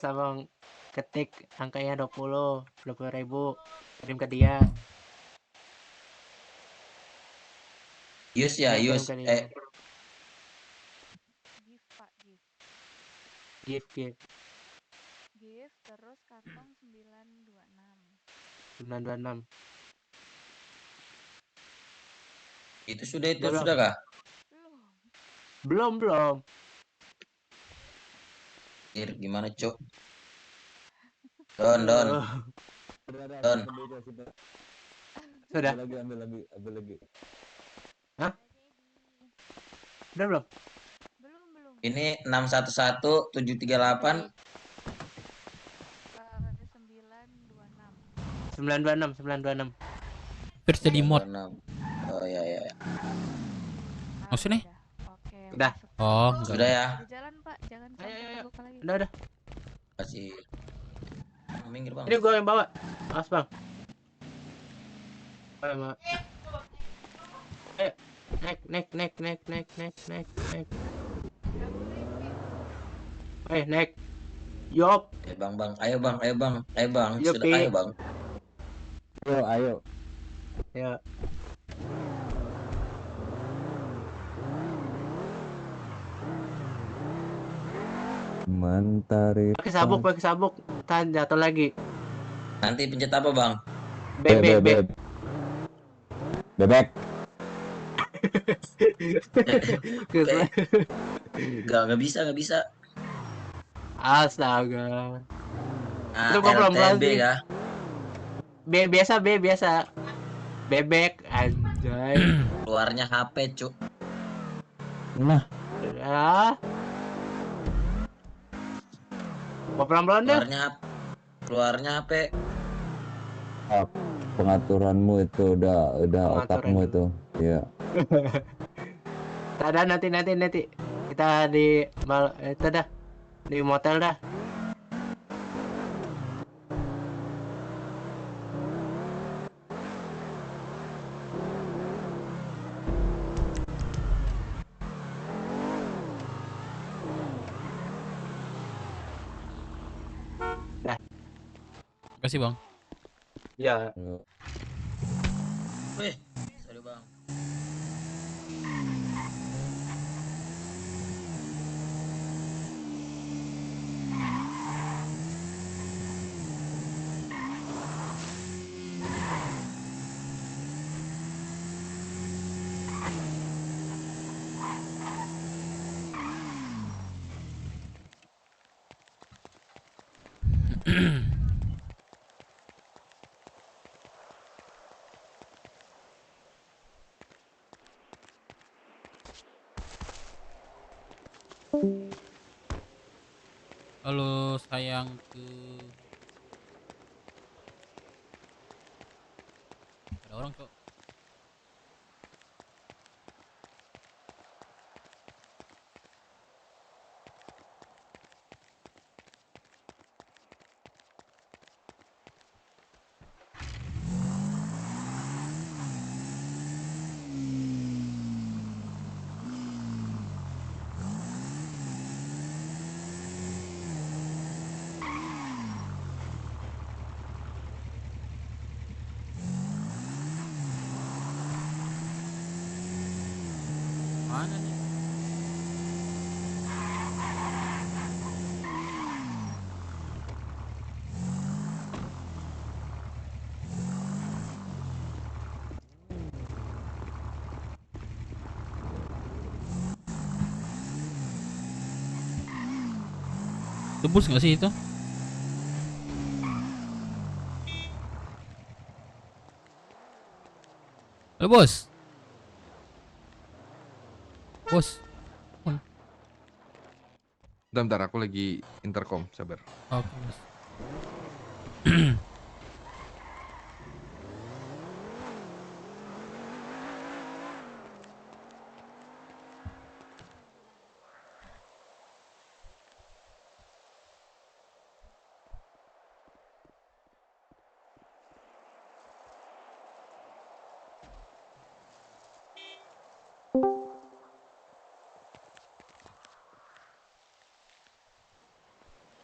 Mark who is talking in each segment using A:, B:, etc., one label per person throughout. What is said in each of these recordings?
A: sama ketik angkanya 20.000 kirim ke dia.
B: Yus ya,
A: Kirim
B: Yus.
A: ke dia.
C: Gift Pak, gift.
A: Gift
C: Gift terus karton 926.
A: 926.
B: Itu sudah
A: Udah belum?
B: sudah kah?
C: Belum.
A: Belum.
B: Gimana, Cuk? Don. Don.
A: Sudah.
D: Ambil lagi.
A: Hah?
C: Ready.
A: Udah belum?
C: Belum.
B: Ini 611738.
C: 926.
A: 926.
E: First jadi mod.
B: 926. Oh ya.
E: Maksudnya?
C: Oke,
A: Udah.
C: masuk.
E: Oh,
B: Sudah ya.
C: Di jalan Pak, jangan sampai
A: Ayo.
C: terluka lagi.
A: Udah.
B: Kasih. Minggir, Bang.
A: Ini gua yang bawa. Awas, Bang. Ayo, Ma. Ayo. Naik. Ayo, naik. Yop.
B: Bang. Ayo, Bang.
A: Yuk,
B: Sudah,
A: Pi.
B: ayo, Bang.
D: Ayo.
A: Ya.
D: Mentari.
A: Pakai sabuk. Tahan jatuh lagi.
B: Nanti pencet apa, Bang?
A: Bebek.
D: Bebek.
B: Nggak bisa.
A: Astaga. Itu gua
B: LTB
A: pelan-pelan
B: kah?
A: biasa. Bebek anjay.
B: Keluarnya HP, Cuk.
D: Nah,
A: Ya. Gua pelan-pelan deh.
B: Keluarnya HP.
D: pengaturanmu itu udah
A: Pengaturan
D: otakmu
A: dulu.
D: itu. Iya.
A: Tada nanti. Kita di itu dah. Di motel dah.
E: Makasih, Bang.
A: Ya.
B: Wih, sorry, Bang.
E: Halo, sayangku. Ada orang, Cok. Mana nih? Tebus nggak sih itu? Halo, Bos.
F: Bentar, aku lagi intercom, sabar.
E: Oke, Bos.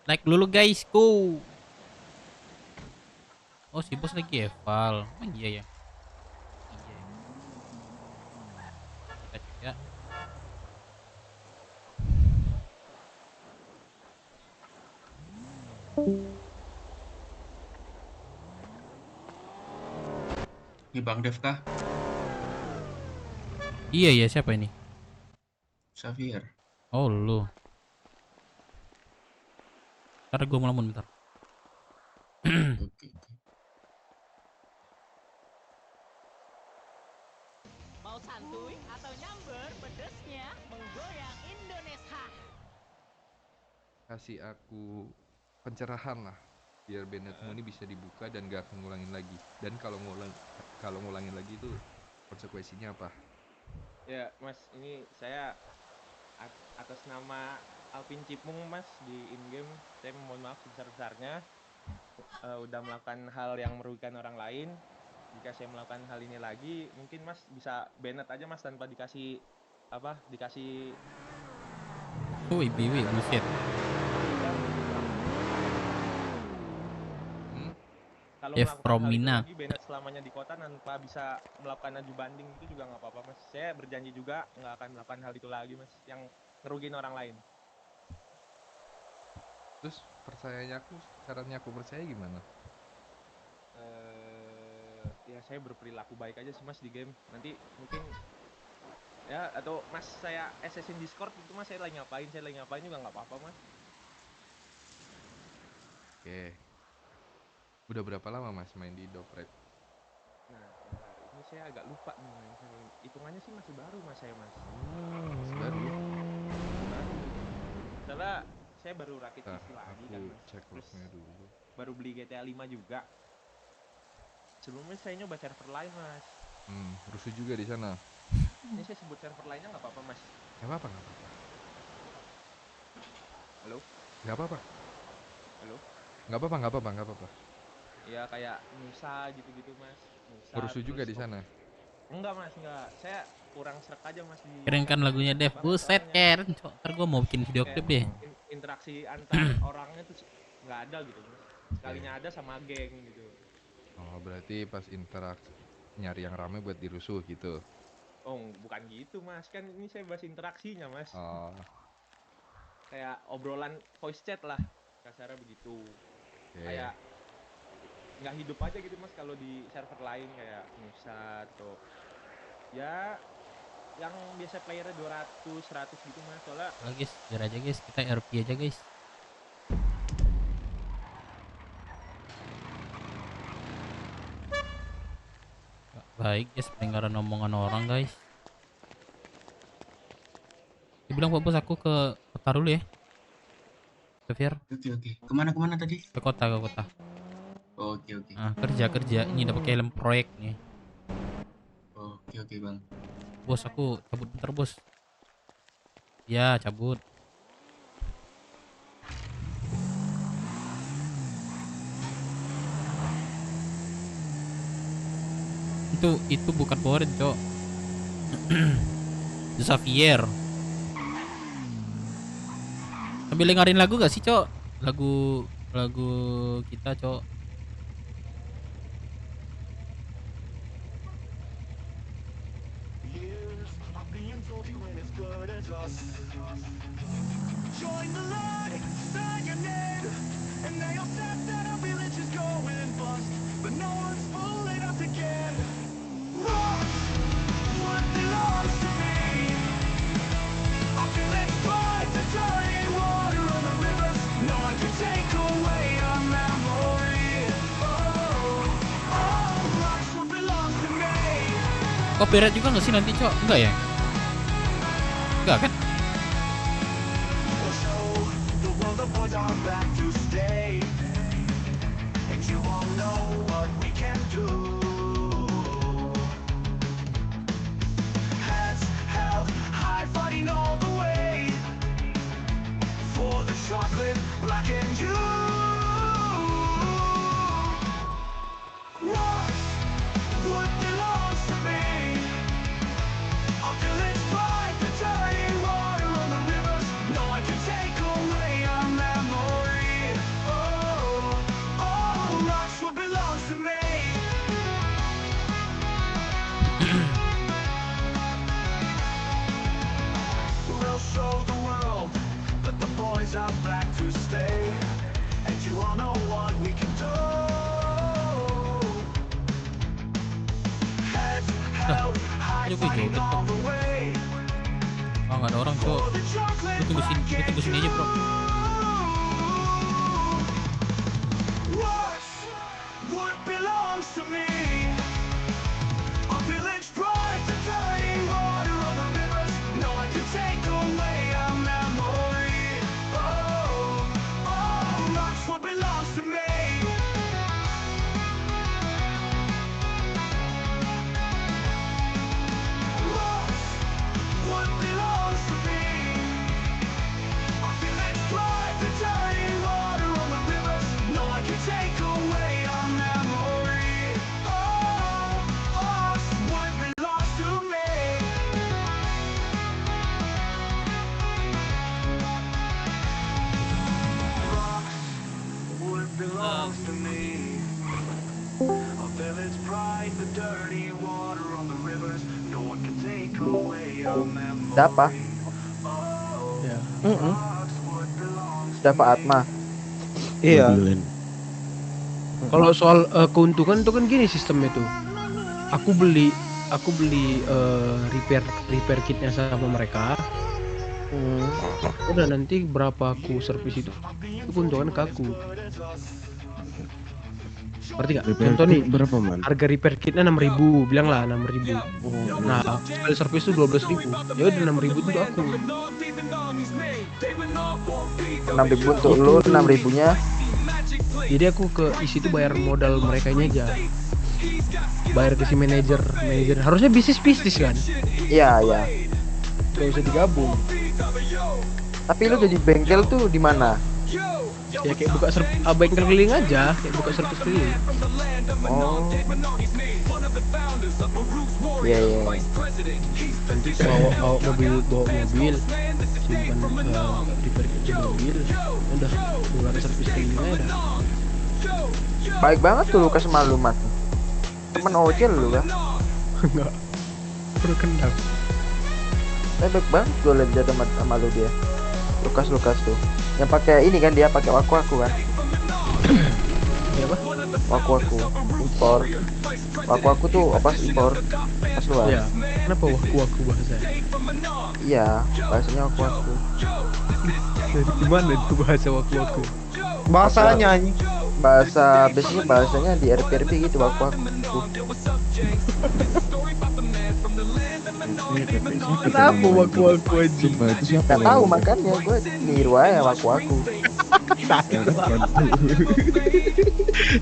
E: Like dulu guys, go. Oh si bos lagi eval. Emang iya ya? Iya ya. Kita cek ya.
G: Ini Bang Dev kah?
E: Iya ya, siapa ini?
G: Xavier.
E: Oh lu. Ntar gue ngelamun bentar.
G: Oke.
H: Mau santuy atau nyamber, pedesnya menggoyang Indonesia.
F: Kasih aku pencerahan lah, biar bannetmu ini bisa dibuka dan gak akan ngulangin lagi. Dan kalau ngulangin lagi itu konsekuensinya apa?
I: Ya, Mas, ini saya atas nama Alvin Cipung, Mas, di in-game. Saya mohon maaf sebesar-besarnya udah melakukan hal yang merugikan orang lain. Jika saya melakukan hal ini lagi, mungkin Mas bisa banned aja, Mas, tanpa dikasih
E: Wih, buset.
I: kalau
E: F.
I: melakukan hal itu
E: Romina.
I: lagi, banned selamanya di kota tanpa bisa melakukan aju banding itu juga nggak apa-apa, Mas. Saya berjanji juga nggak akan melakukan hal itu lagi, Mas, yang ngerugiin orang lain.
F: Terus caranya aku percaya gimana?
I: Ya saya berperilaku baik aja sih, Mas, di game. Nanti mungkin ya, atau Mas saya SSin Discord itu, Mas, saya lagi ngapain juga nggak apa-apa, Mas.
F: Oke. Udah berapa lama Mas main di Dopret?
I: Nah, bentar. Ini saya agak lupa nih, Mas. Hitungannya sih masih baru, Mas, saya, Mas.
F: Baru.
I: Baru. Setelah saya baru rakit
F: Bentar,
I: PC lagi
F: aku
I: kan, Mas.
F: cek
I: Terus
F: lognya dulu.
I: baru beli GTA 5 juga. Sebelumnya saya nyoba server lain, Mas.
F: Rusuh juga di sana.
I: Ini saya sebut server lainnya nggak apa-apa, Mas?
F: Gak apa-apa.
I: Halo?
F: Gak apa-apa.
I: Halo?
F: Gak apa-apa.
I: Ya kayak Nusa gitu-gitu, Mas. Nusa.
F: Rusuh juga
I: terus
F: di sana.
I: Enggak, Mas, enggak. Saya kurang serak aja, Mas, di
E: Keren kan lagunya Dev. Buset keren. Cok, ntar gue mau bikin video klip deh.
I: interaksi antar orangnya tuh nggak ada gitu, Mas. Sekalinya ada sama geng gitu.
F: Oh, berarti pas interaksi nyari yang rame buat dirusuh gitu.
I: Oh, bukan gitu, Mas. Kan ini saya bahas interaksinya, Mas.
F: Oh,
I: Kayak obrolan voice chat lah. Kasarnya begitu.
F: oke.
I: Kayak nggak hidup aja gitu, Mas, kalau di server lain kayak Nusa atau ya yang biasa playernya 200, 100 gitu, Mas. Soalnya
E: Halo guys, biar aja guys, kita RP aja guys. Gak baik guys, pendengaran omongan orang guys. Dibilang Pak Bos, aku ke kota dulu ya. Xavier,
G: Oke. Kemana tadi?
E: ke kota.
G: Oke.
E: Ah, kerja. Ini udah pakai helm proyek nih.
G: Oke, Bang.
E: Bos, aku cabut bentar, Bos. Ya, cabut. Itu bukan Power, Cok. Itu Xavier. Sambil dengerin lagu gak sih, Cok? Lagu kita, Cok.
J: Join the light, say your name, and they all said that our village is going bust, but no one's full enough to get lost. What belongs to me? I feel it fight the dirty water on the rivers. No one can take away our memory. Lost what belongs to me.
E: Copyright juga gak sih nanti, Cok? Enggak ya? Enggak kan?
J: The world of boys are back to stay, and you all know what we can do. Heads held high, fighting all the way for the chocolate black and you. Lost what belongs to me. Until it's fight the dirty war.
E: dia punya joget kok. Ah nggak ada orang cok. Lu tunggu sini aja bro.
J: What belongs to me? A village pride, the dirty water of the rivers. No one can take away our memory. Oh, oh, that's what belongs to me. Lost, what belongs to me? A village pride, the dirty water of the rivers. No one can take away our memory. Oh, lost, what belongs to me? What belongs to me? A village pride, the dirty water on the rivers. No one can take away our memory.
K: Siapa?
L: Ya.
K: Siapa Atma?
L: Iya. Kalau soal keuntungan itu kan gini sistemnya tuh. Aku beli repair kitnya sama mereka. Udah nanti berapa aku servis itu keuntungan ke aku. Berarti nggak? Contoh nih
M: berapa man?
L: harga repair kitnya 6.000, bilang lah 6.000. Nah, sekali servis itu 12.000. Ya udah 6.000 untuk aku.
K: 6.000 untuk lu, 6.000-nya.
L: Jadi aku ke isi itu bayar modal mereka aja. Bayar ke si manajer. Harusnya bisnis kan?
K: Iya, iya.
L: Gak usah digabung.
K: Tapi lu jadi bengkel tuh di mana?
L: Ya kayak buka bengkel keliling aja, kayak buka servis keliling.
K: Oh. Iya, iya.
L: Nanti bawa mobil, simpan repair kit mobil. Udah, buka servis keliling aja dah.
K: Baik banget tuh Lukas maklumat. Temen ojol lu kan?
L: Enggak. Perlu kendang.
K: Baik banget gue liat dia sama lu dia. Lukas tuh. Yang pakai ini kan dia pakai waku kan?
L: Ya apa?
K: Waku impor. Waku tuh apa impor? Pas luar.
L: Iya. Kenapa waku bahasa?
K: Iya, bahasanya waku.
L: Dari gimana itu bahasa waku?
K: Bahasanya biasanya bahasanya di RPRP gitu waku.
L: Kenapa waku aja?
K: Gak tahu makanya gue niru aja waku.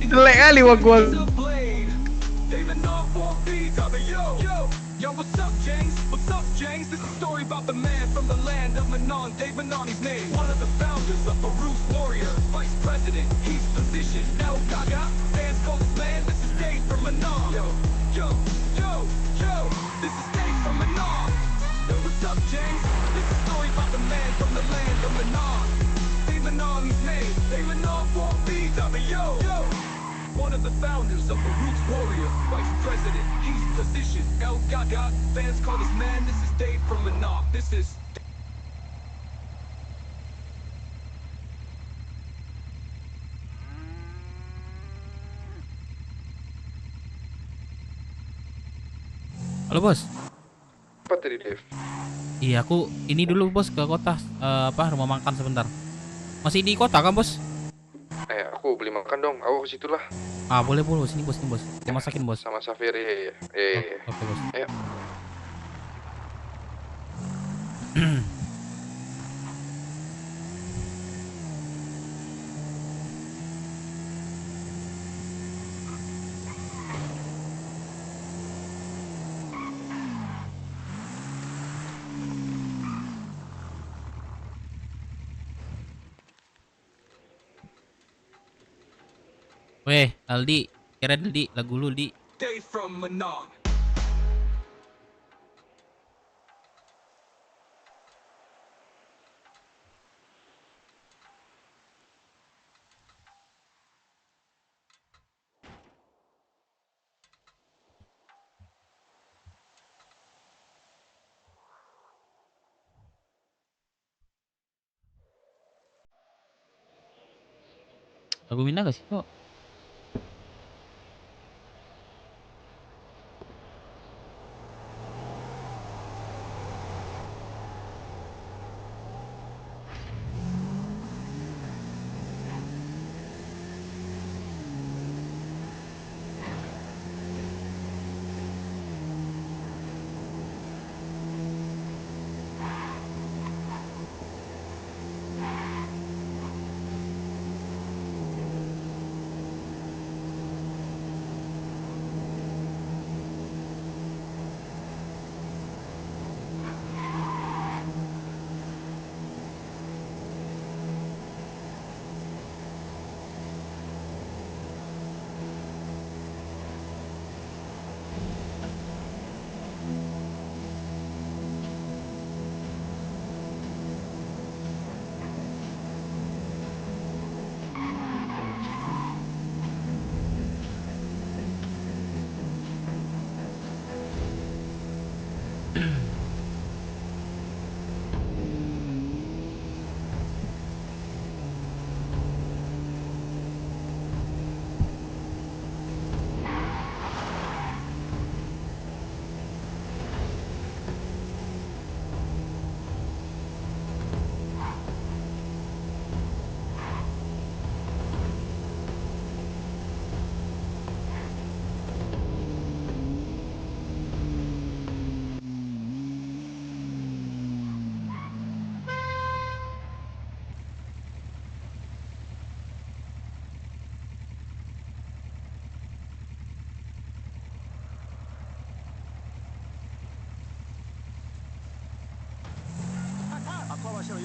L: Jelek kali waku.
J: Yo, what's up, James? What's up, James? This is a story about the man from the land of Manon, Dave Manoni's name. One of the founders of the Roots Warriors, vice president, he's physician. El Gaga, fans call this man, this is Dave from Manon. Yo, this is Dave from Manon. Yo, what's up, James? This is a story about the man from the land of Manon. Dave Manoni's name, Dave Manon 4BW. One of the founders of the Roots Warriors, vice president, he's physician. El Gaga, fans call this man, this is Dave from Manon. This is
E: Halo bos.
F: Apa tadi Dev?
E: Iya aku ini dulu bos ke kota rumah makan sebentar. Masih di kota kan bos?
F: Aku beli makan dong. Aku ke situ lah.
E: Ah boleh sini bos. Saya masakin bos.
F: Sama Safir ya.
E: Oke bos.
F: Ayo.
E: Weh, Aldi, kira Aldi, lagu lu Aldi.
J: Dave from Manon.
E: Lagu Mina gak sih kok?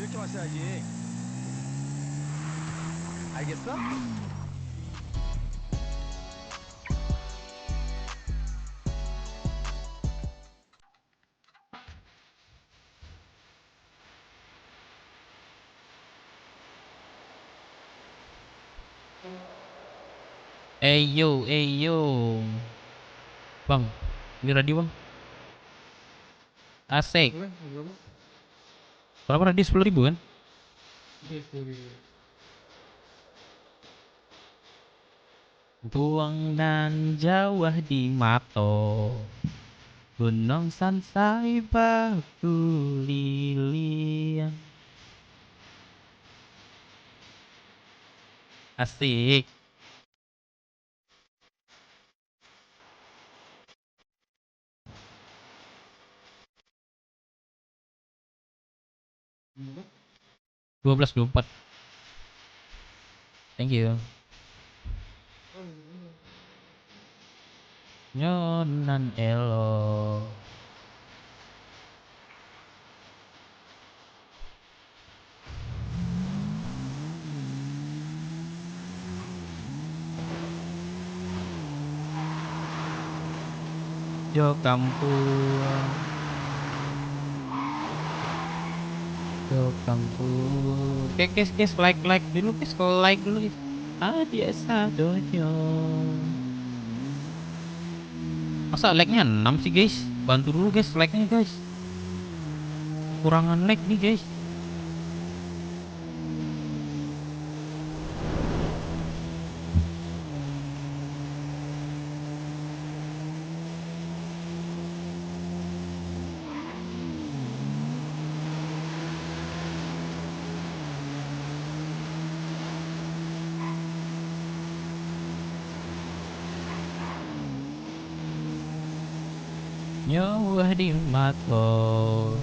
J: cuaca aja. I guess so.
E: Yo. Bang, ini radio bang. Asik. Berapa radio 10.000 kan? Buang nan jauh di mato, gunung sansai batu lilian. Asik. Dua 24. Thank you. Nyonan elo. Jo kampung. Jo kampung. Oke guys, like dulu guys, like dulu guys. Adia sadonyo. Masa like-nya 6 sih guys? Bantu dulu guys like-nya guys. Kurangan like nih guys. Nyawa di mato.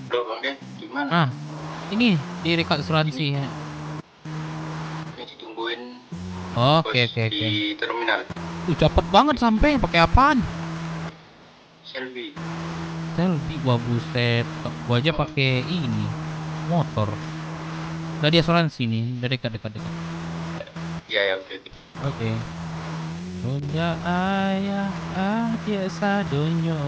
G: Bro, Bang Den, gimana?
E: Nah, ini di rekat asuransi ya.
G: Ini ditungguin
E: Oke.
G: di terminal.
E: Cepet banget sampai pakai apaan?
G: Selfie.
E: Selfie, wah buset. Gua aja pakai ini motor. Udah di asuransi nih, udah dekat.
G: Iya, oke.
E: Oke. Udah ayah dia sadonyo.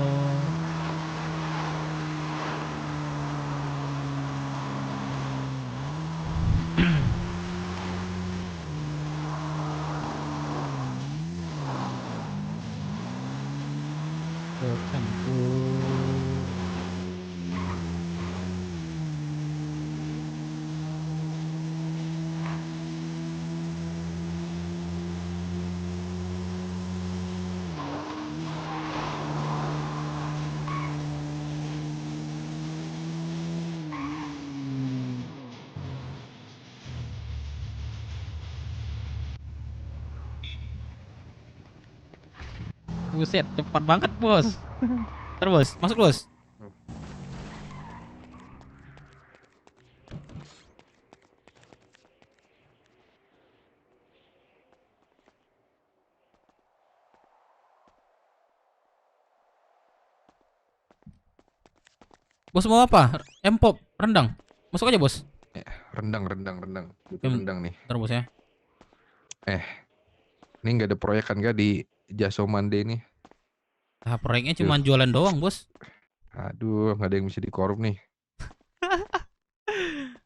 E: Buset, cepat banget bos. Terus masuk bos. Bos mau apa? Empop, rendang. Masuk aja bos.
F: Rendang. Butuh rendang nih.
E: Ntar bos ya.
F: Ini nggak ada proyek kan gak di Jaso Mande nih?
E: Nah, proyeknya cuma jualan doang bos.
F: Aduh, nggak ada yang bisa dikorup nih.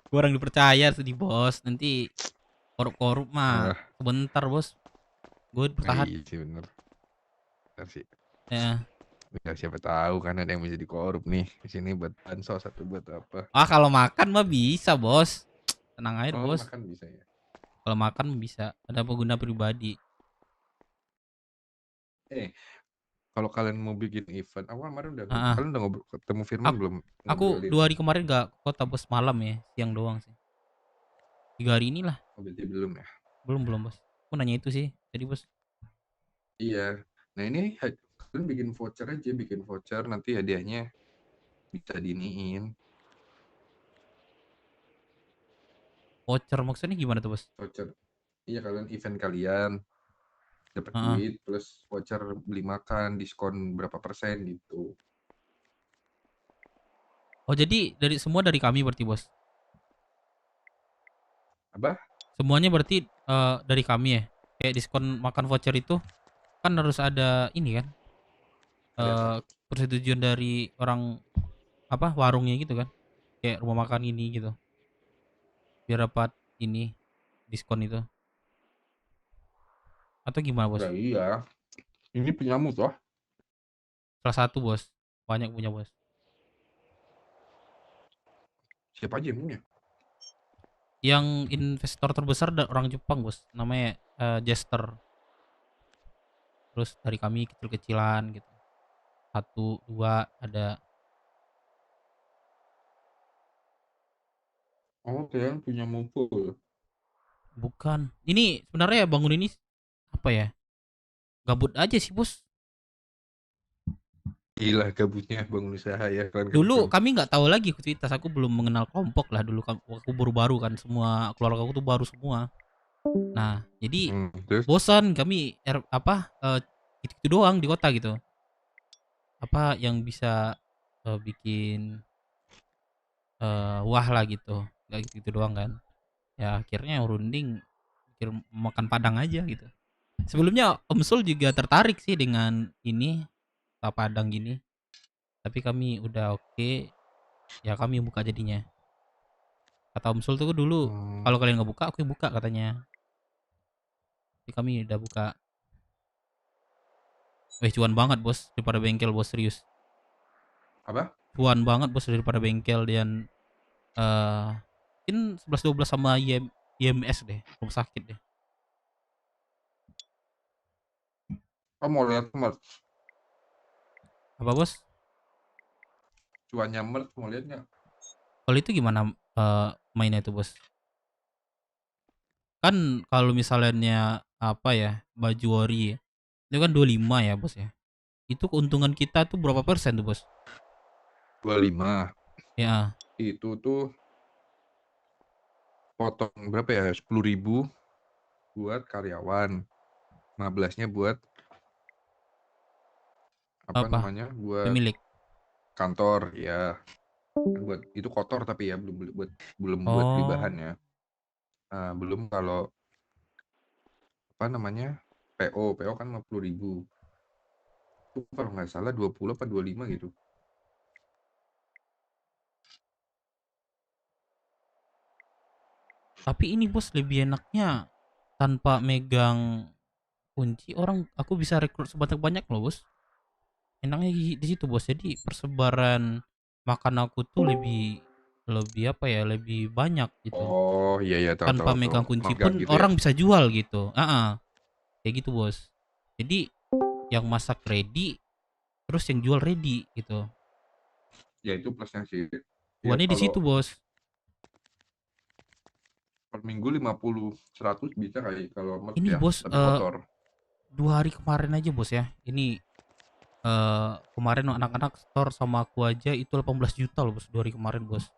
E: Kurang dipercaya sedih bos. Nanti korup mah sebentar bos. Gue bertahan.
F: Iya sih bener. Bener sih.
E: Ya.
F: Ya siapa tahu kan ada yang bisa dikorup nih. Di sini buat bansos atau buat apa?
E: Ah kalau makan mah bisa bos. Tenang aja bos.
F: Makan bisa ya.
E: Kalau makan bisa. Ada pengguna pribadi.
F: Kalau kalian mau bikin event, aku kemarin udah kalian udah ngobrol ketemu Firman belum?
E: Aku 2 hari kemarin gak ke kota bos, malam ya, siang doang sih. 3 hari inilah.
F: Oh, berarti belum ya?
E: Belum bos. Aku nanya itu sih tadi bos.
F: Iya. Nah ini kalian bikin voucher aja, nanti hadiahnya bisa diniin.
E: Voucher maksudnya gimana tuh, Bos?
F: Voucher. Iya, kalian event kalian dapat
E: Heeh.
F: duit plus voucher beli makan diskon berapa persen gitu.
E: Oh, jadi semua dari kami berarti, Bos.
F: Apa?
E: Semuanya berarti dari kami ya. Kayak diskon makan voucher itu kan harus ada ini kan. Persetujuan dari orang apa warungnya gitu kan. Kayak rumah makan ini gitu. Biar dapat ini diskon itu. Atau gimana, Bos?
F: Ya iya. Ini punyamu toh.
E: Salah satu, Bos. Banyak punya, Bos.
F: Siapa aja yang punya?
E: Yang investor terbesar orang Jepang, Bos. Namanya Jester. Terus dari kami kecil-kecilan gitu. 1, 2 ada.
F: Oh, kalian punya full.
E: Bukan. Ini sebenarnya bangun ini apa ya? Gabut aja sih, Bos.
F: Gila gabutnya bangun usaha ya kalian.
E: Dulu kami nggak tahu lagi aktivitas, aku belum mengenal kelompok lah dulu kan, aku baru-baru kan, semua keluarga aku tuh baru semua. Nah, jadi bosan kami itu doang di kota gitu. Apa yang bisa bikin wah lah gitu. Gak gitu doang kan. Ya akhirnya runding pikir makan Padang aja gitu. Sebelumnya Om Sul juga tertarik sih dengan ini Padang gini. Tapi kami udah oke, ya kami buka jadinya. Kata Om Sul tuh dulu, kalau kalian nggak buka, aku yang buka katanya. Tapi kami udah buka. Cuan banget, Bos, daripada bengkel, Bos, serius.
F: Apa?
E: Cuan banget, Bos, daripada bengkel dan mungkin 11-12 sama IMS deh, rumah sakit deh.
F: Oh, mau lihat merch?
E: Apa, Bos?
F: Cuannya merch mau lihat nggak?
E: Kalau itu gimana mainnya itu, Bos? Kan kalau misalnya apa ya, baju ori ya, itu kan 25 ya, Bos ya. Itu keuntungan kita tuh berapa persen tuh, Bos?
F: 25.
E: Ya.
F: Itu tuh potong berapa ya? 10.000 buat karyawan. 15-nya buat apa namanya? Buat
E: pemilik
F: kantor ya. Buat itu kotor tapi ya belum buat beli bahannya. Nah, belum kalau apa namanya? PO kan 50.000. Itu kalau nggak salah 20 apa 25 gitu.
E: Tapi ini, Bos, lebih enaknya tanpa megang kunci aku bisa rekrut sebanyak-banyak loh, Bos. Enaknya di situ, Bos. Jadi persebaran makan aku tuh lebih apa ya, lebih banyak gitu.
F: Oh iya tahu.
E: Tanpa megang kunci pun gitu orang bisa jual gitu. Kayak gitu, Bos. Jadi yang masak ready, terus yang jual ready gitu.
F: Ya itu plusnya sih.
E: Uangnya di situ, Bos.
F: Per minggu 50-100 bisa kali kalau merch
E: Ini,
F: ya,
E: Bos,
F: tapi kotor.
E: 2 hari kemarin aja, Bos ya. Ini kemarin anak-anak store sama aku aja itu 18 juta loh, Bos, 2 hari kemarin, Bos.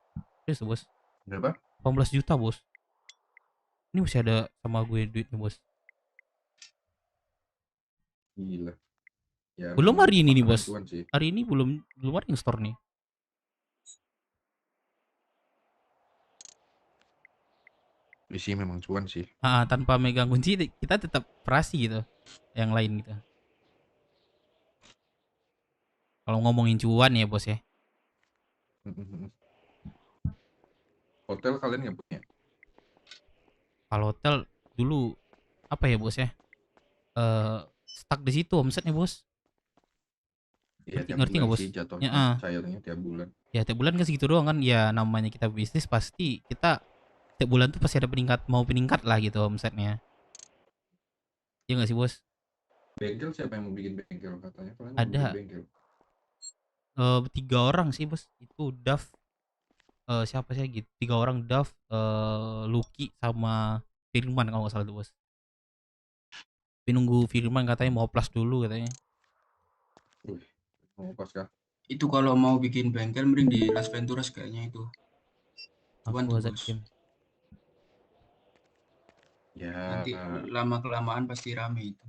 E: Serius, Bos.
F: Berapa?
E: 18 juta, Bos. Ini masih ada sama gue duitnya, Bos.
F: Gila. Ya,
E: belum hari ini nih, Bos.
F: Sih.
E: Hari ini belum ada yang store nih.
F: Isi memang cuan sih.
E: Tanpa megang kunci kita tetap operasi gitu. Yang lain gitu. Kalau ngomongin cuan ya, Bos ya.
F: Hotel kalian nggak punya?
E: Kalau hotel dulu apa ya, Bos ya? Stuck di situ omsetnya, Bos.
F: Iya,
E: ngerti nggak, Bos?
F: Jatuhnya cairnya tiap bulan.
E: Ya tiap bulan kan segitu doang kan. Ya namanya kita bisnis pasti kita tiap bulan tuh pasti ada peningkat lah gitu omsetnya. Iya nggak sih, Bos?
F: Bengkel siapa yang mau bikin bengkel katanya? Kalian
E: ada
F: mau bengkel?
E: 3 orang sih, Bos. Itu Dav, siapa sih gitu? 3 orang, Dav, Lucky sama Firman kalau nggak salah tuh, Bos. Tapi nunggu Firman katanya mau plus dulu katanya.
F: Mau pas kah?
M: Itu kalau mau bikin bengkel mending di Las Venturas kayaknya itu. Cuan
E: Aku
M: tuh
E: Azak
M: bos.
E: Kim.
F: Ya,
M: Nanti lama kelamaan pasti rame itu.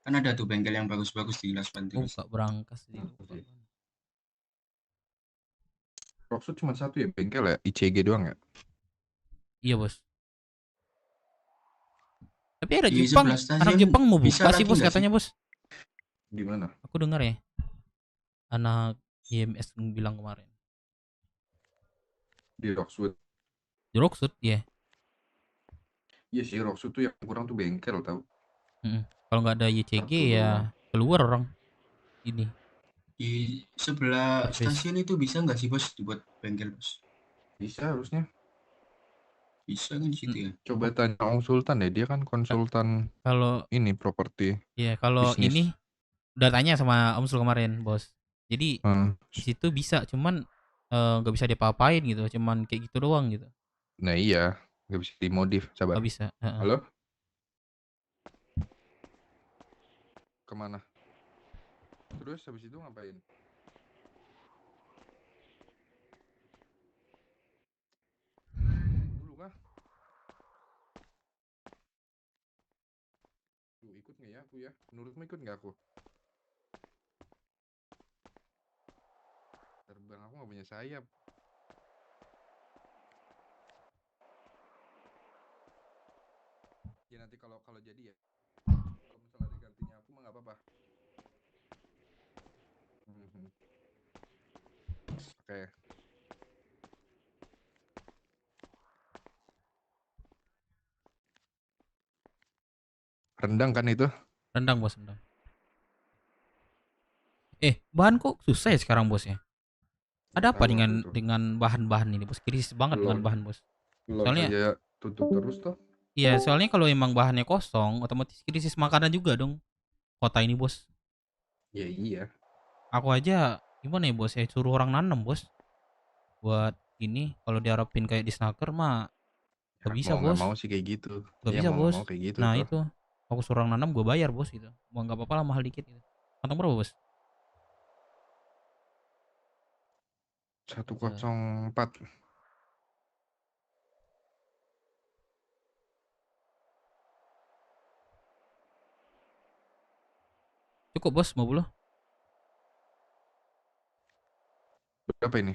M: Kan ada tuh bengkel yang bagus-bagus di Las
E: Oh,
M: Venturas.
E: buka berangkas di
F: Rocksud cuma satu ya bengkel ya, ICG doang ya?
E: Iya bos. Tapi ada
M: Di
E: Jepang,
M: sebelah
E: anak
M: stasiun
E: Jepang mau
M: bisa
E: buka sih
M: lagi
E: bos
M: nggak
E: katanya bos.
F: Gimana?
E: Aku dengar ya. Anak IMS bilang kemarin.
F: Di Rocksud.
E: Di Rocksud, ya.
F: Iya sih, Rocksud tuh yang kurang tuh bengkel tau.
E: Kalau nggak ada YCG
F: Satu
E: ya
F: doang.
E: keluar orang ini.
M: Di sebelah
E: Service.
M: stasiun itu bisa nggak sih bos dibuat bengkel bos?
F: Bisa harusnya.
M: Bisa kan di situ ya?
F: Coba tanya Om Sultan deh, dia kan konsultan
E: Kalau
F: ini properti.
E: ya kalau
F: bisnis.
E: ini udah tanya sama Om Sul kemarin bos. Jadi di situ bisa, cuman nggak bisa diapa-apain gitu, cuman kayak gitu doang gitu.
F: Nah iya, nggak bisa dimodif. Sabar.
E: Nggak bisa.
F: Halo? Kemana? Terus habis itu ngapain? Dulu kah? Tuh, ikut nggak ya aku ya? Menurutmu ikut nggak aku? Terbang aku nggak punya sayap. Ya nanti kalau jadi ya. Kalau misalnya ada gantinya aku mah nggak apa-apa. Oke. Rendang kan itu?
E: Rendang bos, rendang. Bahan kok susah ya sekarang bos ya? Ada apa
F: Tahu aku tuh.
E: dengan bahan-bahan ini bos? Krisis banget dengan bahan bos.
F: Telur
E: Soalnya
F: aja tutup terus toh.
E: iya, soalnya kalau emang bahannya kosong, otomatis krisis makanan juga dong. Kota ini bos.
F: Ya iya.
E: Aku aja gimana ya bos? Saya suruh orang nanam bos. Buat ini kalau diharapin kayak di Snaker mah gak bisa
F: Mau nggak
E: bos.
F: mau sih kayak gitu.
E: Gak
F: Ya,
E: bisa
F: mau nggak
E: bos.
F: mau kayak gitu
E: Nah
F: toh.
E: itu, aku suruh orang nanam gue bayar bos gitu. Mau nggak apa-apa lah mahal dikit gitu. Kantong berapa bos?
F: 104.
E: Cukup bos 50.
F: Berapa ini?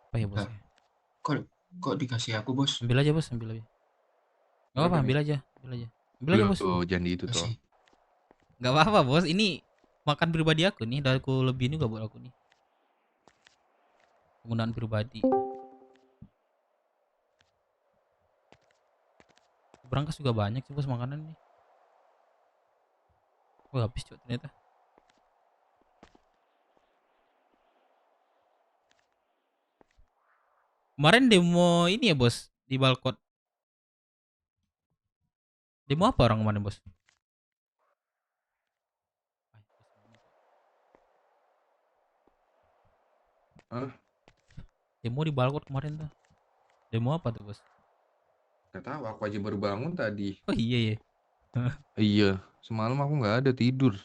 E: Apa ya bos?
M: Lah, kok dikasih aku bos?
E: Ambil aja bos, ambil aja. Gak apa-apa, ambil aja, ambil aja. Ambil aja bos.
F: Loh, jangan itu toh.
E: Gak apa-apa bos, ini makan pribadi aku nih, dari aku lebih juga buat aku nih. Penggunaan pribadi. Berangkas juga banyak sih bos makanan nih. Wah habis cuy ternyata. Kemarin demo ini ya bos di balkon. Demo apa orang kemarin bos?
F: Hah?
E: Demo di balkon kemarin tuh. Demo apa tuh bos?
F: Gak tahu, aku aja baru bangun tadi.
E: Oh iya ya.
F: Iya, semalam aku nggak ada tidur.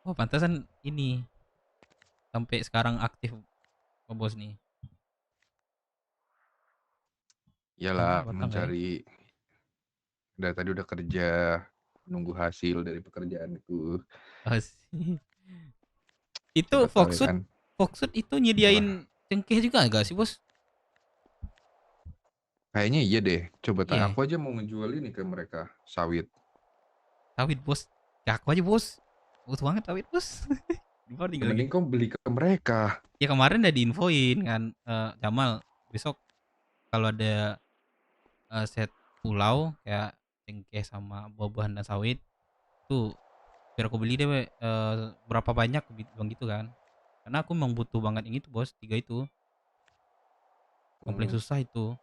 E: Oh pantasan ini sampai sekarang aktif oh, bos nih.
F: Iyalah,
E: Batang
F: mencari. Dari tadi udah kerja, nunggu hasil dari pekerjaan itu.
E: Itu
F: Siapa tahu ya
E: Foxfood,
F: kan?
E: Foxfood itu nyediain cengkeh juga gak sih bos?
F: Kayaknya iya deh. Coba tanya,
E: Iya.
F: aku aja mau ngejual ini ke mereka, sawit.
E: Sawit bos, ya aku aja bos, butuh banget sawit bos.
F: Mending kau beli ke mereka.
E: Ya kemarin udah diinfoin kan Jamal besok kalau ada set pulau kayak cengkeh sama buah-buahan dan sawit tuh biar aku beli deh berapa banyak bilang gitu kan, karena aku memang butuh banget yang itu bos, 3 itu komplain susah itu.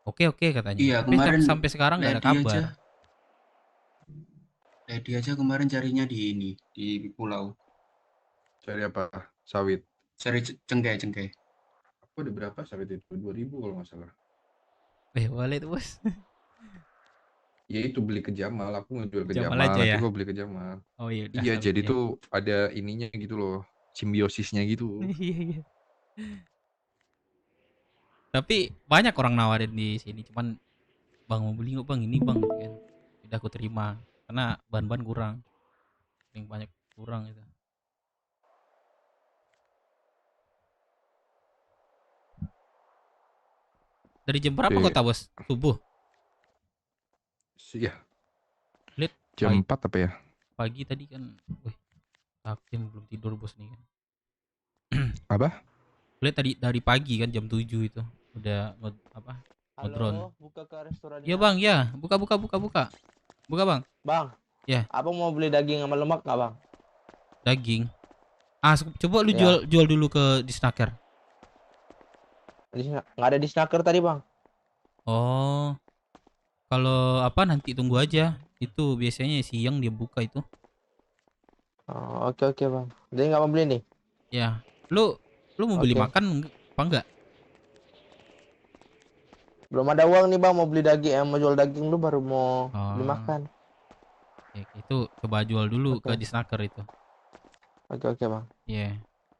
E: Oke katanya.
M: Iya,
E: Tapi
M: kemarin
E: sampai sekarang nggak ada kabar.
M: Lady aja kemarin carinya di ini, di pulau.
F: Cari apa? Sawit.
M: Cari cengkeh.
F: Aku ada berapa sawit itu? 2000 kalau nggak salah.
E: Boleh itu bos.
F: Ya itu beli ke Jamal, aku ngejual ke
E: Jamal
F: Jamal,
E: aja
F: nanti
E: ya.
F: gua beli ke Jamal.
E: Oh iya udah
F: Iya,
E: kalau
F: jadi
E: gitu ya.
F: tuh ada ininya gitu loh, simbiosisnya gitu.
E: Iya iya. Tapi banyak orang nawarin di sini, cuman bang mau beli nggak bang ini bang gitu kan. Udah aku terima karena bahan-bahan kurang, yang banyak kurang itu. Dari jam berapa
F: Oke.
E: kota bos? Subuh.
F: Iya.
E: Lihat
F: Jam
E: pagi,
F: 4 apa ya?
E: pagi tadi kan. Wih, aku belum tidur bos nih kan.
F: Apa?
E: Lihat tadi dari pagi kan jam 7 itu udah apa? Nge-drone.
I: Halo, buka ke restoran.
E: Iya bang, ya buka bang.
I: Bang,
E: Ya
I: abang mau beli daging sama lemak nggak bang?
E: daging. Coba lu
I: Ya.
E: jual dulu ke di snacker.
I: Nggak ada di snacker tadi bang.
E: Oh, kalau apa nanti tunggu aja. Itu biasanya siang dia buka itu.
I: Oh, oke bang. Jadi nggak mau beli nih?
E: Ya, lu mau beli
I: Oke.
E: makan apa enggak?
I: Belum ada uang nih bang, mau beli daging, mau jual daging dulu baru mau beli
E: Oh.
I: makan.
E: Ya, itu coba jual dulu
I: Oke.
E: ke di snacker itu.
I: Oke bang.
E: Iya,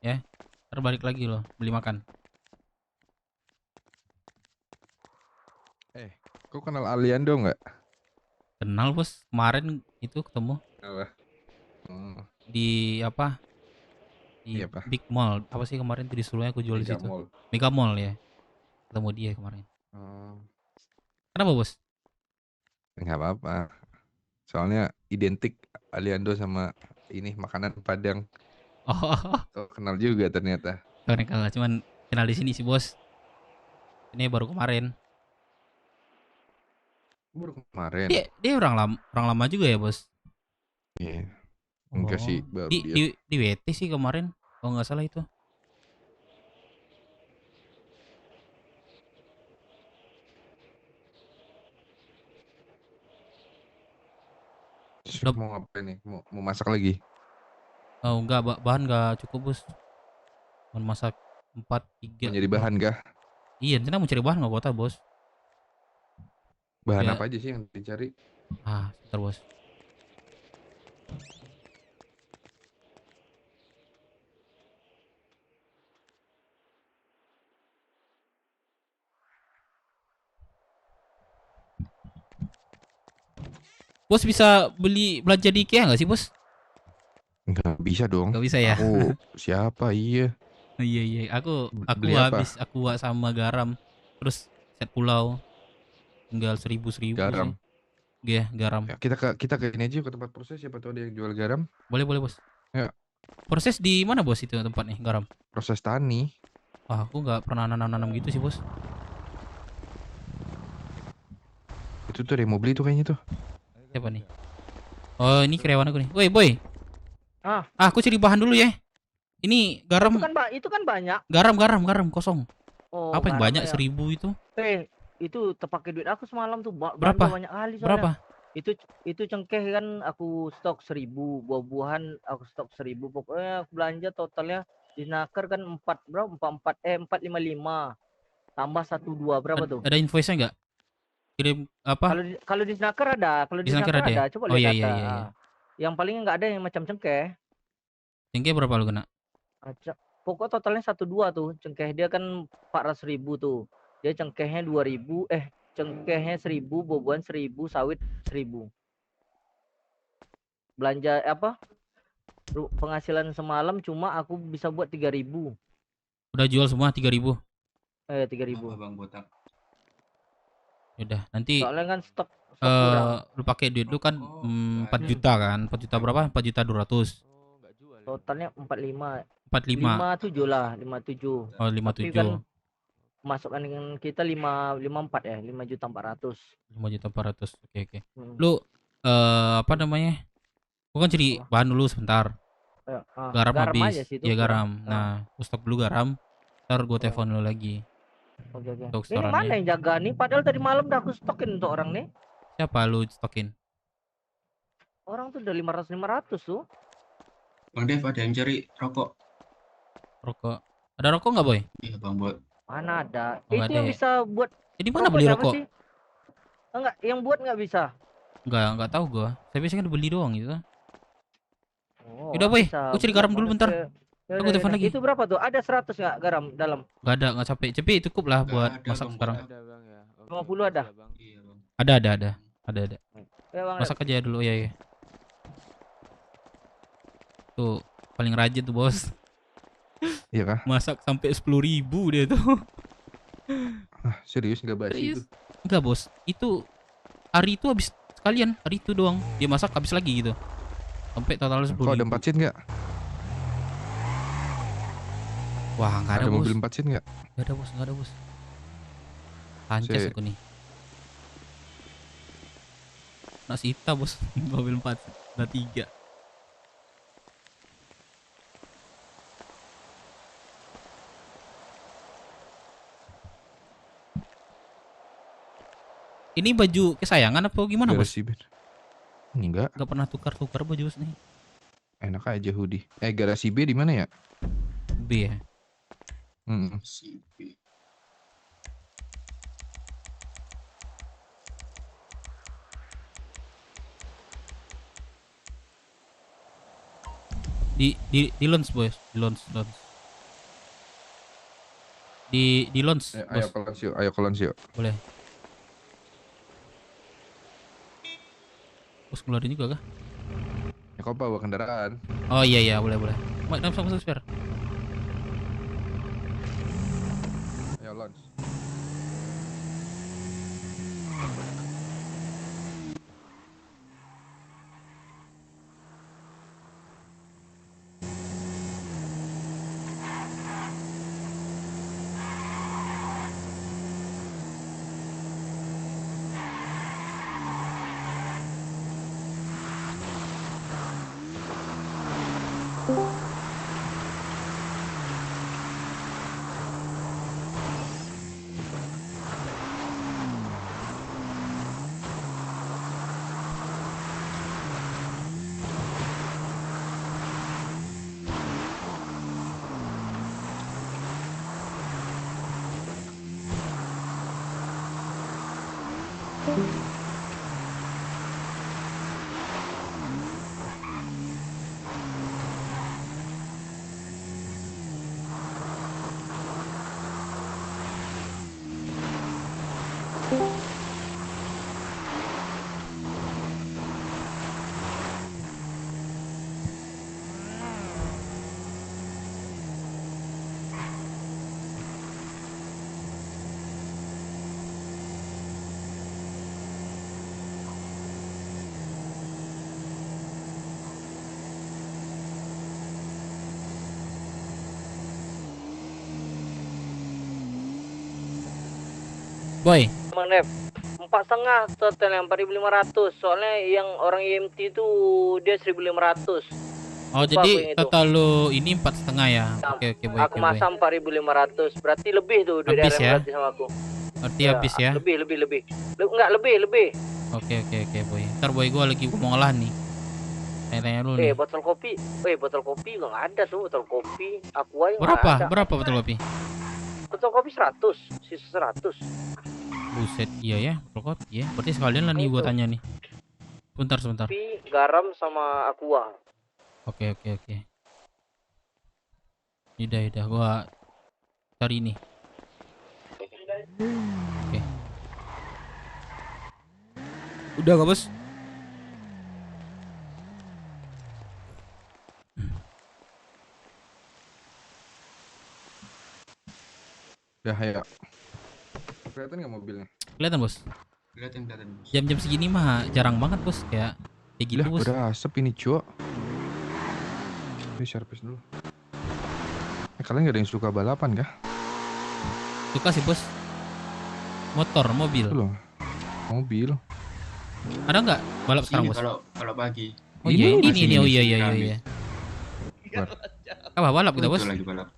E: ya. Ntar balik lagi loh beli makan.
F: Kau kenal Aliando nggak?
E: Kenal bos, kemarin itu ketemu
F: Apa? Oh,
E: di apa? Di
F: Iya, apa?
E: Big Mall. Apa sih kemarin tuh disuruhnya aku jual di
F: Mega
E: situ?
F: Mall.
E: Mega Mall ya. Ketemu dia kemarin.
F: Oh,
E: Kenapa bos?
F: nggak apa-apa. Soalnya identik Aliando sama ini makanan Padang.
E: Oh,
F: Kau kenal juga ternyata.
E: kenal cuman kenal di sini sih bos. Ini baru kemarin.
F: Baru kemarin.
E: Dia orang lama juga ya bos.
F: Iya. Enggak sih, baru
E: Di,
F: dia.
E: di WT sih kemarin, kalau nggak salah itu.
F: Terus mau ngapain nih? Mau masak lagi?
E: Oh enggak, bahan nggak cukup bos. Mau masak 4-3.
F: Menjadi bahan kah?
E: Iya, nanti mau cari bahan nggak kota bos.
F: Bahan
E: Ya.
F: apa aja sih yang dicari?
E: Sebentar bos. Bos bisa belanja di IKEA nggak sih bos?
F: Nggak bisa dong.
E: Nggak bisa ya?
F: Aku siapa? Iya.
E: Oh, iya. Aku
F: Beli apa?
E: habis aqua sama garam. Terus set pulau. Tinggal 1000
F: Garam.
E: sih. Iya, garam.
F: Ya, kita ke ini aja ke tempat proses, siapa tahu ada yang jual garam.
E: Boleh bos.
F: Ya.
E: Proses di mana bos itu tempatnya garam?
F: Proses tani.
E: Wah, aku nggak pernah nanam gitu sih bos.
F: Itu tuh ada yang mau beli tuh kayaknya tuh.
E: Siapa nih? Oh, ini karyawan aku nih. Woi, boy. Aku cari bahan dulu ya. Ini garam.
N: Itu kan banyak.
E: Garam kosong.
N: Oh,
E: Apa yang
N: garam
E: banyak
N: ya.
E: 1000 itu?
N: Itu terpakai duit aku semalam tuh.
E: Berapa?
N: Banyak kali soalnya.
E: Berapa?
N: Itu cengkeh kan aku stok 1000, buah-buahan aku stok 1000. Pokoknya aku belanja totalnya di snacker kan 455. Tambah 12 berapa tuh?
E: Ada invoice-nya nggak? Kirim apa?
N: Kalau di snacker ada,
E: Di snacker ada ya?
N: Coba
E: Oh,
N: lihat
E: iya.
N: data. Yang paling nggak ada yang macam cengkeh.
E: Cengkeh berapa lu kena?
N: Pokok totalnya 12 tuh. Cengkeh dia kan 400.000 tuh. Dia cengkehnya 2000, cengkehnya 1000, buah-buahan 1000, sawit 1000. Belanja apa? Penghasilan semalam cuma aku bisa buat 3000.
E: Udah jual semua 3000.
N: 3000.
M: Bang botak.
E: Udah, nanti
N: Soalnya kan stok kurang.
E: lu pakai duit lu kan 4 juta kan? 4 juta berapa? 4.200.000.
N: Totalnya 45.
E: 45.
N: 57 lah, 57.
E: Oh,
N: Tapi
E: 57.
N: kan masukan kita 54 ya, 5.400.000.
E: 5.400.000. Oke.
N: Hmm.
E: Lu apa namanya? Gua kan cari bahan dulu sebentar. Garam
N: garam
E: habis.
N: aja sih itu
E: Ya
N: kurang.
E: garam. Nah, gua stok dulu garam. Ntar gua telepon lu lagi.
N: Oke.
E: Untuk
N: Ini mana
E: setorannya.
N: yang jaga nih? Padahal tadi malam udah aku stokin untuk orang nih.
E: Siapa lu stokin?
N: Orang tuh udah 500 tuh.
M: Bang Dev ada yang cari rokok.
E: Rokok. Ada rokok nggak boy?
M: Iya bang buat.
N: Mana ada?
E: Oh, nggak
N: Itu
E: ada
N: yang
E: ya?
N: bisa buat.
E: Jadi mana beli
N: siapa
E: rokok?
N: sih? Enggak, yang buat nggak bisa.
E: Enggak tahu gua. Saya biasanya kan beli doang gitu.
N: Oh,
E: Udah boy,
N: bisa.
E: gua cari garam dulu bentar.
N: Ya
E: Aku telepon lagi.
N: Itu berapa tuh? Ada 100 nggak garam dalam?
E: Gak ada, nggak capek. Tapi cukup lah buat masak sekarang.
I: Ada bang ya.
N: 50 ada.
M: Iya bang.
E: Ada.
N: Ya, Bang.
E: Masak aja dulu ya. Tuh paling rajin tuh bos.
F: Iya kah?
E: Masak sampai 10.000 dia tuh.
F: Ah, serius nggak basi itu?
E: Enggak bos, itu hari itu habis sekalian, hari itu doang. Dia masak habis lagi gitu. Sampai total 10.000.
F: Kok ada 4 scene nggak?
E: Wah, nggak ada,
F: Ada
E: bos.
F: mobil 4 scene nggak?
E: Nggak ada bos. Anjas
F: Si-
E: aku nih. Nasi Ita bos, mobil 4, ada 3. Ini baju kesayangan apa gimana bos?
F: Garasi Ben. Enggak,
E: Gak pernah tukar baju bos nih.
F: enak aja hoodie. Garasi B di mana ya?
E: B ya.
M: Si
E: Di launch bos, di launch. Di launch bos.
F: Ayo kolons yuk.
E: Boleh. Bos keluarin juga kah?
F: Ya kok bawa kendaraan?
E: Oh iya boleh. Masuk spare.
F: Ayo launch.
E: Boy,
N: Bang Rep, 4,5 total yang 4.500. Soalnya yang orang IMT itu dia 1.500.
E: oh
N: Lupa
E: jadi
N: aku yang itu.
E: total lu ini 4,5 ya? Oke boy.
N: Aku masang 4.500. Berarti lebih tuh dari
E: Habis
N: yang
E: ya?
N: berarti sama aku.
E: Berarti habis ya?
N: Lebih. Enggak, lebih.
E: Oke boy. Ntar boy gua lagi mau ngolah nih. Tanya dulu nih.
N: Botol kopi juga nggak ada tuh, botol kopi. Aku aja nggak
E: Berapa?
N: ada.
E: Berapa betul kopi?
N: Botol kopi 100, sisa 100.
E: Buset, iya ya, betul kopi ya. Berarti sekalian lah nih gua tanya nih. Sebentar.
N: Kopi, garam sama aqua.
E: Oke. Udah gua cari nih. Oke. Udah gak bos?
F: Udah ayo. Kelihatan nggak mobilnya?
E: Kelihatan bos?
M: Kelihatan bos.
E: Jam-jam segini mah jarang banget bos, kayak gitu
F: Lah,
E: bos.
F: udah asap ini cuk. Ini servis dulu. Kalian gak ada yang suka balapan kah?
E: Suka sih bos. Motor, mobil.
F: Belum. Mobil.
E: Ada nggak balap sekarang bos?
M: Kalau pagi.
E: Oh iya ini oh iya.
F: Bar.
E: Apa balap kita bos?
M: Betul lagi balap.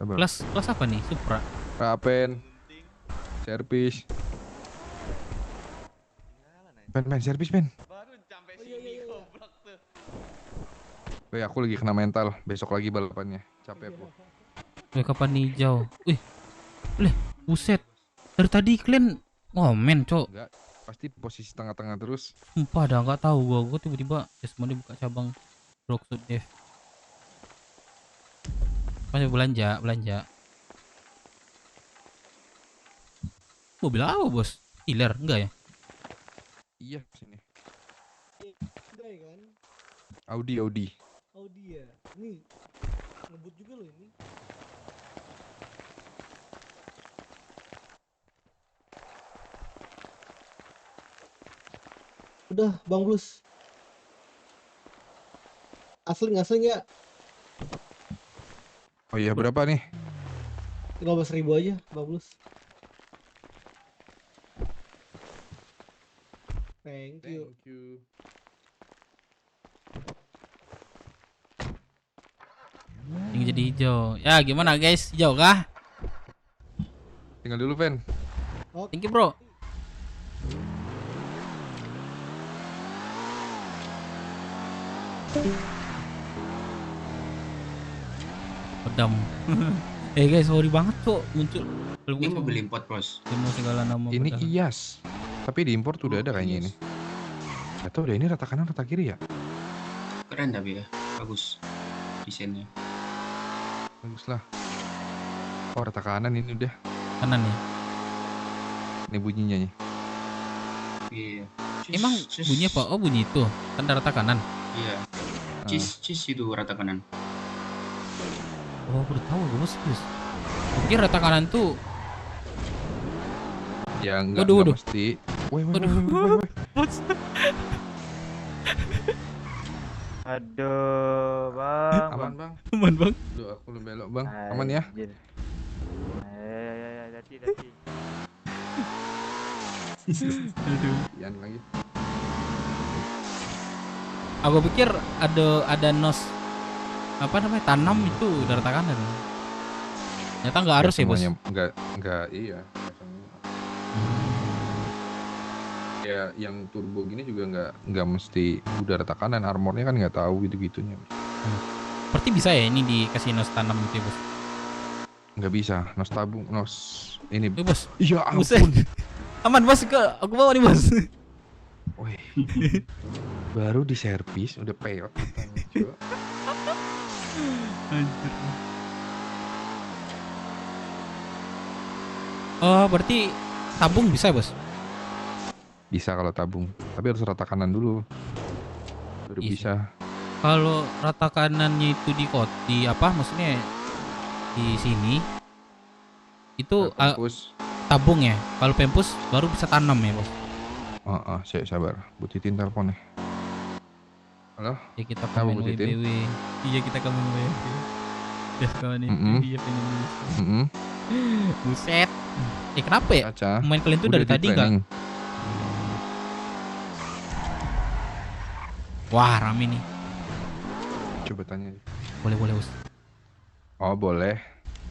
E: Kelas apa nih? Supra.
F: Rapen. Servis. Pen servis pen. Weh, aku lagi kena mental. Besok lagi balapannya. Capek aku.
E: Wih, kapan hijau? Wih. Buset. Dari tadi kalian ngomen, Cok.
F: Enggak. Pasti di posisi tengah-tengah terus.
E: Sumpah dah nggak tahu gua tiba-tiba Desmond buka cabang Rocksuit Dev. Masih belanja. Mobil apa bos? Killer enggak ya?
F: Iya sini.
L: Hyundai kan?
F: Audi.
L: Audi ya. Ini ngebut juga loh ini. Udah, Bang Blus. Asli ya?
F: Oh iya, berapa nih?
L: 15.000 aja, Bang Blus. Thank you.
E: Yang jadi hijau. Ya gimana guys? Hijau kah?
F: Tinggal dulu, Ven.
E: Thank you bro. Pedam. Guys, sorry banget cok muncul.
M: Ini mobil import bos.
E: Demo segala nama.
F: Ini
E: pedam.
F: IAS. Tapi di import udah ada kayaknya ini. Gak tau deh, ini rata kanan rata kiri ya?
M: Keren tapi ya, bagus desainnya.
F: Bagus lah. Oh, rata kanan ini udah.
E: Kanan ya.
F: Ini bunyinya nih.
M: Iya.
E: Emang bunyi apa? Oh bunyi itu. Kan rata kanan.
M: Iya. Cheese itu rata kanan.
E: Oh baru tahu gue bos. Mungkin rata kanan tuh.
F: Ya enggak
E: Waduh.
F: mesti. Woi.
E: Bos.
K: Aduh, Bang.
F: Aman, Bang.
E: Aman, Bang.
F: Duh, aku lu belok, Bang. Aman ya?
K: Anjir. Ya, hati.
E: Aduh.
F: Yan lagi.
E: Aku pikir ada nos apa namanya tanam itu udah rata kanan. Ternyata nggak harus ya bos.
F: Enggak iya. Ya yang turbo gini juga nggak mesti udah rata kanan, armornya kan nggak tahu gitu-gitunya.
E: Berarti bisa ya ini dikasih nos tanam gitu ya bos?
F: Nggak bisa, nos tabung, nos ini.
E: Bos.
F: Iya
E: Buset.
F: ampun.
E: Aman bos, aku bawa nih bos.
F: Wih. Baru di servis udah peyot.
E: Anjir. Oh berarti tabung bisa bos?
F: Bisa kalau tabung, tapi harus rata kanan dulu. Baru bisa.
E: Kalau rata kanannya itu di apa maksudnya di sini itu tabung ya. Kalau pempus baru bisa tanam ya bos.
F: Saya sabar. Bu Titin telepon nih. Halo?
E: Ya kita
F: Halo,
E: komen
F: Bu Titin.
E: WBW. Iya kita komen WBW. Ya kawan iya pengen Buset. Kenapa ya? Main kalian tuh dari tadi enggak? Wah rame nih.
F: Coba tanya.
E: Boleh bos.
F: Oh boleh.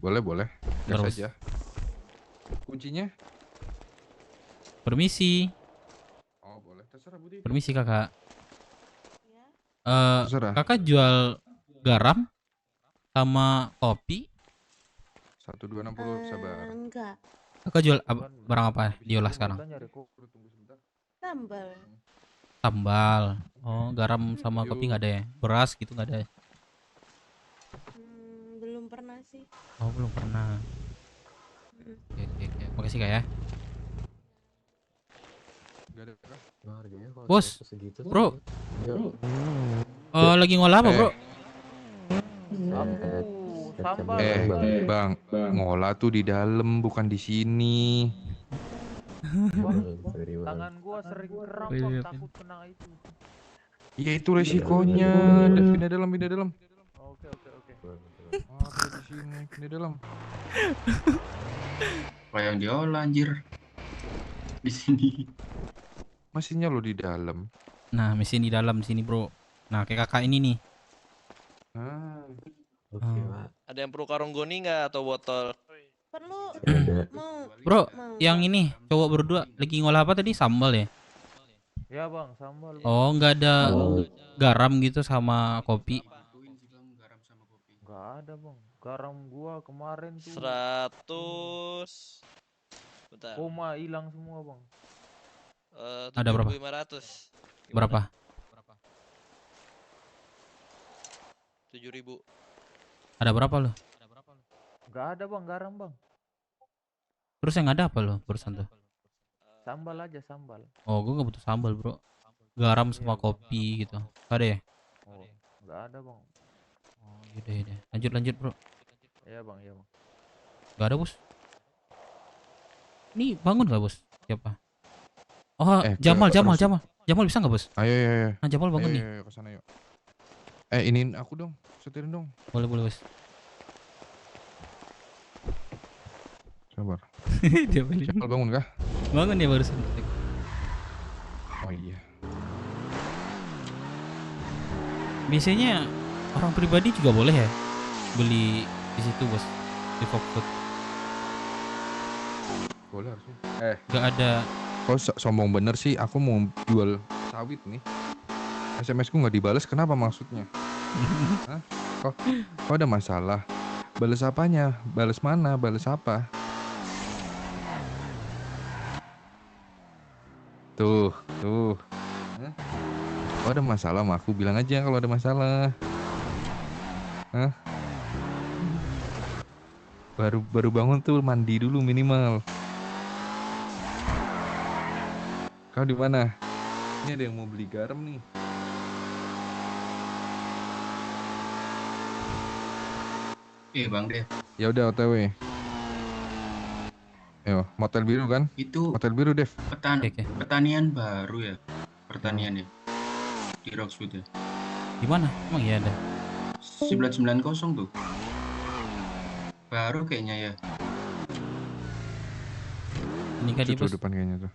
F: Boleh. Gas
E: Terus.
F: aja. Kuncinya?
E: Permisi.
F: Oh boleh. Terserah Bu Titin.
E: Permisi kakak.
F: Terserah.
E: Kakak jual garam sama kopi.
F: 1260 sabar.
O: Enggak.
E: Kakak jual barang apa diolah sekarang?
O: Sambal.
E: Sambal. Oh garam sama kopi nggak ada ya? Beras gitu nggak ada ya?
O: Belum pernah sih.
E: Oh belum pernah. Oke. Makasih kak ya. Bos, bro. Lagi ngolah apa bro?
F: Bang, ngolah tuh di dalam bukan di sini.
K: Tangan gua sering kram,
E: Iya,
K: Bang, takut kena itu.
F: Ya itu resikonya. Pindah dalam.
K: Oke.
F: Di sini, pindah dalam.
M: Apa yang diolah anjir? Di sini.
F: Mesinnya lo di dalam.
E: Nah mesin di dalam sini bro. Nah kayak kakak ini nih.
P: Ada yang perlu karung goni nggak atau botol?
O: Perlu.
E: Bro, yang ini cowok berdua lagi ngolah apa tadi? Sambal ya?
K: Ya bang, sambal.
E: Oh nggak ada garam gitu sama kopi?
K: Nggak ada bang. Garam gua kemarin tuh
P: 100. Bentar.
K: koma hilang semua bang.
E: Ada berapa?
P: 7.500.
E: Berapa?
P: 7.000.
E: Ada berapa lo?
K: Nggak ada bang, garam bang.
E: Terus yang ada apa lo barusan tuh?
K: Sambal aja, sambal.
E: Oh, gue gak butuh sambal bro. Garam sama kopi gitu. Gak ada ya?
K: Oh, nggak ada bang.
E: Oh, yaudah. Lanjut bro.
K: Iya bang, iya bang.
E: Gak ada bos. Ini bangun gak bos? Siapa? Oh, Jamal bisa gak bos?
F: Ayo.
E: Nah, Jamal bangun nih.
F: Ayo, kesana yuk. Iniin aku dong, setirin dong.
E: Boleh bos.
F: Sabar.
E: Dia balik.
F: Jamal bangun kah?
E: Bangun ya barusan.
F: Oh iya.
E: Biasanya orang pribadi juga boleh ya beli di situ bos, di Foxfood.
F: Boleh harusnya.
E: Gak ada.
F: Kok sombong bener sih? Aku mau jual sawit nih. SMS ku nggak dibales, kenapa maksudnya? Hah? Kok ada masalah? Bales apanya? Bales mana? Bales apa? Tuh. Hah? Kok ada masalah sama aku? Bilang aja kalau ada masalah. Hah? Baru bangun tuh mandi dulu minimal. Kau di mana? Ini ada yang mau beli garam nih.
M: Bang Dev.
F: Ya udah OTW. Ayo, motel biru kan?
M: Itu
F: motel biru, Dev.
M: Pertanian baru ya? Pertanian ya? Di Roxwood ya?
E: Di mana? Emang iya ada?
M: 990 tuh. Baru kayaknya ya.
E: Ini kan di
F: Tuh depan kayaknya tuh.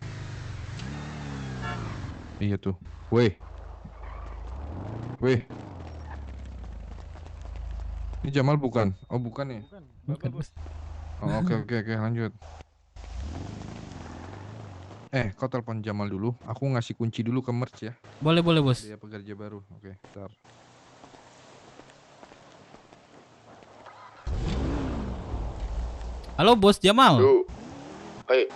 F: Iya tuh. Weh. Ini Jamal bukan? Oh bukan ya?
E: Bukan bos.
F: Oh, oke lanjut. Kau telepon Jamal dulu. Aku ngasih kunci dulu ke merch ya.
E: Boleh bos.
F: Dia pekerja baru. Oke, bentar.
E: Halo bos Jamal.
G: Hai.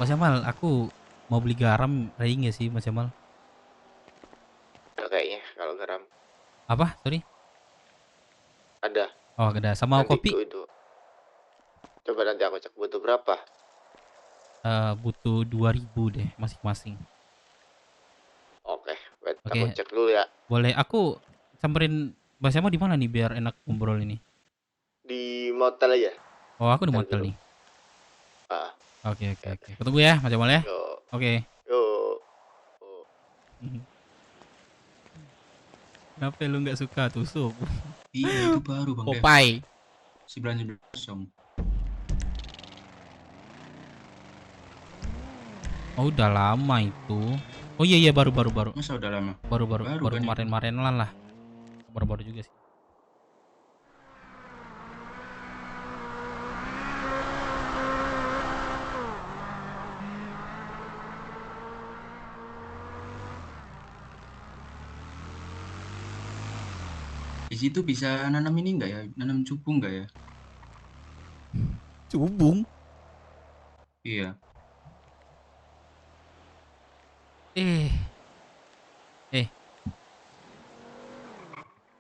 E: Mas Jamal, aku mau beli garam, ready nggak sih Mas Jamal?
G: Kayaknya kalau garam
E: Apa? Sorry.
G: ada.
E: Oh ada. Sama
G: Nanti
E: kopi?
G: itu. Coba nanti aku cek butuh berapa.
E: Butuh 2.000 deh masing-masing.
G: Oke, aku cek dulu ya.
E: Boleh. Aku samperin Mas Jamal di mana nih biar enak ngobrol ini?
G: Di motel aja.
E: Oh aku di motel nih.
G: Ah.
E: Oke. Ketemu ya Mas Jamal ya. Oke. Kenapa lu nggak suka tusuk?
M: Iya itu baru Bang Dev.
E: Popeye.
M: 990.
E: Oh udah lama itu. Oh iya baru.
M: Masa udah lama?
E: Baru
M: kan
E: kemarin-kemarin lah. Baru juga sih.
M: Di situ bisa nanam ini enggak ya? Nanam cubung enggak ya?
E: Cubung?
M: Iya.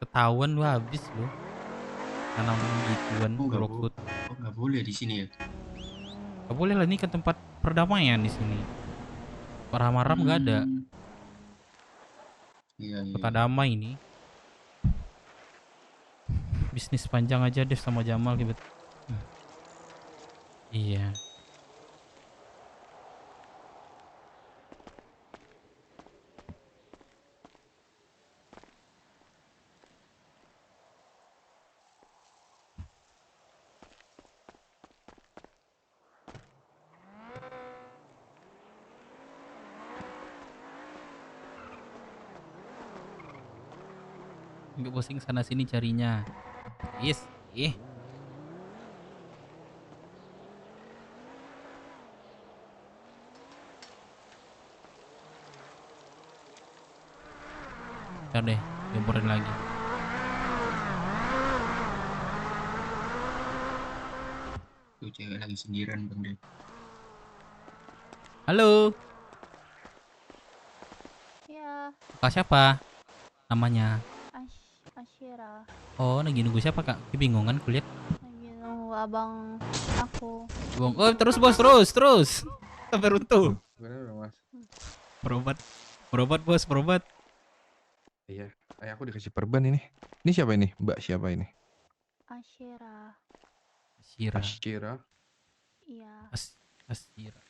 E: Ketahuan lu habis lu. Nanam gituan Rockwood.
M: Oh nggak boleh di sini ya?
E: Gak boleh lah, ini kan tempat perdamaian di sini. Haram-haram nggak ada.
M: Iya.
E: Kota damai ini. Bisnis panjang aja deh sama Jamal gitu. Iya. Nggak pusing sana sini carinya. Yes, Ntar deh, gempurin lagi.
M: Tuh cewek lagi sendirian Bang Dev.
E: Halo.
C: Iya,
E: Kak siapa namanya?
C: Asyira.
E: Oh, lagi nunggu siapa kak? Kebingungan kulihat.
C: Lagi nunggu abang aku.
E: Bong. Oh terus bos, terus. Sabar untung.
F: Mas.
E: Berobat bos, berobat.
F: Iya, aku dikasih perban ini. Ini siapa ini? Mbak siapa ini?
C: Asyira.
F: Asyira.
C: Iya,
E: Asyira.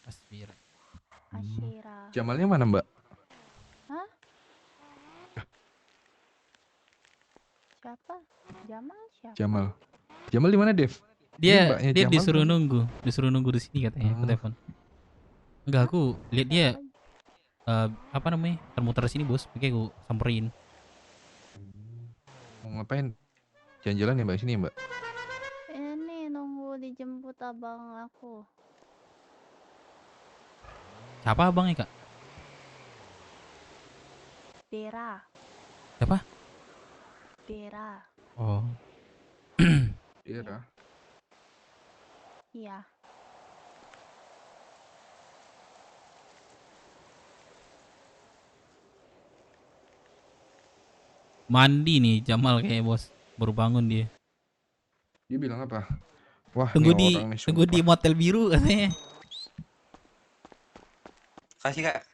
C: Asyira.
F: Jamalnya mana Mbak?
C: Hah? Siapa? Jamal siapa?
F: Jamal di mana Dev?
E: Dia
F: Ini mbaknya Jamal
E: disuruh nunggu di sini katanya. Aku telepon. Enggak, aku lihat dia apa namanya? Termuter sini bos, makanya aku samperin.
F: Mau ngapain? Jalan-jalan ya Mbak sini ya Mbak?
C: Ini nunggu dijemput abang aku.
E: Siapa abangnya kak?
C: Dera.
E: Siapa?
C: Dera.
E: Oh.
F: Dera.
C: Iya.
E: Mandi nih Jamal kayak bos, baru bangun dia.
F: Dia bilang apa? Wah,
E: Tunggu
F: ini orang nih,
E: di motel biru katanya.
Q: Kasih kak.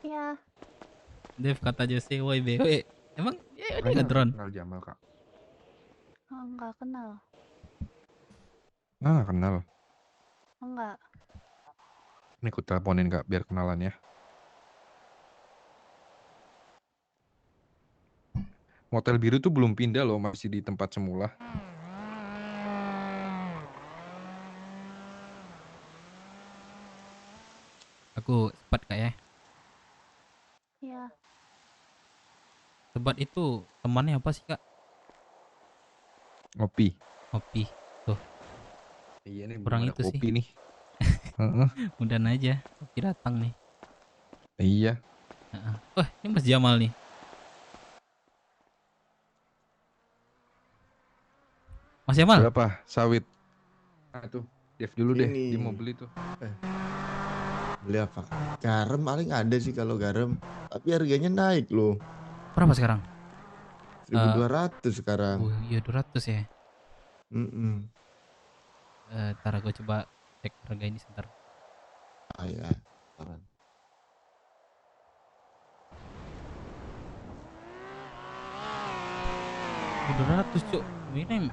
C: Iya.
E: Dev kata Jose, woi BW. Emang dia nggak drone?
F: Kenal Jamal kak?
C: Enggak kenal.
F: Nggak kenal.
C: Enggak.
F: Ini aku teleponin kak, biar kenalan ya. Motel biru tuh belum pindah loh, masih di tempat semula.
E: Aku sempat kak ya.
C: Iya.
E: Sebat itu temannya apa sih kak?
F: Ngopi.
E: Ngopi. Tuh.
F: Iya nih,
E: Kurang
F: belum ada
E: itu sih.
F: kopi nih.
E: Mudahan aja kopi datang nih.
F: Iya.
E: Oh ini Mas Jamal nih. Mas Jamal.
F: Berapa? Sawit. Ah tuh, Dev dulu deh.
R: Ini.
F: Dia mau beli tuh.
R: Beli apa? Garam paling ada sih kalau garam. Tapi harganya naik loh.
E: Berapa sekarang?
R: 1.200 sekarang.
E: Oh iya 200 ya. Ntar aku coba cek harga ini sebentar.
R: Ah ya.
E: 200 cuk. Ini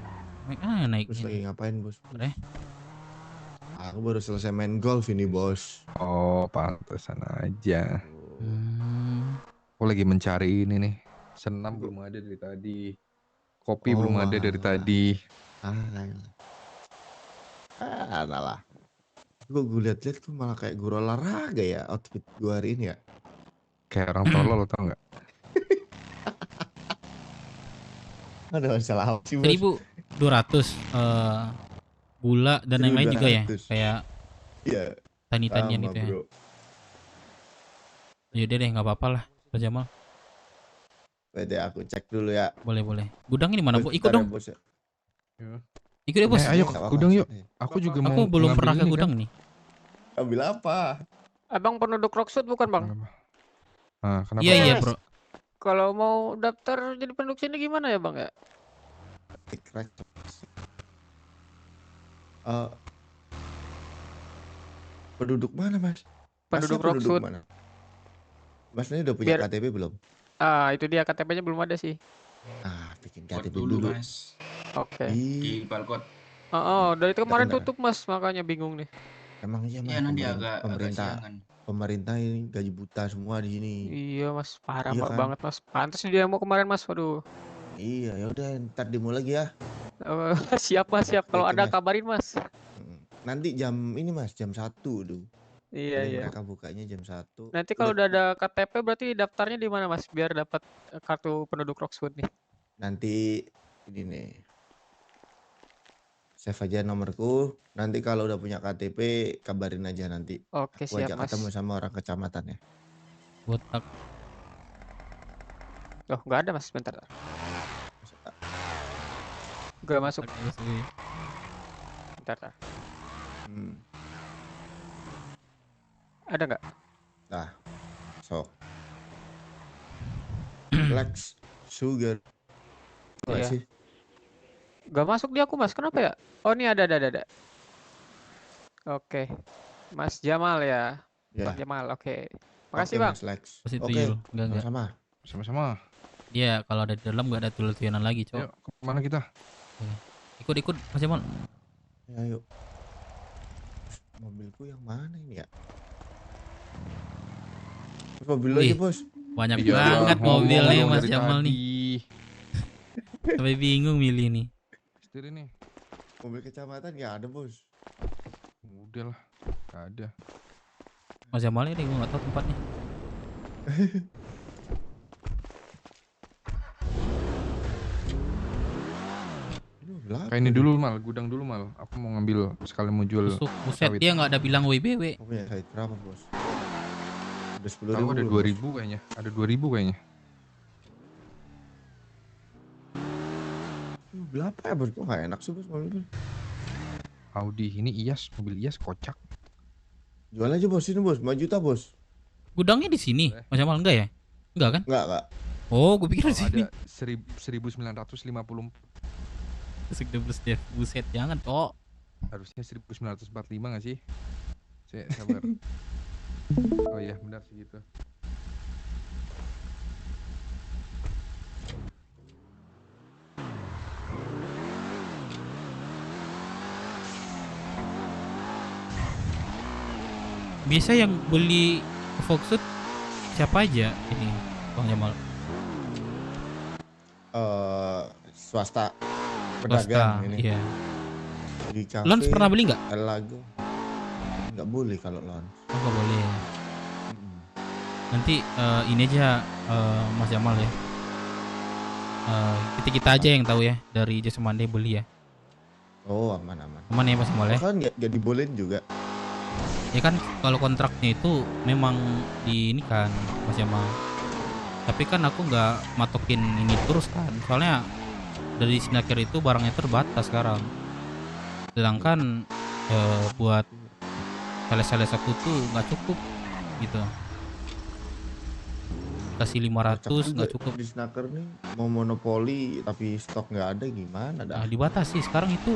E: naik.
R: Terus lagi ngapain bos?
E: Eh?
R: Aku baru selesai main golf ini bos.
F: Oh, pantesan aja. Aku lagi mencari ini nih. Senam belum ada dari tadi. Kopi belum ada dari tadi.
R: Lah. Gue liat-liat tuh malah kayak guru olahraga ya outfit gue hari ini ya.
F: Kayak orang tolol tau nggak?
R: Ada masalah apa sih bos?
E: 1.200 gula dan yang lain juga ya,
R: 1.200.
E: kayak
R: Iya.
E: tani-tanian
R: Sama,
E: itu ya.
R: bro.
E: Yaudah deh nggak apa-apa lah Mas Jamal.
R: Berarti aku cek dulu ya.
E: Boleh. Gudang ini mana bu? Ikut
R: Bentar ya,
E: dong.
R: bos ya.
E: Ikut ya bos.
F: Ayo ke gudang yuk. Aku juga mau.
E: Aku belum
F: ngambil
E: pernah ke
F: ini
E: gudang
F: kan.
E: nih.
R: Ambil apa?
L: Abang penduduk Rockwood bukan bang?
F: Ah, kenapa?
E: Iya bro.
L: Kalau mau daftar jadi penduduk sini gimana ya bang ya?
R: Penduduk mana mas?
L: Penduduk
R: Masnya
L: Rockwood.
R: mana? Masnya udah punya
L: Biar-
R: KTP belum?
L: Ah itu dia KTP-nya belum ada sih.
R: Bikin
M: Buat
R: KTP
M: dulu,
R: dulu.
M: Mas.
L: Oke.
M: Di Balkot.
L: Dari itu kemarin
R: Bentar.
L: tutup mas, makanya bingung nih.
R: Emang iya mas.
M: Iya, nanti agak
R: pemerintah,
M: siangan.
R: pemerintah ini gaji buta semua di sini.
L: Iya mas, parah
R: Iya
L: Pak,
R: kan?
L: banget mas. Pantas dia mau kemarin mas, waduh.
R: Iya, ya udah ntar demo lagi ya.
L: Siap mas, siap. Kalau
R: Oke,
L: ada
R: Mas.
L: kabarin mas.
R: Nanti jam ini mas, jam 1 tuh.
L: Iya
R: Jadi
L: iya.
R: mereka bukanya jam 1.
L: Nanti kalau udah ada KTP berarti daftarnya di mana mas? Biar dapat kartu penduduk Rockwood nih.
R: Nanti ini nih. Save aja nomorku. Nanti kalau udah punya KTP kabarin aja nanti.
L: Oke,
R: Aku
L: siap,
R: ajak
L: Mas.
R: ketemu sama orang kecamatan ya.
E: Botak.
L: Oh nggak ada mas, bentar. Gak masuk. Bentar.
R: Hmm.
L: Ada nggak?
R: Nah, sok. Lex Sugar. Enggak
L: Iya.
R: sih?
L: Gak masuk di aku mas, kenapa ya? Oh ini ada. Oke, Mas Jamal ya.
R: Ya.
L: Pak Jamal, oke. Makasih
R: Oke,
L: bang.
R: Mas Lex.
E: Pas itu
R: Oke,
E: Yul. Enggak.
R: sama-sama.
F: Sama-sama.
E: Iya, kalau ada di dalam nggak ada tulisan lagi, Cok.
F: Yuk, kemana kita?
E: Ikut Mas Jamal.
R: Ya, yuk. Mobilku yang mana ini ya? Mobil lo aja,
E: Wih,
R: Bos.
E: banyak
F: Iya,
E: banget
F: ngomong
E: mobilnya
F: dong
E: Mas
F: dari
E: Jamal
F: tadi.
E: nih. Sampai bingung milih nih.
F: Setir ini.
R: Mobil kecamatan nggak ada, Bos.
F: Udah lah, nggak ada.
E: Mas Jamal ini gue nggak tahu tempatnya.
F: Kayak ini dulu mal, gudang dulu mal. Aku mau ngambil sekalian mau jual.
E: Buset, dia nggak ada bilang WBW.
R: Kamu ya sait berapa, Bos? Ada 10.000.
F: Tahu ada
R: belum,
F: 2.000 kayaknya. Ada 2.000 kayaknya.
R: Mobil apa ya, Bos? Kok nggak enak sih, Bos, mobil?
F: Audi ini IAS, mobil IAS kocak.
R: Jual aja, Bos. Ini, Bos. 5 juta, Bos.
E: Gudangnya di sini, Mas Jamal enggak ya? Enggak kan?
R: Enggak.
E: Oh, gue pikir di sini.
F: Ada 1950.
E: Segede Dev, buset jangan, Cok.
F: Harusnya 1945 nggak sih? Saya sabar. Oh iya, benar segitu.
E: Biasa yang beli Foxwood siapa aja ini, Bang Jamal?
R: Swasta.
E: Swasta,
R: Pedagang ini.
E: iya.
R: Di cafe.
E: Lons pernah beli nggak?
R: Lagu. Nggak boleh kalau Lons.
E: Oh, nggak boleh. Nanti ini aja Mas Jamal ya. Kita aja yang tahu ya dari Jasa Mande beli ya.
R: Oh, aman.
E: Aman ya Mas Jamal ya.
R: Kan nggak dibolehin juga.
E: Ya kan kalau kontraknya itu memang di ini kan Mas Jamal. Tapi kan aku nggak matokin ini terus kan. Soalnya dari Snacker itu barangnya terbatas sekarang. Sedangkan buat sales aku tuh nggak cukup gitu. Kasih 500 nggak cukup.
R: Di Snacker nih mau monopoli tapi stok nggak ada gimana dah.
E: Nah, dibatasi sekarang itu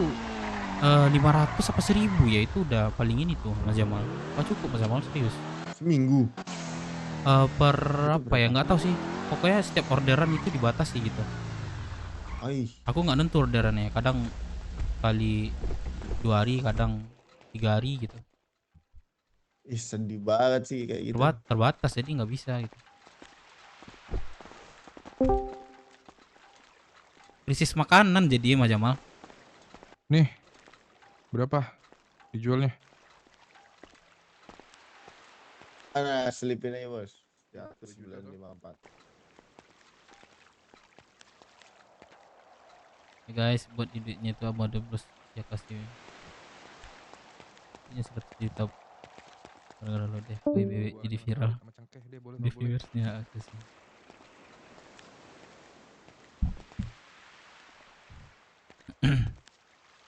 E: 500 apa 1000 ya, itu udah paling ini tuh Mas Jamal. Nggak cukup Mas Jamal, serius.
R: Seminggu.
E: Per apa ya, nggak tahu sih. Pokoknya setiap orderan itu dibatasi gitu. Aku nggak nentu orderannya, kadang kali 2 hari, kadang 3 hari gitu.
R: Ih, sedih banget sih kayak gitu.
E: Terbatas jadi nggak bisa gitu. Krisis makanan jadi Mas Jamal.
F: Nih, berapa dijualnya?
R: Mana selipin aja, Bos. Ya, 954.
E: Ya guys, buat duitnya itu mode plus ya kasih. Ini 100 juta. Gara-gara lo deh, WBW jadi viral. Di viewersnya aku sih.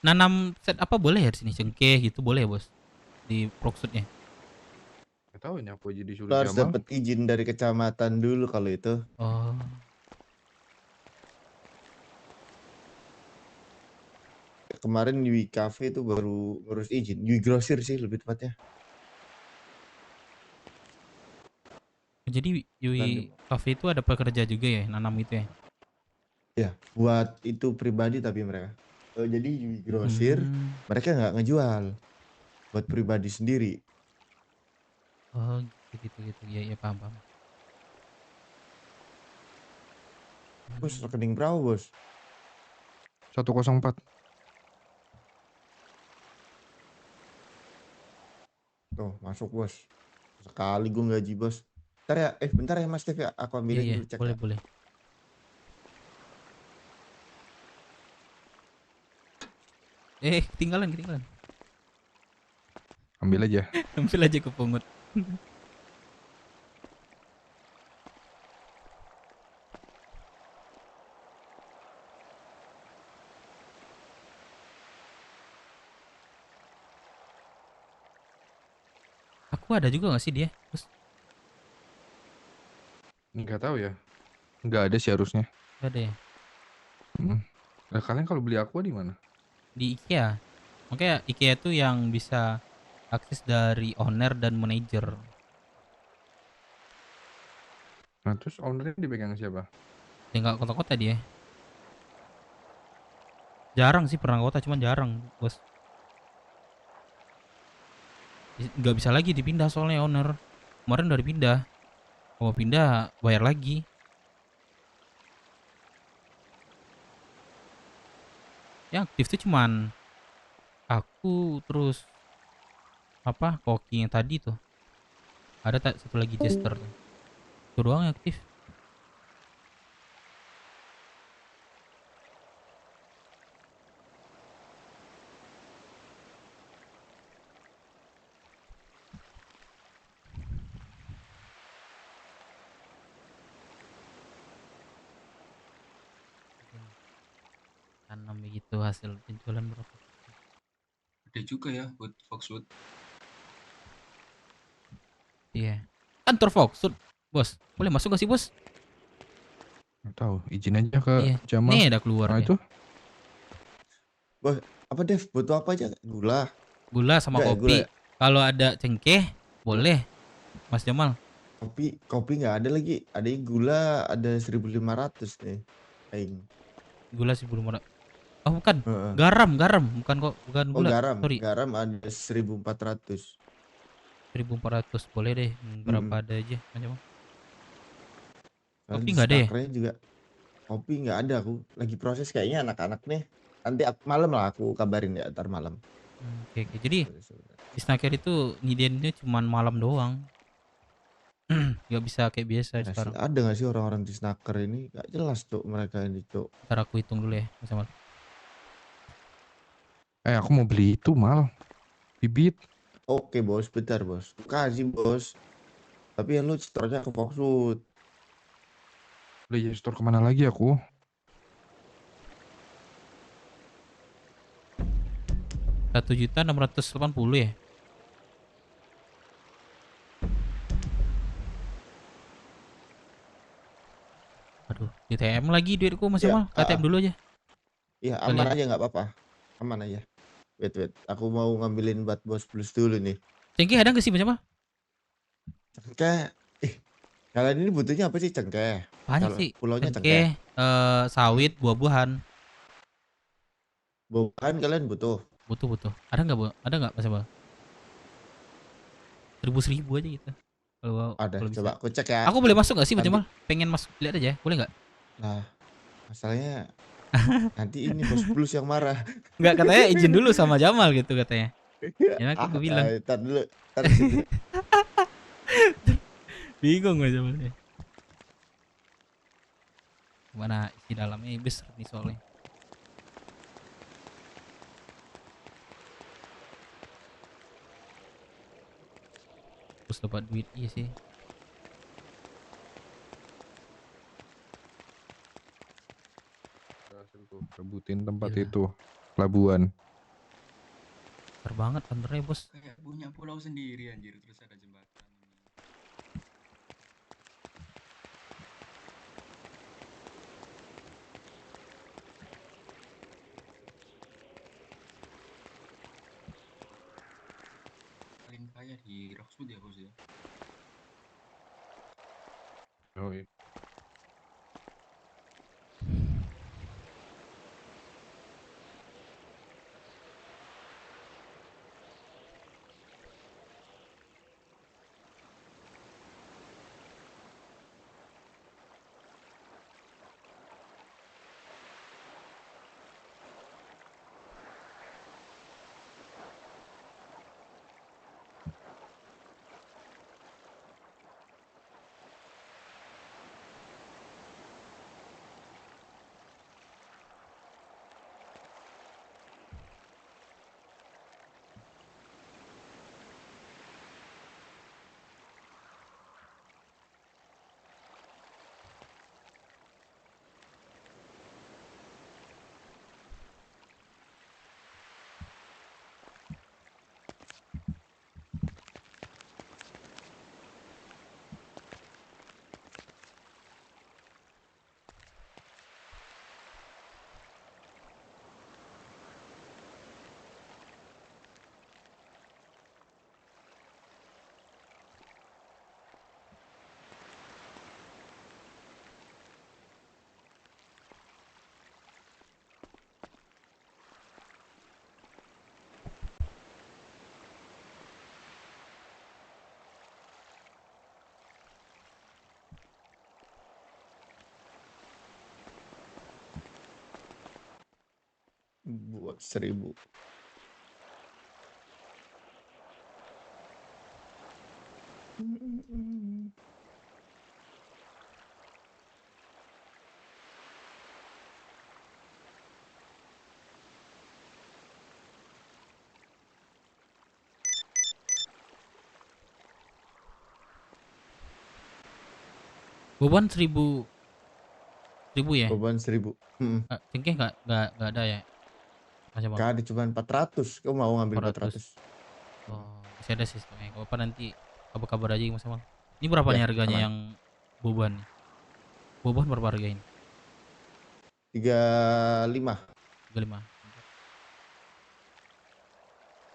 E: Nanam set apa boleh ya di sini, cengkeh gitu boleh ya bos di Proxutnya?
F: Gak tahu ini aku aja disuruh
R: Lo harus
F: Jamal.
R: dapat izin dari kecamatan dulu kalau itu.
E: Oh.
R: Kemarin di Cafe itu baru ngurus izin. Di Grosir sih lebih tepatnya.
E: Jadi Yui Cafe itu ada pekerja juga ya, nanam itu ya?
R: Ya, buat itu pribadi tapi mereka. Jadi Yui Grosir, mereka nggak ngejual. Buat pribadi sendiri.
E: Oh gitu. Ya paham.
R: Bos, rekening berapa, Bos?
F: 104.
R: Tuh, masuk, Bos. Sekali gue gaji, Bos. Bentar ya, bentar ya Mas Dev ya. Aku ambilin
E: Iya,
R: dulu cek.
E: boleh. Ketinggalan.
F: Ambil aja.
E: Ambil aja ke pungut. Aku ada juga gak sih dia? Terus
F: Nggak tahu ya. Nggak ada sih harusnya.
E: Nggak ada ya?
F: Nah, kalian kalau beli aqua di mana?
E: Di IKEA. Makanya IKEA itu yang bisa akses dari owner dan manajer.
F: Nah, terus ownernya dipegang siapa?
E: Ya nggak kota-kota dia. Jarang sih pernah kota, cuman jarang, bos. Nggak bisa lagi dipindah soalnya owner. Kemarin udah dipindah. Kalau pindah bayar lagi. Yang aktif tuh cuman aku, terus apa, Koki yang tadi tuh. Ada tak satu lagi Jester tuh. Itu doang yang aktif. Tanam begitu hasil penjualan berapa?
M: Ada juga ya buat Foxwood.
E: Iya. Kantor Foxwood, bos. Boleh masuk gak sih, bos?
F: Nggak tahu. Izin aja ke
E: Iya.
F: Jamal.
E: Nih ada keluar
F: Nah,
E: nih.
F: itu
R: Bos, apa Dev? Butuh apa aja? Gula.
E: Gula sama
R: Nggak ya, gula
E: kopi.
R: ya?
E: Kalau ada cengkeh, boleh, Mas Jamal.
R: Kopi nggak ada lagi. Ada gula, ada 1.500 nih. Aing.
E: Gula 1.500. Oh bukan,
R: Heeh.
E: garam, bukan kok, bukan
R: Oh,
E: gula.
R: garam.
E: Sorry,
R: Garam ada 1.400.
E: 1.400 boleh deh. Berapa ada aja, Mas Jamal. Kopi nggak ada ya?
R: Snakernya juga. Kopi nggak ada aku. Lagi proses kayaknya anak-anak nih. Nanti malam lah aku kabarin ya, ntar malam.
E: Oke. Jadi di snacker itu nyediainnya cuman malam doang. Nggak bisa kayak biasa sekarang.
R: Ada nggak sih orang-orang di snaker ini? Nggak jelas tuh mereka ini tuh.
E: Ntar aku hitung dulu ya, Mas Jamal.
F: aku mau beli itu mal. Bibit.
R: Oke bos, bentar bos. Kasih bos. Tapi yang lu store-nya ke Foxwood.
F: Udah jadi store kemana lagi aku?
E: Rp1.680.000 ya? Aduh, di TM lagi duitku, Mas Jamal. KTM dulu aja.
R: Iya, aman aja nggak apa-apa. Aman aja. Wait. Aku mau ngambilin bat bos plus dulu nih.
E: Cengkeh ada nggak sih, Mas Jamal?
R: Cengkeh. Kalian ini butuhnya apa sih cengkeh?
E: Banyak
R: Kalau
E: sih.
R: pulaunya
E: Cengkeh, sawit, buah-buahan.
R: Bukan kalian butuh.
E: Butuh. Ada nggak, Bu? Ada nggak, Mas Jamal? 1.000 aja gitu.
R: Ada,
E: kalau bisa.
R: coba aku cek ya.
E: Aku boleh masuk nggak sih, Mas
R: Nanti-
E: Jamal? Pengen masuk lihat aja, boleh nggak?
R: Nah, masalahnya nanti ini bos plus yang marah.
E: Nggak, katanya izin dulu sama Jamal gitu katanya. Ya aku bilang.
R: Tar dulu.
E: Bingung Mas Jamal. Gimana isi dalamnya besar nih soalnya. Terus dapat duit, iya sih.
F: Rebutin tempat
E: Gila.
F: itu. Pelabuhan.
E: Besar banget kantornya, bos.
M: Kayak punya pulau sendiri anjir, terus ada jembatan. Paling kaya di Rockwood ya bos ya.
F: Oh, iya.
R: buat 1000.
E: Beban 1000 ya?
R: Beban 1000.
E: Cengkeh nggak ada ya? Mas Jamal?
R: Gak ada, cuma 400. Kamu mau ngambil 400?
E: Oh, masih ada sistemnya. Gak apa nanti kabar-kabar aja Mas Jamal. Ini berapa nih
R: Ya,
E: harganya
R: aman.
E: yang beban? Beban berapa harga ini?
R: 35.
E: 35.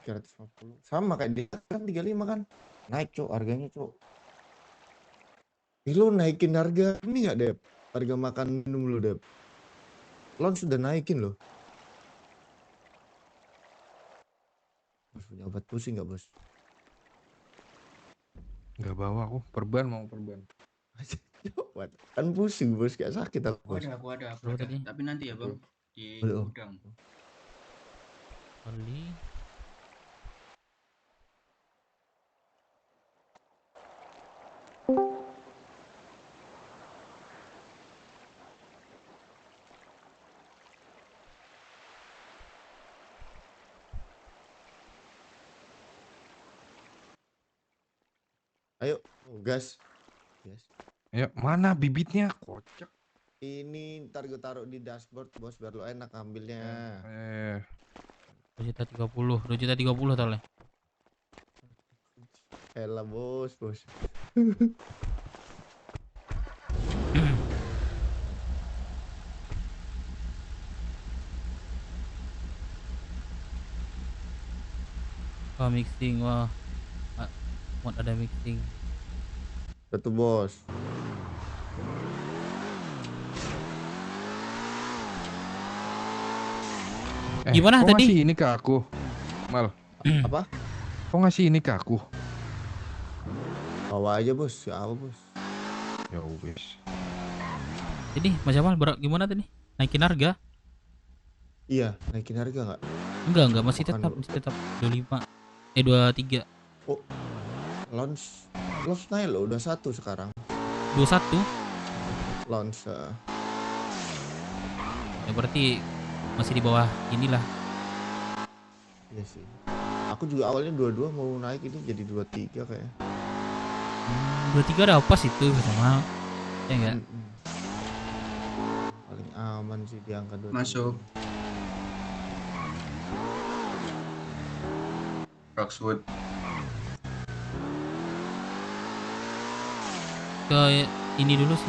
R: 350. Sama kayak dia kan 35 kan. Naik, Cok, harganya, Cok. Lu naikin harga ini nggak, Dep? Harga makan minum lu, Dep. Lon sudah naikin loh. Bos punya obat pusing nggak, Bos?
F: Nggak bawa aku, perban mau perban.
R: Obat. Kan pusing, Bos, kayak sakit aku, Bos.
M: Aku ada. Tapi nanti ya bang di
R: Boleh, Om.
M: gudang.
E: Beli.
R: Ayo, gas. Yes.
F: Ya, mana bibitnya? Kocak.
R: Ini ntar gue taruh di dashboard, Bos, biar lo enak ambilnya.
E: 2.30, 2.30 toleh.
R: Elah, Bos.
E: Wah, mixing, wah. Mod ada mixing.
R: Betul, Bos.
E: Gimana
F: kok
E: tadi?
F: ngasih ini ke aku? Mal.
R: Apa?
F: Kok ngasih ini ke aku?
R: Bawa aja, Bos. Ya apa, Bos?
F: Ya wis.
E: Jadi Mas Jamal gimana tadi? Naikin harga?
R: Iya, naikin harga nggak?
E: Enggak, masih tetap 25. 23.
R: Oh, launch naik loh, udah 1 sekarang.
E: 21.
R: Launch.
E: Ya berarti masih di bawah inilah.
R: Iya sih. Aku juga awalnya 22 mau naik, ini jadi 23 kayaknya.
E: 23 ada apa sih itu sama? Ya enggak?
R: Paling aman sih di angka 23.
M: Masuk. Roxwood.
E: Ke ini dulu sih,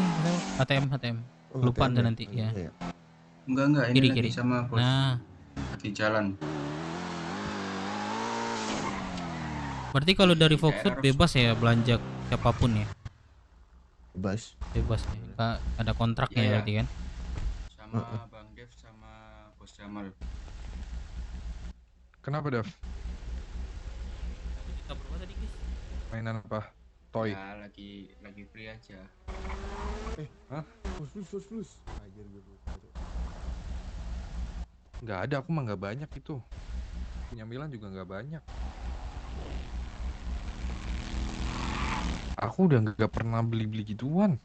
E: HTM.
R: Oh,
E: Lupa
R: HTM
E: anda
R: ya?
E: nanti
R: Oh,
E: ya.
R: iya.
M: Enggak, ini
E: Kiri.
M: lagi sama bos.
E: Nah,
M: Lagi jalan.
E: berarti kalau dari
M: Di
E: Foxwood
M: daerah
E: bebas ya belanja siapapun ya?
R: Bebas
E: ya. Nggak ada kontraknya
M: Iya, iya.
E: berarti kan?
M: Sama Bang Dev sama Bos Jamal.
F: Kenapa, Dev?
E: Kita berapa tadi, guys?
F: Mainan apa? Toy.
M: Ya, lagi free aja.
F: Hah?
R: Plus. Anjir gue lupa.
F: Nggak ada, aku mah nggak banyak itu. Punya Milan juga nggak banyak. Aku udah nggak pernah beli gituan.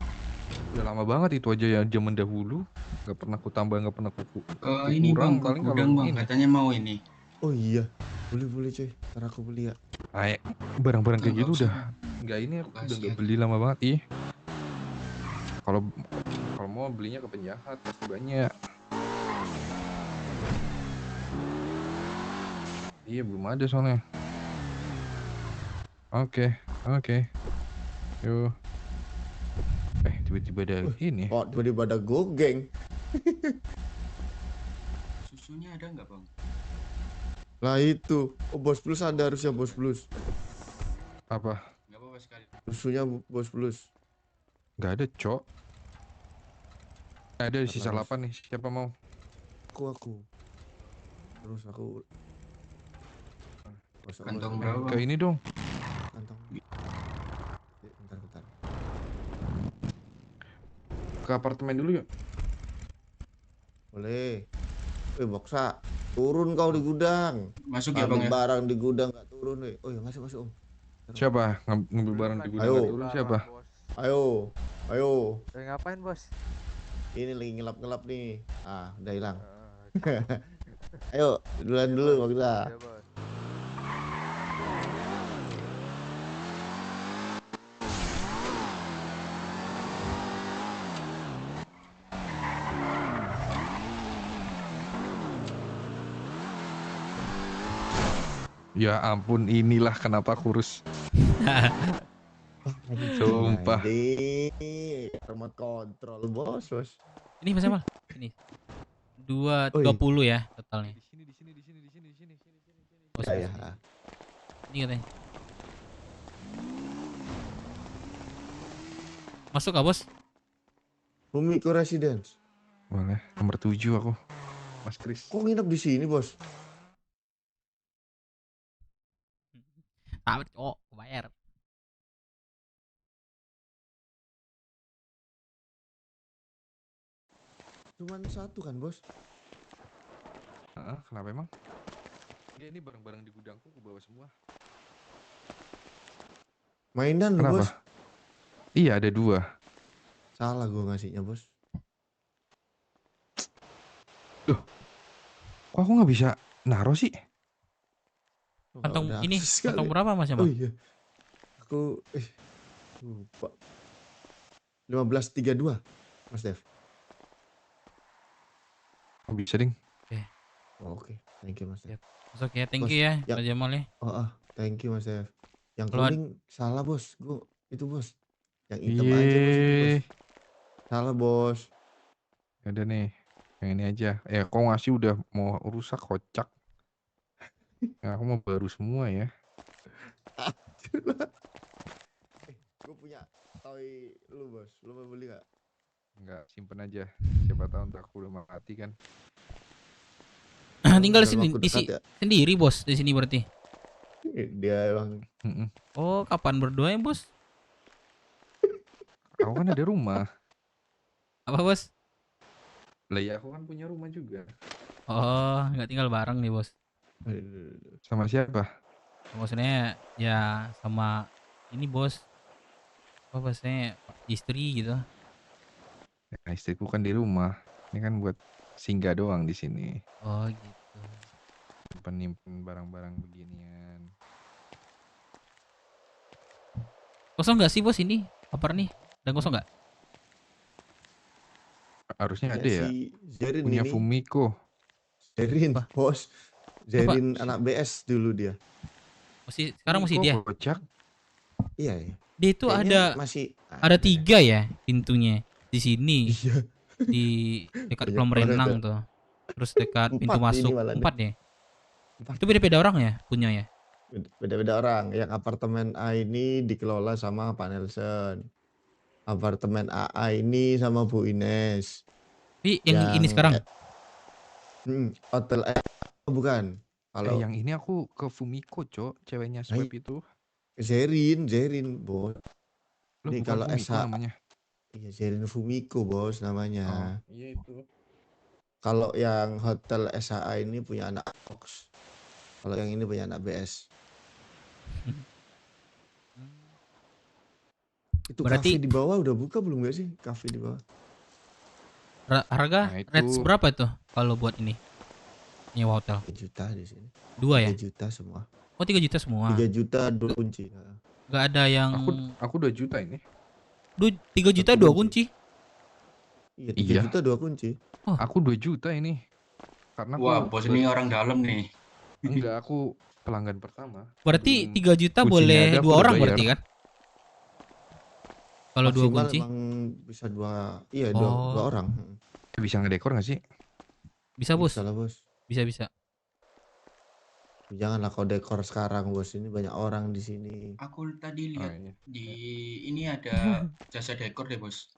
F: Udah lama banget itu aja ya, zaman dahulu. Nggak pernah aku tambah, nggak pernah aku
M: Ini
F: kurang.
M: bang,
F: Paling kalau
M: gudang bang,
F: ini.
M: katanya mau ini.
R: Oh iya, boleh coy. Ntar aku beli ya.
F: Kayak barang-barang kayak gitu
M: Nggak
F: udah nggak ini, aku udah nggak beli lama banget. Kalau mau belinya ke penjahat pasti banyak. Iya, belum ada soalnya. Oke. Yuk. Tiba-tiba ada ini.
R: Oh, tiba-tiba ada gogeng.
M: Susunya ada nggak bang?
R: Lah itu. Oh, Bos Plus ada harusnya, Bos Plus.
F: Apa?
M: Nggak apa-apa sekali.
R: Susunya Bos Plus.
F: Nggak ada, Cok. Ada di sisa 8 nih. Siapa mau?
R: Aku. Terus aku.
M: Kantong berapa?
F: Ke ini dong.
R: Kantong. Bentar.
F: Ke apartemen dulu yuk.
R: Boleh. Boksa. Turun kau di gudang.
M: Masuk ya,
R: Ambil
M: Bang, ya?
R: barang di gudang nggak turun nih. Oh ya masuk Om.
F: Siapa? Ngambil barang di gudang
R: Ayo.
F: nggak turun siapa?
R: Ayo.
Q: Ngapain bos?
R: Ini lagi ngelap-ngelap nih. Ah, udah hilang. Ayo, duluan dulu Magda.
F: Ya ampun, inilah kenapa kurus. Sumpah.
R: Remote control bos.
E: Ini Mas Jamal. Ini. 220 ya totalnya. Oh,
R: Ya.
E: Ini katanya. Masuk gak bos?
R: Fumiko Residence.
F: Boleh, nomor 7 aku. Mas Kris.
R: Kok nginep di sini bos?
E: Tahu cok, bayar.
R: Cuman satu kan bos?
F: Kenapa emang? Enggak, ini barang-barang di gudangku aku bawa semua.
R: Mainan
F: Kenapa?
R: bos?
F: Iya, ada 2.
R: Salah gua ngasihnya bos.
F: Loh, kok aku nggak bisa naro sih?
E: Kantong
R: Udah
E: ini,
R: akses
E: kantong
R: kali.
E: berapa Mas Jamal?
R: Oh iya. Aku lupa. 1532 Mas Dev.
F: Bisa ding.
R: Oke, thank you Mas Dev.
E: Masuk ya, thank
R: Bos,
E: you ya Mas Jamal ya.
R: Thank you Mas Dev. Yang
E: Kalau
R: kuning salah bos, gua itu bos. Yang hitam aja bos itu bos. Salah bos.
F: Ada nih, yang ini aja. Kok ngasih udah mau rusak, kocak. Aku mau baru semua ya.
R: Gue punya toy lu bos, lu mau beli gak?
F: Enggak, simpen aja. Siapa tahu ntar aku udah mati kan.
E: Tinggal
R: Dalam waktu dekat ya.
E: sendiri bos di sini berarti.
R: Dia emang.
E: Oh, kapan berdua ya bos?
F: Aku kan ada rumah.
E: Apa bos?
F: Lah ya aku kan punya rumah juga.
E: Oh, nggak tinggal bareng nih bos.
F: Sama siapa?
E: Maksudnya ya sama ini bos. Apa maksudnya istri gitu.
F: Ya, istriku kan di rumah. Ini kan buat singgah doang di sini.
E: Oh gitu.
F: Nyimpen barang-barang beginian.
E: Kosong nggak sih bos ini? Apa nih? Dan kosong nggak?
F: Harusnya
R: Punya
F: ada ya.
R: si Zerin
F: Punya
R: ini.
F: Fumiko.
R: Zerin bos. Zerin anak BS dulu dia.
E: Sekarang masih dia?
F: Kocak.
R: Iya.
E: Dia itu
R: Kayaknya
E: ada 3 ya pintunya di sini.
R: Iya.
E: Di dekat
R: Banyak
E: kolam
R: banget
E: renang
R: ya.
E: tuh. Terus dekat
R: 4
E: pintu
R: ini
E: masuk
R: malah nih.
E: 4 ya. Itu beda-beda orang ya punya ya.
R: Beda-beda orang. Yang apartemen A ini dikelola sama Pak Nelson. Apartemen AA ini sama Bu Ines.
E: Tapi yang ini sekarang?
R: Hotel bukan. Kalau
F: yang ini aku ke Fumiko, Cok. Ceweknya Swap itu.
R: Zerin, bos.
F: Loh,
R: Ini
F: bukan
R: kalau
F: Fumiko
R: SH
F: namanya.
R: Iya, Zerin Fumiko, bos namanya.
F: Iya itu.
R: Kalau yang hotel SHA ini punya anak Fox. Kalau yang ini punya anak BS. Itu
E: Berarti-
R: kafe di bawah udah buka belum gak sih? Kafe di bawah.
E: Harga
F: Nah, itu-
E: rates berapa itu kalau buat ini? Nyewa hotel.
R: 3 juta di sini.
E: 2 ya?
R: 3 juta semua.
E: Oh 3 juta semua.
R: 3 juta 2 kunci.
E: Gak ada yang
F: Aku 2 juta ini.
E: 3 juta 2 kunci.
R: Iya, 3 juta 2 kunci.
F: Aku 2 juta ini. Karena
M: Wah,
F: aku
M: bos ini orang dalam nih.
F: Enggak, aku pelanggan pertama.
E: Berarti
F: Belum
E: 3 juta
F: kuncinya
E: boleh
F: ada, aku
E: 2
F: udah
E: orang
F: bayar.
E: berarti kan? Kalau 2
R: Maksimal
E: kunci?
R: emang bisa 2, iya 2
E: Oh.
R: orang.
F: Bisa ngedekor gak sih?
E: Bisa bos.
R: Bisa lah, bos.
E: Bisa.
R: Janganlah kau dekor sekarang, bos. Ini banyak orang di sini.
M: Aku tadi lihat
F: iya.
M: di ini ada jasa dekor deh, bos.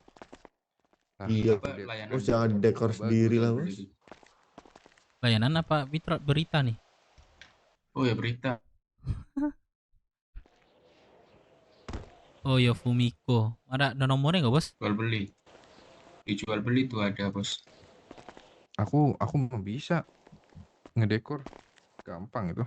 R: Iya,
M: Apa, layanan
R: bos jangan dekor
M: bagus
R: sendiri lah,
M: itu.
R: bos.
E: Layanan apa berita nih?
M: Oh ya, berita.
E: Oh ya Fumiko. Ada nomornya nggak bos?
M: Jual beli. Dijual beli tuh ada, bos.
F: Aku mau bisa ngedekor gampang itu.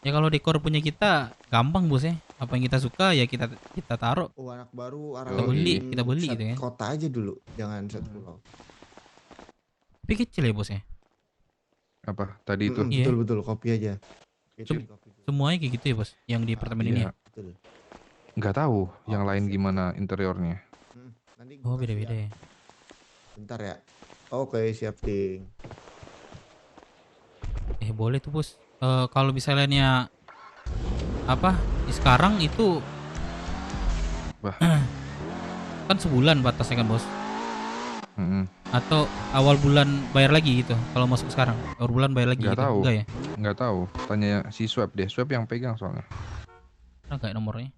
E: Ya kalau dekor punya kita gampang bos ya. Apa yang kita suka ya kita taruh.
R: Oh, anak baru
E: Kita beli
R: set
E: gitu kan.
R: kota aja dulu, jangan set pulau.
E: Tapi kecil ya bos ya.
F: Apa tadi itu?
E: Iya.
R: Betul kopi aja.
E: Semuanya kayak gitu ya bos. Yang di apartemen ini ya.
R: Betul.
F: Nggak tahu yang lain gimana interiornya.
R: Nanti
E: Oh
R: gua kasih
E: beda-beda ya.
R: Bentar ya. Oke, siap ding.
E: Boleh tuh bos. Kalau misalnya apa sekarang itu kan sebulan batasnya kan bos. Atau awal bulan bayar lagi gitu kalau masuk sekarang awal bulan bayar lagi
F: Nggak
E: gitu
F: tahu.
E: enggak ya?
F: Nggak tahu. Tanya si Swab deh. Swab yang pegang soalnya.
E: Nah, kayak nomornya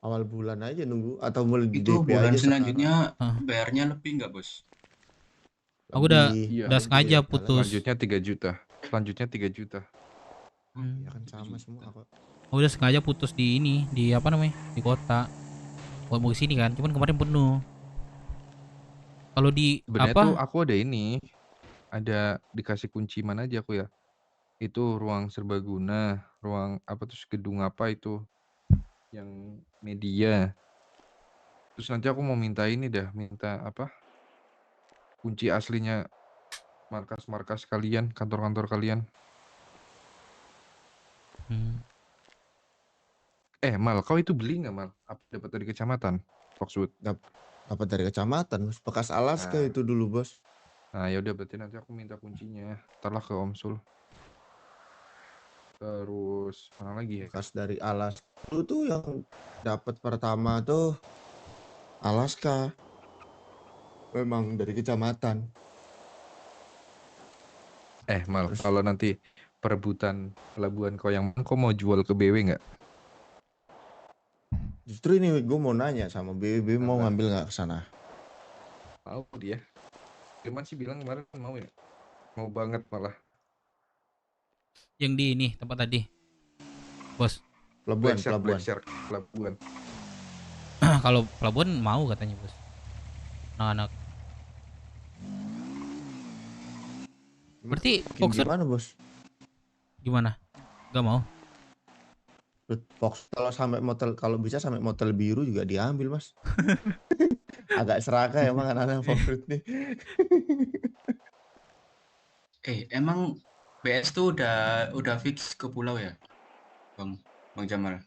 R: Awal bulan aja nunggu atau mulai di
M: Itu
R: DP
M: bulan
R: aja
M: selanjutnya bayarnya lebih nggak bos?
E: aku udah
R: Iya,
E: sengaja putus.
F: Selanjutnya 3 juta. Selanjutnya 3 juta.
R: Ya kan sama semua kok.
E: Aku udah sengaja putus di ini di apa namanya di kota buat mau sini kan cuman kemarin penuh. Kalau di
F: Sebenarnya
E: apa
F: tuh aku ada ini. Ada dikasih kunci mana aja aku ya. Itu ruang serbaguna, ruang apa terus gedung apa itu yang media. Terus nanti aku mau minta ini dah, minta apa? Kunci aslinya markas-markas kalian, kantor-kantor kalian. Mal, kau itu beli nggak Mal? Apa dapat dari kecamatan? Foxwood.
R: Dapat dari kecamatan, bekas Alaska
F: Nah.
R: itu dulu bos.
F: Nah ya udah berarti nanti aku minta kuncinya. Ntarlah ke Om Sul. Terus mana lagi ya?
R: Bekas dari Alaska. Dulu tuh yang dapat pertama tuh Alaska. Memang dari kecamatan.
F: Mal, kalau nanti perebutan pelabuhan kau yang kau mau jual ke BW nggak?
R: Justru ini gue mau nanya sama BW mau ngambil nggak ke sana?
F: Mau dia. Firman sih bilang kemarin mau ya. Mau banget malah.
E: yang di ini tempat tadi bos
R: Pelabuhan.
F: Pelabuhan.
E: kalau pelabuhan mau katanya bos anak-anak berarti Foxer
R: Gimana bos?
E: gimana nggak mau
R: Fox kalau bisa sampai motel biru juga diambil mas. Agak serakah emang anak-anak Foxwood nih.
M: Emang BS tuh udah fix ke pulau ya, Bang Jamal?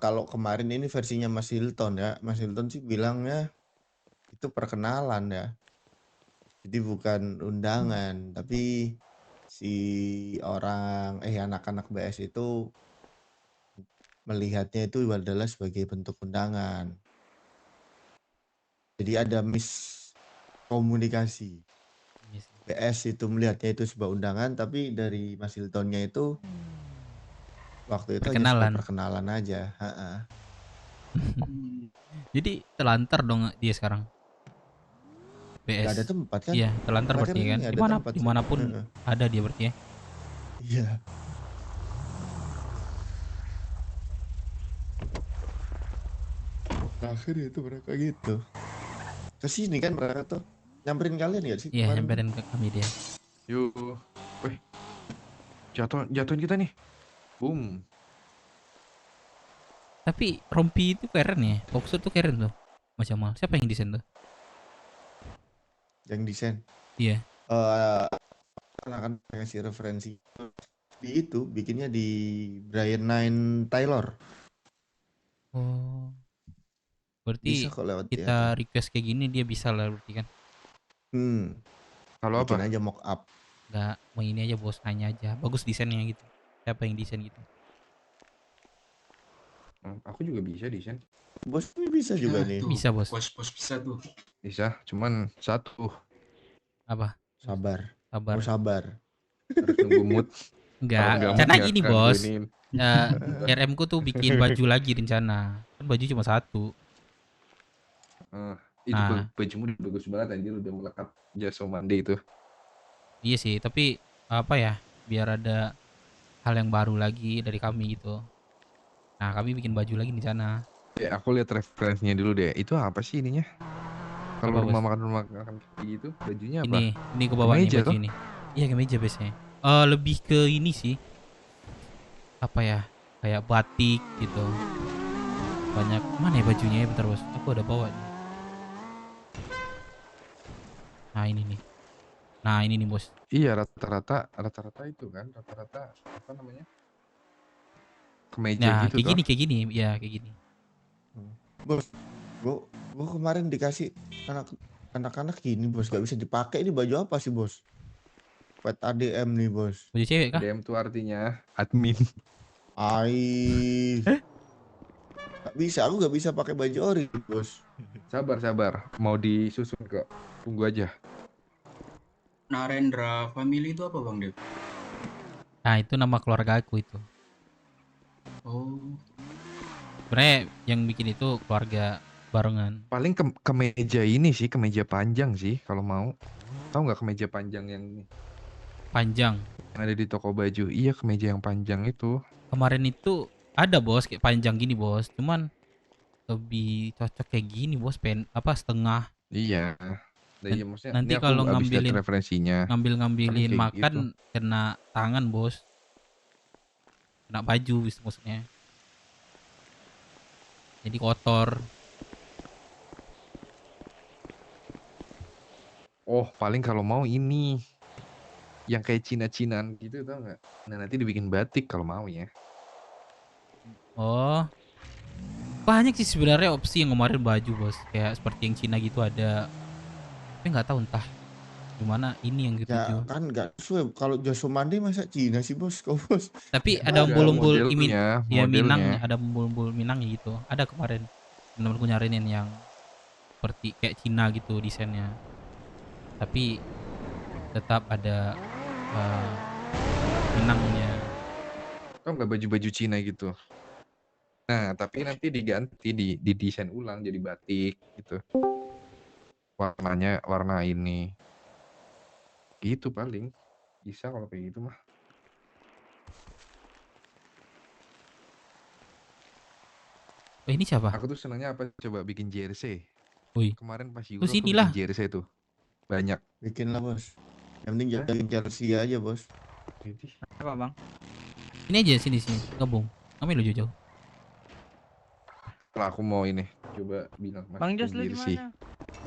R: Kalau kemarin ini versinya Mas Hilton ya, Mas Hilton sih bilangnya itu perkenalan ya. Jadi bukan undangan, tapi si anak-anak BS itu melihatnya itu adalah sebagai bentuk undangan. Jadi ada miskomunikasi. BS itu melihatnya itu sebuah undangan, tapi dari Mas Hiltonnya itu waktu itu hanya sebuah perkenalan aja.
E: Jadi telantar dong dia sekarang. BS.
R: Gak ada tempat kan?
E: Iya, telantar
R: Terakhir
E: berarti kan.
R: ini ada tempat sih.
E: Dimanapun ada dia berarti ya.
R: Iya. Terakhir itu mereka gitu. Kesini kan mereka tuh nyamperin kalian gak sih?
E: Iya,
R: kemarin?
E: nyamperin ke kami dia.
F: Yuk. Wih. Jatuhin kita nih. Boom.
E: Tapi rompi itu keren ya. Boxer tuh keren tuh. Mas Jamal. Siapa yang desain tuh?
R: Yang desain?
E: Iya.
R: Akan kasih referensi di itu bikinnya di Brian Nine Taylor.
E: Oh. Berarti
R: Bisa kok lewat
E: kita request kayak gini dia bisa lah berarti kan.
F: Kalau
R: bikin
F: apa?
R: aja mock up.
E: Enggak, mau ini aja bos, nanya aja. Bagus desainnya gitu. Siapa yang desain gitu?
F: Aku juga bisa desain.
R: Bos ini bisa juga nih.
E: Bisa bos.
M: Bos bisa tuh.
F: Bisa, cuman satu.
E: Apa?
R: Sabar.
E: Sabar.
R: Mau sabar.
F: Harus nunggu mood.
E: Enggak, rencana gini bos. RM ku tuh bikin baju lagi rencana. Kan baju cuma satu.
F: Itu bajumu udah bagus banget anjir, udah melekat jasa mandi itu.
E: Iya sih, tapi apa ya? Biar ada hal yang baru lagi dari kami gitu. Nah, kami bikin baju lagi rencana.
F: Ya, aku lihat referensinya dulu deh. Itu apa sih ininya? Kalau
E: Apa,
F: rumah
E: Bos?
F: makan kayak gitu, bajunya apa?
E: Ini ke bawah nih
F: Kemeja
E: baju
F: toh?
E: ini. Iya kemeja biasanya. Lebih ke ini sih. Apa ya? Kayak batik gitu. Banyak mana ya bajunya ya, bentar bos. Aku ada bawa nih. Nah ini nih. Nah ini nih bos.
F: Iya, rata-rata itu kan, rata-rata apa namanya? Kemeja
E: Nah
F: gitu toh.
E: kayak gini, ya kayak gini.
R: Bos, gua kemarin dikasih anak-anak gini bos, gak bisa dipakai. Ini baju apa sih bos? Pet ADM nih bos.
E: Baju cewek kah?
F: ADM tuh artinya admin.
R: Gak bisa, aku gak bisa pakai baju ori bos.
F: Sabar. Mau disusun kok. Tunggu aja.
M: Narendra Family itu apa Bang Dev?
E: Nah itu nama keluarga aku itu.
M: Oh.
E: Sebenarnya yang bikin itu keluarga barengan.
F: Paling kemeja ini sih, kemeja panjang sih kalau mau. Tahu nggak kemeja panjang yang ini?
E: Panjang.
F: Yang ada di toko baju. Iya, kemeja yang panjang itu.
E: Kemarin itu ada bos kayak panjang gini bos. Cuman lebih cocok kayak gini bos, setengah.
F: Iya. Iya, maksudnya
E: Nanti
F: ini aku
E: kalau
F: habis lihat
E: ngambilin
F: referensinya. Paling
E: ngambilin
F: kayak
E: makan
F: gitu.
E: kena tangan bos. Kena baju maksudnya. Jadi kotor.
F: Oh, paling kalau mau ini yang kayak Cina-Cinaan gitu, tau nggak? Nah, nanti dibikin batik kalau mau ya.
E: Oh. Banyak sih sebenarnya opsi yang kemarin baju bos. Kayak seperti yang Cina gitu ada. Tapi nggak tahu entah gimana ini yang gitu.
R: Ya kan gak sesuai. Kalau Joshua Mande masa Cina sih bos, kau bos.
E: Tapi
F: Ya,
E: ada umbul-umbul
F: modelnya,
E: ya Minang,
F: modelnya.
E: ada umbul-umbul Minang gitu. Ada kemarin benar-benar nyariin yang seperti kayak Cina gitu desainnya. Tapi tetap ada Minangnya.
F: Kan nggak baju-baju Cina gitu. Nah, tapi nanti diganti di desain ulang jadi batik gitu. Warnanya warna ini. Gitu paling. Bisa kalau kayak gitu mah.
E: Ini siapa?
F: Aku tuh senangnya apa? Coba bikin jersey.
E: Wih.
F: Kemarin pas Euro
E: Terus
F: aku
E: inilah.
F: bikin jersey tuh. Banyak.
R: Bikin lah bos. Yang penting jagain Chelsea aja bos.
N: Apa bang?
E: Ini aja sini gabung. Ngapain lu jauh-jauh?
F: Kalau aku mau ini, coba bilang mas
N: Bang Jos, lu
F: jersey
N: gimana?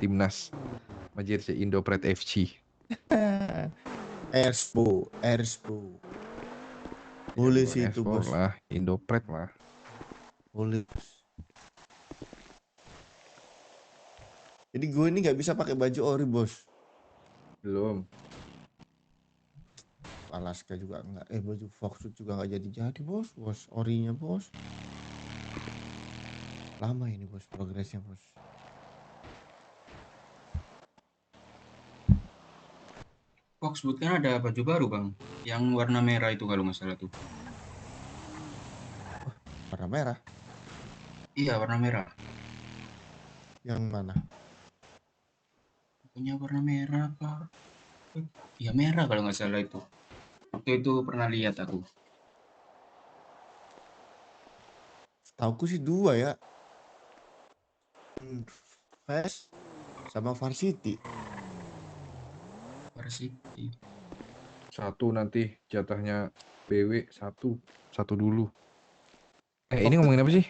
F: timnas, sama jersey Indopret FC.
R: Erspo. Boleh sih itu
F: Esport
R: bos.
F: lah, Indopret lah.
R: Boleh. Jadi gue ini nggak bisa pakai baju ori bos.
F: Belum.
R: Alaska juga enggak. Baju Foxwood juga nggak jadi bos. Orinya bos. Lama ini bos progresnya bos.
M: Foxwood kan ada baju baru Bang, yang warna merah itu kalau nggak salah tuh.
R: Warna merah.
M: Iya warna merah.
R: Yang mana?
M: Punya warna merah apa? Iya merah kalau nggak salah itu. Waktu itu pernah lihat aku.
R: Tauku sih dua ya. Fast sama Varsity.
M: Varsity.
F: Satu nanti jatahnya BW satu dulu. Ini ngomongin apa sih?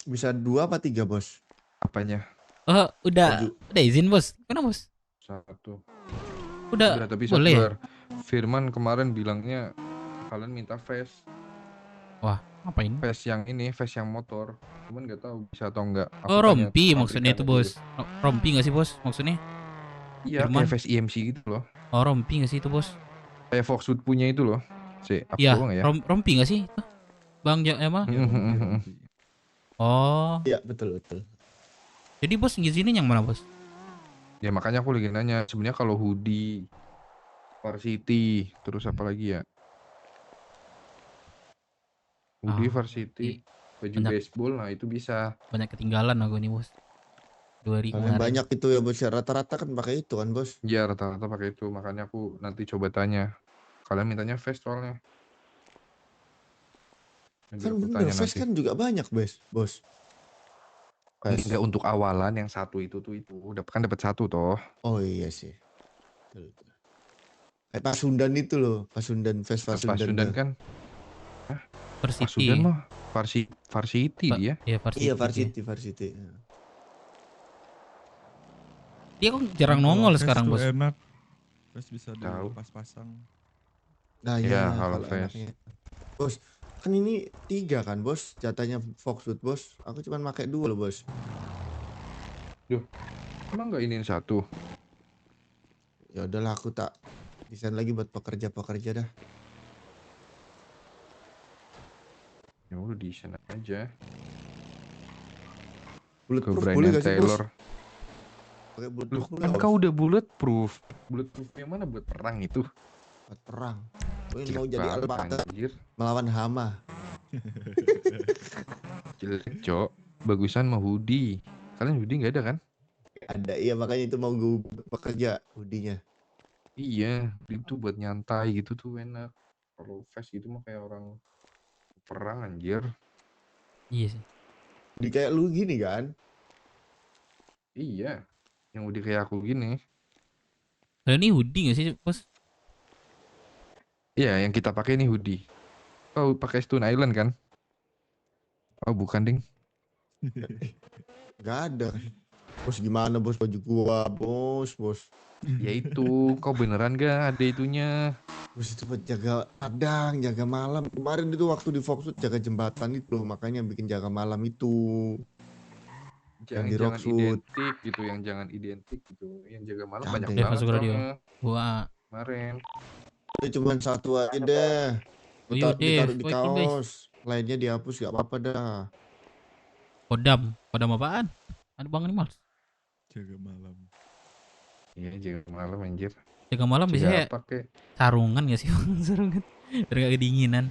R: Bisa 2 apa 3 bos?
F: Apanya?
E: Udah izin bos. Kenapa bos?
F: Satu.
E: Udah
F: tapi
E: boleh.
F: Firman kemarin bilangnya kalian minta face.
E: Wah, ngapain?
F: Face yang ini, face yang motor. Cuman nggak tahu bisa atau enggak.
E: Oh, rompi maksudnya itu bos. Rompi nggak sih bos maksudnya?
F: Iya, kayak face EMC gitu loh.
E: Oh, rompi nggak sih itu bos?
F: Kayak Foxwood punya itu loh.
E: Iya, rompi nggak sih? Bang emang? Oh.
R: Iya betul.
E: Jadi bos ngizinin yang mana bos?
F: Ya makanya aku lagi nanya. Sebenarnya kalau hoodie, Varsity, terus apa lagi ya? Hoodie, Varsity, baju baseball, nah itu bisa.
E: Banyak ketinggalan aku nih bos. 2000 kemarin.
R: Banyak itu ya bos. Rata-rata kan pakai itu kan bos.
F: Ya rata-rata pakai itu. Makanya aku nanti coba tanya. Kalian mintanya face soalnya.
R: Kan bener, face kan juga banyak bos.
F: Enggak untuk awalan yang satu itu kan dapat satu toh.
R: Oh iya sih. Betul, betul. Kayak Pasundan itu loh, Pasundan Fest Pasundan.
F: Pasundan
R: tuh.
F: kan
E: Varsity.
F: Pasundan mah Varsity dia.
E: Iya, Varsity.
R: Iya Varsity.
E: Dia kok jarang nongol sekarang, Bos.
Q: Enak. Fest bisa
F: Tahu.
Q: dilepas-pasang.
R: Nah
F: Iya,
R: iya
F: kalau
R: kalau
F: Fest.
R: enaknya. Bos, kan ini 3 kan bos, jatahnya Foxwood bos. Aku cuma pakai 2 loh bos.
F: Duh, emang nggak iniin satu?
R: Ya udahlah aku tak desain lagi buat pekerja dah.
F: Ya udah desain aja.
R: Bulletproof
F: Ke
R: boleh
F: Brian
R: gak sih bos?
F: Taylor.
R: Pakai
F: Loh,
R: bulletproof boleh
F: kan
R: nggak,
F: kau
R: Bos?
F: udah bulletproof. Bulletproof yang mana buat perang itu?
R: Buat perang. Gue
F: Jelek
R: mau jadi
F: banget,
R: Alpata
F: anjir.
R: melawan hama.
F: Jelek, Cok. Bagusan mah hoodie. Kalian hoodie nggak ada kan?
R: Ada iya makanya itu mau gue bekerja hoodie-nya.
F: Iya, itu buat nyantai gitu tuh enak. Kalau Vest gitu mah kayak orang perang anjir.
E: Iya sih.
R: Di kayak lu gini kan?
F: Iya, yang hoodie kayak aku gini.
E: Lah ini hoodie nggak sih, Bos?
F: Iya, yang kita pakai ini hoodie. Kau pakai Stone Island kan? Oh, bukan, Ding.
R: Gak ada. Bos gimana bos baju gua bos.
F: Ya itu, kau beneran gak ada itunya?
R: Bos itu buat jaga padang, jaga malam. Kemarin itu waktu di Foxwood jaga jembatan itu loh, makanya bikin jaga malam itu. Yang di
F: Jangan
R: Rockwood.
F: identik gitu, yang jangan identik gitu. Yang jaga malam
R: Cantik.
F: banyak
E: Dia
F: banget
E: masuk radio.
F: soalnya.
E: Gua.
F: Kemarin.
R: Itu cuma satu aja deh.
E: Oh, iya,
R: Ditaruh di
E: Woi, guys.
R: kaos. Lainnya dihapus gak apa-apa dah.
E: Kodam apaan? Ada Bang Animal.
Q: Jaga malam.
F: Iya, jaga malam anjir.
E: Jaga malam
F: Jaga
E: biasanya
F: apa, kek?
E: sarungan gak sih, Bang? Sarungan. Biar gak kedinginan.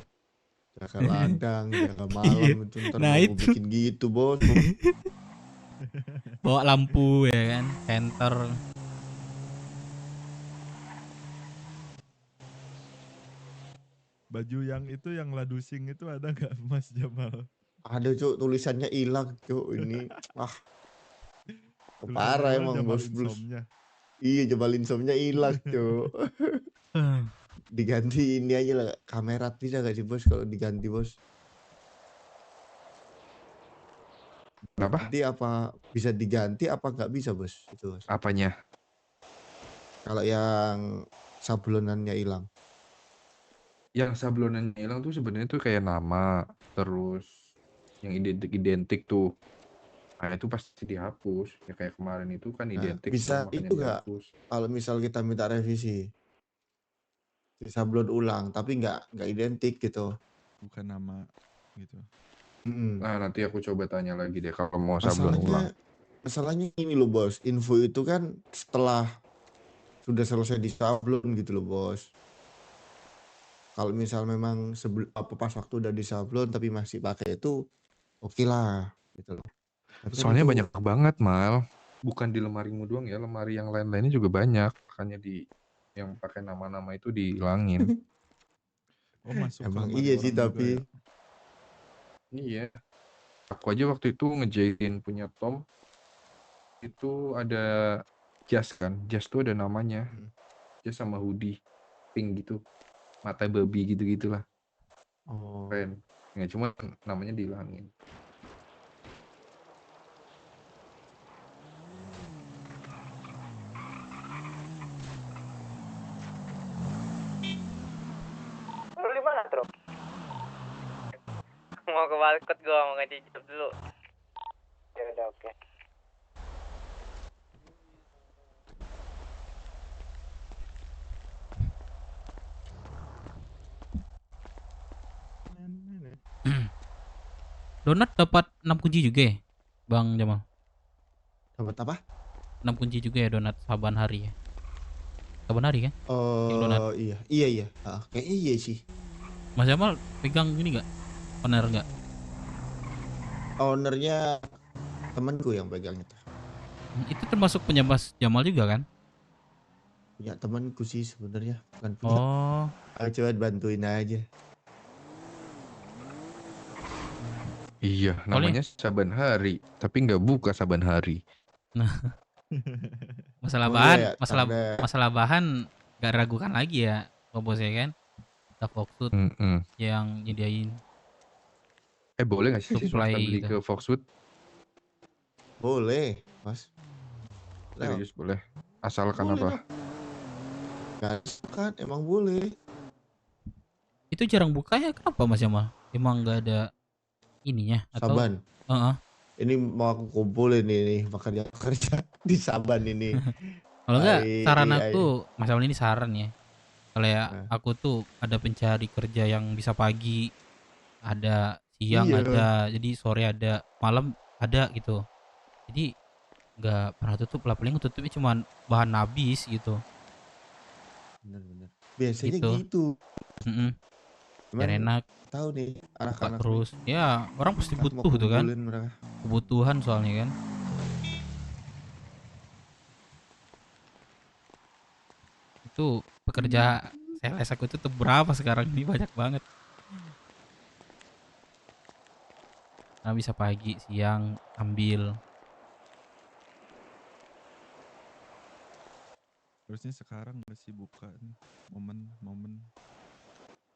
R: Jaga ladang, jaga malam
E: Iya.
R: itu ntar
E: Nah,
R: mau gua
E: itu.
R: bikin gitu bos.
E: Bawa lampu ya kan, center.
Q: Baju yang itu yang ladusing itu ada nggak Mas Jamal?
R: Ada cuk tulisannya hilang cuk ini. Parah
Q: Tulisannya
R: emang
Q: Jamal
R: bos bos.
Q: Insomnia.
R: Iya Jamal Insomnia hilang cuk. Diganti ini aja lah kamera bisa gak sih bos kalau diganti bos?
F: Kenapa?
R: Nanti apa bisa diganti apa nggak bisa bos itu bos?
F: Apanya?
R: Kalau yang sablonannya hilang.
F: Yang sablonannya hilang tuh sebenarnya tuh kayak nama, terus yang identik tuh. Nah, itu pasti dihapus. Ya kayak kemarin itu kan
R: Nah,
F: identik
R: bisa
F: tuh, makanya
R: itu nggak?
F: dihapus.
R: Kalau misal kita minta revisi, disablon ulang tapi nggak identik gitu.
Q: Bukan nama gitu.
F: Nah, nanti aku coba tanya lagi deh kalau mau sablon ulang.
R: Masalahnya ini loh bos, info itu kan setelah sudah selesai disablon gitu loh bos. Kalau misal memang pas waktu udah disablon tapi masih pakai itu, oke lah gitu loh. Tapi kan
F: Soalnya
R: itu-
F: banyak banget, Mal. Bukan di lemarimu doang ya, lemari yang lain-lainnya juga banyak. Makanya yang pakai nama-nama itu dihilangin.
Q: Oh masuk ke
R: Emang
Q: lemari
R: iya
Q: orang
R: sih
Q: juga
R: tapi
Q: ya?
F: Iya. Aku aja waktu itu ngejailin punya Tom. Itu ada jas kan. Jas tuh ada namanya. Jas sama hoodie. Pink gitu. Mata babi gitu-gitulah.
R: Oh.
F: Keren. Ya cuma namanya dihilangin.
N: Lu di mana, Tro? Mau ke Walcott gua mau ngecicip dulu. Ya udah oke.
E: Donat dapat 6 kunci juga ya, Bang Jamal?
R: Dapat apa?
E: 6 kunci juga ya donat saban hari ya. Saban hari kan? Yang donat.
R: Oh iya. Kayaknya iya sih.
E: Mas Jamal pegang gini nggak? Owner nggak?
R: Ownernya temanku yang pegang itu.
E: Itu termasuk punya Mas Jamal juga kan?
R: Punya temanku sih sebenarnya, bukan punya.
E: Oh.
R: Ayo coba bantuin aja.
F: Iya,
E: Soalnya-
F: namanya saban hari, tapi nggak buka saban hari.
E: Nah, masalah
R: Oh,
E: bahan,
R: iya,
E: masalah
R: tanda.
E: masalah bahan gak ragukan lagi ya, Bos ya kan? Kita Foxwood
F: Mm-mm.
E: yang nyediain
F: Boleh nggak sih
E: supply
F: swasta beli
E: gitu.
F: ke Foxwood?
R: Boleh, Mas. Lewat.
F: Serius boleh. Asalkan
R: Boleh
F: apa?
R: dong. Kan, kan emang boleh.
E: Itu jarang buka ya, kenapa Mas Jamal? Emang nggak ada ininya atau?
R: Saban.
E: Heeh.
R: Ini mau aku kumpulin ini kerja kerja di Saban ini.
E: Kalau enggak, saran
R: Ai.
E: aku, Mas Jamal ini saran ya. Kalau ya aku tuh ada pencari kerja yang bisa pagi, ada siang
R: Iya.
E: ada, jadi sore ada, malam ada gitu. Jadi nggak pernah tutup lah, paling tutupnya cuma bahan habis gitu.
R: Bener-bener. Biasanya
E: Gitu.
R: gitu.
E: Mm-mm.
R: Cuman
E: Biar enak.
R: tahu nih
E: Buka
R: anak-anak
E: terus. Ya, orang pasti
R: Aku mau
E: butuh tuh kan.
R: kumpulin mereka.
E: Kebutuhan soalnya kan. Itu pekerja sales aku itu tuh berapa sekarang ini, banyak banget. Nah, bisa pagi, siang, ambil.
Q: Harusnya sekarang udah sih buka nih momen-momen.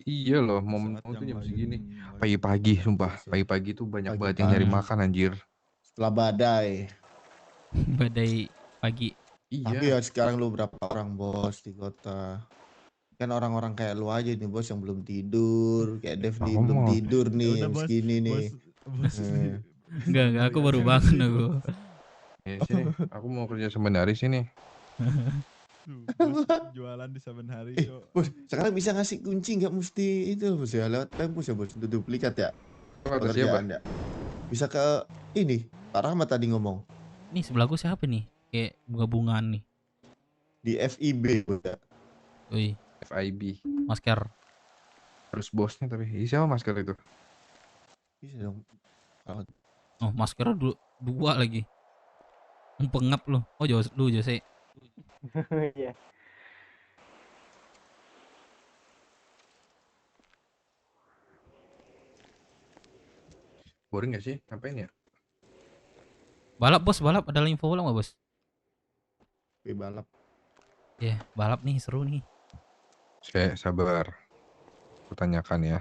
F: Iya loh,
Q: Di
F: momen
Q: saat
F: tuh
Q: yang
F: jam
Q: lagi
F: segini.
Q: lagi
F: Pagi-pagi, sumpah.
Q: sukses ya.
F: Pagi-pagi tuh banyak banget yang nyari
R: Pagi-pagi.
F: makan anjir.
R: Setelah badai.
E: Badai pagi.
R: Tapi
F: Iya.
R: ya sekarang lu berapa orang bos di kota? Kan orang-orang kayak lu aja nih bos yang belum tidur, kayak Dev nih belum
F: Ngomong.
R: tidur
Q: Ya
R: nih
Q: udah
R: jam
Q: bos,
R: segini nih.
Q: bos
R: Eh.
E: Enggak, aku baru
Q: Variasi
E: bangun
Q: sih,
E: aku.
Q: bos.
F: Ya, sini, aku mau kerja sebenarnya sini.
Q: Tuh, bos jualan di saban hari, Cok.
R: Bos, sekarang bisa ngasih kunci nggak mesti itu bos ya lewat tempus ya bos untuk duplikat ya.
F: Kata siapa?
R: Pekerjaan ya. Bisa ke ini, Pak Rahmat tadi ngomong
E: Nih sebelah gue siapa nih? Kayak bunga-bungaan nih.
R: di FIB bos ya.
E: Wih,
F: FIB.
E: masker.
F: Harus bosnya tapi. Siapa masker itu?
R: Bisa dong. Kalau
E: Oh, maskernya dua lagi. Pengap lu. Oh, lu Jose.
N: Iya.
F: Boring gak sih? Ngapain ya?
E: Balap bos, balap. Ada info balap nggak bos?
R: balap.
E: Ya, balap nih seru nih.
F: Saya sabar. Kutanyakan ya.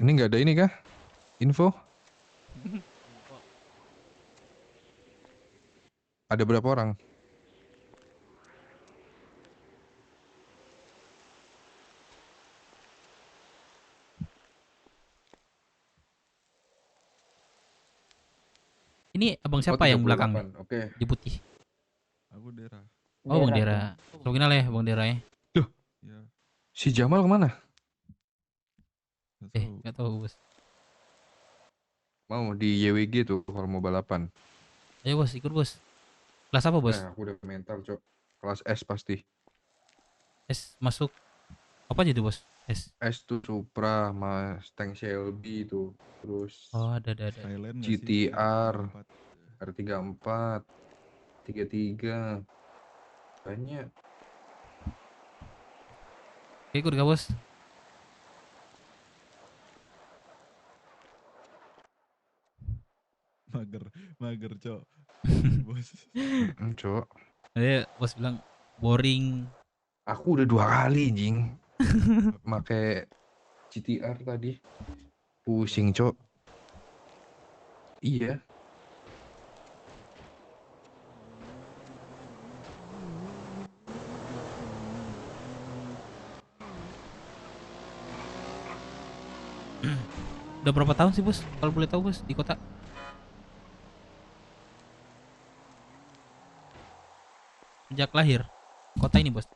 F: Ini nggak ada ini kah? Info? Ada berapa orang?
E: Ini abang siapa
F: 38,
E: yang belakang nih?
F: oke.
E: Di putih.
Q: Aku Dera.
E: Oh, Bang Dera. So kenal ya Bang Dera ya?
Q: Ya.
F: Si Jamal kemana?
E: Nggak tahu bos.
F: Mau di YWG tuh kalau mau balapan.
E: Ayo bos, ikut bos. Kelas apa bos?
F: Aku udah mental cok. Kelas S pasti.
E: S masuk. Apa aja tuh bos? S.
F: S tuh Supra, Mustang Shelby itu. Terus
E: Oh, ada.
Q: Thailand nggak sih?
F: GTR, R34, 33. Banyak.
E: Oke, ikut gak bos?
Q: Mager, Cok. Bos.
F: Cok.
E: Ayo, bos bilang boring.
F: Aku udah 2 kali anjing. Make GTR tadi. Pusing, cok. Iya.
E: Udah berapa tahun sih bos? Kalau boleh tahu bos di kota? Sejak lahir kota ini bos.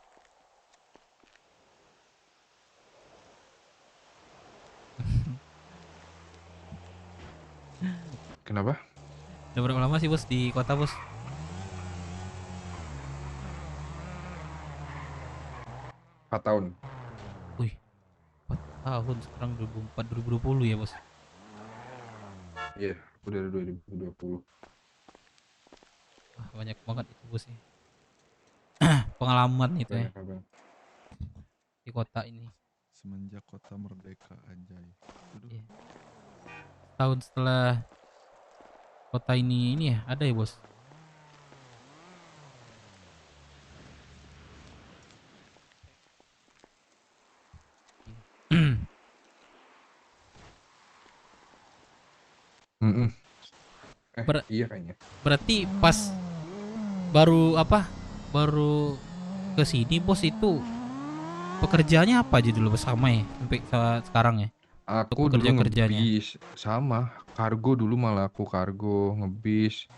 F: Kenapa?
E: Udah berapa lama sih bos di kota bos?
F: Empat tahun.
E: Wih, 4 tahun sekarang 2004 2020 ya bos.
F: Iya, aku dari 2020.
E: Wah, banyak banget itu bos ya. Pengalaman itu ya.
F: Banyak, Abang.
E: di kota ini.
Q: Semenjak kota merdeka anjay. Aduh.
E: Tahun setelah kota ini ya ada ya bos.
F: Iya kayaknya.
E: Berarti pas baru ke sini bos itu pekerjaannya apa aja dulu bersama ya sampai sekarang ya?
F: Aku dulu ngebis sama kargo dulu, malah aku kargo ngebis.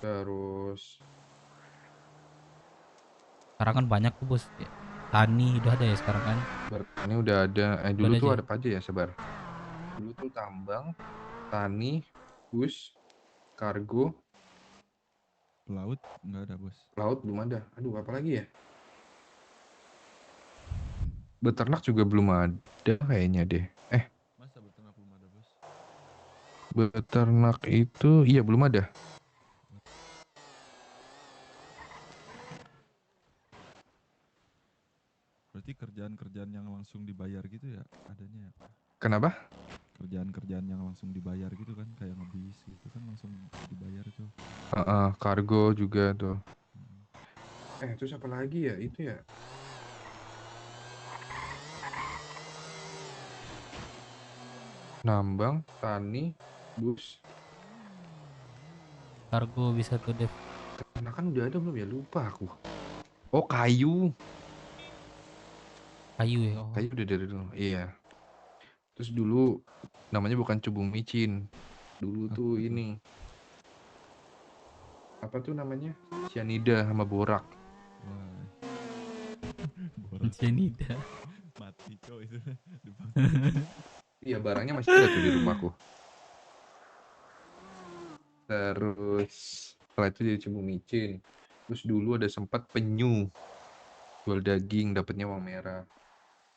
F: Terus
E: sekarang kan banyak tuh bos ya. Tani udah ada ya sekarang kan?
F: Bertani udah ada. Dulu
E: Udah
F: tuh
E: aja.
F: ada apa aja ya Sebar? Dulu tuh tambang, tani, bus, kargo.
Q: Laut nggak ada bos.
F: Laut belum ada. Aduh, apa lagi ya? Beternak juga belum ada kayaknya deh.
Q: Masa beternak belum ada bos?
F: Beternak itu iya belum ada.
Q: Berarti kerjaan-kerjaan yang langsung dibayar gitu ya adanya ya?
F: Kenapa?
Q: Kerjaan-kerjaan yang langsung dibayar gitu kan, kayak ngebis gitu kan langsung dibayar tuh.
F: Kargo juga tuh. Terus apa lagi ya? Itu ya. Nambang, tani, bus.
E: Kargo bisa tuh Dev.
F: Karena kan udah ada belum ya? Lupa aku. Oh, kayu.
E: Kayu ya. Oh.
F: Kayu udah dari dulu. Iya. Terus dulu namanya bukan cubung micin. Dulu tuh ini. Apa tuh namanya? Cyanida sama borak.
E: Cyanida.
Q: Mati coy itu.
F: Iya, barangnya masih ada tuh di rumahku. Terus setelah itu jadi cubung micin. Terus dulu ada sempat penyu. Jual daging dapatnya uang merah.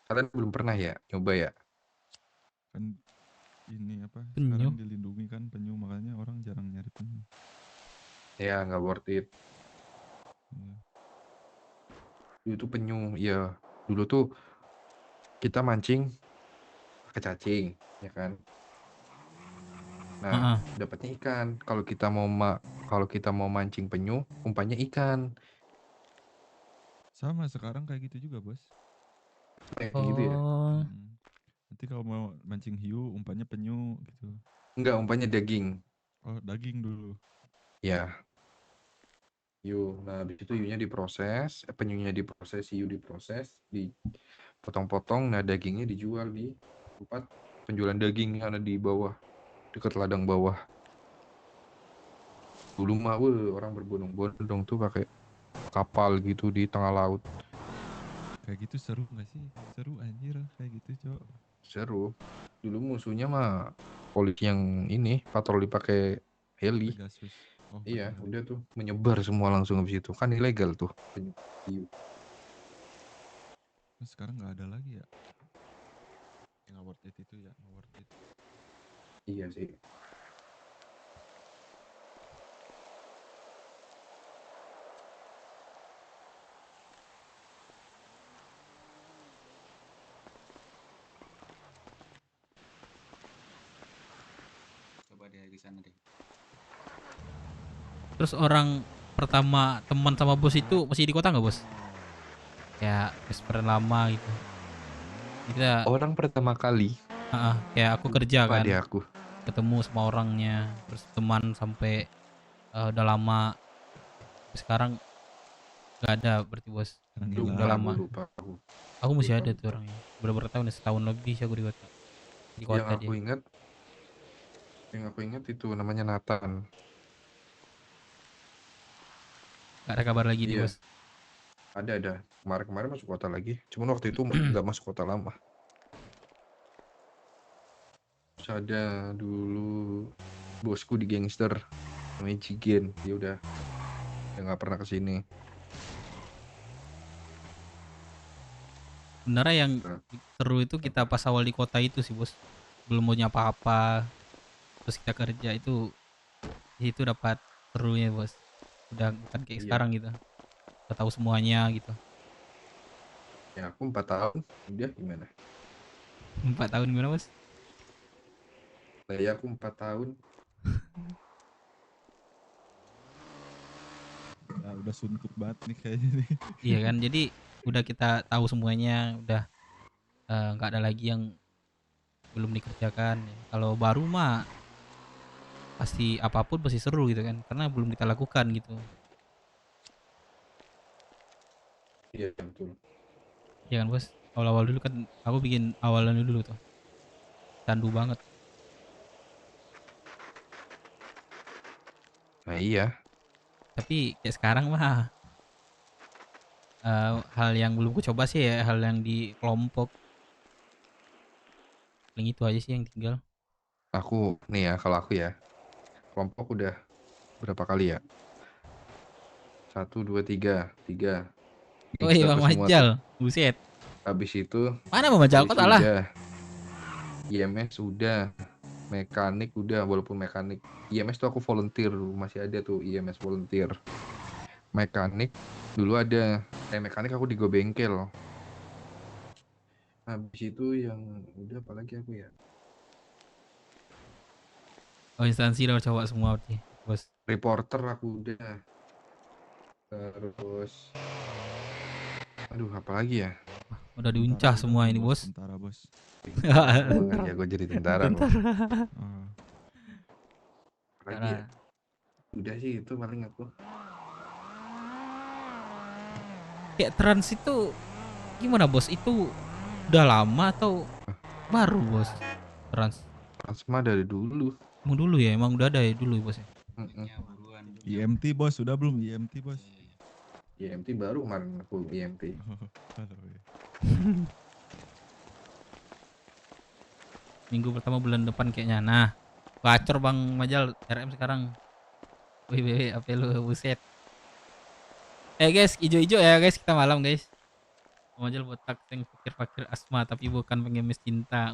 F: Kalian belum pernah ya nyoba ya?
Q: Kan ini apa?
E: Penyu?
Q: Sekarang dilindungi kan penyu, makanya orang jarang nyari penyu.
F: Ya, nggak worth it. Dulu tuh penyu, ya. Dulu tuh kita mancing pakai cacing, ya kan? Nah, dapatnya ikan. Kalau kita mau mancing penyu, umpannya ikan.
Q: Sama sekarang kayak gitu juga bos.
F: Kayak gitu ya?
Q: Nanti kalau mau mancing hiu, umpannya penyu gitu.
F: Enggak, umpannya daging.
Q: Oh, daging dulu.
F: Ya. Hiu. Nah, habis itu hiunya diproses, penyunya diproses, hiu diproses, dipotong-potong. Nah, dagingnya dijual di tempat penjualan daging yang ada di bawah, dekat ladang bawah. Dulu mah orang berbondong-bondong tuh pakai kapal gitu di tengah laut.
Q: Kayak gitu seru nggak sih? Seru anjir kayak gitu cok.
F: Seru. Dulu musuhnya mah polisi yang ini patroli pakai heli.
Q: Pegasus. Oh,
F: iya, udah tuh menyebar semua langsung habis itu. Kan ilegal tuh. Hiu.
Q: Nah, sekarang nggak ada lagi ya? Nggak worth it itu ya, nggak worth it.
F: Iya sih.
M: Coba deh di sana deh.
E: Terus orang pertama teman sama bos itu masih di kota nggak bos? Ya best-friend lama gitu. Kita
F: orang pertama kali.
E: Kayak aku kerja kan.
F: Aku.
E: Ketemu sama orangnya, terus teman sampai udah lama. Sekarang nggak ada berarti bos. Udah lama. Aku masih ada tuh orangnya. Beberapa tahun, setahun lebih sih aku di kota. Di kota
F: Yang aku ingat itu namanya Nathan.
E: Gak ada kabar lagi nih bos.
F: Ada. Kemarin masuk kota lagi. Cuman waktu itu nggak masuk kota lama. Terus ada dulu bosku di gangster namanya Cigen. Dia udah nggak pernah kesini.
E: Sebenarnya yang seru itu kita pas awal di kota itu sih bos. Belum punya apa-apa. Terus kita kerja itu dapat serunya bos. Udah bukan kayak sekarang gitu. Udah tahu semuanya gitu.
F: Ya aku 4 tahun. Dia gimana?
E: 4 tahun gimana bos?
F: Lah ya aku 4 tahun.
Q: Nah, udah suntuk banget nih kayaknya nih.
E: Iya kan, jadi udah kita tahu semuanya, udah nggak ada lagi yang belum dikerjakan. Kalau baru mah pasti apapun pasti seru gitu kan, karena belum kita lakukan gitu.
F: Iya betul.
E: Iya kan bos, awal-awal dulu kan aku bikin awalan dulu tuh, candu banget.
F: Nah iya.
E: Tapi kayak sekarang mah hal yang belum ku coba sih ya, hal yang di kelompok. Paling itu aja sih yang tinggal.
F: Aku nih ya, kalau aku ya, kelompok udah berapa kali ya? 1, 2, 3
E: Oh iya Bang Majal, buset.
F: Habis itu
E: Mana Bang Majal, kok salah?
F: udah. IMS udah, mekanik udah, walaupun mekanik IMS tuh aku volunteer, masih ada tuh IMS volunteer. Mekanik dulu ada, mekanik aku di Go Bengkel. Habis itu yang udah apalagi aku ya?
E: Oh instansi udah coba semua berarti, bos.
F: Reporter aku udah. Terus aduh apalagi ya?
E: Udah diuncah semua ini bos.
Q: Tentara bos.
F: Ya gue jadi tentara. Apalagi ya? Udah sih itu paling aku.
E: Kayak trans itu gimana bos? Itu udah lama atau baru bos? Trans
F: mah dari dulu.
E: Emang dulu ya, emang udah ada ya dulu bos ya?
Q: IMT bos, udah belum IMT bos?
F: IMT baru kemarin aku IMT.
E: Minggu pertama bulan depan kayaknya. Nah, gacor Bang Majal RM sekarang. Wih, apa lu buset. Guys, ijo-ijo ya guys, kita malam guys. Bang Majal botak yang fakir-fakir asma tapi bukan pengemis cinta.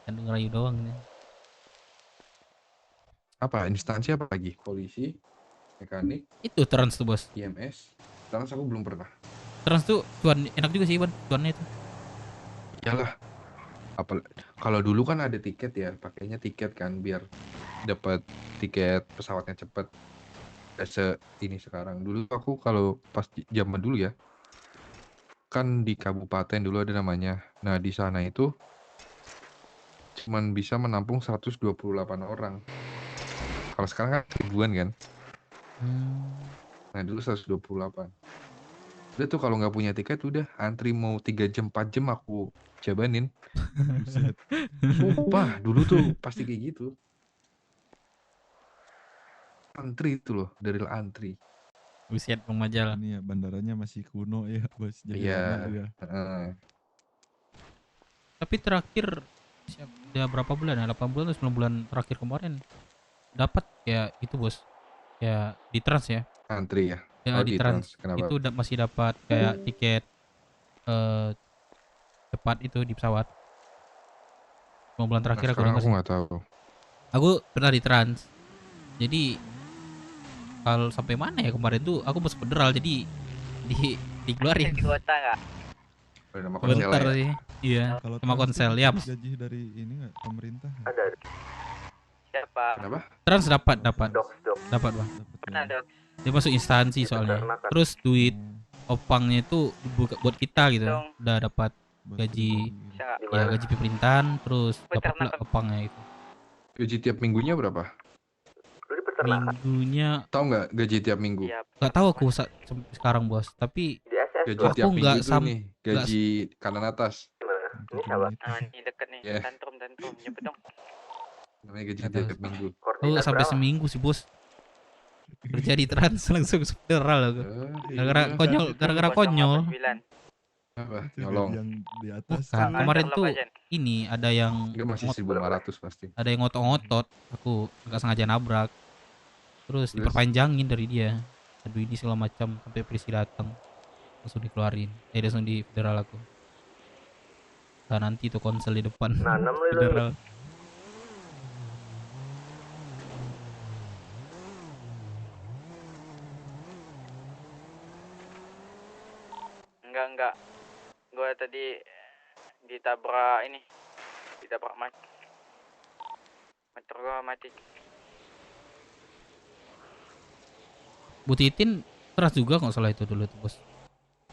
E: Kan ngerayu doang nih.
F: Apa instansi apa lagi? Polisi, mekanik.
E: Itu trans tuh bos.
F: IMS. Trans aku belum pernah.
E: Trans tuh cuan enak juga sih Bang, cuannya itu.
F: Iyalah. Kalau dulu kan ada tiket ya, pakainya tiket kan biar dapat tiket pesawatnya cepet. Ini sekarang. Dulu aku kalau pas zaman dulu ya, kan di kabupaten dulu ada namanya. Nah di sana itu cuman bisa menampung 128 orang. Kalau sekarang kan ribuan kan. Nah dulu 128. Udah tuh kalau nggak punya tiket udah antri mau 3 jam 4 jam aku jabanin. Sumpah dulu tuh pasti kayak gitu. Antri itu loh, dari antri.
E: Buset Bang Majal.
Q: Ini ya bandaranya masih kuno ya bos. Jadi
F: Iya.
Q: lama ya.
E: Tapi terakhir udah berapa bulan ya? 8 bulan atau 9 bulan terakhir kemarin dapat ya itu bos. Ya di trans ya.
F: Antri ya.
E: Ya di trans.
F: Kenapa?
E: Itu masih dapat kayak tiket cepat itu di pesawat. 5 bulan terakhir aku
F: nggak tahu.
E: Aku pernah di trans. Jadi kalau sampai mana ya kemarin tuh aku masuk federal jadi dikeluarin.
O: Kuota nggak?
F: Nama
E: Bentar
F: konsel
E: sih. Iya.
Q: Kalau
E: Sama
Q: trans
E: konsel
Q: itu
E: ya.
Q: dapat gaji dari ini nggak pemerintah?
O: Ada. Siapa?
F: Kenapa?
E: Trans dapat. Dapat Bang.
O: Pernah dok.
E: Dia masuk instansi soalnya. Terus duit opangnya itu buat kita gitu. Udah dapat gaji ya gaji pemerintahan terus dapat pula opangnya itu.
F: Gaji tiap minggunya berapa?
E: Minggunya
F: tahu nggak gaji tiap minggu?
E: Nggak tahu aku sampai sekarang bos. Tapi
F: gaji
E: aku
F: tiap
E: nggak
F: minggu tuh nih gaji kanan atas.
O: Ini siapa? Ini deket nih.
F: Yeah.
O: Tantrum nyebut dong.
F: Namanya gaji tiap minggu.
E: Oh sampai seminggu sih bos. Kerja di trans langsung federal aku. Gara-gara konyol.
F: Apa? Nyolong.
Q: Yang di atas.
E: Bukan, kemarin tuh ini ada yang
F: masih 1.500 pasti.
E: Ada yang ngotot-ngotot, aku nggak sengaja nabrak. Terus diperpanjangin dari dia. Aduh ini segala macam sampai polisi datang. Langsung dikeluarin. Langsung di federal aku. Nah nanti tuh konsel di depan. Federal.
O: Enggak. Gua tadi ditabrak ini. Ditabrak motor gua mati.
E: Bu Titin trans juga nggak salah itu dulu tuh bos.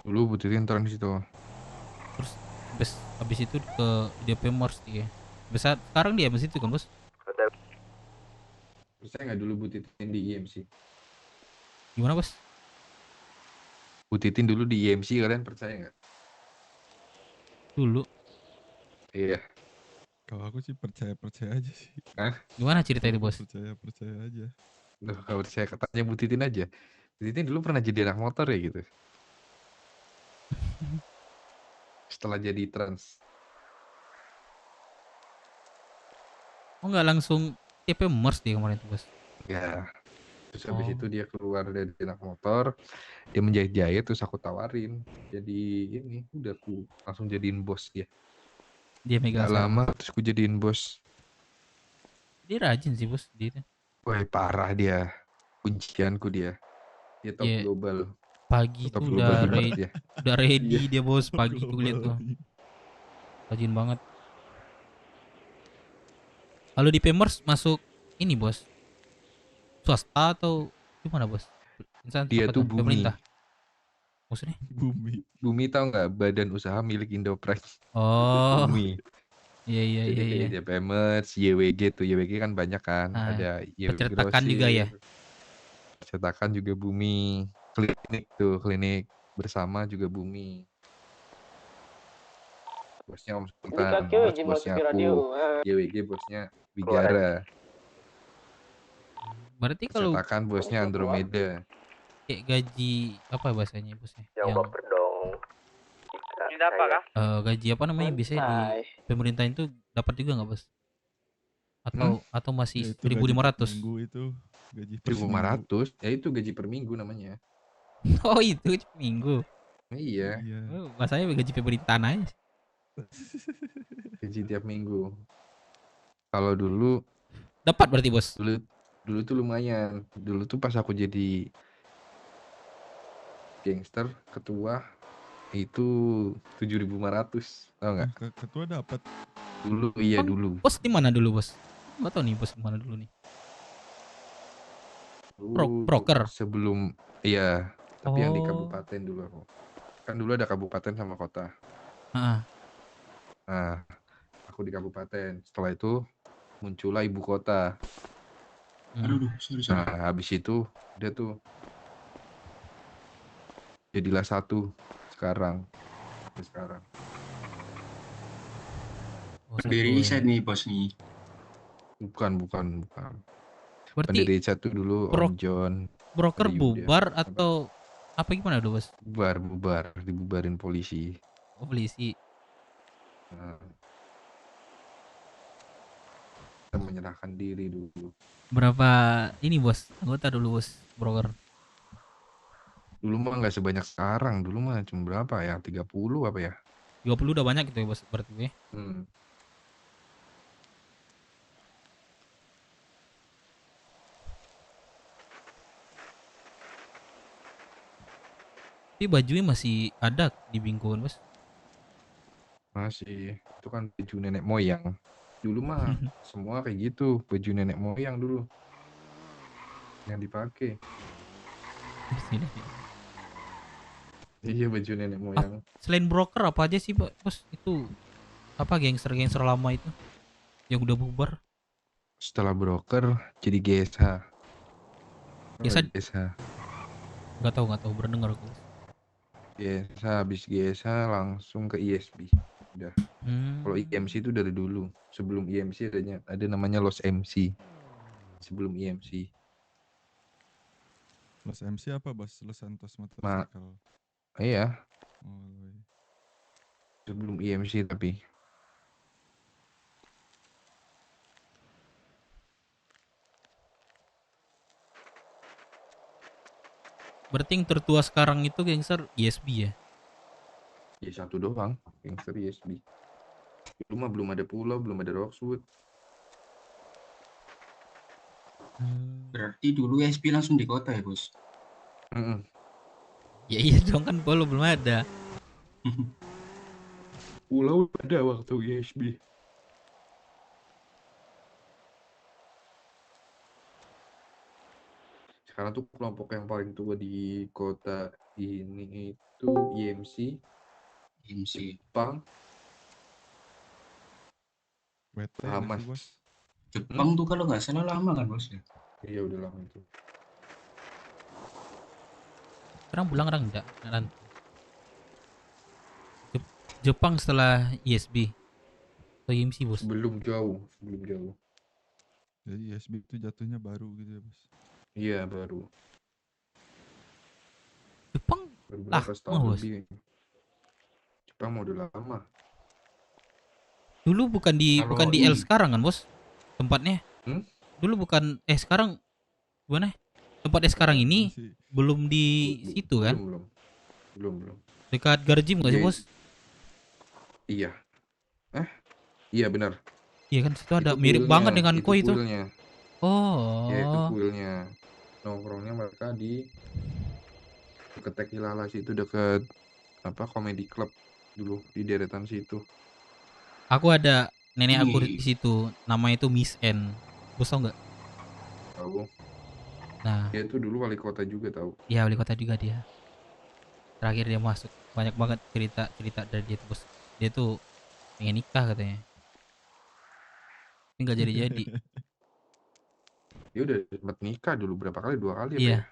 F: Dulu Bu Titin trans itu.
E: Terus habis itu ke DP Mars dia. Besar sekarang dia masih itu kan bos?
F: Percaya nggak dulu Bu Titin di IMC?
E: Gimana bos?
F: Bu Titin dulu di IMC, kalian percaya nggak?
E: Dulu.
F: Iya.
Q: Kalau aku sih percaya aja sih.
F: Hah?
E: Gimana cerita itu bos?
Q: Percaya aja.
F: Loh, nggak percaya, katanya Bu Titin aja. Bu Titin dulu pernah jadi anak motor ya gitu. Setelah jadi trans.
E: Oh nggak langsung TP Mars dia kemarin tuh bos?
F: Ya. Terus habis itu dia keluar dari anak motor, dia menjahit-jahit, terus aku tawarin. Jadi ini udah aku langsung jadiin bos dia.
E: Dia megang
F: Gak lama terus aku jadiin bos.
E: Dia rajin sih bos dia.
F: Wah parah dia. Kuncianku dia. Dia top
E: Iya.
F: global.
E: Pagi
F: Top
E: tuh
F: global
E: udah
F: di Mars
E: ready,
F: dia.
E: udah ready
F: Iya.
E: dia bos pagi tuh lihat tuh. Rajin banget. Kalau di Pemers masuk ini bos, swasta atau gimana bos? Instansi
F: Dia
E: apa
F: tuh bumi.
E: pemerintah. Maksudnya?
F: Bumi tahu nggak, badan usaha milik Indopress.
E: Oh.
F: Bumi.
E: Iya.
F: Jadi kayak dia Pemers, YWG tuh, YWG kan banyak kan.
E: Ah,
F: Ada YWG
E: percetakan juga ya?
F: Percetakan juga Bumi. Klinik tuh, klinik bersama juga Bumi. Bosnya Om Sultan, bosnya aku. YWG bosnya Wigara.
E: Berarti kalau
F: Percetakan bosnya Andromeda.
E: kayak gaji apa bahasanya bosnya?
O: Yang baper dong. Ini apa kah?
E: Gaji apa namanya biasanya di pemerintah itu dapat juga nggak bos? Atau masih
Q: Ya, itu gaji
E: 1.500?
Q: per minggu itu gaji per
F: 1.500, ya itu gaji per minggu namanya.
E: Oh itu gaji per minggu.
F: Iya.
E: Oh, masanya gaji pemerintahan aja.
F: Gaji tiap minggu. Kalau dulu
E: dapat berarti bos?
F: Dulu tuh lumayan. Dulu tuh pas aku jadi gangster ketua itu 7.500, tau nggak?
Q: Ketua dapat.
F: Dulu iya dulu.
E: Bos di mana dulu bos? Nggak tahu nih bos di mana dulu nih. Broker.
F: Sebelum iya, tapi yang di
E: Oh.
F: kabupaten dulu aku. Kan dulu ada kabupaten sama kota.
E: Ah.
F: Nah, aku di kabupaten. Setelah itu muncullah ibu kota.
M: Aduh, sorry.
F: Nah, habis itu dia tuh jadilah satu sekarang. Sampai sekarang.
M: Pendiri riset nih bos nih.
F: Bukan.
E: Berarti
F: Pendiri riset tuh dulu Om John.
E: broker
F: ada Yuda.
E: bubar atau apa gimana dulu bos?
F: Bubar, dibubarin polisi.
E: Oh polisi.
F: Nah, kita menyerahkan diri dulu.
E: Berapa ini bos? Anggota dulu bos broker.
F: Dulu mah nggak sebanyak sekarang. Dulu mah cuma berapa ya? 30 apa ya?
E: 30 udah banyak gitu ya bos berarti ya. Tapi bajunya masih ada di Bingkon bos.
F: Masih. Itu kan baju nenek moyang. Dulu mah semua kayak gitu. Baju nenek moyang dulu. Yang dipakai. Iya baju nenek moyang.
E: Selain broker apa aja sih bos? Itu apa gangster-gangster lama itu yang udah bubar?
F: Setelah broker jadi GSH.
E: GSH? Nggak tahu berdengar aku.
F: GSH, habis GSH langsung ke ISB. Udah. Kalau IMC itu dari dulu. Sebelum IMC ada namanya Los MC. Sebelum IMC.
Q: Los MC apa bos? Los Santos Motorcycle.
F: Iya.
Q: Oh, iya.
F: Sebelum IMC tapi.
E: Berarti yang tertua sekarang itu gangster ISB ya?
F: Ya satu doang, gangster ISB. Dulu mah belum ada Pulau, belum ada Roxwood.
M: Berarti dulu SP langsung di kota ya bos?
E: Ya iya dong kan Polo belum ada.
F: Pulau ada waktu ISB. Sekarang tuh kelompok yang paling tua di kota ini itu IMC, Jepang,
Q: WT nggak
F: Hamas.
Q: sih, Bos?
M: Jepang tuh kalau nggak salah lama kan bos ya?
F: Iya udah lama itu.
E: Sekarang pulang orang enggak? Jepang setelah ISB atau IMC bos?
F: Belum jauh.
Q: Jadi ISB itu jatuhnya baru gitu ya, Bos?
F: Iya baru.
E: Jepang
F: Baru
E: lah,
F: berapa tahun
E: bos.
F: lebih. Jepang mau udah lama.
E: Dulu bukan di L sekarang kan bos? Tempatnya? Dulu bukan sekarang gimana? Tempatnya sekarang ini belum di situ kan?
F: Belum.
E: Dekat Garjim nggak sih bos?
F: Iya. Iya benar.
E: Iya kan situ ada
F: Itu
E: mirip
F: kuilnya,
E: banget dengan koi itu.
F: kuilnya.
E: Oh.
F: Ya itu kuilnya. Nongkrongnya mereka di deket Tekilala situ, deket apa comedy club dulu di deretan situ.
E: Aku ada nenek aku
F: Ih.
E: di situ, namanya itu Miss N. Bos tau nggak?
F: Tahu.
E: Nah,
F: Dia itu dulu wali kota juga tahu.
E: iya wali kota juga dia. Terakhir dia masuk, banyak banget cerita dari dia tuh bos. Dia tuh pengen nikah katanya. Ini nggak jadi-jadi.
F: Dia udah sempat nikah dulu berapa kali? 2 kali apa
E: Iya.
F: ya?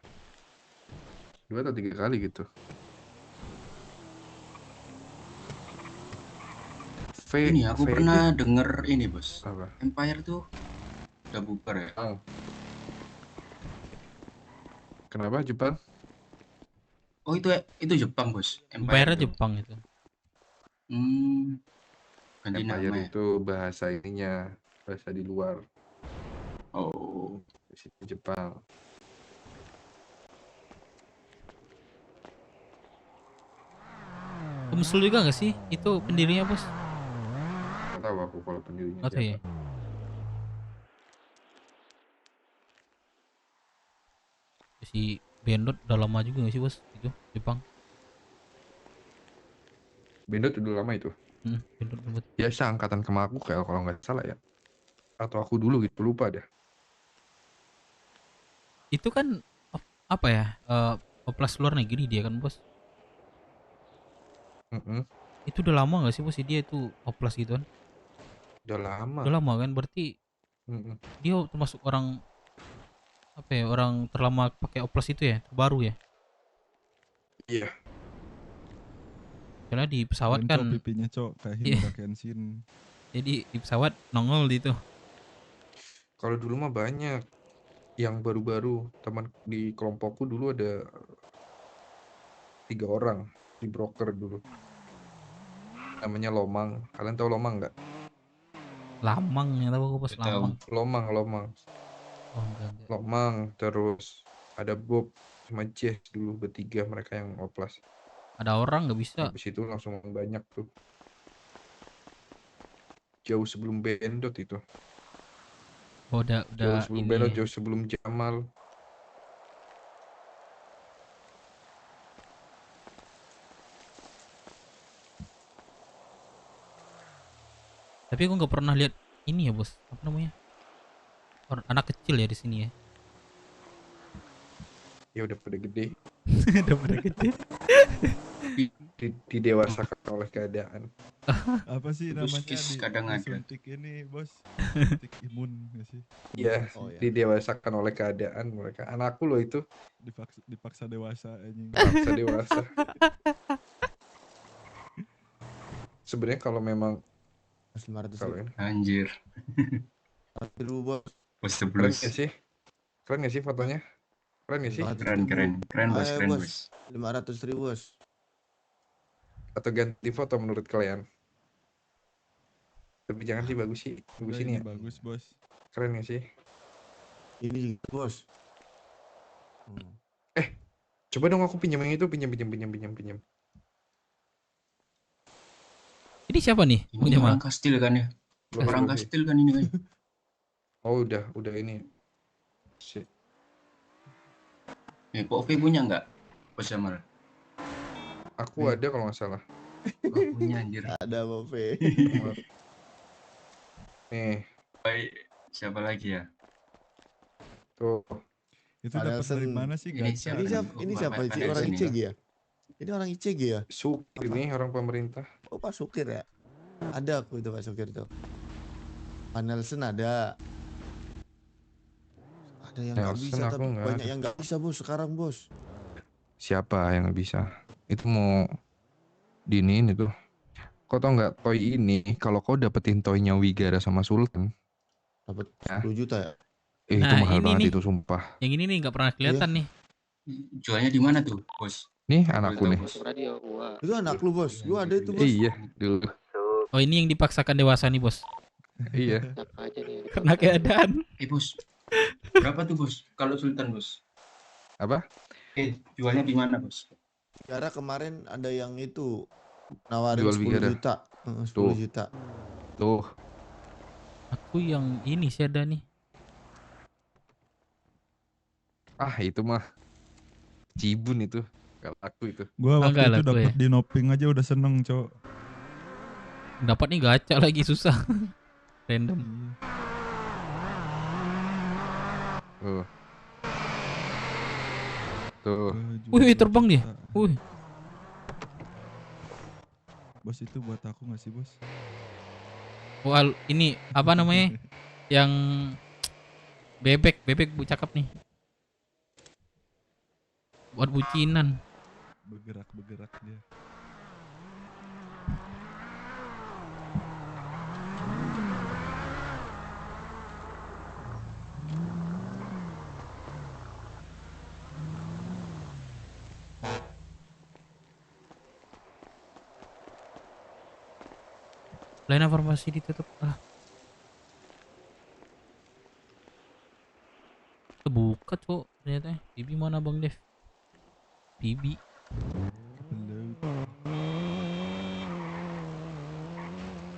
F: 2 atau 3 kali gitu.
M: Ini aku
F: V
M: pernah denger ini bos.
F: Apa?
M: Empire tuh udah bubar ya?
F: Kenapa Jepang?
M: Oh itu Jepang bos.
E: Empire
M: itu.
E: Jepang itu.
M: Ganti nama
F: Empire
M: ya?
F: itu bahasa ininya, bahasa di luar.
M: Oh.
F: Di Jepang.
E: Umsul juga nggak sih? Itu pendirinya bos?
F: Nggak tahu aku kalau pendirinya
E: Nggak tahu ya.
F: siapa.
E: Si Bendot udah lama juga nggak sih bos? Itu Jepang.
F: Bendot udah lama itu.
E: Bendot.
F: Biasa angkatan sama aku kayak kalau nggak salah ya. Atau aku dulu gitu lupa deh.
E: Itu kan apa ya? Oplas luar negeri dia kan bos? Itu udah lama nggak sih bos? Dia itu oplas gitu kan?
F: Udah lama.
E: Udah lama kan? Berarti dia termasuk orang apa ya? Orang terlama pakai oplas itu ya? Terbaru ya?
F: Iya.
E: Karena di pesawat
Q: Keren,
E: kan.
Q: Cok, pipinya cok kayak
E: Iya.
Q: Himura Kenshin.
E: Jadi di pesawat nongol di itu.
F: Kalau dulu mah banyak yang baru-baru. Teman di kelompokku dulu ada 3 orang di broker dulu. Namanya Lomang. Kalian tahu Lomang nggak?
E: Lamang ya tahu aku bos Lamang.
F: Lomang.
E: Oh enggak.
F: Lomang, terus ada Bob sama Jess dulu bertiga mereka yang oplas.
E: Ada orang nggak bisa.
F: Habis itu langsung banyak tuh. Jauh sebelum Bendot itu.
E: Oh, udah
F: Jauh sebelum
E: ini.
F: Bendot, jauh sebelum Jamal.
E: Tapi aku nggak pernah lihat ini ya bos. Apa namanya? Anak kecil ya di sini ya.
F: Ya udah pada gede.
E: Udah pada gede.
F: Didewasakan oleh keadaan.
Q: Apa sih namanya
M: kadang ada.
Q: disuntik ini bos? Suntik imun nggak sih?
F: Iya,
Q: Oh, ya.
F: didewasakan oleh keadaan mereka. Anakku loh itu.
Q: Dipaksa dewasa anjing.
F: Dipaksa dewasa. Sebenarnya kalau memang
R: 500
F: kalau ini
M: Anjir.
R: bos.
M: Bos
F: keren gak sih? Keren gak sih fotonya? Keren gak sih?
M: Keren bos, keren bos.
R: 500.000 bos.
F: Atau ganti foto menurut kalian? Tapi jangan sih bagus sih. Bagus
Q: Udah,
F: ini ya.
Q: bagus bos.
F: Keren gak sih?
R: Ini bos.
F: Coba dong aku pinjam yang itu, pinjam.
E: Ini siapa nih?
M: Ini orang kastil kan ya? Orang kastil kan ini kan?
F: Oh udah ini. Shit.
M: Pak Ovi punya nggak? Bos Jamal?
F: Aku ada kalau nggak salah.
M: Oh, punya anjir.
R: Ada Bope.
F: Nih,
M: Baik, siapa lagi ya?
F: tuh.
Q: Itu dapat dari mana sih
M: Ini
Q: gacha?
R: Ini siapa sih? Orang ICG ya? Ini orang ICG ya?
F: Sukir nih orang pemerintah.
R: Oh, Pak Sukir ya? Ada aku itu Pak Sukir tuh. Pak Nelson ada. Ada yang nggak
F: Nelson
R: bisa
F: aku
R: tapi
F: nggak
R: banyak
F: ada.
R: yang nggak bisa bos sekarang bos.
F: Siapa yang nggak bisa? Itu mau diniin itu. Kau tau nggak toy ini? Kalau kau dapetin toynya Wigara sama Sultan,
R: dapat
F: ya,
R: 10 juta ya?
F: itu
E: Nah,
F: mahal
E: ini
F: banget
E: nih.
F: itu sumpah.
E: Yang ini nih nggak pernah kelihatan nih.
M: Jualnya di mana tuh, Bos?
F: Nih
M: Boleh
F: anakku
M: tahu,
F: nih.
M: Bos?
R: Itu anak lu bos. Gua ada itu bos.
F: Iya, dulu.
E: Oh ini yang dipaksakan dewasa nih bos.
F: Iya.
E: Karena keadaan.
M: Bos. Berapa tuh, Bos? Kalau Sultan, Bos?
F: Apa?
M: Jualnya di mana, Bos?
R: Gara kemarin ada yang itu nawarin
F: Jual
R: 10
F: Wigara.
R: juta. 10
F: Tuh.
R: juta.
F: Tuh.
E: Aku yang ini sih ada nih.
F: Ah itu mah Cibun itu. Gak laku itu.
Q: Gua waktu
E: Agak
Q: itu
E: laku
Q: dapat
E: ya.
Q: di Noping aja udah seneng, Cok.
E: Dapat nih gacha lagi susah. Random.
F: Tuh. Tuh.
E: Wih terbang dia. Wih.
Q: Bos itu buat aku nggak sih bos?
E: Wah ini apa namanya? Yang bebek bu cakep nih. Buat bucinan.
Q: Bergerak dia.
E: Lain farmasi ditutup. Kebuka cok ternyata. Bibi mana Bang Dev? Bibi.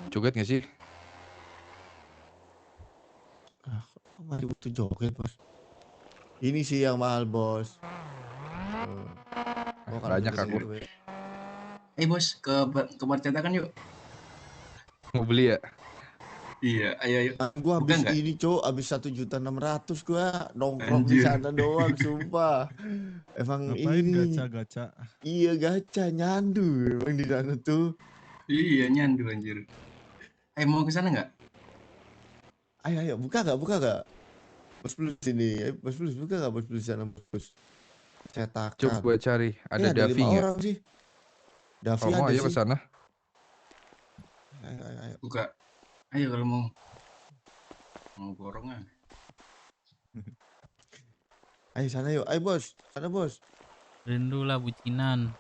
F: Joget gak sih?
R: Masih butuh joget bos. Ini sih yang mahal bos.
F: Banyak aku.
M: Bos, ke percetakan yuk.
F: Mau beli ya?
M: Iya, ayo.
R: Gua
M: Bukan
R: habis
M: nggak?
R: ini cok, habis 1.600.000 gua nongkrong di
M: Anjir.
R: sana doang, sumpah. Emang
Q: Ngapain
R: ini
Q: gacha?
R: Iya gacha nyandu emang di sana tuh.
M: Iya, nyandu anjir. Mau ke sana nggak?
R: Ayo buka gak? Bos plus ini, bos plus buka gak bos plus sana bos? Cetakan.
F: Coba cari. Ada
R: Ini
F: Davi
R: 5
F: nggak?
R: orang sih. Davi
F: Kalau mau
R: ada
F: ayo ke
R: sih.
F: sana.
R: Ayo.
M: Buka. Ayo kalau mau. Mau borong ah.
R: Ayo sana yuk. Ayo bos. Sana bos.
E: Rindu lah bucinan.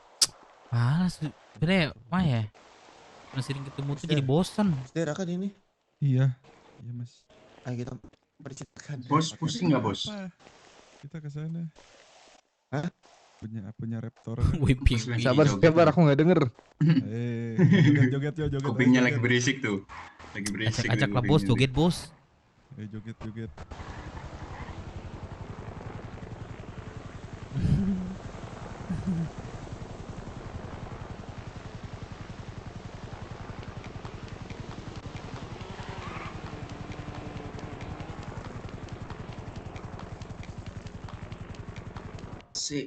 E: Malas sebenernya mah ya. Karena sering ketemu tuh jadi bosan.
R: Saudara kan ini.
Q: Iya mas.
R: Ayo kita percetakan.
M: Bos, pusing nggak bos?
Q: Apa? Kita ke sana.
R: Hah?
Q: Punya Raptor.
F: Sabar, aku nggak denger.
Q: Joget.
M: Kupingnya lagi berisik tuh. Lagi berisik.
E: Acak lah bos, joget bos.
Q: Joget.
M: Sik.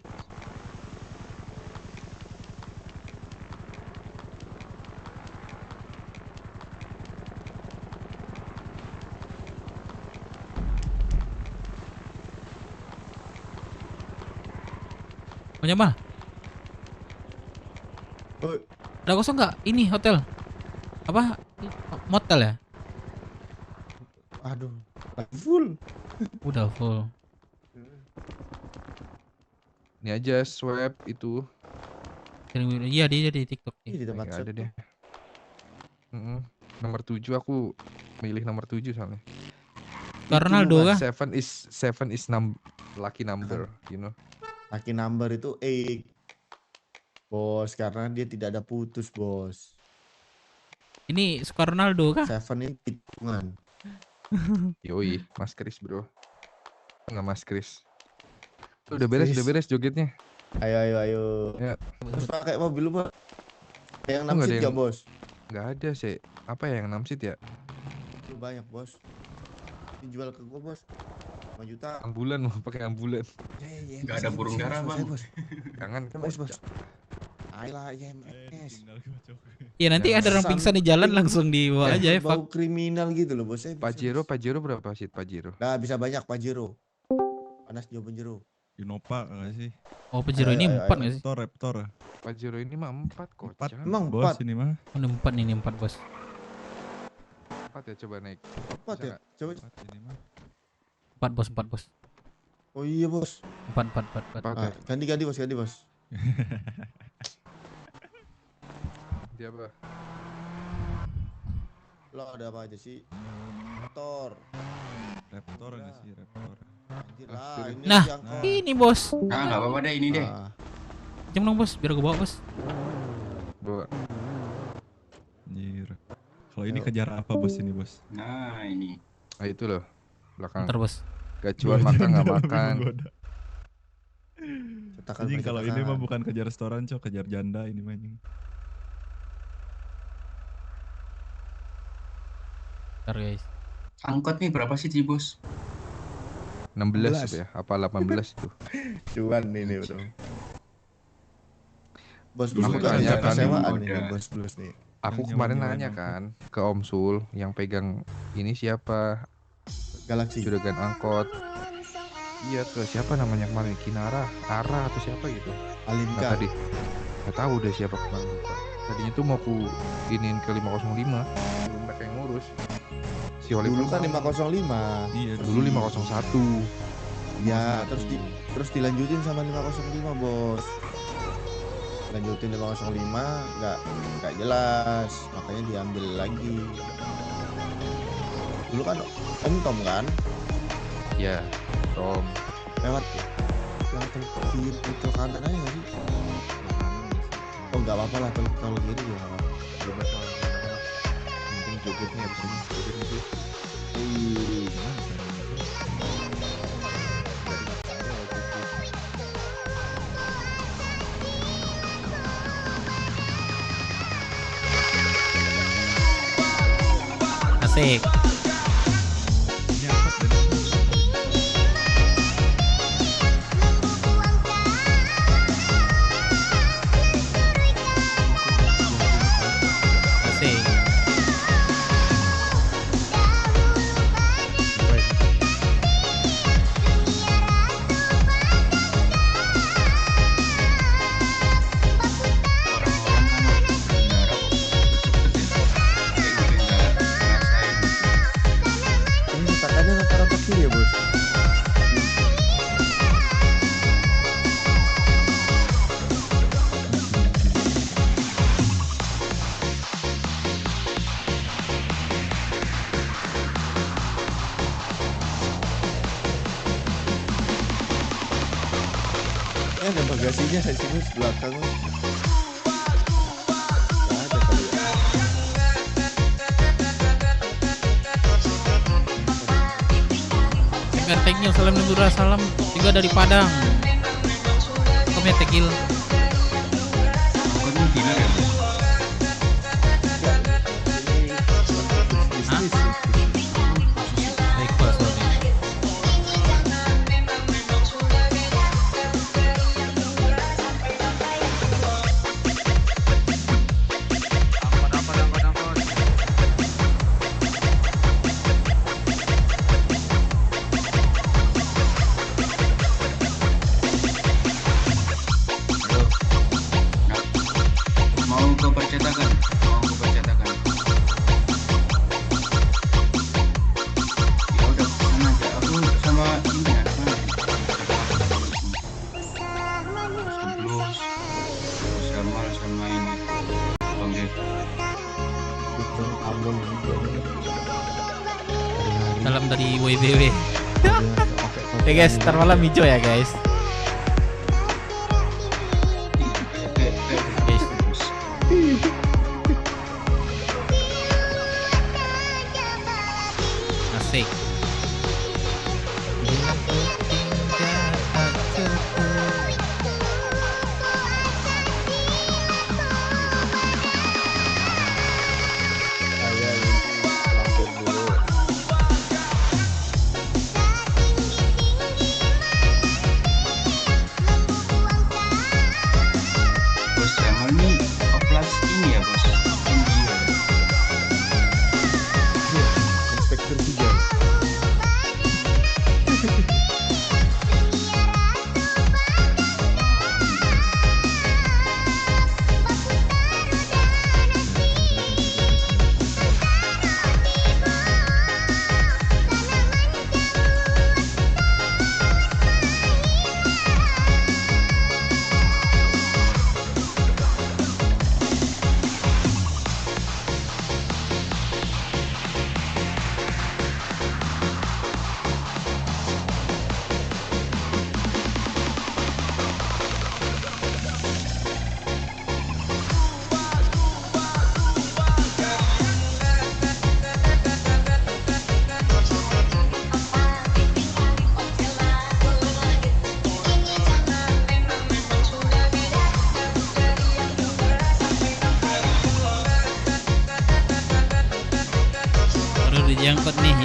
E: Mau nyamal? Udah kosong nggak? Ini hotel. Apa? Motel ya?
R: Aduh, full.
E: Udah full.
F: Ini aja swab itu.
E: Iya dia di TikTok.
R: Ini di tempat
F: Nggak ada deh. Nomor 7 aku milih nomor 7 soalnya.
E: Ronaldo kah?
F: 7 is lucky number, you know.
R: Lucky number itu bos, karena dia tidak ada putus bos.
E: Ini suka Ronaldo kah?
R: 7 ini hitungan.
F: Yoi, Mas Kris bro. Enggak Mas Kris. Udah beres jogetnya.
R: Ayo.
F: Ya.
R: Terus pakai mobil lu pak. Yang
F: Oh,
R: 6
F: nggak ada
R: seat gak
F: yang
R: bos?
F: nggak ada sih. Apa ya yang 6 seat ya?
R: Lu banyak bos. Dijual ke gua bos. 5 juta.
F: Ambulan mau pakai ambulan.
M: Nggak ada burung dara, Bang.
F: Jangan
R: Bos bos. Ayolah YMS.
E: Ya nanti ada orang pingsan di jalan langsung dibawa aja ya,
R: Bau kriminal gitu loh bos.
F: Pajero berapa seat Pajero?
R: Nah bisa banyak Pajero. Panas jawaban jero.
Q: Innova nggak sih?
E: Oh, Pajero ini 4 nggak sih?
Q: Raptor.
F: Pajero ini mah 4 kok.
Q: 4
R: Emang
Q: bos
R: 4?
Q: ini mah.
E: Oh, ini 4 nih, ini 4 bos.
F: 4 ya, coba naik.
R: 4 ya? Coba.
E: 4 bos, 4 bos.
R: Oh iya bos.
E: 4.
R: Ah, ganti bos.
F: Dia apa?
R: Lo ada apa aja sih? Motor.
Q: Raptor nggak sih? Raptor.
R: Anjir lah, ini
E: Nah,
R: jangkau.
E: ini bos.
M: Ah, nggak apa-apa deh, ini deh.
E: Jam dong bos, biar gue bawa bos.
F: Bawa.
Q: Anjir. Kalau ini kejar apa bos ini bos?
M: Nah, ini.
F: Ah itu loh. Belakang.
E: Ntar bos.
F: Gacuan makan nggak makan.
Q: Anjing kalau ini mah bukan kejar restoran, cok, kejar janda ini mah anjing.
E: Ntar guys.
M: Angkot nih berapa sih bos?
F: 16 ya? Apa 18 itu?
R: Cuan ini bro. Bos
F: Aku
R: kan
F: tanya kan,
R: sewaan nih bos plus nih.
F: Aku kemarin nanya kan ke Om Sul yang pegang ini siapa?
R: Galaxy.
F: Juragan angkot. Iya ke siapa namanya kemarin? Kinara, Ara atau siapa gitu?
R: Alinka.
F: Nah, tadi nggak tahu deh siapa kemarin. Tadinya tuh mau ku iniin ke 505, belum mereka yang ngurus. Si Oliver
R: Dulu kan 505.
F: Iya, dulu 501.
R: Ya, terus dilanjutin sama 505 bos. Lanjutin 505 nggak jelas, makanya diambil lagi. Dulu kan Om Tom kan?
F: Ya, Tom.
R: Lewat di tol kanan aja nggak sih? Oh nggak apa-apa lah kalau gitu ya.
F: Bebas lah. Penting jogetnya abis ini. Jogetnya sih.
E: Asik. Asik.
R: Ini retakannya rata-rata kiri ya bos. Ada bagasinya di sini belakang. Ada kali ya.
E: Tekil, salam Nurul, salam juga dari Padang. Kom ya Tekil.
M: Angkotnya gila ya bos.
E: Baik bos, sorry.
M: Mau ke percetakan. Ya udah sana aja. Aku sama ini ada mana? Blues, sama ini. Bang Dev.
E: Salam dari WBW. Oke guys, ntar malam hijau ya guys. Asik.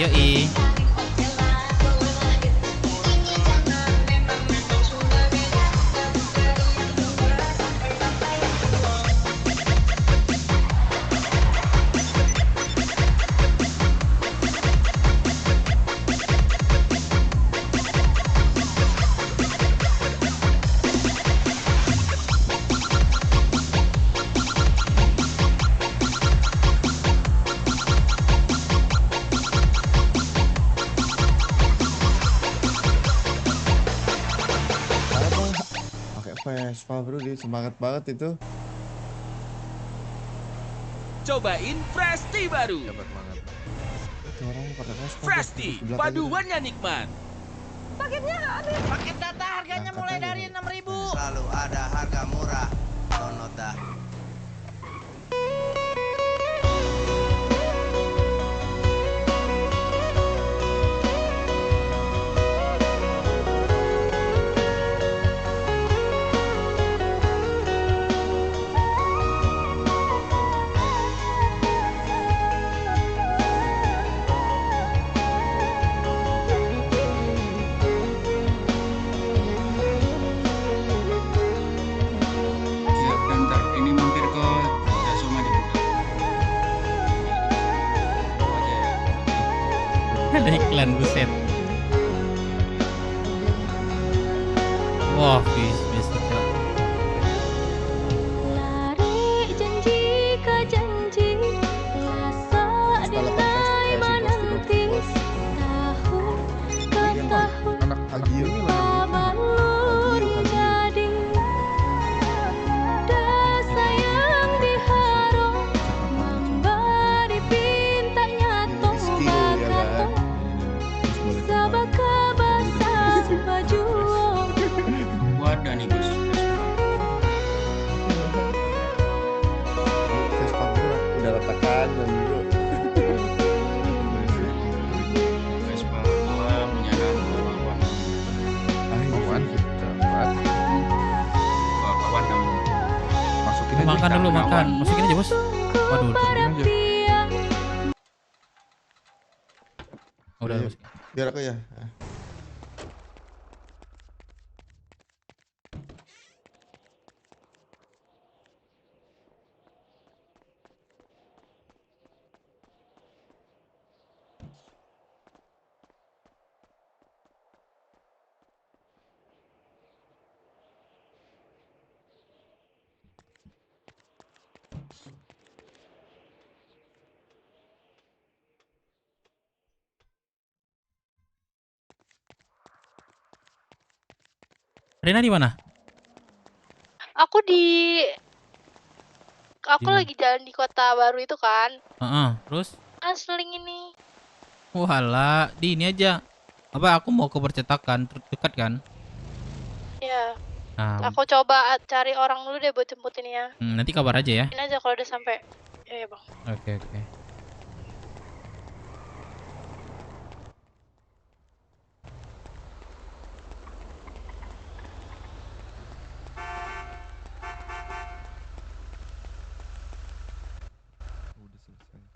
E: Yoi.
R: Pakai Vespa bro, dia semangat banget itu.
H: Cobain Fresti baru.
R: Itu orang pakai Vespa.
H: Fresti, paduannya nikmat.
J: Paketnya habis.
H: Paket data harganya mulai dari 6.000.
J: Selalu ada harga murah. Download dah.
M: Ya, bentar. Ini mampir ke Dasoma di
E: Ada iklan buset. Wah, bisa.
J: Lari janji ke janji, rasa dinai menanti, tahun ke tahun belum jadi. Dasa yang diharu, memberi pintanya tombak sabaka basah baju.
M: Wadah nih Gus.
R: Vespa bro, udah letakkan bro.
M: Vespa tua menyerang lawan.
F: Lawan.
M: Lawan kamu.
F: Masukin aja.
E: Makan dulu, makan. Masukin aja, Bos. Waduh, masukin aja. Udah,
R: Iya,
E: masukin.
R: biar aku ya.
E: Rena di mana?
S: Aku
E: Di-
S: lagi jalan di kota baru itu kan.
E: Terus?
S: Kan seling ini.
E: Walah, di ini aja. Apa aku mau ke percetakan dekat kan?
S: Ya.
E: Nah,
S: Aku coba cari orang dulu deh buat jemputin ya.
E: nanti kabar aja ya.
S: Ini aja kalau udah sampai. Ya, Bang.
E: Oke.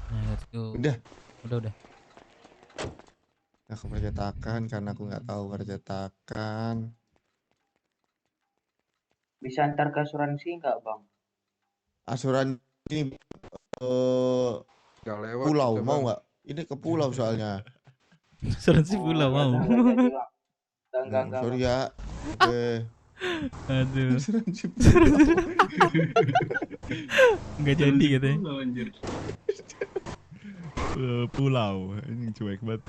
E: Nah, let's go.
R: Udah.
E: Udah.
R: Aku percetakan karena aku nggak tahu percetakan.
N: Bisa antar ke asuransi nggak, Bang?
R: Asuransi
F: Nggak lewat
R: pulau
F: kita,
R: mau
F: Bang.
R: nggak? Ini ke pulau soalnya.
E: Asuransi pulau mau.
N: Enggak.
R: Sorry ya. Oke.
E: Aduh.
R: Asuransi pulau.
E: Nggak jadi katanya.
Q: Pulau, ini cuek banget.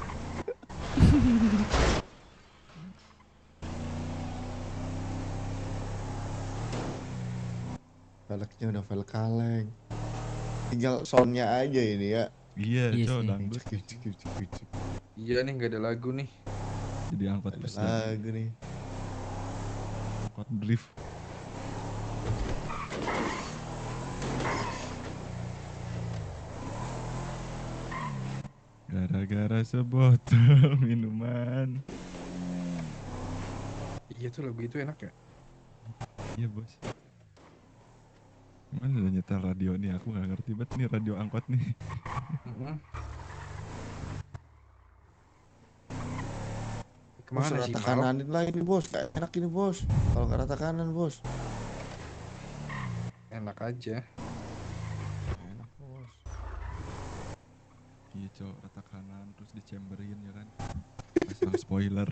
R: Velgnya udah velg kaleng. Tinggal soundnya aja ini ya.
Q: Iya,
E: Iya
Q: cow,
E: sih.
Q: dangdut.
F: Iya nih nggak ada lagu nih.
Q: Jadi angkot
R: Ada
Q: bus
R: lagu nih.
Q: angkot drift. Gara-gara sebotol minuman.
F: Iya tuh lagu itu enak ya.
Q: Iya bos. Gimana udah nyetel radio nih? Aku nggak ngerti banget nih radio angkot nih.
R: Bos,
F: Kemana sih,
R: rata
F: Mal?
R: kananin lagi nih bos, gak enak ini bos. Kalau nggak rata kanan bos.
F: Enak aja.
R: Enak bos.
Q: Iya cok, rata kanan terus dicemberin ya kan. Pasang spoiler.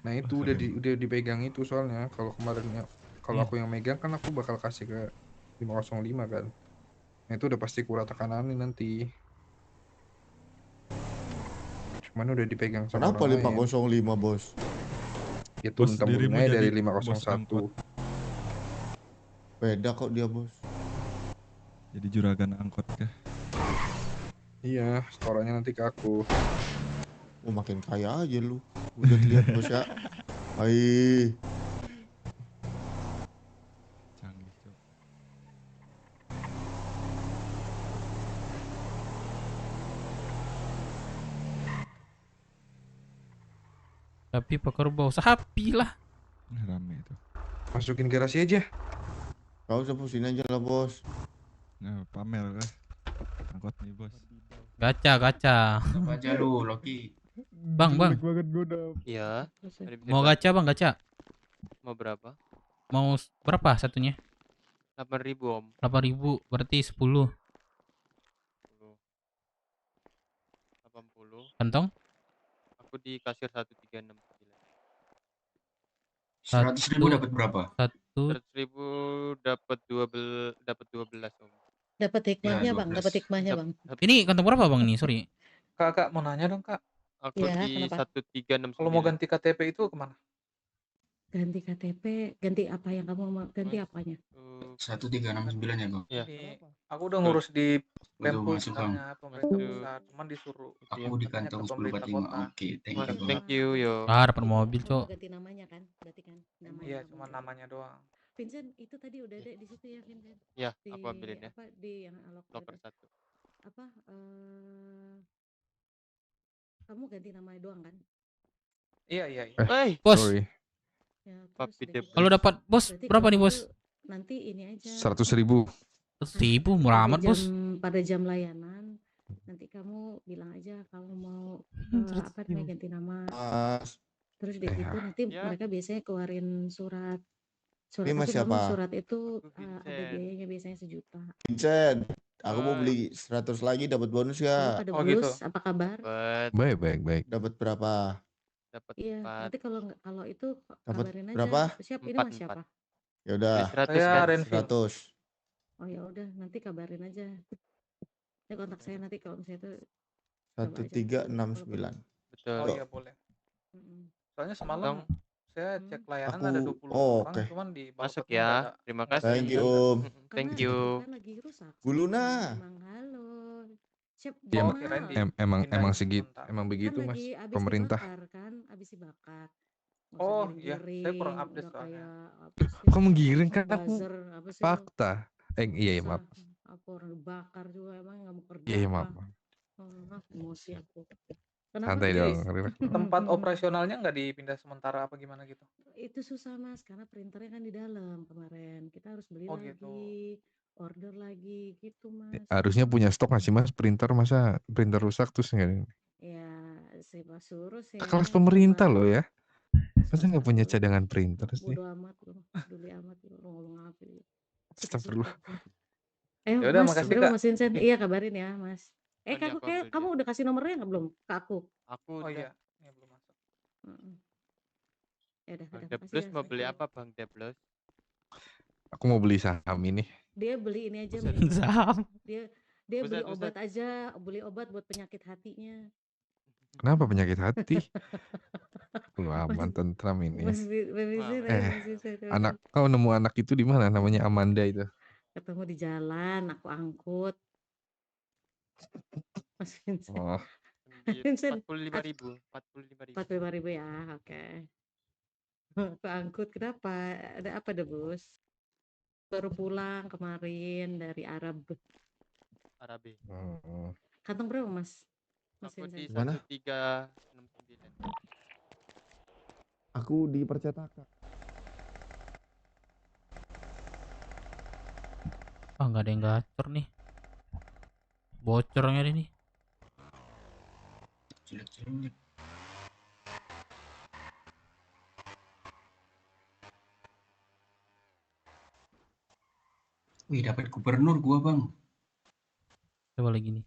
F: Nah itu udah dipegang itu soalnya kalau kemarinnya kalau
E: Iya.
F: aku yang megang kan aku bakal kasih ke 505 kan. Nah itu udah pasti kurata kananin nanti. Cuman udah dipegang sama
R: Kenapa
F: orang lain.
R: 505 bos?
F: Itu
Q: Bos
F: tentang
Q: dirimu
F: aja dari
Q: jadi bos
F: 501.
Q: angkot.
R: Beda kok dia bos.
Q: Jadi juragan angkot kah?
F: Iya, setorannya nanti ke aku.
R: Oh makin kaya aja lu. Udah lihat bos ya. Hai.
Q: Canggih cok.
E: Tapi pakar bau sapi lah.
Q: Rame itu.
F: Masukin garasi aja.
R: Kau usah pusing aja lah bos.
Q: Nah, pamer kah? Angkot nih bos.
E: Gacha.
M: Apa aja lu, Loki?
E: Bang.
Q: Jelek banget gua udah.
O: Iya.
E: Mau gacha bang, gacha.
O: Mau berapa?
E: Mau berapa satunya?
O: 8.000 om.
E: 8.000 berarti 10.
O: 80.
E: Kantong?
O: Aku di kasir 1369.
M: 100.000 dapat berapa?
O: 100.000 dapat 12 om.
T: Dapat hikmahnya
M: Ya,
T: bang, dapat hikmahnya bang.
E: Ini kantong berapa bang nih? Sorry.
U: Kak, mau nanya dong kak.
O: Aku
T: Ya,
O: di
T: kenapa?
O: 1369.
U: Kalau mau ganti KTP itu kemana?
T: Ganti KTP, ganti apa yang kamu mau ganti apanya?
M: 1369 ya bang.
O: Iya.
U: Aku udah ngurus di
M: Betul,
U: Pemprov
M: masuk, Bang.
U: sebenarnya pemerintah pusat, cuman disuruh
M: Aku di
U: katanya
M: kantong
U: ke pemerintah
M: 1045.
U: kota.
M: Oke, thank you bang.
O: Thank you yo.
E: Ah, dapat mobil,
T: Kamu
E: Cok.
T: ganti namanya kan? Berarti kan namanya
U: Iya,
T: kamu
U: cuma
T: ganti.
U: namanya doang.
T: Vincent itu tadi udah ada di situ ya Vincent?
O: Ya,
T: Di
O: aku ambilin ya.
T: apa di yang
O: Locker
T: allocated
O: 1.
T: apa kamu ganti namanya doang kan?
U: Iya.
O: Hey,
E: Bos.
F: Sorry.
T: Ya, terus
O: Papi
T: udah
O: deh.
T: gitu.
E: Kalau dapat bos
T: Berarti
E: berapa
T: kalau
E: nih bos?
T: gitu nanti ini aja
F: 100.000.
E: 1.000 murah amat bos.
T: pada jam layanan nanti kamu bilang aja kamu mau apa namanya ganti nama.
R: Mas.
T: Terus udah gitu nanti
O: Ya.
T: mereka biasanya keluarin surat.
R: Ini Mas
T: tapi kamu
R: siapa?
T: surat itu ada
O: Vincent.
T: biayanya biasanya 1 juta.
R: Vincent, aku mau beli 100 lagi dapat bonus
T: Kalau
R: ya.
T: pada
U: Oh,
T: blues
U: gitu.
T: apa kabar?
F: Baik.
R: Dapat berapa?
O: Dapat
T: Iya,
O: 4.
T: nanti kalau itu
R: Dapat
T: kabarin aja.
R: berapa?
T: Siap, ini
O: 4,
T: Mas siapa?
R: Ya udah.
O: 100
U: Saya
O: kan?
U: Renville.
R: 100.
T: Oh ya udah, nanti kabarin aja. Ini kontak saya nanti kalau misalnya itu coba aja.
R: 1369.
O: Betul.
U: Oh iya boleh. Soalnya semalam saya cek layanan
R: Aku-
U: ada 20
R: oh,
U: orang,
R: oke.
U: cuman di
O: Masuk
U: barcode-nya nggak
O: ya.
U: ada.
O: Terima kasih.
R: Thank you Om.
O: Thank
T: Karena
O: you.
T: itu kan lagi rusak.
R: Guluna.
T: Emang halo. Siap
F: Iya,
T: Jamal.
U: kirain di-
F: emang
U: pindahin
F: segitu,
U: sebentar.
F: emang begitu
T: Kan
F: mas.
T: lagi abis
F: Pemerintah.
T: dibakar kan, abis dibakar. Nggak usah
U: Oh iya, saya
T: giring-giring,
U: kurang update
T: udah
U: soalnya.
T: kayak apa sih?
F: Kok menggiring kan aku
T: Buzzer, apa sih lo?
F: fakta. Iya
T: Usah,
F: maaf.
T: apa orang dibakar juga emang nggak mau kerja
F: Iya
T: apa?
F: maaf.
T: Oh, emosi aku. Kenapa?
F: Santai
U: Jadi,
F: dong.
U: tempat operasionalnya nggak dipindah sementara apa gimana gitu?
T: Itu susah mas, karena printernya kan di dalam kemarin. Kita harus beli
U: Oh,
T: lagi,
U: gitu.
T: order lagi, gitu mas.
F: Harusnya punya stok nggak sih mas printer, masa printer rusak terus nggak?
T: Ya, saya suruh sih.
F: Kelas pemerintah loh ya. Masa nggak punya cadangan printer sih?
T: Bodo amat loh, peduli amat loh, ngomong apa gitu.
F: Astagfirullah.
U: Ya udah,
T: Mas,
U: makasih,
T: berapa
U: Kak.
T: Mas Vincent? Iya kabarin ya mas.
O: Nanti aku ambil
T: Kamu udah kasih nomornya nggak belum ke aku?
O: Aku
U: Oh
O: udah.
U: iya, ini belum masuk.
T: Ya udah,
O: Bang
T: makasih
O: Deblus
T: ya,
O: mau beli
T: Mas.
O: apa Bang Deblus?
F: Aku mau beli saham ini.
T: Dia beli ini aja.
O: Buset.
T: Mas.
E: Saham.
T: Dia beli
O: Buset,
T: obat
O: buset.
T: aja, beli obat buat penyakit hatinya.
F: Kenapa penyakit hati? Lu aman tentram ini.
T: Mas Vincent, Mas Vincent,
F: Anak kau nemu anak itu di mana? Namanya Amanda itu.
T: ketemu di jalan, aku angkut. Mas Vincent.
F: Oh,
T: Vincent,
O: 45.000. 45.000.
T: 45.000 ya, oke. Aku angkut, kenapa? Ada apa deh bos? Baru pulang kemarin dari Arab.
O: Arabi.
F: oh.
T: Kantong berapa mas? Mas
O: Aku di
T: Vincent.
R: Mana?
O: 1369.
R: Aku di percetakan.
E: Ah nggak ada yang gacor nih. Bocornya ini.
M: Jelek-jelek. Wih, dapat gubernur gua, Bang.
E: Coba lagi nih.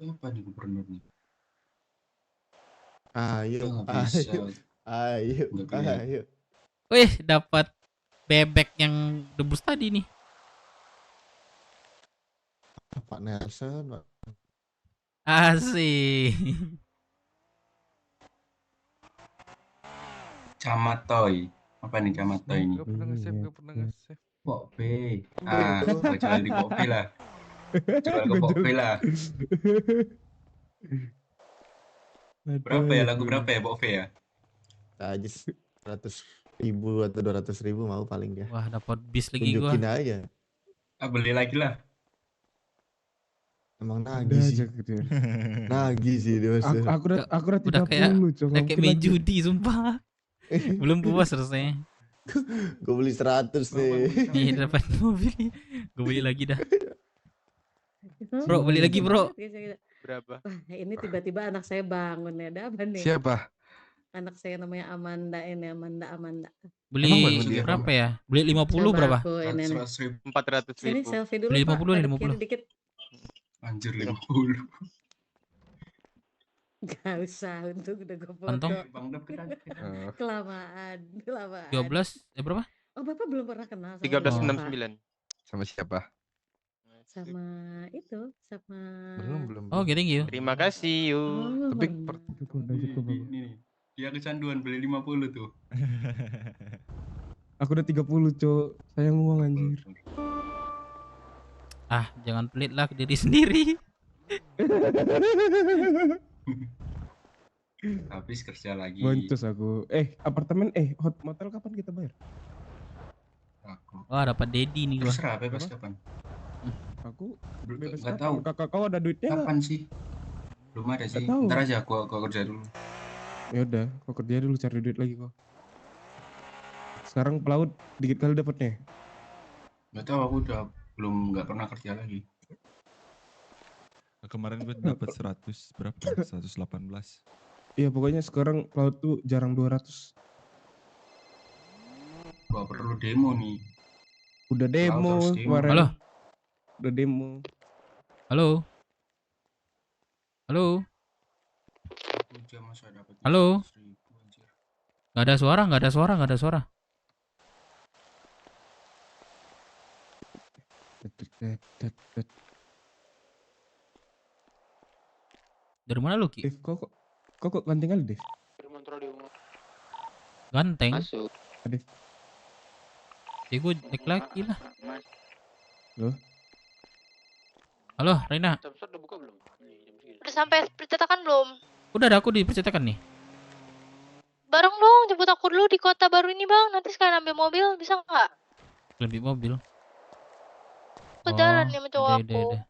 M: Apa nih gubernur nih?
R: Ayo,
M: Oh, nggak bisa.
R: ayo,
M: Nggak kelihatan.
R: ayo.
E: Wih, dapat bebek yang debus tadi nih.
R: Pak Nelson, Pak.
E: Asik.
M: Camatoy. Apa nih Camatoy ini?
U: Gak pernah nge-save, gak pernah nge-save.
M: Pok B. Ah, gua jual di Pok B lah. Jual ke Pok B lah. Berapa ya lagu berapa ya Pok B ya?
R: Aja 100.000 atau 200.000 mau paling dia.
E: Wah, dapat bis lagi gua.
R: Tunjukin aja.
M: Ah, beli lagi lah.
R: Emang nagih sih. Nagih sih dia.
L: Aku udah
E: Udah kayak
L: 30, Cok.
E: kayak main judi sumpah. Belum puas rasanya.
R: Gue beli 100 nih.
E: Iya, dapat mobil. Gue beli lagi dah. Bro, beli lagi, Bro.
U: Berapa?
T: Wah, ini tiba-tiba anak saya bangun ya. Ada apa nih?
F: Siapa?
T: Anak saya namanya Amanda ini, Amanda.
E: Beli berapa ya? Beli 50
T: Coba
E: berapa?
T: aku ini nih.
U: 400
T: Sini
U: ribu.
T: selfie dulu,
E: Beli
T: Pak.
E: 50 nih,
T: Hadap kiri
E: 50.
T: dikit.
M: Anjir 50.
T: Gak usah, untuk udah gue foto.
E: Kantong?
T: Kelamaan.
E: 12 berapa?
T: Oh, Bapak belum pernah kenal sama
U: 1369.
F: Sama siapa?
T: Sama itu, sama
F: Belum.
E: Oh, thank you.
U: Terima kasih, yuk.
T: Oh,
F: Tapi
M: Ini dia kecanduan beli 50 tuh.
L: Aku udah 30, Cok. Sayang uang anjir.
E: Ah, jangan pelit lah ke diri sendiri.
M: Habis kerja lagi.
L: Boncos aku. Apartemen hotel kapan kita bayar?
E: Wah, dapat Dedi nih gua.
M: Terserah bebas kapan.
L: Aku
M: Nggak
L: kapan?
M: tahu.
L: Kakak kau ada duitnya nggak?
M: Kapan sih? Belum ada sih.
L: Nggak tahu.
M: Ntar aja gua kerja dulu.
L: Ya udah, kau kerja dulu cari duit lagi kok. Sekarang pelaut dikit kali dapatnya.
M: Nggak tahu, aku udah nggak pernah kerja lagi.
Q: Kemarin gue dapat 100 berapa? 118.
L: Iya, pokoknya sekarang pelaut tuh jarang 200.
M: Gua perlu demo nih.
L: Udah demo
M: Pelaut harus demo.
L: kemarin.
E: Halo.
L: Udah demo.
E: Halo. Halo.
M: Kerja masa dapat
E: Halo.
M: 100.000, anjir.
E: Nggak ada suara, nggak ada suara, nggak ada suara. Dari mana lu, Ki?
L: Dev, kok ganteng kali, Dev?
E: Ganteng.
O: Masuk.
L: Dev.
E: Ya gue naik lagi lah.
L: Loh?
E: Halo, Reina.
S: Udah sampai percetakan belum?
E: Udah ada aku di percetakan nih.
S: Bareng dong, jemput aku dulu di kota baru ini bang. Nanti sekalian ambil mobil, bisa nggak?
E: Lebih mobil.
S: Aku jalan nih sama cowok
E: udah,
S: aku.
E: udah.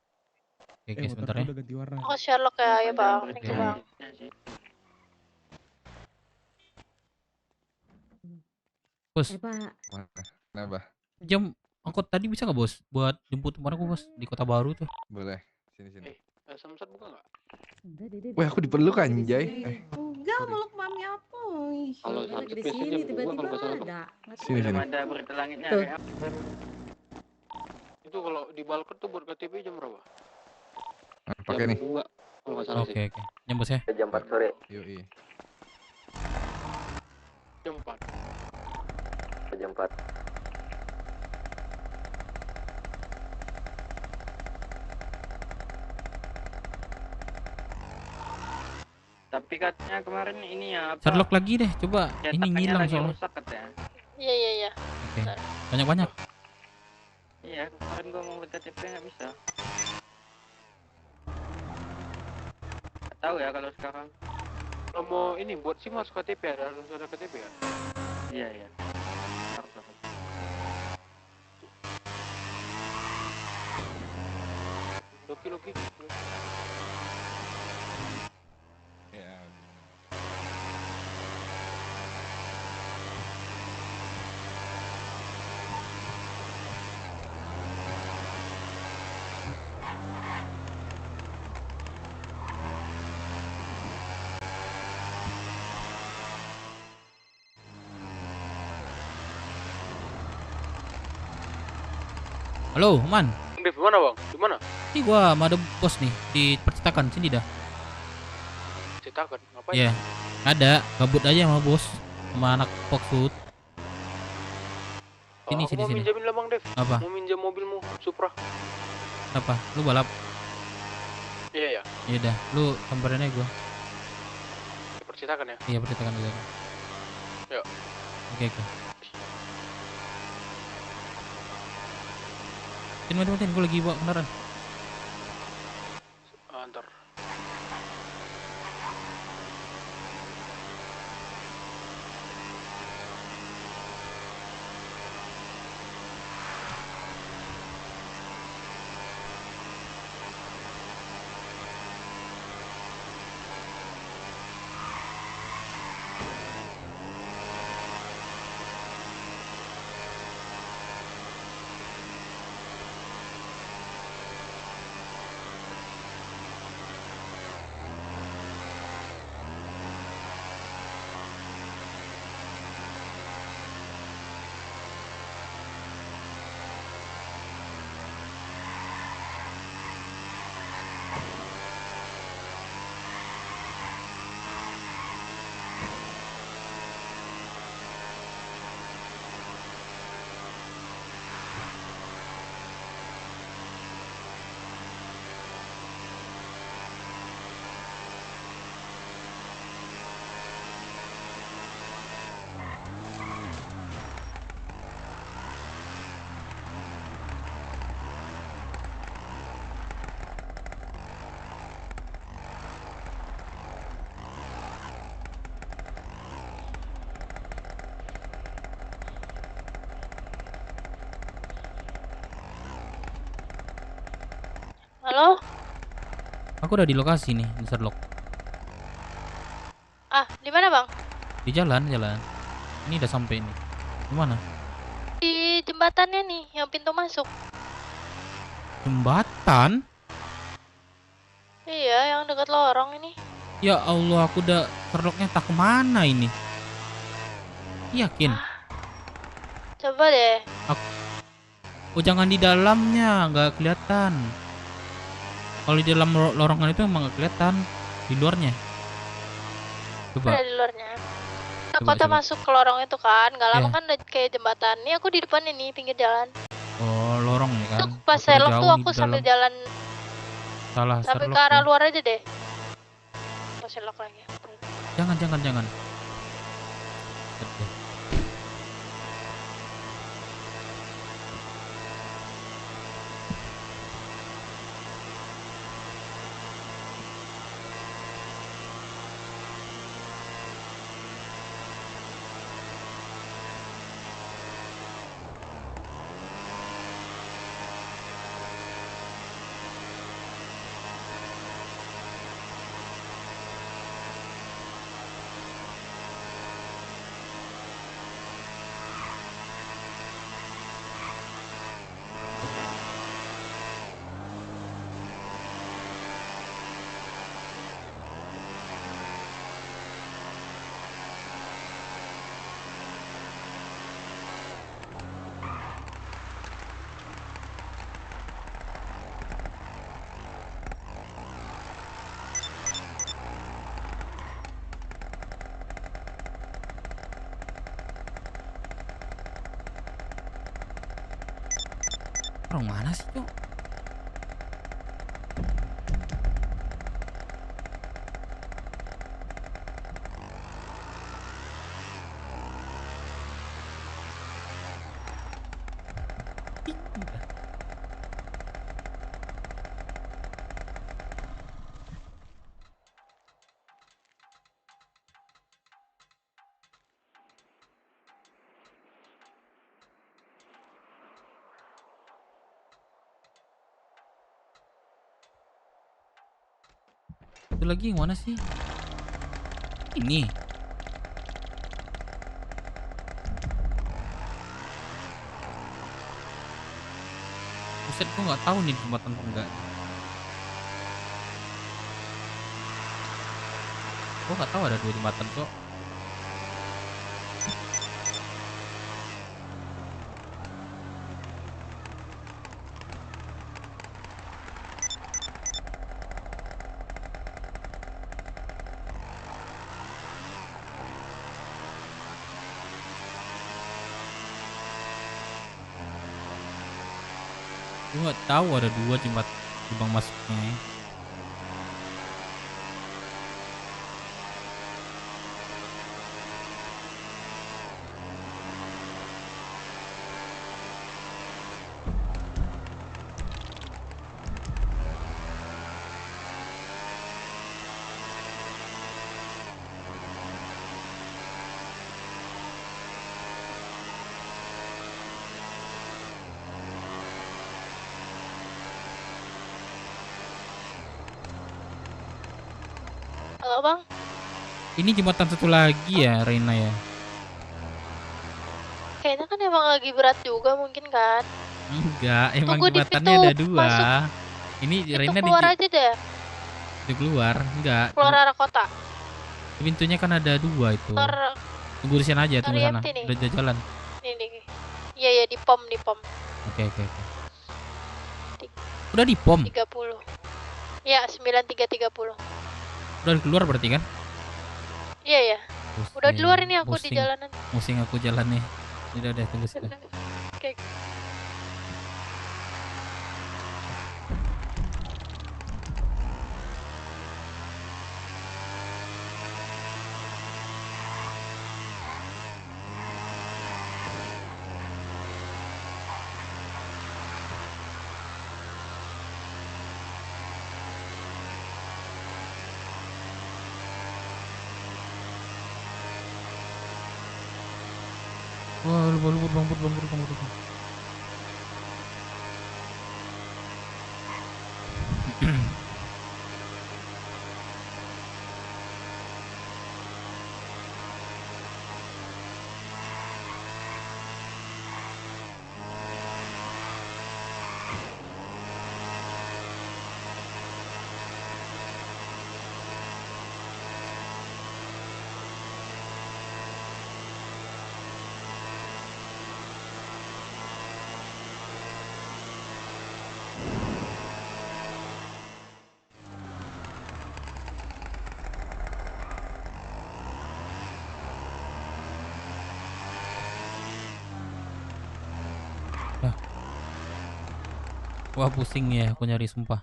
E: Oke, sebentar ya.
L: Udah ganti warna.
S: Aku Sherlock ya bang. Thank you
E: Oke.
S: bang.
E: Bos,
T: Pak.
F: Kenapa?
E: jam angkot tadi bisa nggak bos? Buat jemput kemarin aku bos di kota baru tuh.
F: Boleh. Sini.
O: Samsat buka nggak?
F: Wah, aku diperlukan, Jay.
T: Enggak, meluk mami apa? Ih,
O: Kalau
T: lagi
O: Samsat
T: di
O: biasanya
T: sini
O: jam 2
T: tiba-tiba
O: kalau nggak salah.
T: ada. Nggak tahu.
F: Sini.
O: Ada berita langitnya.
T: Tuh.
O: Itu kalau di balkon tuh buat KTP jam berapa?
F: Pakai nih.
O: 2 kalau nggak salah
E: Oke, oke. Jam bos ya.
N: Jam 4 sore.
F: Yoi.
O: Jam 4.
N: Jam 4.
O: Tapi katanya kemarin ini ya apa?
E: Sherlock lagi deh, coba. Ini
O: cetakannya
E: ngilang
O: lagi
E: soalnya.
O: rusak katanya.
S: Iya.
E: Oke. Banyak-banyak.
O: Iya, kemarin gua mau buat KTP nggak bisa. Nggak tahu ya kalau sekarang. Kalau mau ini buat SIM harus KTP harus ada KTP ya? Iya. Harus ada. Loki.
F: Ya.
E: Halo, Man.
O: Dev, mana bang? Di mana?
E: Ini gua sama ada bos nih di percetakan sini dah.
O: Cetakan, ngapain?
E: Iya. Ada, gabut aja sama bos sama anak Foxwood. Sini,
O: Aku
E: sini,
O: mau
E: sini.
O: minjamin lah bang Dev.
E: Apa?
O: Mau minjam mobilmu, Supra.
E: Apa? Lu balap?
O: Iya ya,
E: Ya udah, lu samperin aja gua.
O: di percetakan ya.
E: Iya, percetakan dulu.
O: Ya.
E: Oke, oke. Tin, gua lagi bawa kendaraan.
O: Antar.
S: Halo?
E: Aku udah di lokasi nih, di Sherlock.
S: Ah, di mana bang?
E: Di jalan. Ini udah sampai nih. Di mana?
S: Di jembatannya nih, yang pintu masuk.
E: Jembatan?
S: Iya, yang dekat lorong ini.
E: Ya Allah, aku udah Sherlocknya tak kemana ini? Yakin?
S: Coba deh.
E: Oh, jangan di dalamnya, nggak kelihatan. Kalau di dalam lorongan itu emang nggak kelihatan, di luarnya. Coba.
S: Ada di luarnya.
E: Coba,
S: Kota
E: coba.
S: masuk ke lorong itu kan, nggak lama
E: Iya.
S: kan udah kayak jembatan. Nih aku di depan ini, pinggir jalan.
E: Oh, lorong ya kan?
S: Tuh pas
E: Aku udah
S: Sherlock
E: jauh
S: tuh
E: nih
S: aku
E: di
S: sambil
E: dalam.
S: jalan
E: Salah,
S: sampai
E: Sherlock
S: ke arah
E: ya.
S: luar aja deh. Pas Sherlock lagi.
E: Jangan. Orang mana sih, Cok? Itu lagi yang mana sih? Ini. Buset, gue nggak tahu nih jembatan apa enggak. Gue nggak tahu ada 2 jembatan kok. Nggak tahu ada 2 gerbang masuknya.
S: Halo bang,
E: Ini jembatan satu lagi ya, Reina ya?
S: kayaknya kan emang lagi berat juga mungkin kan.
E: Enggak, emang
S: Tunggu di
E: jembatannya
S: pintu
E: ada 2.
S: masuk.
E: Ini
S: Itu
E: Reina
S: keluar aja deh,
E: di keluar, enggak.
S: keluar arah kota.
E: Pintunya kan ada 2 itu.
S: Ntar
E: Tunggu di sana aja, tunggu
S: Cari
E: sana.
S: empty nih.
E: Udah jalan.
S: ini. Iya ya di pom.
E: Oke. Udah di pom.
S: 30. Ya 9330.
E: Udah keluar berarti kan?
S: Iya ya. Udah di luar ini aku di
E: Pusing.
S: jalanan.
E: Pusing aku jalannya. Udah tunggu sini.
S: Oke.
E: Wah, lupa bang. Wah, pusing ya aku nyari sumpah.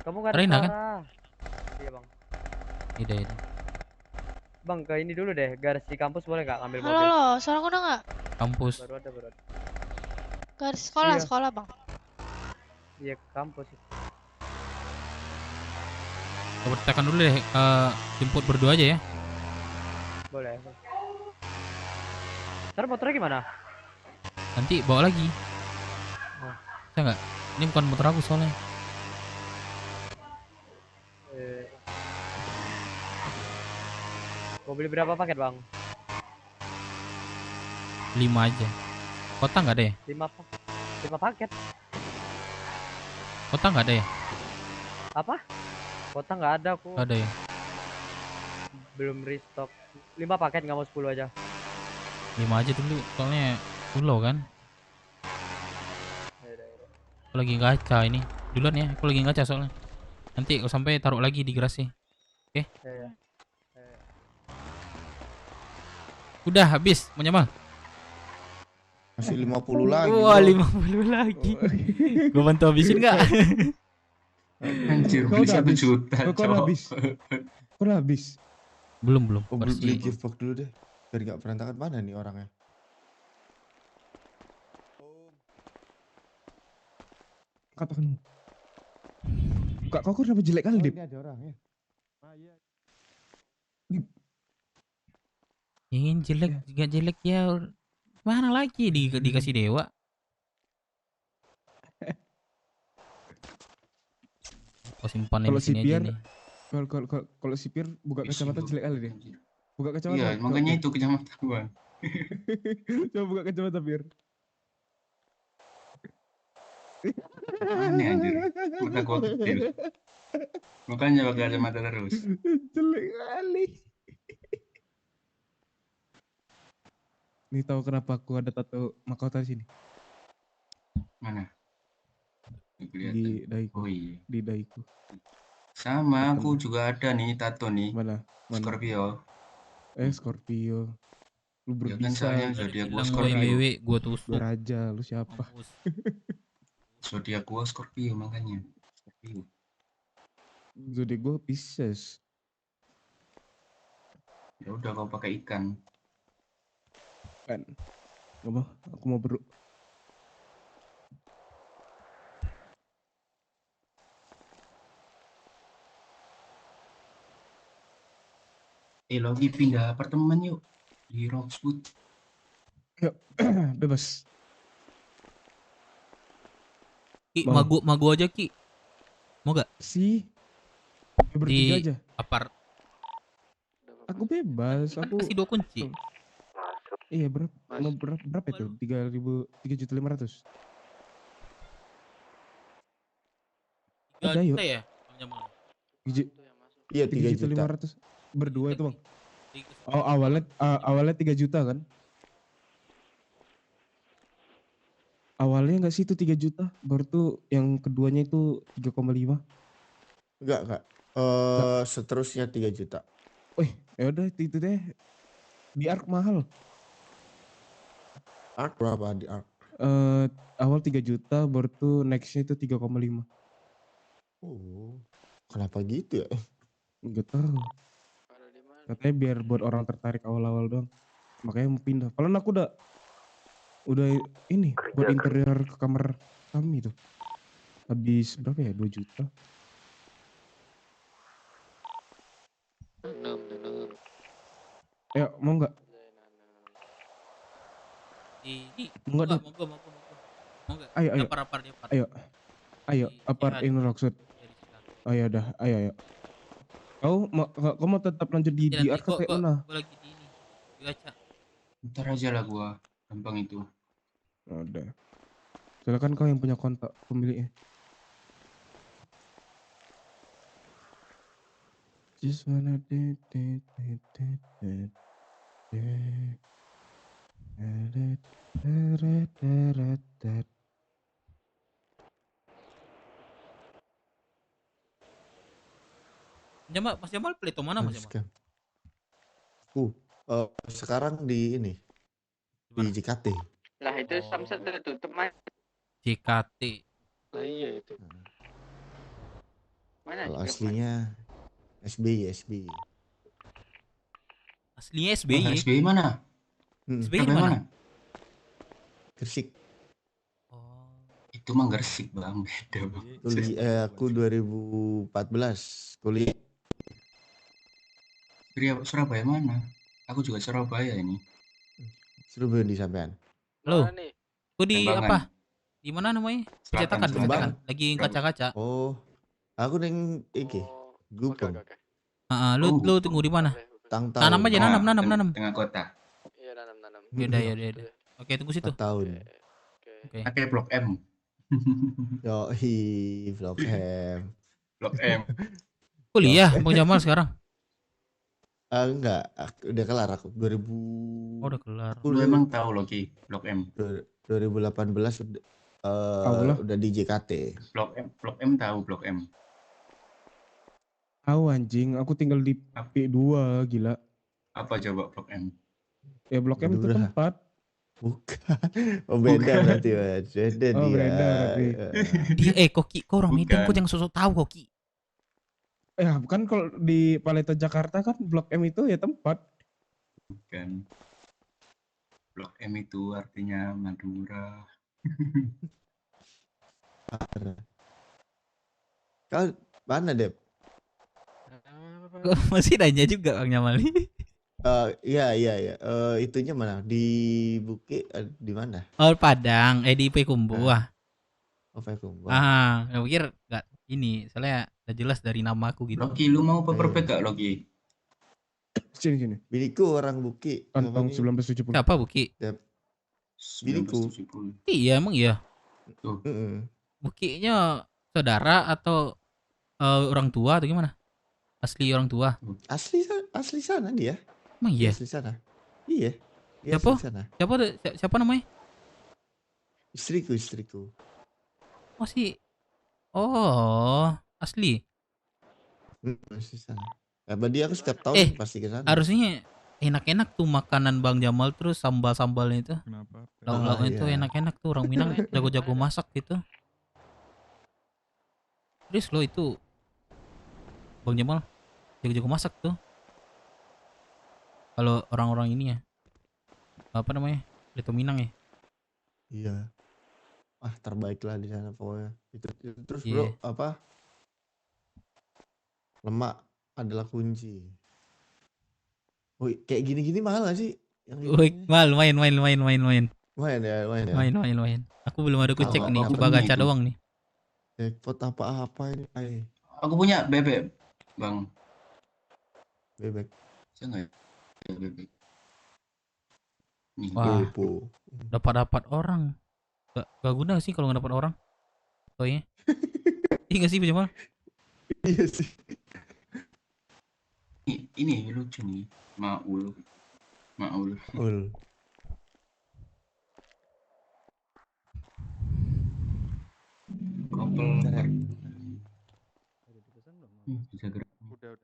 N: Kamu kan
E: Reina kan?
N: Iya bang.
E: Ide.
N: Bang ke ini dulu deh, garis di kampus boleh nggak ngambil
S: Halo
N: mobil?
S: lo, suara aku udah nggak?
E: Kampus.
N: Baru ada.
S: Garis sekolah,
N: Iya.
S: sekolah bang.
N: Iya kampus.
E: Coba tekan dulu deh, jemput berdua aja ya.
N: Boleh. Ntar motornya gimana?
E: Nanti bawa lagi.
N: Oh.
E: Bisa nggak? Ini bukan motor aku soalnya.
N: Mau beli berapa paket bang?
E: 5 aja. Kota nggak ada ya?
N: 5 paket.
E: Kota nggak ada ya?
N: Apa? Kota nggak ada aku.
E: Nggak ada ya?
N: Belum restock. 5 paket nggak mau 10 aja.
E: 5 aja dulu, soalnya pulau kan. Aku lagi gacha ini. Duluan ya, aku lagi gacha soalnya. Nanti kalau sampai taruh lagi di garasi. Oke?
N: Iya.
E: Udah habis, mau nyamal.
R: Masih 50 lagi.
E: Wah,
R: bro.
E: 50 lagi. Gua bantu habisin nggak?
M: Anjir, beli 1 juta,
R: Kok udah habis?
E: Belum.
R: Oh, beli gift box dulu deh. Biar nggak berantakan. Mana nih orangnya?
Q: Katakan. Kak, kok kenapa jelek kali, Dip?
R: Ini ada orangnya.
E: Ingin jelek juga jelek ya. Mana lagi dikasih dewa? Kau simpan
Q: Kalau
E: di sini aja
Q: sipir,
E: nih.
Q: kalau sipir buka kacamata jelek kali deh. Buka kacamata.
M: Iya, makanya itu kacamata gua.
Q: Coba buka kacamata biar.
M: Aneh anjir. Mata gua kecil. Makanya pakai kacamata terus.
Q: Jelek kali. Nih tahu kenapa aku ada tato mahkota di sini?
M: Mana?
Q: Di dahiku.
M: Oh iya.
Q: Di dahiku.
M: Sama, aku juga ada nih tato nih.
Q: Mana?
M: Scorpio.
Q: Scorpio.
L: Lu
M: Ya kan
L: berbisa.
M: soalnya zodiak gua
E: Bilang
M: Scorpio.
E: WBW gua tusuk.
L: Gua raja, lu siapa?
M: Zodiak gua Scorpio makanya. Scorpio.
L: Zodiak gua Pisces.
M: Ya udah kau pakai ikan.
L: Kan. Gak mau, aku mau bro.
M: Logi pindah apartemen yuk di Roxwood.
L: Yuk, bebas.
E: Ki,
L: Mau.
E: magu aja Ki. Mau gak?
L: Sih. Bertiga
E: Di
L: aja.
E: apart.
L: Aku bebas,
E: Kan
L: aku.
E: kasih 2 kunci.
L: Iya, berapa itu? 3.500.
E: 3
L: Ada yuk.
E: juta ya? Bang Jamal?
R: Iya 3 juta.
L: 3.500. Berdua itu bang. Oh awalnya 3 juta kan? Awalnya nggak sih itu 3 juta, baru tuh yang keduanya itu 3,5.
R: Enggak. Seterusnya 3 juta.
L: Wih, ya udah itu deh. Di Ark mahal.
R: Ark berapa di Ark?
L: Awal 3 juta, baru tuh nextnya itu 3,5.
R: Oh, kenapa gitu ya?
L: Nggak tahu. Katanya biar buat orang tertarik awal-awal doang. Makanya mau pindah. Kalau aku udah ini buat interior ke kamar kami tuh. Habis berapa ya? 2 juta. Ya, mau nggak? Mau nggak?
E: Mau nggak?
L: Ayo.
E: Apart.
L: Ayo, apart in Roxwood. Oh ya udah, ayo. Kau mau tetap lanjut di Ark kayak mana?
E: Gua lagi di ini. Di gacha.
M: Ntar aja lah gua, gampang itu.
L: Udah. Soalnya kan kau yang punya kontak pemiliknya. Just wanna
E: Mas Jamal play to mana Mas Jamal?
R: Sekarang di ini. Di JKT.
O: Lah itu Samsat udah tutup mas.
E: JKT.
O: Lah iya itu. Mana
R: Kalau
O: juga,
R: aslinya SBY.
E: Aslinya SBY.
M: SBY mana?
E: SBY di mana?
R: Gresik.
M: Itu mah Gresik bang, beda bang.
R: Aku 2014 kuliah.
M: Surabaya mana? Aku juga Surabaya ini.
R: Surabaya di sampean.
E: Halo. Aku di
M: Lembangan.
E: apa? Di mana namanya? Percetakan. Lagi kaca-kaca.
R: Oh, aku neng iki. Gupeng.
E: Lu tunggu di mana?
R: Tahun.
E: Nanam aja, nanam.
M: Tengah kota.
O: Iya nanam.
E: Yaudah. Oke, tunggu situ.
R: 4 tahun.
E: Oke.
M: Pakai Blok M.
R: Blok M.
M: Blok M.
E: Kuliah Bang Jamal sekarang?
R: Enggak, udah kelar aku 2000.
E: Oh, udah kelar.
M: Lu emang tahu Loki, Blok M.
R: 2018 udah di JKT.
M: Blok M tahu Blok M.
L: Tahu anjing, aku tinggal di P2 gila.
M: Apa coba Blok M?
L: Ya Blok M itu tempat.
R: Bukan. Oh beda berarti Mas. Beda dia.
L: Beda berarti.
E: Kok orang Medan kok yang sosok tahu Koki?
L: Ya bukan kalau di Paleta Jakarta kan Blok M itu ya tempat.
M: Bukan. Blok M itu artinya Madura.
R: Kau mana Dep?
E: Masih nanya juga Bang Jamal nih.
R: Iya. Itunya mana? Di Bukit di mana?
E: Oh Padang, di Payakumbuh.
R: Oh Payakumbuh.
E: Gak pikir gak ini, soalnya udah jelas dari nama aku gitu.
M: Loki, lu mau paperback gak Loki?
L: Sini.
R: Biniku orang Buki.
L: Tahun 1970.
E: Siapa Buki?
R: Biniku.
E: Iya emang iya. Bukinya saudara atau orang tua atau gimana? Asli orang tua?
R: Asli sana dia.
E: Emang iya?
R: Asli sana. Iya.
E: Siapa namanya?
R: Istriku.
E: Oh sih. Oh, asli.
R: Asli sana. Dia aku setiap tahun pasti ke sana.
E: Harusnya enak-enak tuh makanan Bang Jamal, terus sambal-sambalnya itu.
Q: Kenapa?
E: Lauk-lauknya itu
R: iya.
E: enak-enak tuh, orang Minang jago-jago masak gitu. Terus lo itu Bang Jamal jago-jago masak tuh. Kalau orang-orang ini ya, apa namanya? Itu Minang ya.
R: Iya. Ah, terbaik lah di sana pokoknya. Itu terus
E: Iya.
R: bro, apa? Lemak adalah kunci. Woi, kayak gini-gini mahal gak sih? Yang
E: Woi,
R: ini?
E: main.
R: Main ya.
E: Main. Aku belum ada
M: Tahu
E: kucek nih,
M: aku
E: coba
M: punya
E: gacha
M: itu.
E: doang nih.
R: Jackpot apa-apa ini, ay.
M: Aku punya bebek, Bang.
R: Bebek.
M: Saya nggak ya bebek. Nih.
E: Wah,
R: Depo.
E: dapat orang. Gak guna sih kalau nggak dapat orang. Toynya. Iya nggak sih Bang Jamal?
R: Iya sih.
M: Ini lucu nih. Maul.
R: Ul.
M: Kopel. Bisa gerak.
I: Udah.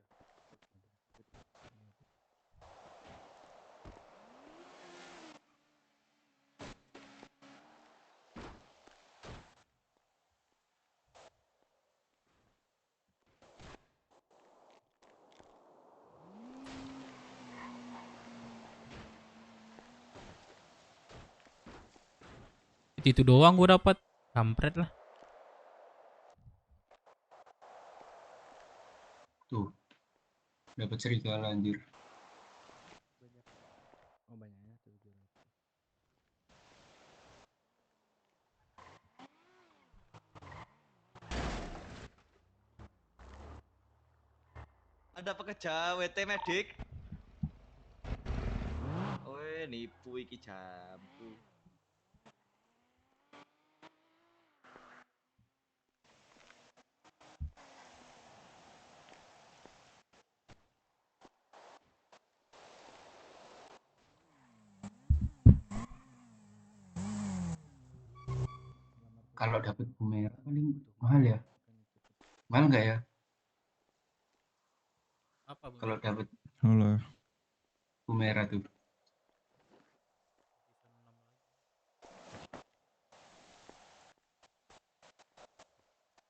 E: Itu doang gue dapat. Kampret lah.
M: Tuh. Dapat serigala anjir.
K: Oh banyaknya 700.
D: Ada pekerja WT medik. Weh, nipu iki jambu.
M: Kalau dapat bumerang paling mahal ya? Mahal nggak ya?
E: Apa
M: kalau dapat
Q: Halo.
M: bumerang tuh?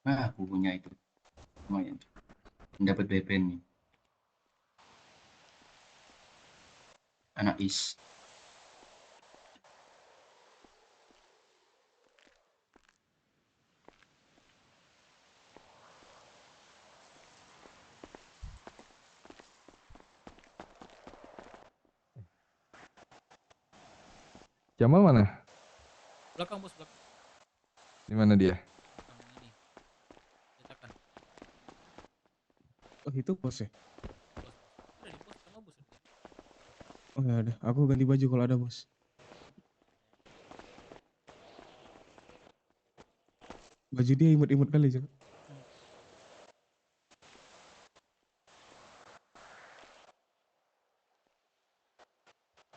M: Ah, aku punya itu. Lumayan. Dapat BP nih. Anak is.
F: Jamal mana?
E: Belakang bos, belakang.
F: Di mana dia?
E: Ini. Cetakan.
L: Oh itu bos ya?
E: Udah di pos sama bos.
L: Oh ya ada. Aku ganti baju kalau ada bos. Baju dia imut-imut kali coba.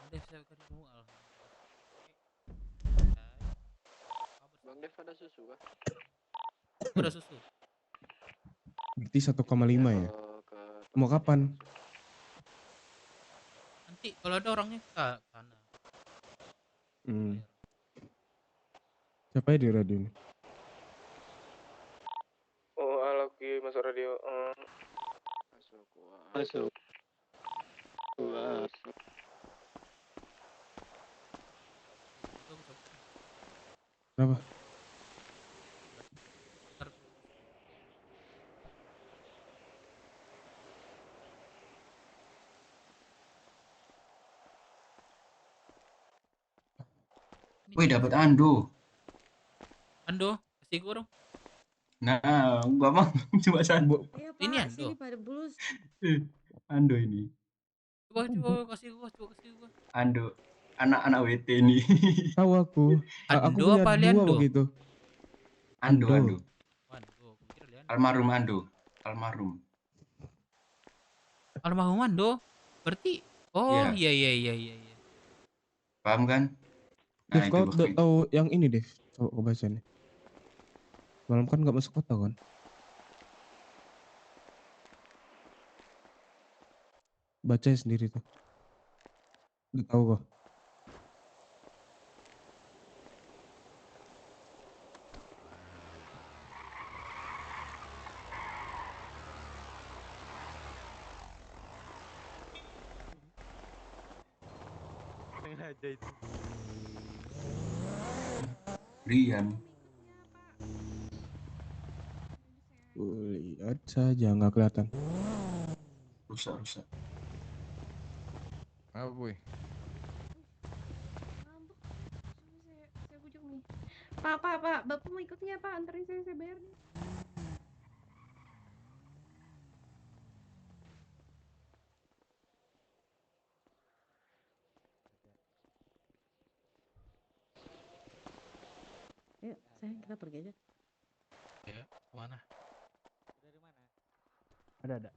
E: Udah saya kasih mual.
O: Bang Dev ada susu kah?
E: Ada susu.
L: Berarti 1,5 ya. Mau kapan?
E: Nanti kalau ada orangnya ke sana.
L: Siapa ya di radio ini?
I: Oh, lagi masuk radio.
O: Masuk.
L: Kenapa?
M: Wih, dapat Ando.
E: Ando, kasih gue dong.
M: Nah, gua mau cuma satu.
T: Iya
E: Ini
T: Pak,
E: Ando.
T: sini pada bulus.
M: Ando ini.
E: Coba kasih gue.
M: Ando. Anak-anak WT ini.
L: Tahu aku. Aku
E: Ando
L: punya
E: apa
L: dua
E: Leando?
L: begitu.
M: Ando.
E: Ando, gue kira Leando.
M: Almarhum Ando. Almarhum.
E: Almarhum Ando. Berarti oh iya.
M: Paham kan?
L: Dev, kau
M: itu
L: udah tahu yang ini Dev? Coba kau baca nih. Malam kan nggak masuk kota kan? Baca sendiri tuh. Udah tahu kok.
I: Sengaja itu.
M: Rian.
L: Lihat saja nggak kelihatan.
M: Rusak.
F: Apa boy?
T: Saya bujuk nih. Pak, Bapak mau ikut nggak Pak? Anterin saya bayar nih. Yuk, sayang kita pergi aja.
P: Ya, mana?
L: Ada.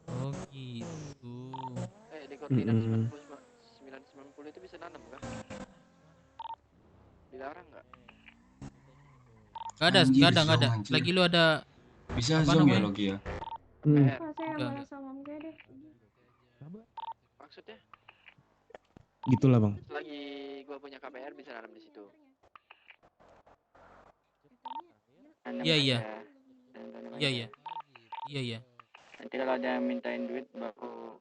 E: Oh gitu.
O: Di koordinat 990 itu bisa nanam kah? Dilarang nggak?
E: Gak ada.
M: Anjir.
E: Lagi lu ada
M: Bisa
E: apa
M: zoom ya
E: namanya?
M: Logi ya?
T: Pak, saya
E: Enggak,
T: mau sama om saya deh.
O: Maksudnya?
L: Gitulah bang.
O: Selagi gua punya KPR bisa nanam di situ. Nanam
E: Iya.
O: aja. Nanam aja.
E: Iya.
O: Nanti kalau ada yang mintain duit baru.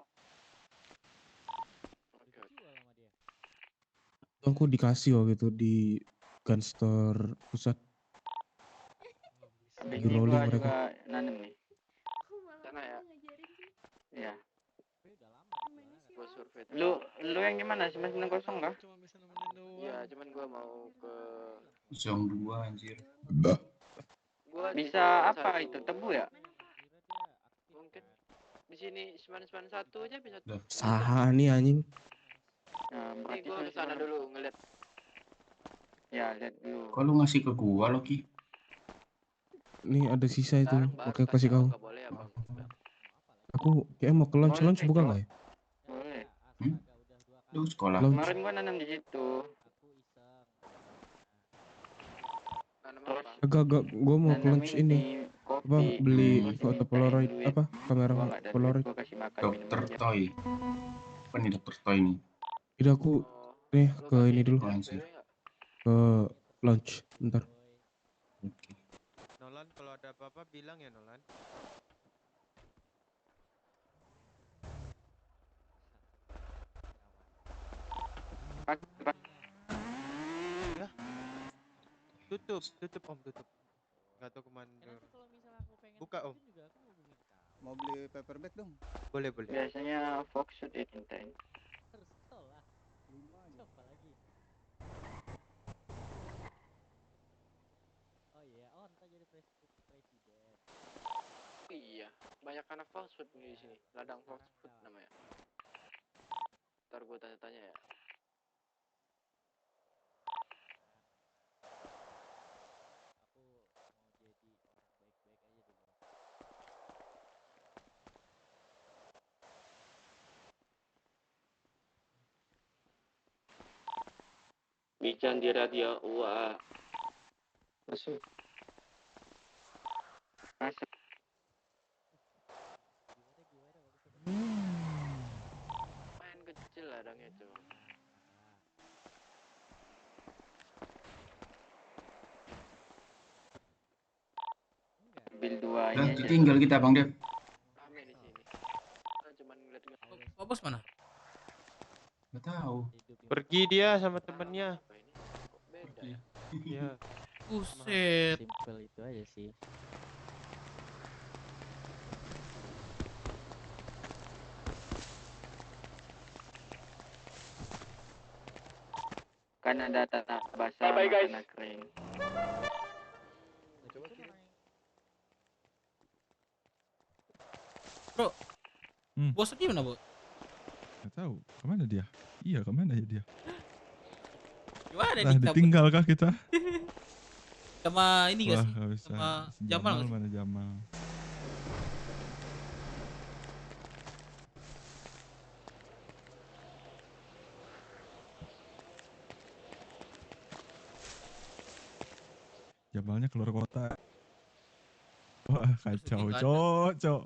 L: Aku dikasih waktu itu di gun store pusat.
O: Habis
L: Di
O: ini
L: rolling
O: gua
L: mereka.
O: juga nanam nih. Sana ya. Iya. Gua survei. Lu yang gimana? 990 kah? Iya, cuman gua mau ke
M: Zong 2 anjir.
O: bisa apa itu tebu ya? Mungkin di sini 991 aja bisa.
L: Saha nih anjing.
O: Nah, berarti gua kesana dulu ngeliat. Ya, lihat dulu.
M: Kok lu ngasih ke gua Loki?
L: Nih ada sisa itu, makanya kasih kau.
O: Nggak boleh ya, Bang.
L: Aku kayak mau ke launch buka nggak ya?
O: Boleh.
M: Lu sekolah.
L: Launch.
O: Kemarin gua nanam di situ. Terus
L: Agak, gue mau ke launch ini. Apa beli foto polaroid apa kamera polaroid.
M: Dokter Toy. Apa nih Dokter Toy nih?
L: Jadi aku nih ke ini dulu. Ke launch bentar.
I: Nolan kalau ada apa-apa bilang ya Nolan. Ya. Tutup Om, tutup. Nggak tahu kemana. Buka Om.
A: Mau beli paperback dong?
I: Boleh.
O: biasanya Fox shoot 1810. Iya, banyak anak fast food di sini. Ladang fast food namanya. Ntar gue tanya-tanya ya. Bican di radio wah. Masuk. Main kecil ladangnya tuh. Bil 2
M: Udah,
O: ini aja.
M: tinggal kita Bang Dev.
O: Rame di sini. Cuman ngeliat-ngeliat.
E: Pak Bos mana?
M: Gak tahu.
I: Pergi dia sama temennya.
O: Beda.
I: Iya.
E: Buset.
N: Simple itu aja sih.
O: Kan ada tanah basah sama tanah kering.
E: Bro. Bos di mana, Bro?
Q: Gak tahu. Kemana dia? Iya, kemana ya dia?
E: Gimana
Q: Nah, ditinggalkah kita?
E: Sama ini
Q: Wah,
E: gak sih?
Q: gak bisa.
E: Sama
Q: Si
E: Jamal nggak sih?
Q: mana Jamal? Jamalnya keluar kota. Wah, kacau,
E: nggak ada.
Q: cok.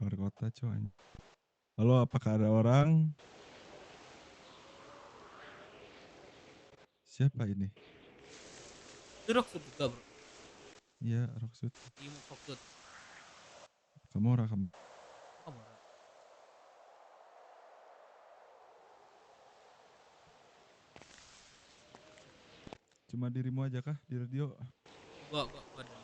Q: keluar kota coy. Halo, apakah ada orang? Siapa ini?
E: Itu Rocksud juga bro.
Q: Iya, Rocksud.
E: Tim Rocksud.
Q: Kamu orang kamu.
E: Kamu.
Q: Cuma dirimu aja kah di radio?
E: Gua ada.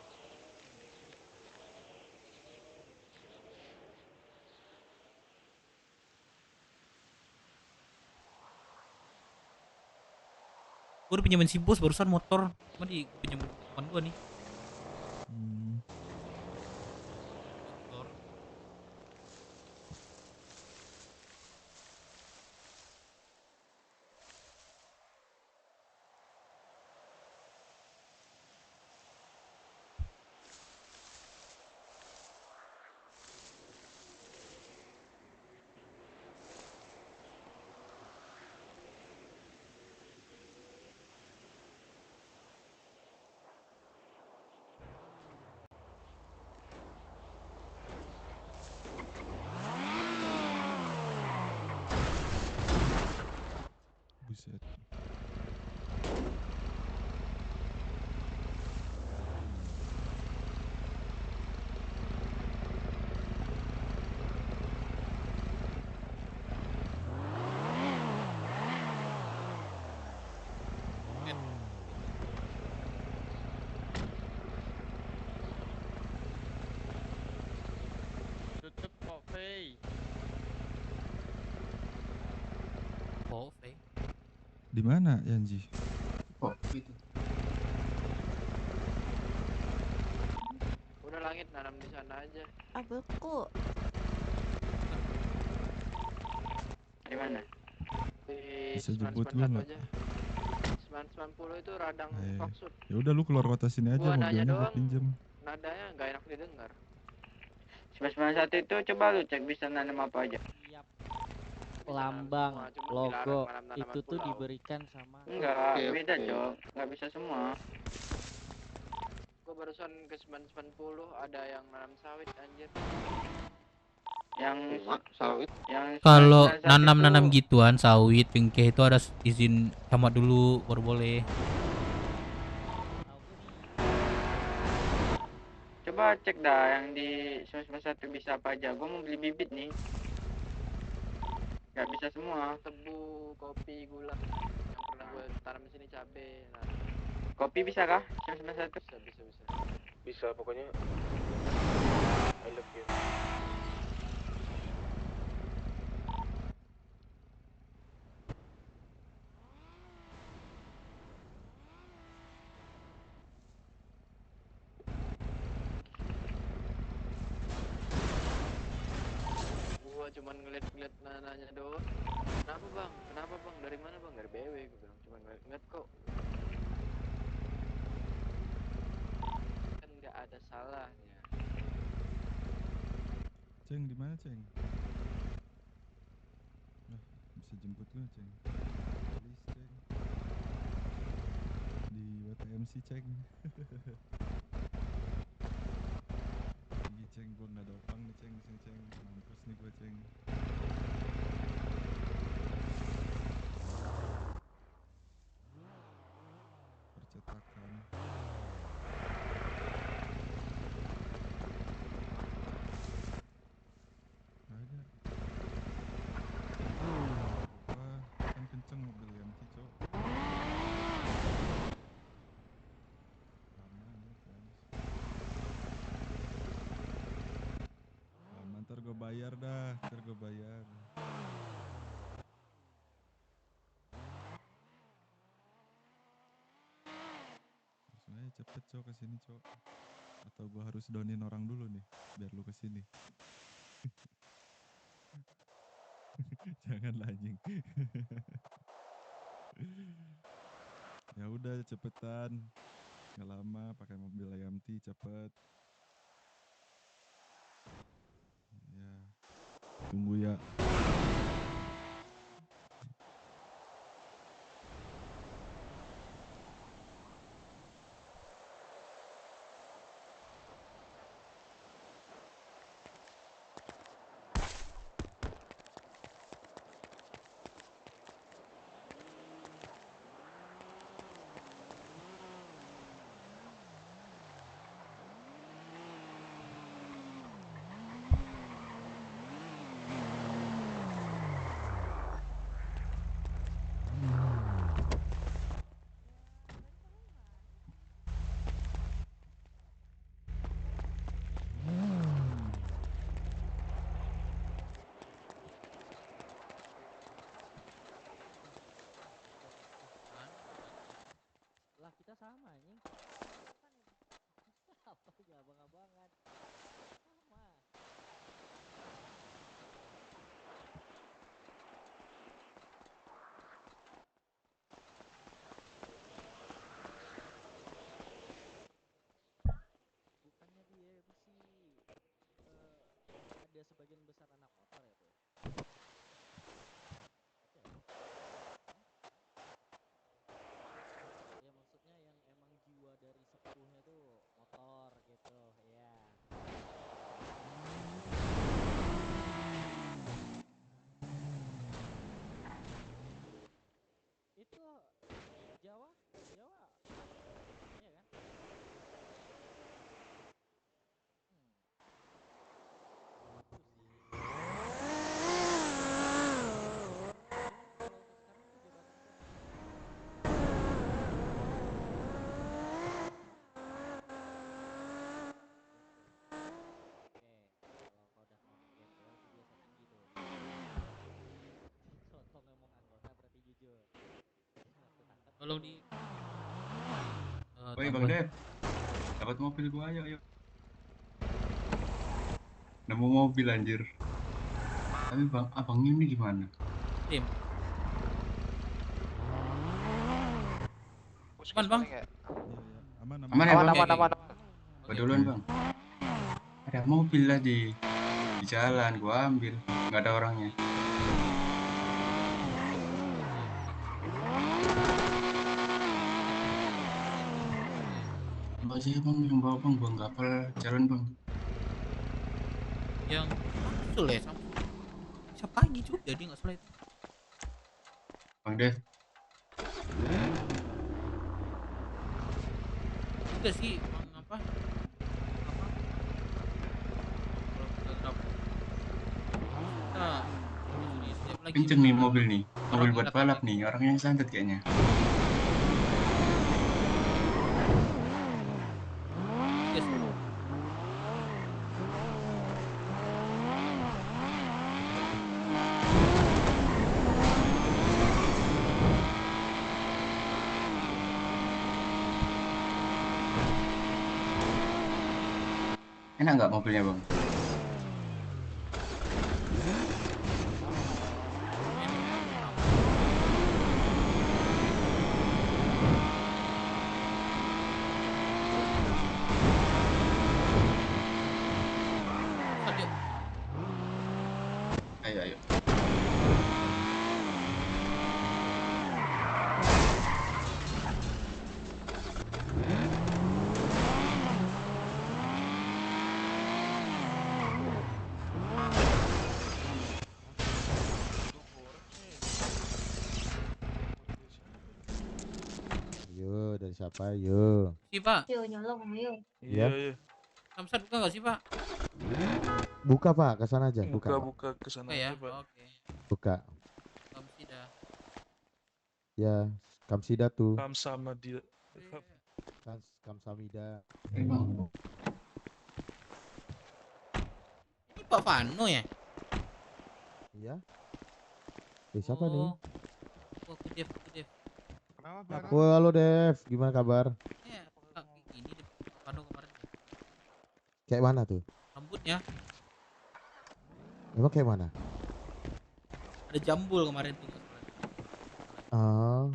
E: Gue udah pinjamin si bos barusan motor. Cuma di pinjam teman gue nih. Motor.
Q: Buset.
O: Tutup kok, Fei.
E: Oh, Fei.
Q: Di mana Yanji?
M: Oh, itu.
O: Udah langit nanam di sana aja.
B: Abelku.
O: Di mana? Di
Q: Bisa jemput lu
O: 991
Q: nggak?
O: aja. 990 itu radang Rocksud.
Q: Ya udah lu keluar kota sini aja,
O: Gua nanya
Q: mobilnya gue
O: doang.
Q: pinjem.
O: Nadanya nggak enak didengar. 991 itu coba lu cek bisa nanam apa aja.
N: Lambang,
O: Semua, cuma
N: logo
O: dilarang nanam-tanaman
N: itu tuh
O: pulau.
N: diberikan sama
O: Enggak, beda Cok. Nggak bisa semua. Gua barusan ke 990 ada yang nanam sawit anjir. Yang sawit, yang
E: Kalau
O: 991
E: nanam-nanam
O: itu
E: gituan sawit, bengkeh itu ada izin camat dulu baru boleh.
O: coba cek dah yang di 991 bisa apa aja. Gua mau beli bibit nih. Nggak bisa semua. Tebu, kopi, gula. Yang pernah gue tanam di sini cabe. Nah. Kopi bisa kah? 991? Bisa.
V: Bisa pokoknya. I love you.
O: Gua cuman ngeliat nananya doang. Kenapa bang? Dari mana bang? Dari BW gue bilang. Cuman ngeliat kok. Kan nggak ada salahnya.
Q: Ceng, di mana Ceng? Nah, bisa jemput lu Ceng. Please Ceng. Di WTMC Ceng. Ini Ceng, gua nggak ada opang nih Ceng, di sini Ceng. Mampus nih gua Ceng. Percetakan. Ada. Wah, kan kenceng mobil MT Cok. Lama nih friends. Lama, ntar gue bayar dah, Langsung aja cepet Cok kesini Cok. Atau gue harus downin orang dulu nih biar lu kesini. Jangan anjing. Ya udah cepetan. Nggak lama pakai mobil IMT cepet. Ya. Tunggu ya.
E: Tolong di
M: Woi Bang Dev, dapat mobil gua, ayo. Nemu mobil anjir. Tapi abang ini gimana?
E: Tim. Aman bang.
M: Aman ya bang?
O: Aman.
M: Gua duluan bang. Ada mobil lah di jalan, gua ambil, nggak ada orangnya. Mbak sih bang, yang bawa bang, gua nggak hafal jalan bang.
E: Yang Samsul ya, siapa pagi juga dia nggak salah itu.
M: Bang Dev.
E: Juga sih bang apa?
M: Kenceng nih mobil nih, mobil buat balap nih, orang yang santet kayaknya. Enak nggak mobilnya bang? Ayo.
B: Yo, dari siapa? Yo.
E: Si Pak.
S: Yo nyolong ayo.
B: Iya.
E: Samsat buka nggak sih Pak?
B: Buka Pak, ke sana aja. Buka. Pak.
U: Buka ke sana
E: ya.
U: aja, Pak.
E: Oke.
B: Buka.
E: Kamsida.
B: Ya, Kamsida tuh.
U: Sama dia.
B: Kamsamida.
E: Ini Pak Vano ya?
B: Iya. Siapa nih?
E: Oh, Dev.
B: Aku halo Dev, gimana kabar?
E: Ya, ini Pak Vano kemarin.
B: Kayak mana tuh?
E: Rambutnya
B: Emang kayak mana?
E: ada jambul kemarin tuh.
B: Ah.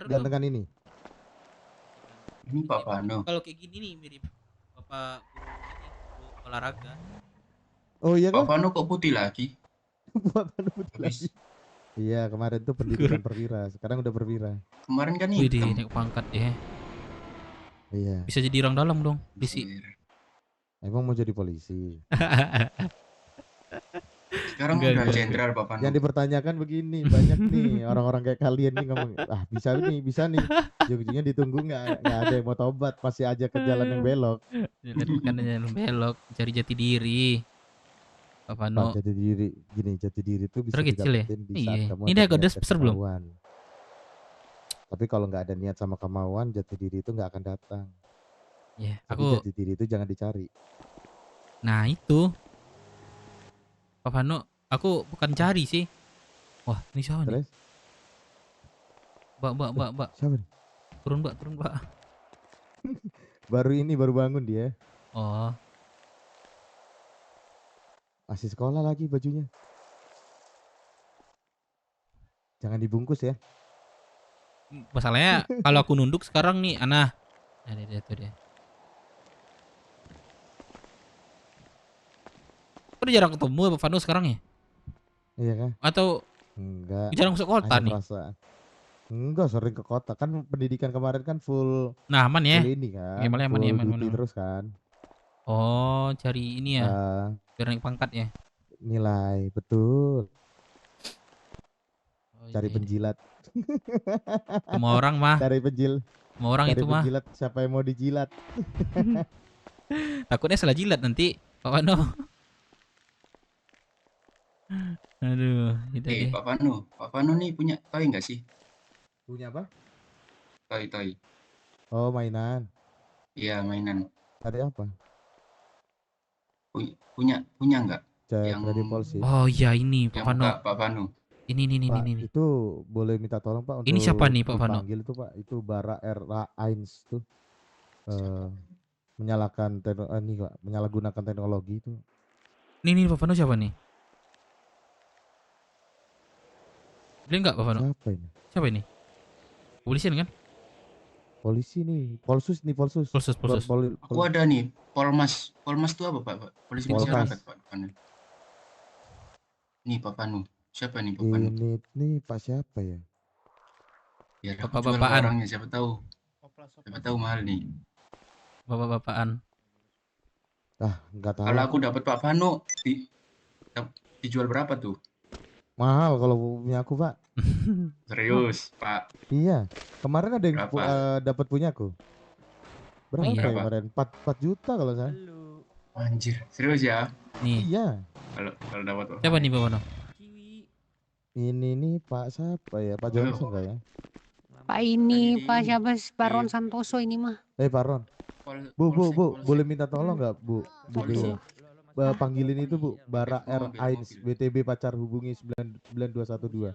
B: Gantengan ini.
M: Ini Pak Vano.
E: Kalau kayak gini nih mirip Bapak guru olahraga.
B: Oh iya kan?
M: Pak Vano kok putih lagi?
B: Pak Vano putih lagi. Iya, kemarin tuh pendidikan perwira, sekarang udah perwira.
M: Kemarin kan
E: Wih,
M: hitam.
E: naik pangkat ya.
B: Iya.
E: Bisa jadi orang dalam dong, polisi.
B: Emang mau jadi polisi?
M: Sekarang udah jenderal Pak Vano.
B: Yang dipertanyakan begini, banyak nih orang-orang kayak kalian nih ngomong, bisa nih. Ujung-ujungnya ditunggu nggak ada yang mau tobat, masih aja ke jalan yang belok.
E: Jalan yang belok, cari jati diri. Pak Vano.
B: Jati diri tuh bisa
E: kecil ya?
B: didapetin di saat
E: Iya.
B: kamu
E: Ini
B: ada
E: agak
B: niat dan
E: besar belum?
B: kemauan. Tapi kalau nggak ada niat sama kemauan, jati diri itu nggak akan datang.
E: Ya,
B: Jadi jati diri itu jangan dicari.
E: Nah itu Pak Vano, aku bukan cari sih. Wah, ini siapa nih? Mbak.
B: Siapa nih?
E: Turun Mbak.
B: baru bangun dia.
E: Oh.
B: Masih sekolah lagi bajunya. Jangan dibungkus ya.
E: Masalahnya kalau aku nunduk sekarang nih, Ana. Nah, dia tuh dia. Udah jarang ketemu Pak Vano sekarang ya?
B: Iya kan?
E: Atau
B: enggak?
E: jarang masuk kota
B: Hanya
E: nih?
B: perasaan. Enggak, sering ke kota kan, pendidikan kemarin kan full.
E: Nah, aman ya?
B: Full ini kan.
E: Aman.
B: Terus kan.
E: Oh, cari ini ya. Biar naik pangkat ya.
B: Nilai, betul. Cari
E: iya.
B: penjilat.
E: Semua orang mah.
B: Cari penjilat.
E: Semua orang itu mah.
B: Penjilat, siapa yang mau dijilat?
E: Takutnya salah jilat nanti, Pak Vano. Aduh, gitu deh.
M: Pak Vano nih punya toy nggak sih?
B: Punya apa?
M: Toy.
B: Oh, mainan.
M: Iya, mainan.
B: Ada apa?
M: Punya nggak?
B: Cek
M: Yang
B: dari polisi.
E: Oh iya ini Pak
M: yang
E: Vano.
M: Pak Vano.
E: Ini.
B: Pak, itu boleh minta tolong Pak
E: Ini siapa
B: untuk
E: nih Pak Vano?
B: dipanggil itu Pak. Itu Bara R. Ains tuh. Menyalahgunakan teknologi itu.
E: Nih Pak Vano siapa nih? Dia enggak Pak Vano?
B: Siapa ini?
E: Siapa ini? Kepolisian kan?
B: Polisi nih, Polsus.
E: Polsus.
M: Aku ada nih, Polmas. Polmas itu apa Pak? Polisi masyarakat Pak. Panu. Nih Pak Panu. Siapa nih Pak Panu?
B: Ini Pak siapa ya?
M: Biar aku jual ke orangnya, siapa tahu. Siapa tahu mahal nih.
E: Bapak-bapakan.
B: Nggak tahu.
M: Kalau aku dapat Pak Panu, dijual berapa tuh?
B: Mahal kalau punya aku Pak.
M: Serius Pak?
B: Iya, kemarin ada yang dapat punya aku. Berapa ya kemarin? 4 juta kalau saya.
M: Anjir, serius ya?
E: Nih.
B: Iya.
M: Kalau dapat Pak.
E: Siapa nih Pak Vano?
B: Ini nih Pak siapa ya? Pak Johnson nggak ya?
C: Pak ini, Pak siapa? Pak Ron Santoso ini mah.
B: Pak Ron. Bu, boleh minta tolong nggak Bu? Panggilin itu Bu, Bara R. Ains, BTB pacar hubungi 9212.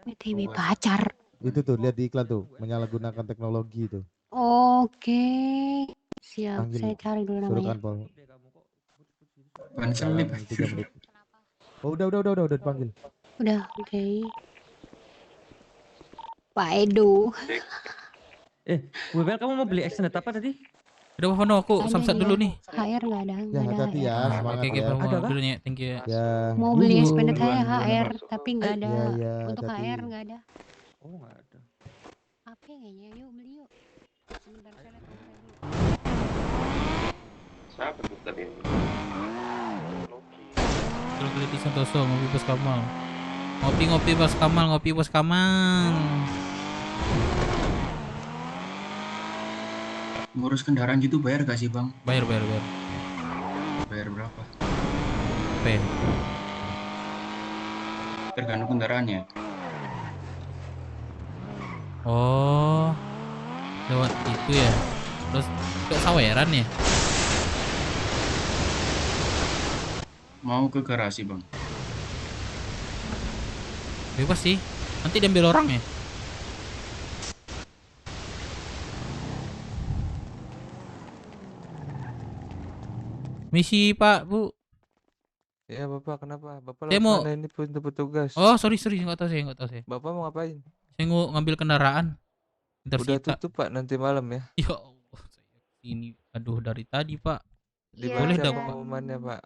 C: BTB pacar.
B: Itu tuh, lihat di iklan tuh, menyalahgunakan teknologi itu.
C: Oke. Siap,
B: Panggil,
C: saya cari dulu namanya.
B: Dalam 3 menit. Oh, udah dipanggil.
C: Udah, oke. Pak Edo.
G: Bebel kamu mau beli extended apa tadi?
E: Udah Pak Vano, aku samsat dulu nih.
C: HR nggak ada.
B: Ya, hati-hati ya, semangat
E: Oke,
B: ya.
E: Pak dulu nih, thank you ya.
C: Mau beli extended saya HR, tapi nggak ada.
B: Iya,
C: Untuk
B: hati-hati.
C: HR nggak ada.
G: Oh, nggak ada.
C: Apa kayaknya? Yuk beli yuk. Sebentar saya lihat dulu.
V: Siapa tuh tadi?
E: Kalau kelihatan Santoso, ngopi Bos Kamal. Ngopi Bos Kamal.
M: Ngurus kendaraan gitu bayar gak sih Bang?
E: Bayar.
M: Bayar berapa?
E: Apa ya?
M: Tergantung kendaraannya.
E: Oh, lewat itu ya. Terus ke Saweran ya?
M: Mau ke garasi Bang?
E: Bebas sih. Nanti diambil orang ya. Misi Pak, Bu.
W: Ya Bapak, kenapa? Bapak
E: Saya
W: lewat
E: mau-
W: mana ini untuk petugas?
E: Oh, sorry, nggak tahu saya.
W: Bapak mau ngapain?
E: Saya mau ngambil kendaraan.
W: Udah
E: Intersita.
W: tutup Pak, nanti malam ya.
E: Ya Allah, ini aduh dari tadi Pak.
W: Di
E: Boleh
W: mana
E: dong.
W: pengumumannya Pak?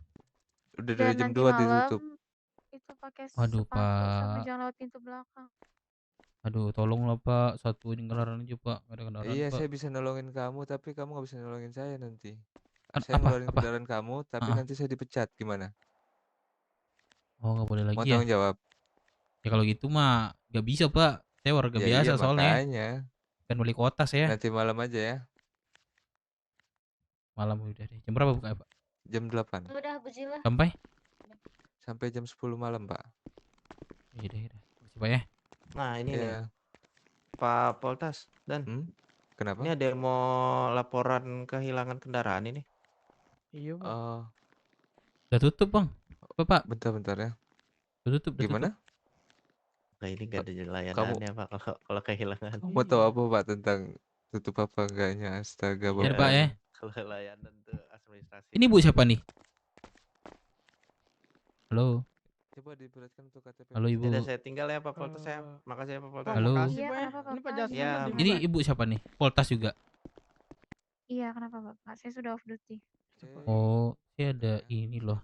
W: Udah
X: Dan
W: dari jam
X: nanti
W: 2
X: malam
W: ditutup.
X: itu pakai
E: Waduh,
X: sepatu sama
E: Pak.
X: jangan lewat pintu belakang.
E: Aduh, tolonglah Pak, satuin kendaraan aja Pak. Nggak ada kendaraan
W: Iya,
E: Pak.
W: saya bisa nolongin kamu, tapi kamu nggak bisa nolongin saya nanti.
E: Apa-
W: Saya ngeluarin
E: apa?
W: kendaraan kamu, tapi
E: Ah.
W: nanti saya dipecat. Gimana?
E: Oh, nggak boleh
W: Mau
E: lagi ya?
W: tanggung jawab?
E: Ya kalau gitu mah nggak bisa Pak. Saya warga
W: Ya
E: biasa
W: iya,
E: soalnya.
W: makanya.
E: Kan wali kota saya.
W: Nanti malam aja ya.
E: Malam udah deh. Jam berapa buka Pak?
W: Jam 8.
X: Udah, bujilah.
E: Sampai?
W: Sampai jam 10 malam, Pak.
E: Iya deh. Makasih Pak ya.
Y: Nah ini nih
W: Iya.
Y: Pak Poltas dan
W: Kenapa?
Y: ini ada yang mau laporan kehilangan kendaraan ini.
X: Iya.
W: Oh,
E: Udah tutup Bang. Bapak.
W: bentar ya.
E: Udah tutup.
W: Gimana?
Y: Nah ini gak ada layanannya Pak kalau kehilangan.
W: Kamu tahu apa Pak tentang tutup apa enggaknya? Astaga,
E: Ya,
W: Bapak.
E: Pak ya.
Y: Kalau layanan tuh administrasi.
E: Ini Bu siapa nih? Halo.
W: Coba diperlihatkan untuk KTP.
E: Halo Ibu.
Y: Udah saya tinggal ya Pak Poltas ya. Makasih ya Pak Poltas.
E: Halo.
X: Iya, kenapa Bapak?
V: Ini Pak Jasmine
Y: Iya.
V: tadi,
E: Ini
V: Pak.
E: Ibu siapa nih? Poltas juga.
X: Iya, kenapa Bapak? Saya sudah off duty.
E: Oh, saya ada ini loh.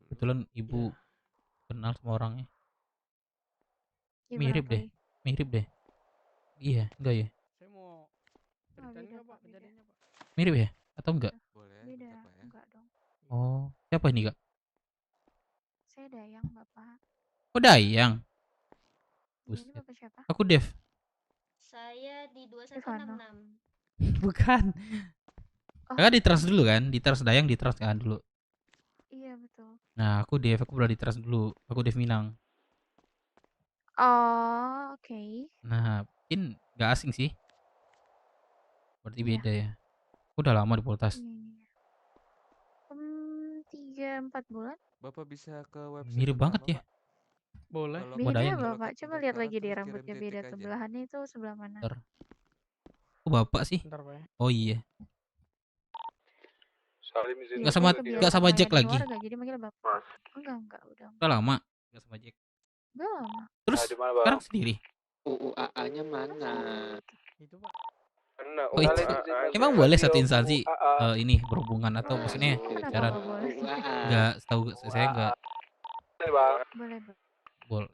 E: Kebetulan Ibu kenal sama orangnya.
X: Gimana,
E: Mirip
X: Pak?
E: deh. Mirip deh. Iya, enggak ya?
V: Saya mau
X: Oh, beda, Pak, beda.
E: Mirip ya? Atau enggak?
X: Beda, enggak dong.
E: Oh, siapa ini, Kak?
X: Saya Dayang, Bapak.
E: Oh, Dayang.
X: Ini
E: Buset.
X: Bapak siapa?
E: Aku Dev.
S: Saya di
X: Stefano.
S: 2166.
E: Bukan. Kakak di trans dulu kan? Di trans Dayang di trans kan dulu.
X: Iya, betul.
E: Nah, aku Dev, aku udah di trans dulu. Aku Dev Minang.
X: Oh, oke.
E: Nah, mungkin gak asing sih. Berarti
X: Iya.
E: beda ya. Aku udah lama di Poltas.
X: 3-4 bulan.
W: Bapak bisa ke website
E: Mirip banget ya.
U: Boleh.
W: Kalau
E: Modain
X: Beda
E: nih.
X: Bapak, coba lihat
W: kebakaran
X: lagi deh
W: terus
X: rambutnya
W: kirim
X: beda
W: detik aja.
X: sebelahannya itu sebelah mana?
E: Bentar. Oh, Bapak sih?
U: Bentar, Pak ya.
E: Oh iya.
V: Salim izin
X: Iya,
E: Gak sama
X: saya
E: gak
X: kebiasa
E: sama Jack
X: melayani
E: lagi.
X: warga, jadi manggil Bapak. Enggak, udah.
E: Udah lama gak sama Jack.
X: Udah lama.
E: Terus
V: di mana, Bang?
E: sekarang sendiri.
O: UAA-nya mana?
U: Itu, Pak.
V: Kena
E: Oh itu. Emang boleh satu instansi ini berhubungan atau maksudnya
X: Kenapa
E: pacaran?
X: nggak boleh?
E: Nggak, setahu saya nggak
X: Boleh, Bang.
E: boleh.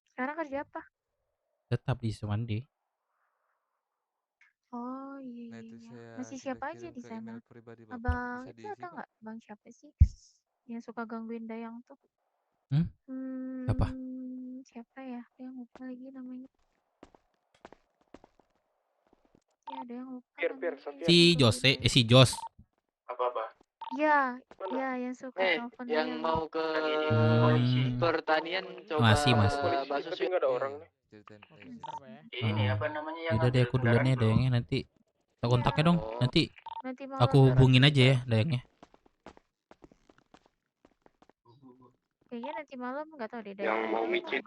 X: Sekarang kerja apa?
E: Tetap di Semandi.
X: Oh iya
W: Nah,
X: iya
W: itu
X: iya.
W: saya
X: Masih
W: sudah
X: siapa aja
W: kirim
X: di
W: ke
X: sana?
W: email pribadi Bapak.
X: Abang
W: Bisa
X: itu
W: diisi,
X: ada
W: Pak?
X: nggak? Bang siapa sih? Yang suka gangguin Dayang tuh?
E: Siapa?
X: Siapa ya? Yang lupa lagi namanya. Ya ada yang lupa namanya.
E: Si Jose, si Jos.
O: Apa-apa?
X: Ya, yang suka telepon
O: Yang
X: Dayang.
O: mau ke pertanian coba
E: Masih.
O: bakso
V: tapi nggak ada orang nih.
O: Ini apa namanya yang
E: Yaudah deh, aku duluan ya Dayangnya, nanti tak kontaknya dong. Nanti
X: Nanti malam
E: aku hubungin aja ya Dayangnya.
X: kayaknya nanti malam nggak tahu deh
O: yang
X: Dayang
O: mau
X: ada
O: micin.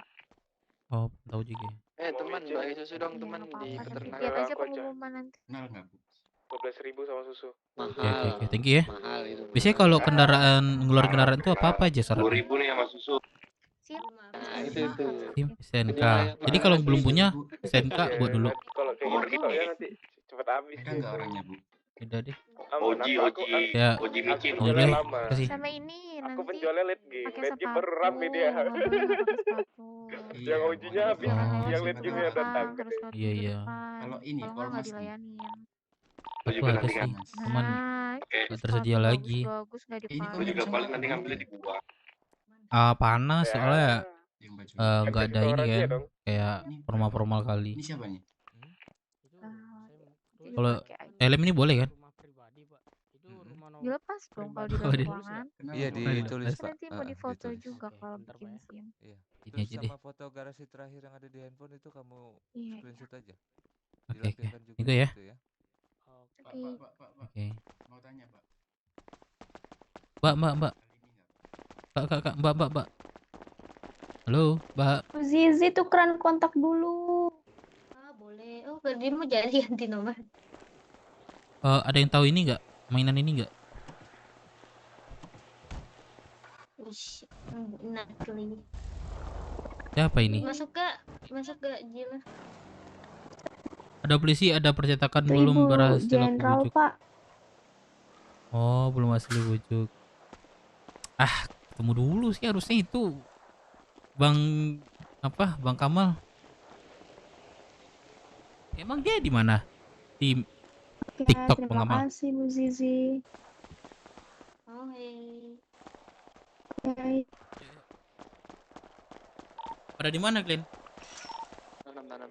E: Oh, tahu juga.
O: Teman bagi susu dong teman di
X: apa-apa, nanti
O: peternakan.
X: lihat aja pengumuman nanti.
O: Kenal nggak Bu?
V: 12.000 sama susu.
E: Oke, thank you ya.
O: Mahal itu.
E: Biasanya kalau ngeluarin kendaraan itu apa aja syaratnya?
O: 10.000 nih sama susu.
X: SIM.
O: Nah, itu.
E: SIM, SNK. Jadi kalau belum punya SNK buat dulu.
V: Kalau kayak gitu ya nanti cepet habis.
O: Ada nggak orangnya Bu?
E: Udah deh.
V: Oji
E: Ya.
V: micin.
E: Udah deh. Kasih.
X: Sama ini
V: Aku
X: nanti
V: penjualnya late game.
X: pakai
V: Late game
X: sepatu.
V: baru rame dia.
X: Nggak boleh nggak pakai sepatu.
V: Yang Ojinya habis, yang late game nya datang.
X: Terus lewat
E: Iya,
X: pintu
E: iya.
X: depan.
O: Kalau ini
X: Kalau nggak
O: Polmas nih.
X: dilayanin.
E: Aku ada sih, cuman nggak tersedia lagi.
X: Bagus nggak
O: Ini
X: dipakai.
O: kok juga paling nanti ngambilnya di gua.
E: Panas soalnya nggak ada ini
V: Restoran dia
E: kan,
V: dong.
E: kayak formal kali.
O: Ini siapa nih?
E: Kalau helm ini boleh kan?
X: Dilepas dong kalau di
E: Oh,
X: dalam
E: di-
X: ruangan.
W: Iya ditulis
X: Kan
W: Pak.
X: nanti mau difoto
W: ditulis.
X: juga kalau bikin SIM.
W: Iya.
E: Ini
W: Terus
E: aja deh.
W: sama foto garasi terakhir yang ada di handphone itu kamu
X: Iya,
W: screenshot aja.
E: Oke.
W: Dilampirkan juga
E: Itu ya.
W: gitu ya.
X: Oke.
E: Oke.
O: Mau tanya Pak.
E: Mbak. Kak, Mbak. Halo, Mbak.
X: Zizi tukeran kontak dulu. Boleh. Oh, dia mau jadi ganti nomor.
E: Ada yang tahu ini nggak? Mainan ini nggak?
X: Ush, nakli.
E: Siapa ini?
X: Masuk gak Jila?
E: Ada polisi, ada percetakan belum berhasil aku bujuk.
X: Pak.
E: Oh, belum hasil bujuk. Ketemu dulu sih harusnya itu. Bang Kamal. Emang dia di mana? Di TikTok Bang Kamal.
X: Terima kasih Bu Zizi. Oh, hey.
E: Pada di mana, Glenn?
O: Tanam.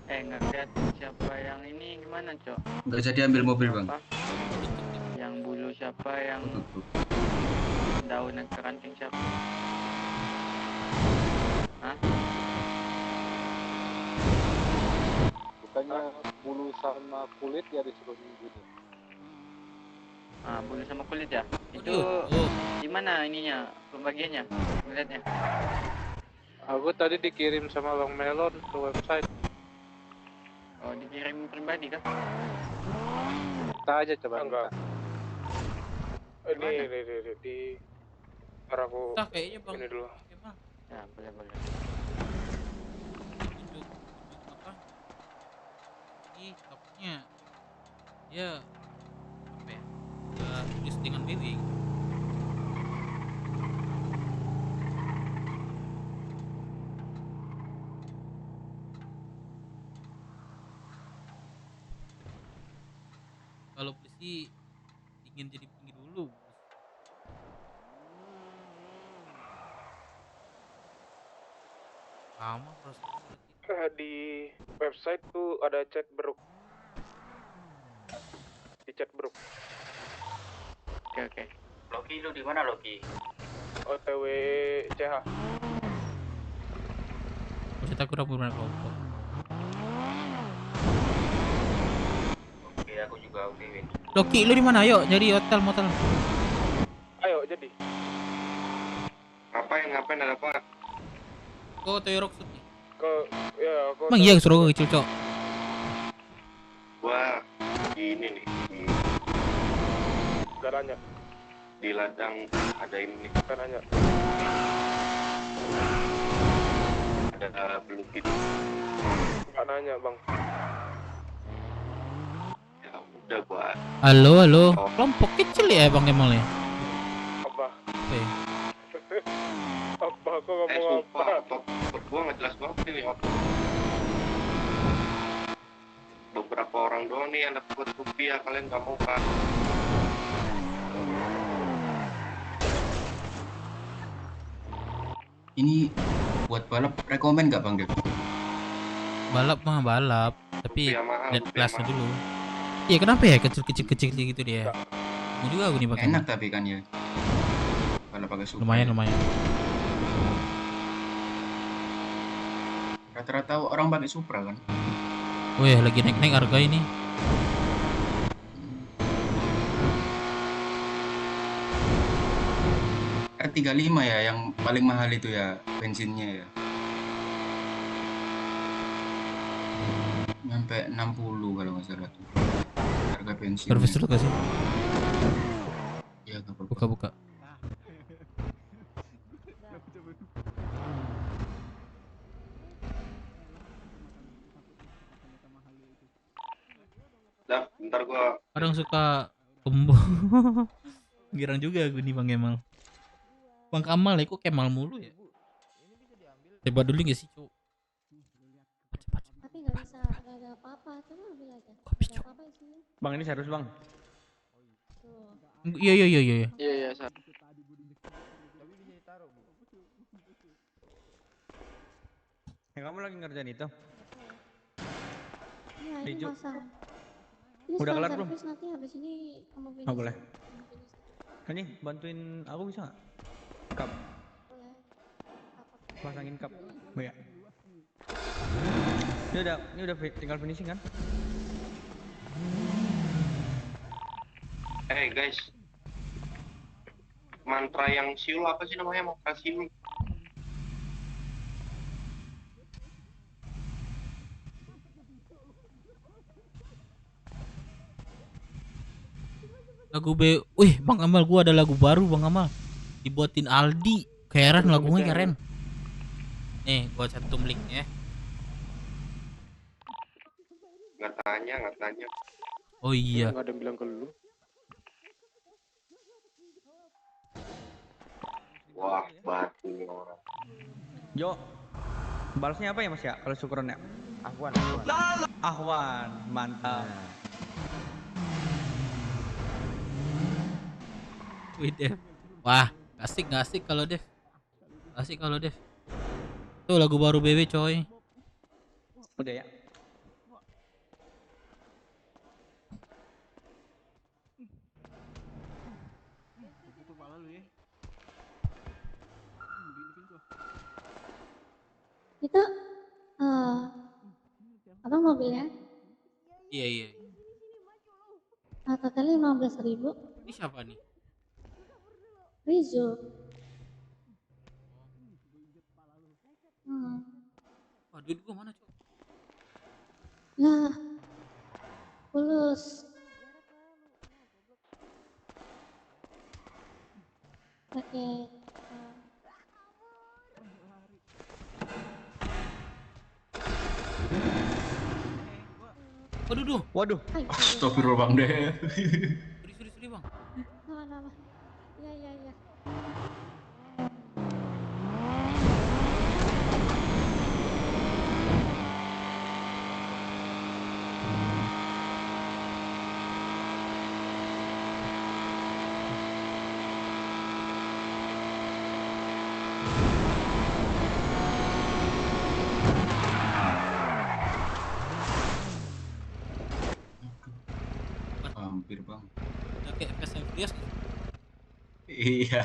O: Ngeliat siapa yang ini gimana, Cok?
M: Nggak jadi ambil mobil Bang.
O: Apa? Yang bulu siapa, yang daun yang keranting siapa? Hah?
V: Bukannya bulu sama kulit ya disuruh gini.
O: Bulu sama kulit ya? Itu di mana ininya, pembagiannya? Ngeliatnya?
V: Aku tadi dikirim sama Bang Melon ke website.
O: Oh, dikirim pribadi kah?
V: Kita aja coba. Enggak. Ini di ntar aku
E: Kayaknya Bang.
V: ini dulu.
O: Ya, boleh.
E: Ini takutnya dia apa ya? Dia tulis dengan BB. Kalau polisi ingin jadi tinggi dulu. Sama prosedur.
V: Di website tuh ada chat brook. Di chat brook.
O: Oke. Loki lu di mana Loki?
V: OTW CH.
E: Cetak kurang bermain kelompok.
F: Oke, aku juga OTW.
E: Loki, lu di mana? Ayo jadi hotel motel.
I: Ayo jadi.
F: Ngapain ada apa?
E: Kau Toyo Rock nih.
I: Emang
E: iya suruh gue kecil, Cok.
F: Gua ini nih
I: Gak nanya.
F: di ladang ada ini nih.
I: Gak nanya.
F: Ada blue kit.
I: Gak nanya bang.
F: Ya udah gua.
E: Halo. Kelompok kecil ya Bang Kemal ya?
I: Apa?
E: Oke.
I: Apa aku ngomong apa?
F: Gua nggak jelas banget ini apa. Beberapa orang doang nih yang dapat rupiah, kalian nggak mau kan?
M: Ini buat balap rekomen nggak Bang Dev?
E: Balap mah balap, tapi
F: Rupiah mahal,
E: lihat
F: rupiah
E: kelasnya dulu. Iya kenapa ya kecil gitu dia? Mau juga aku nih pakai.
M: Enak tapi kan ya. Balap pakai Supra.
E: Lumayan.
M: Rata-rata orang pakai Supra kan.
E: Wih, lagi naik harga ini.
M: R35 ya yang paling mahal itu ya bensinnya ya. Sampai 60 kalau nggak salah tuh. Harga bensin.
E: Servis dulu gak sih?
M: Iya,
E: buka.
F: Dah, bentar gua.
E: Kadang suka kembo. Girang juga gue nih Bang Kemal. Bang Kamal ya, kok Kemal mulu ya? Coba dulu gak sih, Cuk?
X: Tapi nggak bisa, nggak ada apa-apa. Coba ambil aja. Nggak ada apa-apa isinya.
G: Bang ini serius bang.
E: Iya.
O: Iya, Sar.
G: Kamu lagi ngerjain itu?
X: Iya, ini
G: Hijau.
X: pasang. Ini
G: Udah
X: setelah
G: kelar belum?
X: servis nanti habis ini kamu finish.
G: Oh boleh. Ini bantuin aku bisa nggak? Kap.
X: Boleh.
G: Pasangin kap. Oh ya. Ini udah tinggal finishing kan?
F: Guys, mantra yang siul apa sih namanya? Mantra siul.
E: Lagu wih Bang Amal, gua ada lagu baru Bang Amal. Dibuatin Aldi. Keren lagunya keren. Nih, gua cantum linknya.
F: Nggak tanya.
E: Oh iya.
I: Nggak ada yang bilang ke lu.
F: Wah, batu nih orang.
G: Yo. Balasnya apa ya Mas ya? Kalau syukuran ya?
I: Ahwan.
G: Ahwan, mantap.
E: Wih Dev. Wah, asik kalau Dev. Tuh lagu baru BB coy.
G: Udah ya.
X: Itu abang mobilnya
E: Iya.
X: totalnya 15.000.
E: Ini siapa nih?
X: Rizu.
E: Wah, duit gua mana, Cok?
X: Lah, fulus. Pakai
E: Waduh.
M: Astagfirullah Bang Dev.
E: Sorry Bang.
X: Nama. Iya.
M: Hampir Bang.
E: Udah kayak Fast and Furious.
M: Iya.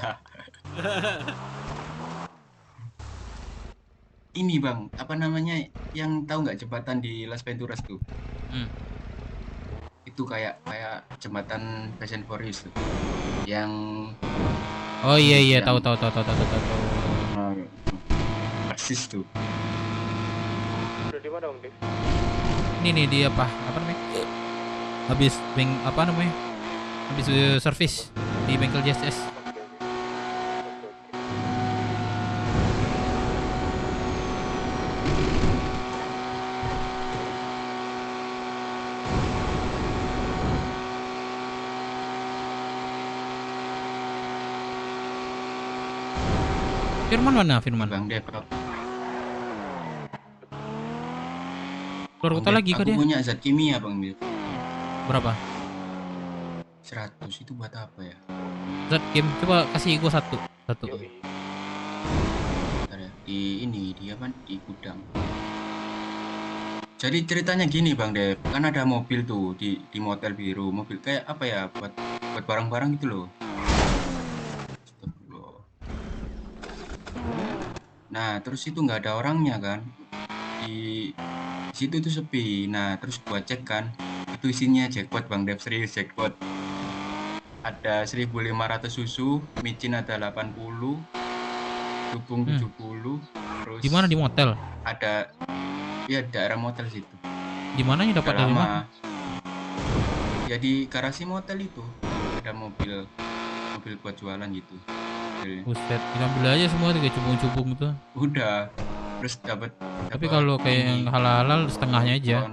M: ini bang, apa namanya, yang tahu nggak jembatan di Las Venturas tuh? Itu kayak jembatan Fast and Furious tuh, yang
E: Oh iya
M: yang
E: tahu.
M: nah, persis tuh.
V: Udah di mana, Bang Dev?
E: Ini nih dia apa namanya? Habis habis servis di bengkel JSS. Firman mana? Firman.
M: Bang Dev.
E: Keluar kota lagi kah
M: Aku
E: dia?
M: punya zat kimia Bang Dev.
E: Berapa?
M: 100 itu buat apa ya?
E: Zat game, coba kasih gua satu.
M: Bentar ya, di apa, di gudang. Jadi ceritanya gini Bang Dev, kan ada mobil tuh di motel biru, mobil kayak apa ya, buat barang-barang gitu loh. Nah terus itu nggak ada orangnya kan, di situ tuh sepi. Nah terus gua cek kan, itu isinya jackpot Bang Dev, serius jackpot. Ada 1.500 susu, micin ada 80, dukung 70, terus
E: Di mana, di motel?
M: ada ya daerah motel situ.
E: Di mana nih dapat dari mana?
M: Ya di garasi motel itu ada mobil buat jualan gitu.
E: Buset, diambil aja semua tuh kayak cubung-cubung tuh.
M: Udah, terus dapat.
E: Tapi kalau kayak yang halal setengahnya aja.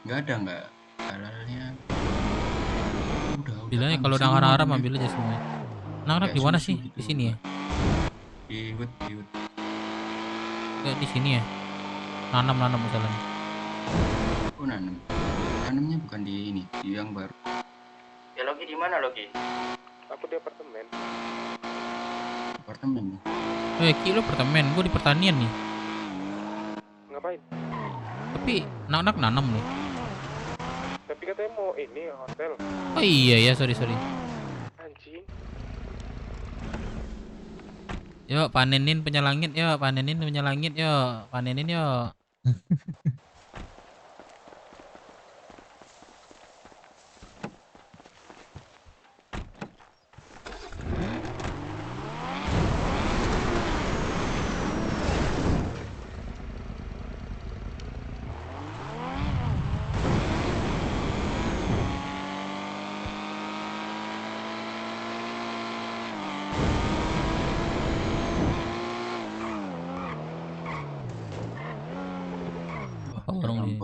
M: Nggak halalnya.
E: Bilangnya kalau udah haram ambil aja semua. Anak-anak di mana sih? Di sini ya?
M: Di Wood.
E: Enggak di sini ya? Nanam misalnya.
M: Oh nanamnya bukan di ini, di yang baru. Ya Logi di mana Logi?
V: Aku di apartemen.
M: Apartemen.
E: Ki lo apartemen, gua di pertanian nih.
V: Ngapain?
E: Tapi anak-anak nanam nih.
V: Tapi katanya mau ini hotel.
E: Oh iya ya, sorry.
V: Anjing.
E: Yuk panenin penyalangit, yuk. Warung nih.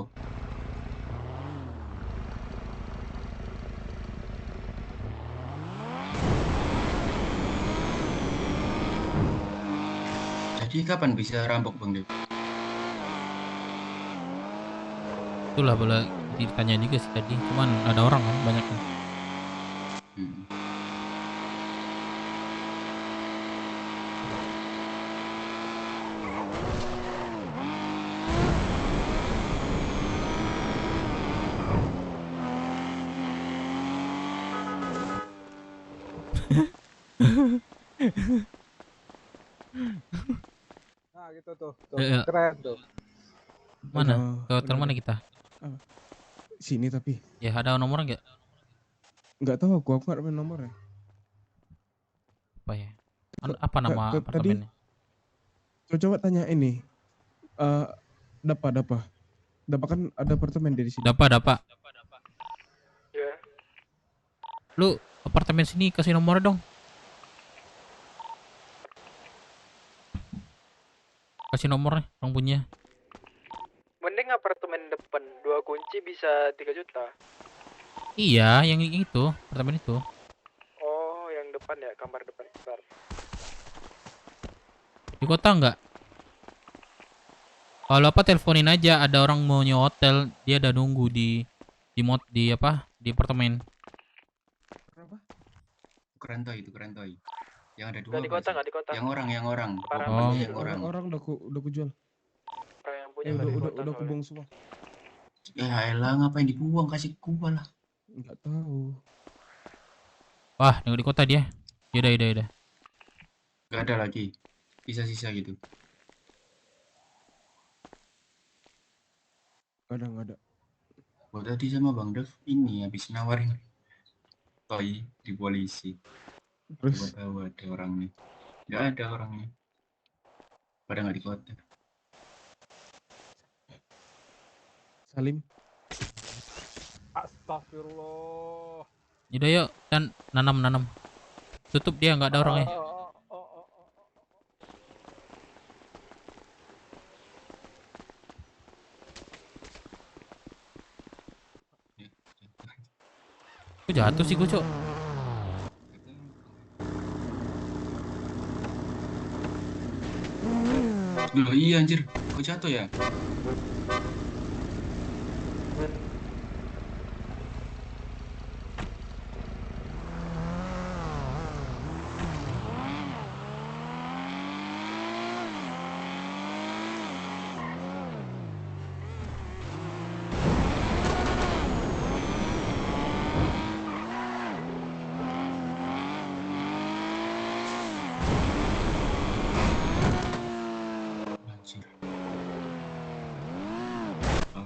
M: Jadi kapan bisa rampok Bang Dev?
E: Itulah boleh ditanya juga sih tadi, cuman ada orang kan banyak kan.
V: Nah gitu tuh.
E: Iya.
V: Keren tuh.
E: Mana? Ke hotel mana kita?
L: Sini tapi.
E: Ya ada nomor nggak?
L: Nggak tahu aku nggak ada nomornya.
E: Apa ya? Apa nama apartemennya?
L: Coba tanya ini. Dapa kan ada apartemen di sini.
E: Dapa.
V: Ya.
E: Lu apartemen sini kasih nomornya dong. Kasih nomornya, orang punya.
V: Mending apartemen depan 2 kunci bisa 3 juta.
E: Iya, yang itu, apartemen itu.
V: Oh, yang depan ya, kamar depan besar.
E: Di kota enggak? Kalau apa teleponin aja, ada orang mau nyewa hotel, dia udah nunggu di apartemen.
M: Kerentoy. Yang ada dua.
V: Nggak di kota, nggak di kota.
M: Yang orang.
E: Oh.
L: Yang orang udah ku jual.
V: Orang yang punya nggak di kota.
L: Udah ku buang semua.
M: Ya elah, ngapain dibuang, kasih gua lah.
L: Enggak tahu.
E: Wah, nunggu di kota dia. Yaudah.
M: Gak ada lagi. sisa-sisa gitu.
L: Nggak ada.
M: Oh tadi sama Bang Dev ini habis nawarin toy di polisi.
L: Terus?
M: Tahu ada orangnya. Nggak ada orangnya. Pada nggak di kota.
L: Salim.
V: Astagfirullah.
E: Yaudah yuk, dan nanam. Tutup dia, nggak ada orangnya. Kok jatuh sih gue, Cok?
M: Loh iya anjir, kok jatuh ya?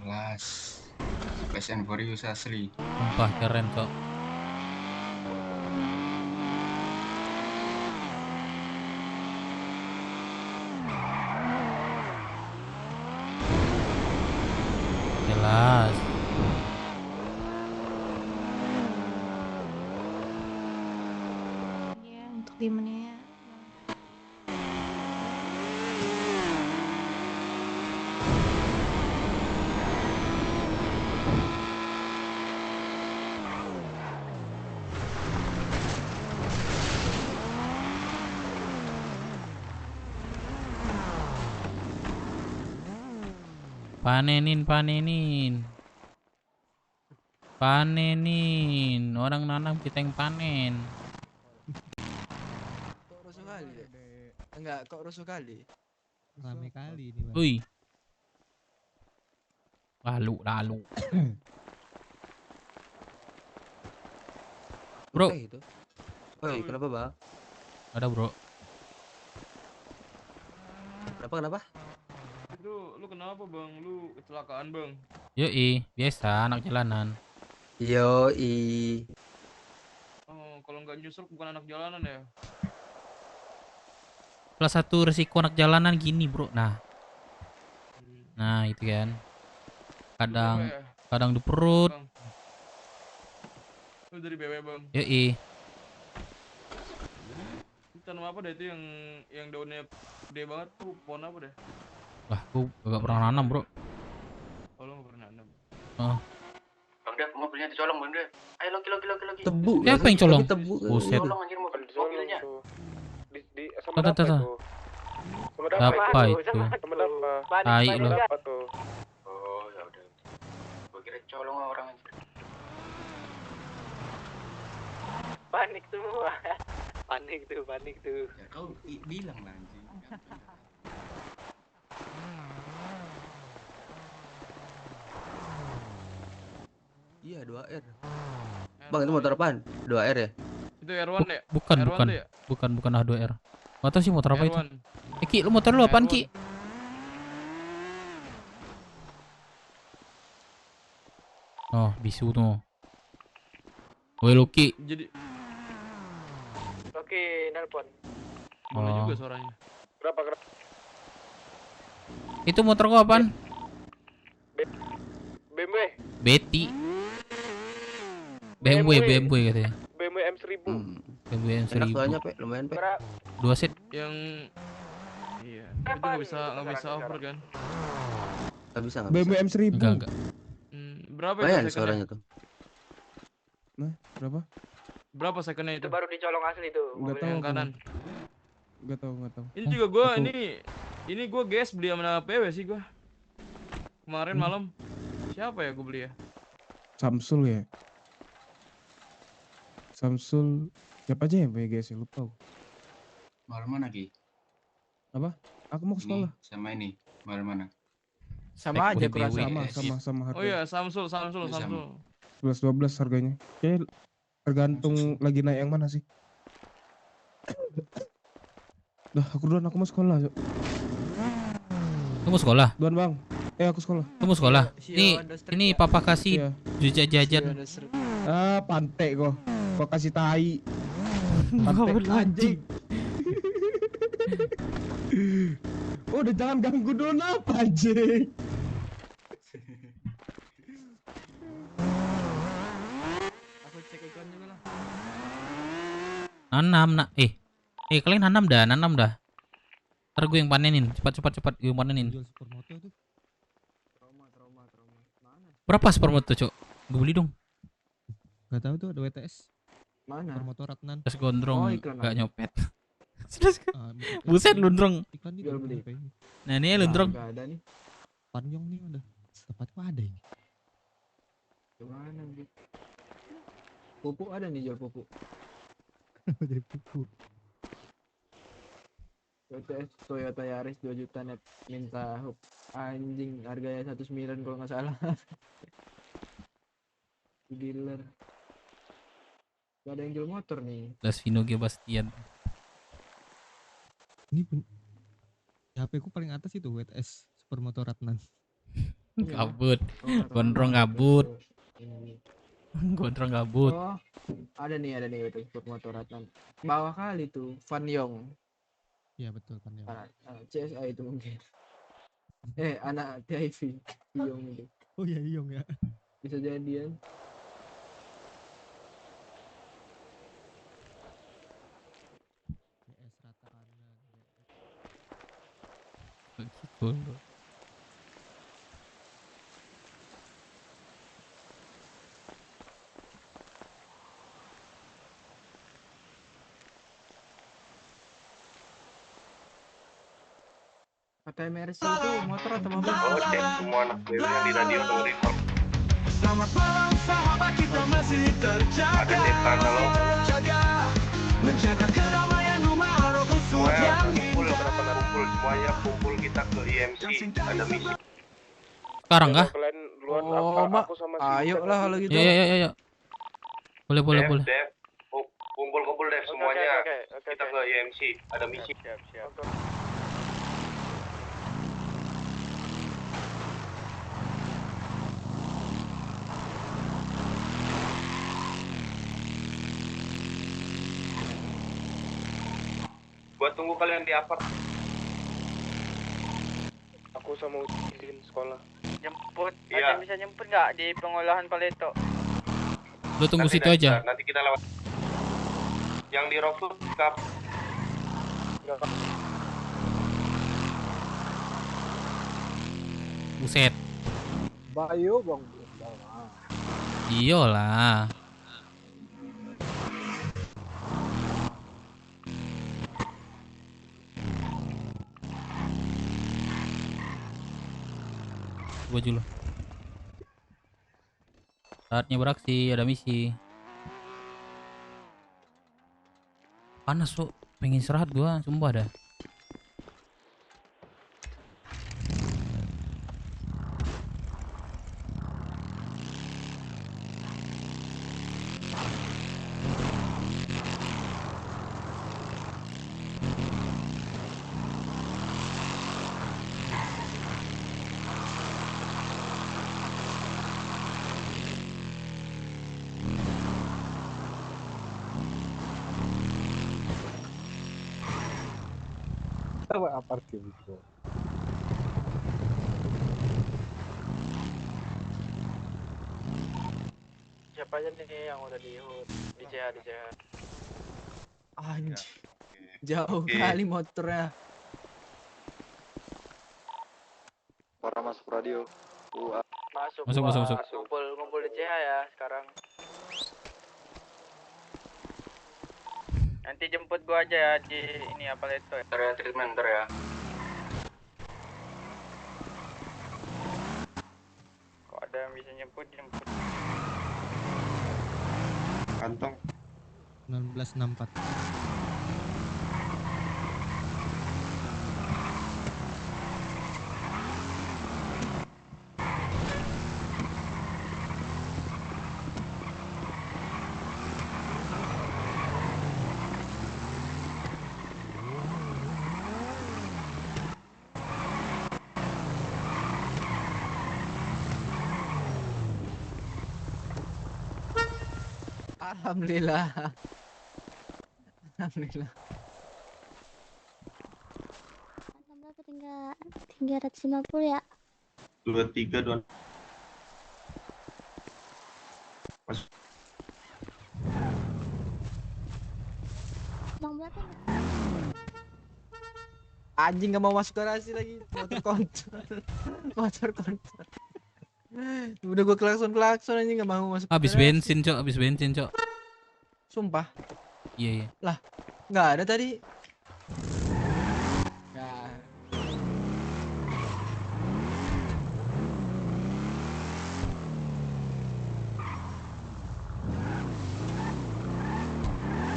M: Kelas Fast and Furious asli.
E: Sumpah keren, Cok. Jelas.
X: Ya, untuk dimennya. Panenin. Orang nanam kita yang panen.
D: Kok rusuh kali deh? Enggak, kok rusuh kali?
B: Rame kali ini, Bang.
E: Wih. Lalu. Bro.
D: Itu. Oi, kenapa, Bang?
E: Ada, Bro.
D: Kenapa?
H: Lu kenapa, Bang? Lu kecelakaan, Bang?
E: Yoi, biasa anak jalanan.
D: Yoi.
H: Oh, kalau nggak nyusul bukan anak jalanan ya?
E: Salah satu resiko anak jalanan gini, Bro. Nah, itu kan. Kadang di perut.
H: Bang. Lu dari BW, Bang?
E: Yoi.
H: Itu tanam apa deh itu yang daunnya gede banget tuh? Pohon apa deh?
E: Wah, gua gak pernah nanam, Bro.
H: Oh, lu nggak pernah nanam?
E: Oh.
M: Bang Dev, mobilnya dicolong, Bang Dev. Ayo loki.
D: Tebu.
E: Siapa yang colong?
D: Tebu.
E: Buset.
M: Colong anjir mobilnya.
V: Di sama apa itu?
E: Apa itu? Tai lu.
M: Oh, ya udah. Gua kira colong orang anjir.
N: Panik semua. Panik tuh.
M: Ya kau bilang lah anjing.
D: Iya, 2R. Bang, itu motor apaan? 2R ya?
H: Itu R1 ya?
E: Bukan.
H: R1 tuh ya?
E: Bukan A2R. Gak tau sih motor apa itu.
H: R1.
E: Ki, lu motor lu apaan, Ki? Oh, bisu tuh. Woi, lu, Ki.
H: Jadi
N: Oke, nelpon.
H: mana
E: Oh.
H: juga suaranya?
V: Berapa?
E: Itu motor gua apaan?
V: BMW.
E: Betty. BMW katanya.
V: BMW M1000.
E: BMW
D: Enak
E: M1000.
D: soalnya, Pe. Lumayan, Pe.
E: 2 set.
H: Yang iya, itu nggak bisa over kan?
D: Nggak bisa.
L: BMW M1000.
E: Enggak.
H: Berapa
D: Lumayan
H: itu
D: suaranya tuh.
L: Nah, berapa?
H: Berapa secondnya itu?
N: Itu baru dicolong asli tuh.
L: Nggak
N: mobil
L: tahu.
H: Yang
L: aku.
H: kanan.
L: Nggak tahu.
H: Ini juga gua
L: Aku-
H: ini gua guys beli sama PW sih gua. Kemarin malam. Siapa ya gua beli ya?
L: Samsul ya. Samsul siapa aja ya BGS lupa.
M: Mahal mana, Ki?
L: Apa? Aku mau ke sekolah.
M: Ini sama ini. Mahal mana?
D: Sama aja
E: BW.
D: kurasa.
L: Sama harga.
H: Oh iya, Samsul.
L: 11-12 harganya. Kayak tergantung lagi naik yang mana sih. Dah, aku duluan, aku mau sekolah. Yuk.
E: Kamu sekolah?
L: Duluan bang. Aku sekolah.
E: Kamu sekolah? Ini papa kasih jajan.
L: Pantai kok. Kok kasih tai. Pantai anjing. Udah jangan ganggu dulu apa anjing.
H: Aku cek iklan juga lah.
E: Nanam nak. Kalian nanam dah. Ntar gue yang panenin. Cepat gue yang panenin. Berapa supermoto, Cok? Gue beli dong.
L: Gak tahu tuh ada WTS.
G: Mana?
L: Supermoto Ratnan.
E: Terus gondrong
L: iklan
E: gak
L: apa?
E: nyopet. Buset lundrang.
L: Jual beli.
E: Nah ini lundrang.
G: Gak ada nih.
L: Panyong nih udah. Tempatku ada ini.
G: Gimana nih? Pupuk ada nih, jual pupuk.
L: Jadi pupuk.
G: Toyota Yaris 2 juta net, minta hook anjing, harganya 1,9 kalau nggak salah. Dealer gak ada yang jual motor nih.
E: Las Vino Gebastian.
L: Ini HP ku paling atas itu WTS Supermoto Ratnan.
E: Kabut. Gondrong kabut. Gondrong kabut.
G: Oh, ada nih itu Supermoto Ratnan. Bawah kali tuh Van Yong.
L: Iya betul kan ya.
G: Anak CSA itu mungkin. Anak TIV Iyong itu.
L: Oh iya Iyong ya.
G: Bisa jadian.
E: Begitu.
G: Kata Mercy itu motor atau mobil?
J: Oh, cek semua anak BW yang di radio dengerin.
K: Selamat malam sahabat, kita masih terjaga.
J: Ada di kanal
K: menjaga keramaian rumah Haroku
J: semuanya kumpul, semuanya kumpul kita ke IMC. Ada misi.
E: Sekarang kah?
G: Oh, Mak. Ayo lah kalau gitu.
E: Ya. Boleh.
J: Dev, kumpul Dev semuanya. Kita ke IMC. Ada misi.
O: Siap.
J: Gua tunggu kalian di apart.
O: Aku sama Udin sekolah.
I: Jemput,
J: Iya.
I: ada bisa jemput nggak di pengolahan Paleto?
E: Lu tunggu situ aja.
J: Nanti kita lewat. Yang di Rockwood Cup.
E: Buset.
V: Bayu bang.
E: Iyalah. Gua dulu. Saatnya beraksi, ada misi. Panas tuh, pengen istirahat gua, sumpah dah.
V: Apart gitu.
O: Siapa aja nih yang udah di HUD? Di CH.
G: Anjir. Jauh kali motornya.
O: Para masuk radio.
E: Masuk.
I: Ngumpul di CH ya sekarang. Nanti jemput gua aja ya di ini apa Paleto ya.
M: Area treatment ya.
I: Kok ada yang bisa jemput.
J: Kantong
L: 1964.
G: Alhamdulillah. Alhamdulillah.
X: Tambah tinggal 350 ya.
J: 23 don. Mas.
X: Bang berapa?
G: Anjing nggak mau masuk garasi lagi. Motor kontrol. Motor kontrol. Udah gue klakson anjing nggak mau masuk.
E: Habis
G: garasi.
E: bensin, Cok. Habis bensin, Cok.
G: Sumpah.
E: Iya, iya.
G: Lah, nggak ada tadi. Ya.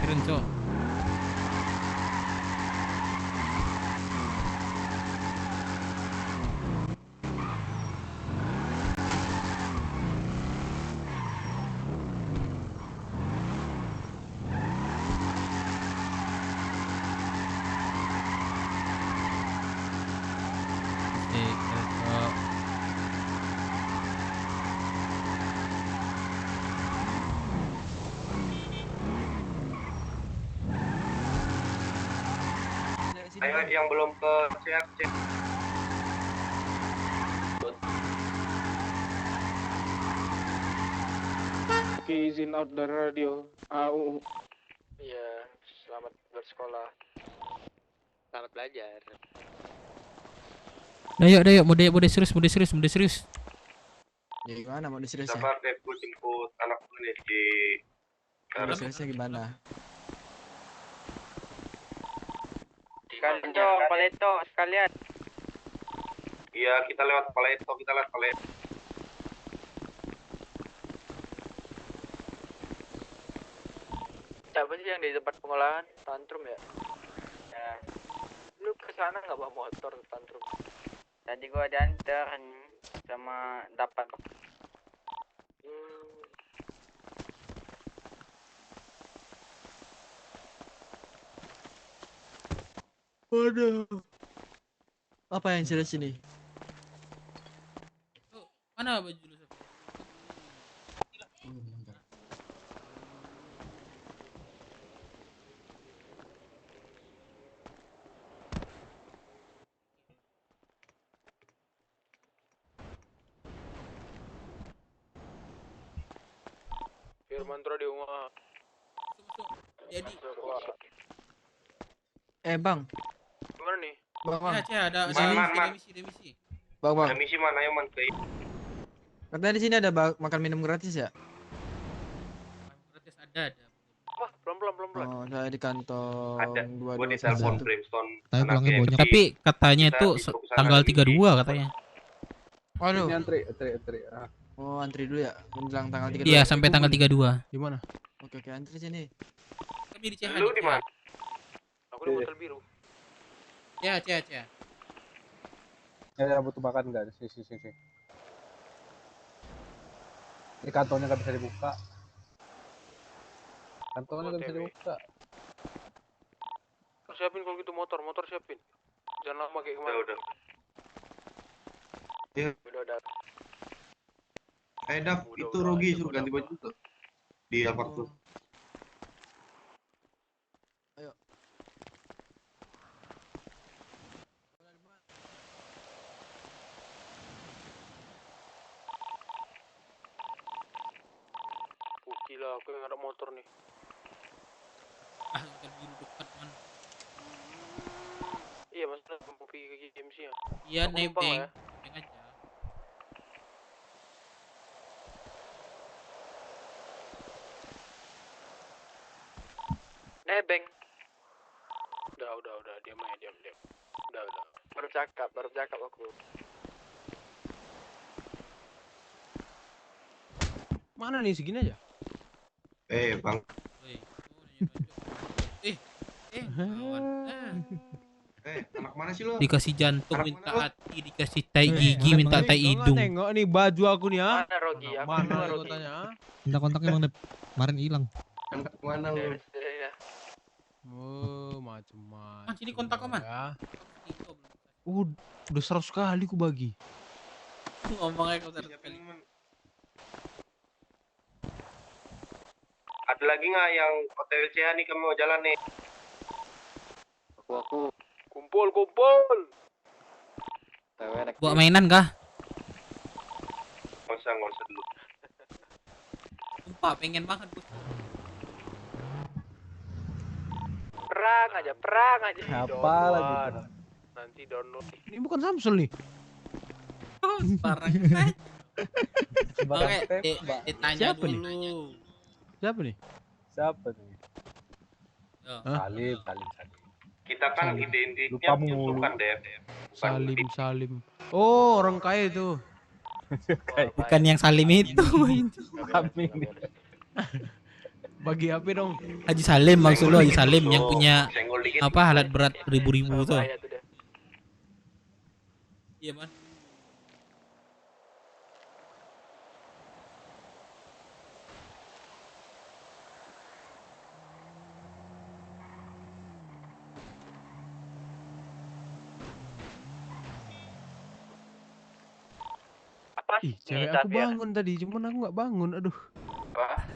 E: Keren, Cok. Asik, keren, Cok.
J: Ayo yang belum ke CRC.
V: Izin outdoor radio. AU.
O: Iya, selamat bersekolah. Selamat belajar.
E: Nah, yuk, mode serius.
G: Ya gimana mau diserius ya?
J: Sabar deh, gue jemput anak gue nih di.
G: Seriusnya gimana?
O: Sekalian dong, Paleto sekalian.
J: Iya, kita lewat Paleto.
O: Siapa sih yang di tempat pengolahan tantrum ya? Ya. Lu kesana nggak bawa motor tantrum? Tadi gua diantar sama dapat.
G: Waduh. Apa yang serius ini?
E: Mana baju lu?
V: Firmanto di rumah.
E: Jadi.
G: Bang.
V: Gimana nih?
G: Bang.
E: Ya, ada demisi.
G: Bang.
J: Demisi mana ayo man ke.
G: Katanya di sini ada makan minum gratis ya?
E: Gratis ada.
V: Wah, pelan-pelan.
G: Oh, saya di kantong
J: Ada.
G: 22.
J: Gue di telepon Brimstone.
B: Tapi pulangnya banyak.
E: Tapi katanya itu tanggal 32 katanya.
G: Waduh.
V: Ini antri.
G: Oh, antri dulu ya. Menjelang tanggal 32.
E: Iya, sampai tanggal 32.
V: Di mana?
G: Oke, antri sini.
E: Kami di CH.
J: Lu di mana?
V: Aku di motel biru.
E: Ya, CH.
V: Ya, butuh makan enggak? Sisi. Di kantongnya nggak bisa dibuka. Kantongnya nggak bisa dibuka. Siapin kalau gitu motor siapin. Jangan lama kayak kemarin.
J: Udah.
O: Iya. Udah.
J: Dap, itu Rogi suruh ganti baju tuh. Di Alphard tuh.
G: Ayo.
V: Gila, aku yang ada motor nih.
E: Motor biru dekat man.
V: Iya, Mas, mau pergi ke GMC ya?
E: Iya, nebeng.
V: Ya?
E: Nebeng aja.
O: Nebeng.
V: Udah, diam aja, diam. Udah.
O: Baru cakap aku.
V: Mana nih segini aja?
J: Bang. Anak mana sih lo?
E: Dikasih jantung minta hati, dikasih tai gigi minta tai hidung.
V: Nengok nih baju aku nih ya.
O: Mana Rogi?
V: Mana aku tanya?
B: Minta kontaknya Bang Dep. Kemarin hilang.
J: Mana lu?
V: Oh, macam-macam.
E: Sini kontak kau man.
V: Ya. Udah 100 kali ku bagi.
E: Ngomong. ngomong aja kau sekali.
J: Ada lagi nggak yang OTW-CH nih kamu mau jalan nih?
O: Aku
J: Kumpul.
E: Bawa mainan kah?
J: Nggak usah dulu.
E: Sumpah pengen banget gua.
J: Perang aja.
G: Apa lagi?
J: Nanti download.
G: Ini bukan Samsul nih.
E: Parah. Oke, ditanya
G: Siapa nih?
E: dulu.
G: Siapa nih?
U: Siapa nih?
E: Yo.
U: Salim.
J: Kita kan
G: Salim.
J: identiknya tusukan, Dev.
G: Salim. Oh, orang kaya itu.
E: Bukan yang Salim itu.
U: Kami nih.
G: Bagi HP dong.
E: Haji Salim maksud lu, Haji Salim yang punya apa alat berat ribu-ribu tuh. Iya, Man.
G: Ih, cewek aku bangun tadi, cuman aku nggak bangun. Aduh.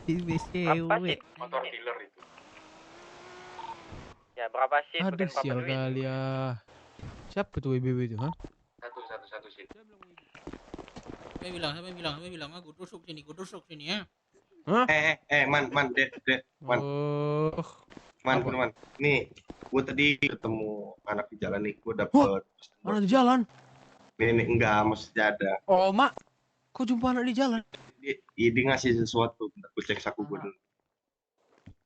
J: Motor dealer itu.
N: Ya berapa sih?
G: Aduh, sial kali ya. Siapa tuh WBW itu, ha?
J: Satu sih.
E: Siapa bilang, aku tusuk sini ya.
G: Hah?
J: Man, Dek, Man.
G: Oh.
J: Man. Nih, gue tadi ketemu anak di jalan nih, gue dapet.
G: Anak di jalan?
J: Nih, enggak, maksudnya ada.
G: Oh, Mak. Kok jumpa anak di jalan?
J: Dia ngasih sesuatu, bentar gue cek saku gue dulu.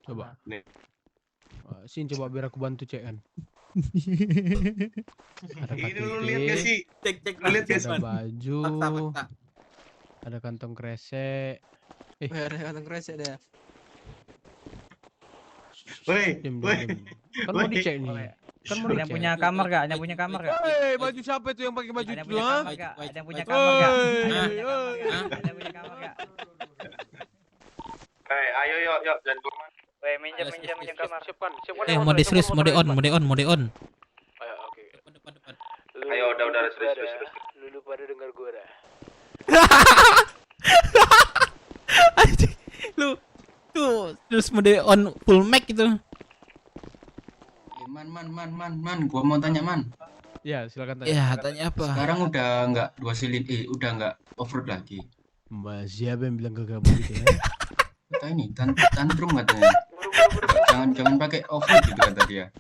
G: Coba.
J: Nih.
G: Sini coba biar aku bantu cek kan. Ada
J: Ini lu
G: KTP,
J: lihat gak sih?
E: Cek.
J: Lihat gak sih?
G: ada baju,
E: Fakta.
G: ada kantong kresek.
A: Ada kantong kresek deh.
G: Diam. Kan mau dicek nih. Kan mau
N: Yang punya kamar gak? Yang punya kamar gak?
G: Hei, baju siapa itu yang pakai baju
N: Ada yang
G: itu,
N: punya
G: ha?
N: kamar gak? Ada yang punya kamar gak?
G: Hei.
N: Ada yang punya kamar gak?
J: Ayo, yuk, jangan gua.
N: Weh, minjem kamar.
J: Siapkan.
E: Mode serius, mode on.
J: Ayo, oke. Depan. Ayo, udah serius.
O: Lu pada dengar gua dah.
E: Lu tuh terus mode on full mic itu.
M: Man, gua mau tanya, Man.
G: Ya, silakan tanya.
E: Ya, tanya apa?
M: Sekarang udah nggak 2 silinder, udah nggak off-road lagi.
G: Mbak, siapa yang bilang ke kamu gitu ya?
M: Kata ini, tantrum katanya. Jangan pakai off-road gitu kata dia.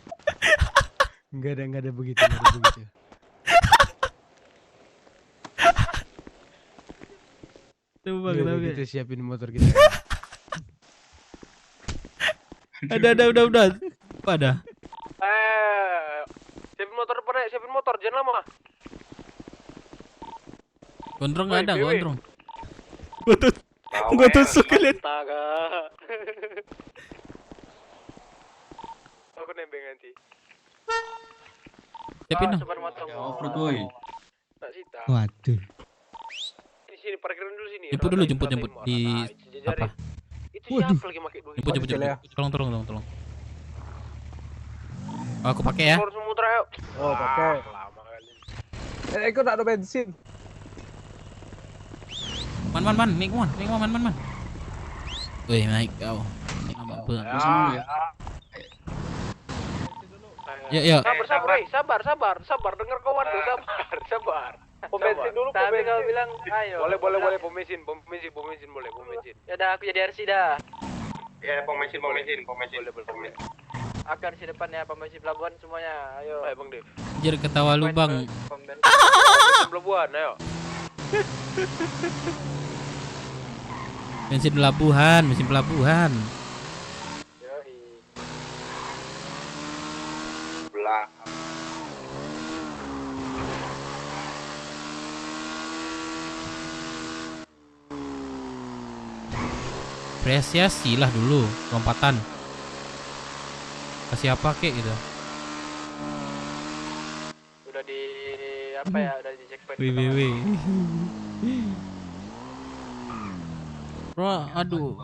G: Enggak ada begitu,
E: Coba
G: kita siapin motor kita.
E: Udah. Pada.
J: Siapin motor, jangan lama.
E: Gondrong nggak ada, gondrong. Gua tusuk kalian.
J: Aku nembeng nanti.
E: Siapin dong.
M: Off-road boy.
E: Waduh.
J: Di sini parkiran dulu sini.
E: Jemput di apa?
J: Itu siapa lagi pakai duit?
E: Jemput. Tolong. Aku pakai ya.
J: Harus muter ayo.
U: Oh, pakai. Lama kali. Ikut ada bensin.
E: Man, naik man. Wih, naik kau. Naik nama banget. Ya.
J: Sabar, dengar kawan tuh, sabar. Pom bensin dulu,
O: Tapi kau bilang ayo.
J: Boleh, pom bensin boleh.
O: Ya udah, aku jadi RC dah.
J: Ya, pom bensin. Boleh.
O: Akan di depan ya, pembensin pelabuhan semuanya. Ayo.
J: Ayo, Bang Dev.
E: Anjir ketawa lu, Bang.
J: Pelabuhan, ayo.
E: Mesin pelabuhan.
J: Belah.
E: Apresiasi lah dulu lompatan. Kasih apa kek gitu.
O: Udah di apa ya? Udah di checkpoint.
E: WWW. Bro, aduh.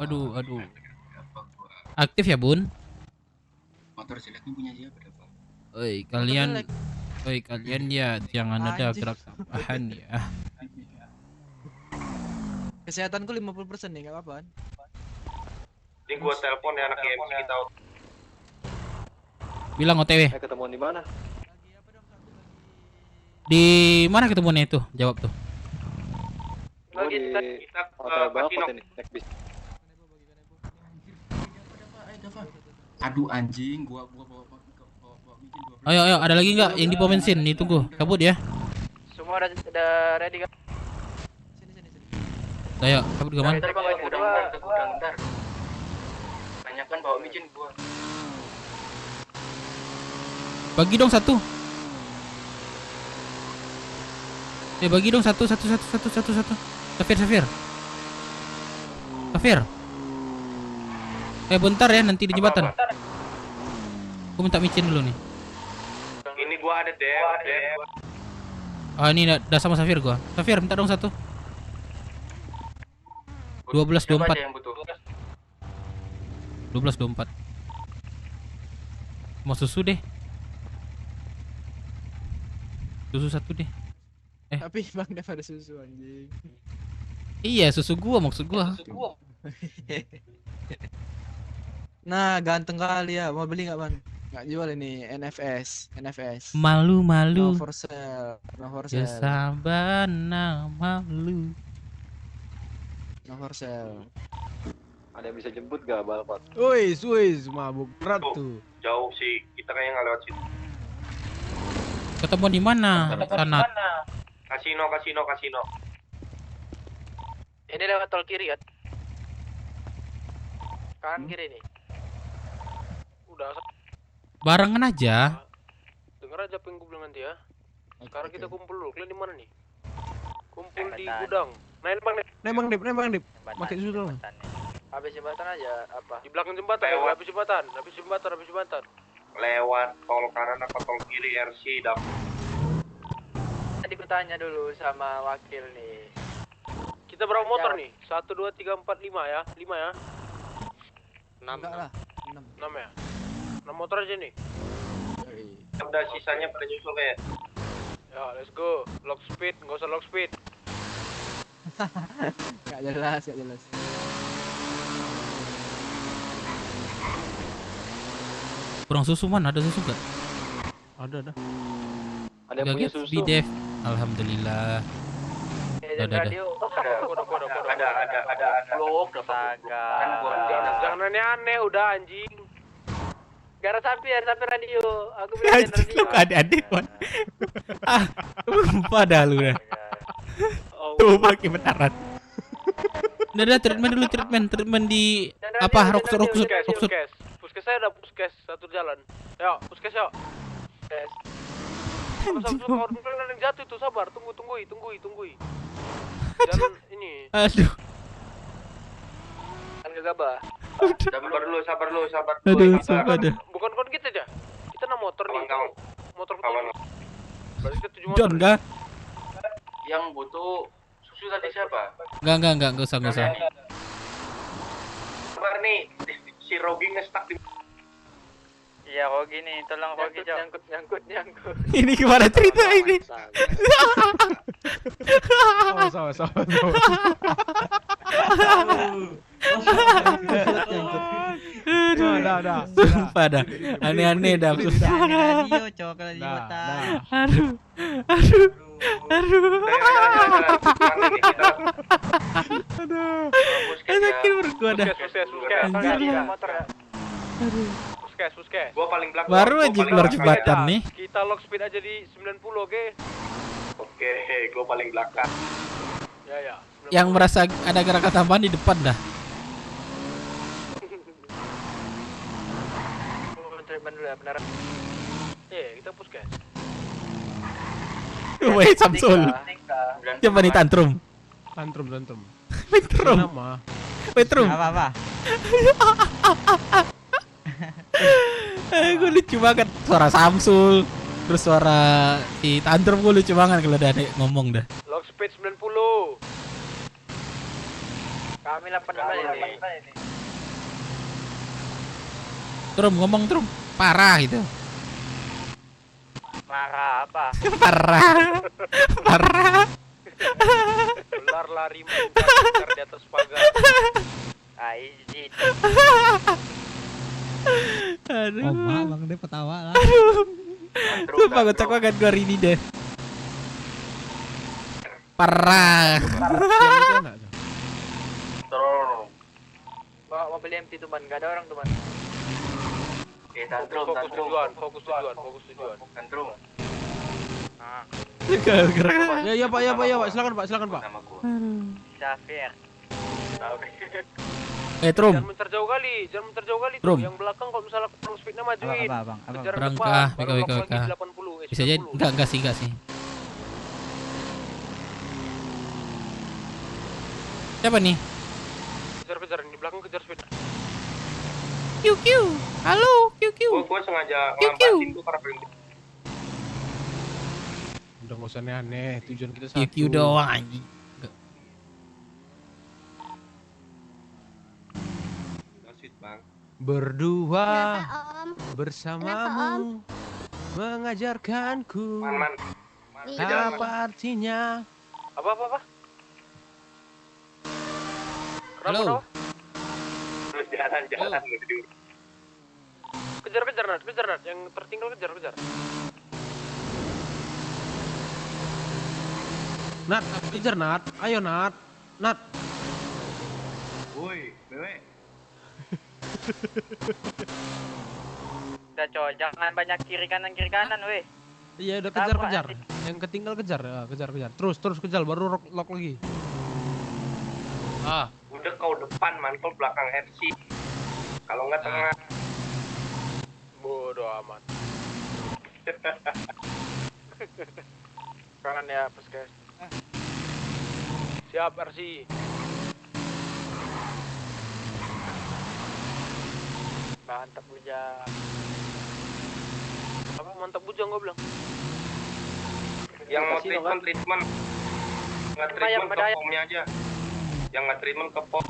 E: Aktif ya, Bun?
M: Motor jeleknya punya siapa, Pak?
E: Kalian ya jangan ada gerak tambahan ya.
A: Kesehatanku 50% nih, enggak apa-apa kan?
J: Ini gua telepon ya anak IMC kita.
E: Bilang OTW.
J: Ketemuan di mana?
E: Di mana ketemuannya itu? Jawab tuh.
J: Kita ke Kasino.
M: Aduh anjing, gua bawa micin gua.
E: Ayo, ada lagi nggak yang di pom bensin? Nih tunggu, cabut ya.
O: Semua udah ready kan?
E: Ayo, cabut ke mana?
M: Bentar. Tanyakan bawa micin gua.
E: Bagi dong satu. Bagi dong satu. Safir. Bentar ya, nanti di jembatan. Aku minta micin dulu nih.
J: Ini gua ada DM.
E: Ini udah sama Safir gua. Safir, minta dong satu. 1224. 1224. Mau susu deh. Susu satu deh.
G: Tapi Bang Dev ada susu anjing.
E: Iya, susu gua maksud gua.
G: Nah, ganteng kali ya. Mau beli nggak, Bang? Nggak jual ini NFS.
E: Malu.
G: No for sale.
E: Ya sabana malu.
G: No for sale.
J: Ada yang bisa jemput gak Balpat?
G: Wis, mabuk berat tuh.
J: Jauh sih, kita kayaknya nggak lewat situ.
E: Ketemuan di mana? Sanat.
J: Kasino.
O: Ini lewat tol kiri kan? Kanan kiri nih. Udah.
E: Barengan aja.
O: Dengar aja apa yang gue bilang nanti ya. Sekarang kita kumpul dulu. Kalian di mana nih? Kumpul di gudang.
G: Nembang Dip. Pakai susu dong.
O: Habis jembatan aja apa?
J: Di belakang jembatan. Habis jembatan. Lewat tol kanan apa tol kiri RC dap.
O: Tadi gue tanya dulu sama wakil nih.
J: Kita berapa motor nih? 1, 2, 3, 4, 5 ya? 5 ya?
G: 6 lah.
J: 6 ya? 6 motor aja nih. Udah sisanya pada nyusul kayak. Ya, let's go. Lock speed, nggak usah lock speed.
G: Gak jelas.
E: Kurang susu man, ada susu gak?
G: Ada.
J: Ada yang punya susu.
E: Bidef. Alhamdulillah. Ada.
O: Blok,
J: Jangan aneh-aneh udah anjing.
O: Gara Sapir radio. Aku bilang radio.
E: Lu adik-adik man. Pada lu dah. Tuh pakai bentaran. Udah treatment di apa Roksud.
J: Puskes saya udah puskes satu jalan. Yuk, puskes yuk. Sabar, ada yang jatuh itu, sabar. Tunggu. Jalan ini.
E: Aduh.
O: Kan gegabah.
J: Sabar dulu.
E: Aduh, sumpah dah.
J: Bukan kon kita aja. Kita 6 motor nih. Motor kawan. Berarti kita 7 motor.
E: John enggak?
M: Yang butuh susu tadi siapa?
E: Enggak usah.
J: Sabar nih. Si Rogi nge-stuck di.
O: Iya, Rogi nih, tolong Rogi nyangkut.
E: Ini gimana cerita ini?
G: Sama. Udah.
E: Sumpah dah. Aneh-aneh dah.
O: Radio cowok kalau di mata.
E: Aduh. Sakit perut gua dah.
J: Puskes. Gua paling belakang.
E: Baru aja keluar jembatan nih.
J: Kita lock speed aja di 90, oke? Oke, gua paling belakang. Ya.
E: Yang merasa ada gerakan tambahan di depan dah.
O: Treatment dulu ya, benar.
J: Kita puskes.
E: Woi, Samsul. Coba nih tantrum. Petrum.
O: Apa?
E: Gue lucu banget suara Samsul. Terus suara si tantrum gue lucu banget kalau ada ngomong dah.
J: Lock speed 90.
O: Kami 8 ini.
E: Trum ngomong Trum. Parah itu.
O: Marah apa?
J: Ular lari mengejar di atas pagar.
O: izin.
E: Aduh.
C: Oh, Bang deh ketawa lah.
E: Sumpah kocak banget gua hari ini deh. Parah.
O: Bawa mobil MT tuh man, gak ada orang tuh man. Oke,
J: Fokus tujuan, fokus tujuan, fokus tujuan.
O: Tantrum.
G: Ya Pak, silakan Pak.
O: Syafir.
E: Trum.
J: Jangan mencar jauh kali tuh.
E: Trum.
J: Yang belakang kalau misalnya long speednya majuin.
C: Apa?
J: Kejar
E: Berangkah,
J: depan, baru lock
E: BK.
J: lagi 80,
E: Bisa jadi enggak sih. Siapa nih?
J: Kejar di belakang kejar speed.
E: QQ. Halo, QQ.
J: Gua sengaja
E: QQ.
J: ngelampasin tuh karena pengen.
G: Udah nggak usah aneh, tujuan kita satu.
E: QQ doang anjing.
G: Berdua bersamamu mengajarkanku apa artinya.
J: Apa?
E: Halo.
J: Jalan. Kejar Nat. Yang tertinggal kejar.
G: Nat, kejar Nat. Ayo Nat.
J: Woi, Bewe.
O: Udah coy, jangan banyak kiri kanan weh.
G: Iya udah
O: Sabar,
G: kejar. Yang ketinggal kejar. Terus kejar baru lock lagi.
J: Udah kau depan mantul belakang FC. Kalau nggak tengah. Bodoh amat. Kanan ya, Puskes. Siap RC.
O: Mantap bujang.
J: Apa mantap bujang gua bilang? Yang mau treatment. Nggak treatment ke pomnya aja. Yang nggak treatment ke pom.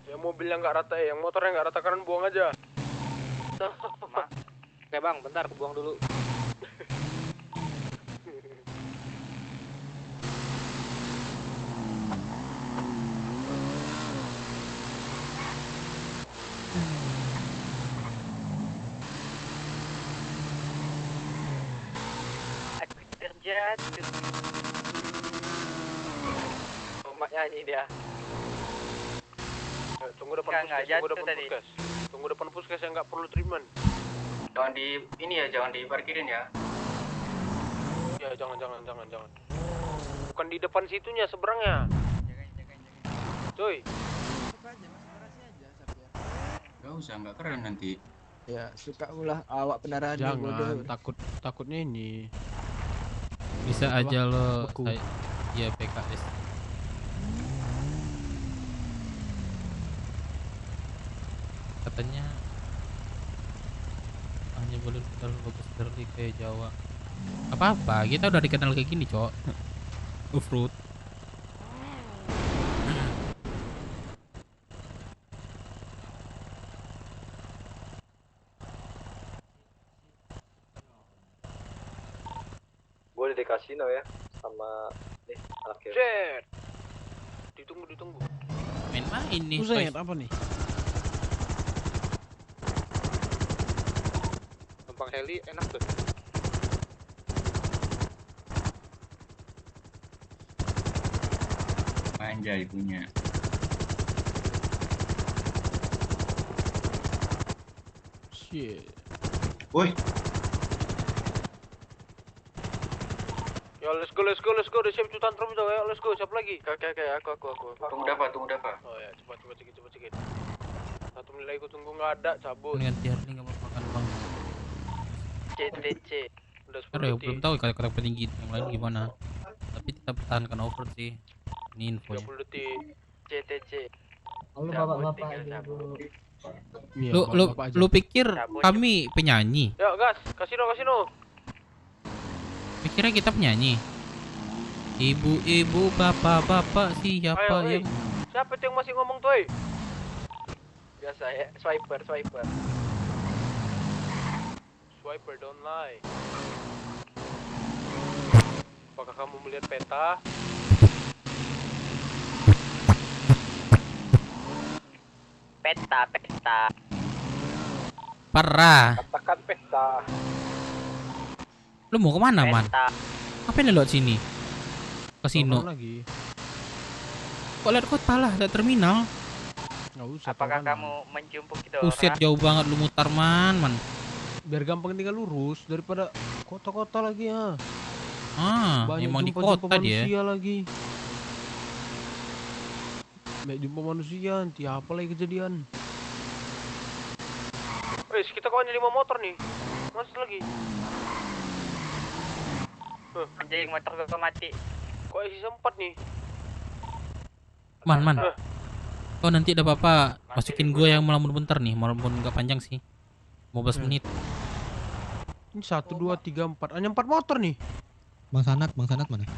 J: Yang mobilnya nggak rata yang motornya nggak rata kanan buang aja.
O: Oke bang, bentar aku buang dulu. Kerja. Omak nyanyi dia.
J: Tunggu depan puskes yang nggak perlu treatment.
M: Jangan diparkirin ya.
J: Ya jangan. Bukan di depan situnya, seberangnya. Coy.
M: Gak usah, nggak keren nanti.
A: Ya suka ulah awak kendaraan.
G: Jangan, takutnya ini.
E: Bisa aja lo. Iya PKS. Katanya hanya boleh putar bagus dari kayak Jawa. Apa kita udah dikenal kayak gini cok. Off-road.
P: Gue di kasino ya sama nih anak cewek.
J: Jet. Ditunggu.
E: Main nih.
G: Buset, apa nih?
J: Numpang heli enak tuh.
M: Anjay punya.
G: Shit.
P: Woi.
J: Ya let's go. Udah siap cutan trum udah ya. Let's go. Siap lagi.
O: Oke, aku.
M: Tunggu dapat.
J: Oh ya, cepat sedikit. 1 menit lagi aku tunggu nggak ada, cabut.
E: Ganti hari nggak mau makan bang.
O: CTC.
J: Udah 10
E: Aduh,
J: detik.
E: belum tahu kata-kata petinggi yang lain gimana. Tapi tetap pertahankan over sih. Ini infonya.
J: 30 detik.
O: CTC.
N: Lalu bapak-bapak
E: Lu pikir kami penyanyi?
J: Ya gas, kasino.
E: Pikirnya kita penyanyi? Ibu-ibu, bapak-bapak, siapa
J: Ayo,
E: yang...
J: Siapa tuh yang masih ngomong tuh?
O: Biasa ya, swiper.
J: Swiper don't lie. Apakah kamu melihat peta?
O: Pesta.
E: Parah.
P: Katakan pesta.
E: Lu mau kemana, Man? Ngapain lu lewat sini? Kasino.
L: Lagi.
E: Kok lihat kota lah, lihat terminal.
L: Nggak usah.
O: Apakah kamu menjumpu kita
E: Buset, jauh banget lu mutar, Man.
L: Biar gampang tinggal lurus daripada kota-kota lagi ya. Banyak
E: Emang di
L: jumpa-jumpa
E: kota dia.
L: manusia lagi. Banyak jumpa manusia, nanti apa lagi kejadian?
J: Wes, kita kok hanya 5 motor nih. Masuk lagi.
O: Anjing motor gue mati.
J: Kok isi 4 nih?
E: Man. Oh, nanti ada apa-apa masukin gue yang melamun bentar nih, walaupun nggak panjang sih. 15 menit.
L: Ini 1, 2, 3, 4. Hanya 4 motor nih.
C: Bang Sanat mana?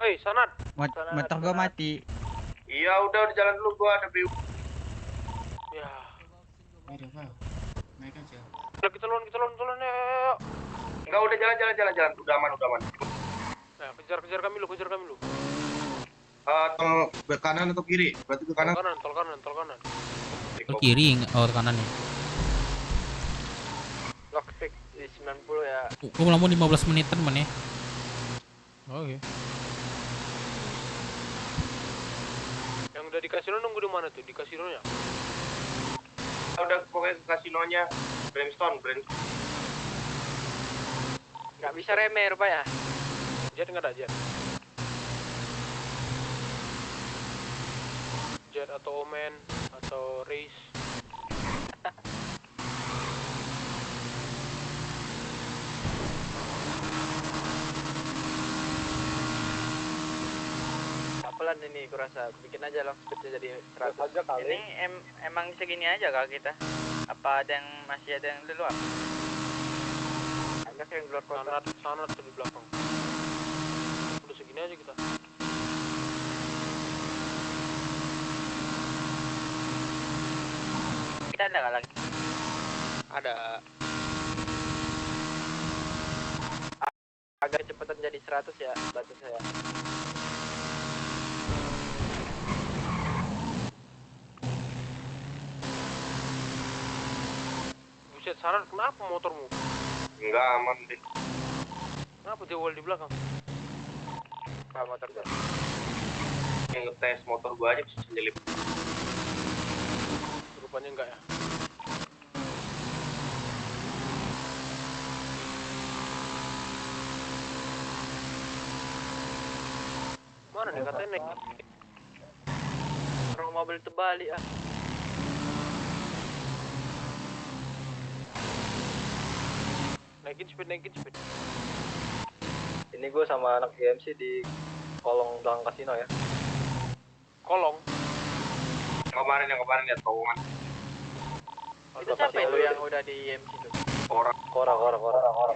J: Hei, Sanat.
O: Motor gue mati.
J: Iya, udah jalan dulu, gua ada BU. Ya.
M: Naik aja.
J: Kita lon ya. Enggak, udah jalan. Udah aman. Nah, kejar kami lu. Tol ke kanan atau kiri? Berarti ke kanan. Tol kanan.
E: Ke kiri, ke kanan ya.
P: Lockpick di 90 ya.
E: Gue melamun 15 menitan, Man ya.
L: Oke.
J: Yang udah di kasino nunggu di mana tuh? Di kasinonya? Udah pokoknya ke kasinonya Brimstone.
P: Nggak bisa remer, Pak ya?
J: Jet nggak ada Jet. Jet atau Omen atau Race.
P: Pelan ini kurasa, bikin aja lockspeednya jadi 100 aja kali.
O: Ini emang segini aja kak kita? Apa masih ada yang di luar?
P: Ada yang di luar kota.
J: Sanat tuh di belakang. Udah segini aja kita.
O: Kita ada nggak lagi?
J: Ada.
P: Agar kecepatan jadi 100 ya, bantu saya.
J: Buset, Sanat, kenapa motormu? Enggak, aman deh. Kenapa dia wall di belakang? Motor gua. Yang ngetes motor gua aja bisa nyelip. Rupanya enggak ya. Mana nih katanya naik?
P: Orang mobil terbalik ah.
J: Naikin speed.
P: Ini gue sama anak GMC di kolong belakang kasino ya.
J: Kolong? Yang kemarin ya, terowongan.
P: Itu siapa itu yang udah di GMC tuh?
J: Kora.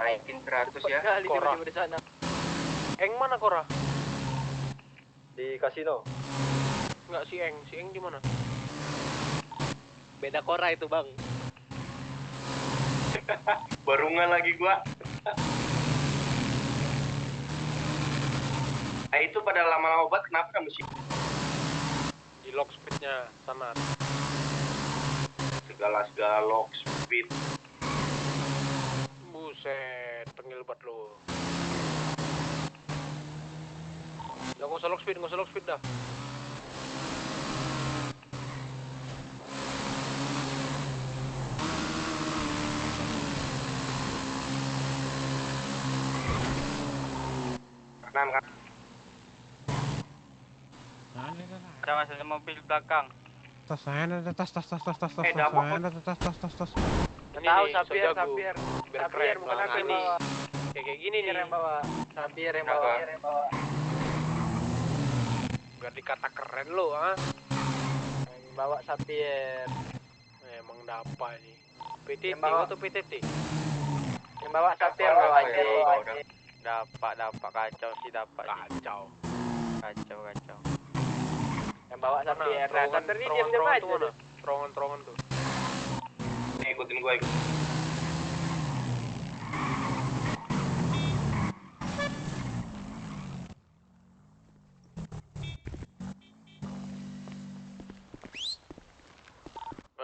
O: Naikin 100 ya.
P: Kali tiba-tiba di sana.
J: Eng mana Kora?
P: Di kasino.
J: Enggak, si Eng di mana?
P: Beda Kora itu, Bang.
J: Barungan lagi gua. Nah, itu pada lama-lama obat kenapa kamu sih? Di lock speednya Sanat. Segala lock speed. Buset, tengil banget lo. Nggak usah lock speed dah. Kanan kan?
O: Ada masuk mobil belakang.
L: Tas.
J: Dapat
P: Tahu Sapir.
J: Biar
P: Sapir
J: keren.
P: bukan aku
J: Ini
P: bawa.
J: kayak gini nih.
P: Yang bawa. Sapir yang bawa.
J: Biar dikata keren lo, ah.
P: Yang bawa Sapir.
J: Emang dapat nih. PTT
P: Yang bawa-
J: atau PTT?
P: Yang bawa Sapir bawa aja.
O: Dapat kacau sih dapat.
J: Kacau.
P: Yang bawa Sapir. Nah, Sapir ini diam-diam
J: terowongan
P: aja.
J: tuh mana? Terowongan tuh. Nih, ikutin gue.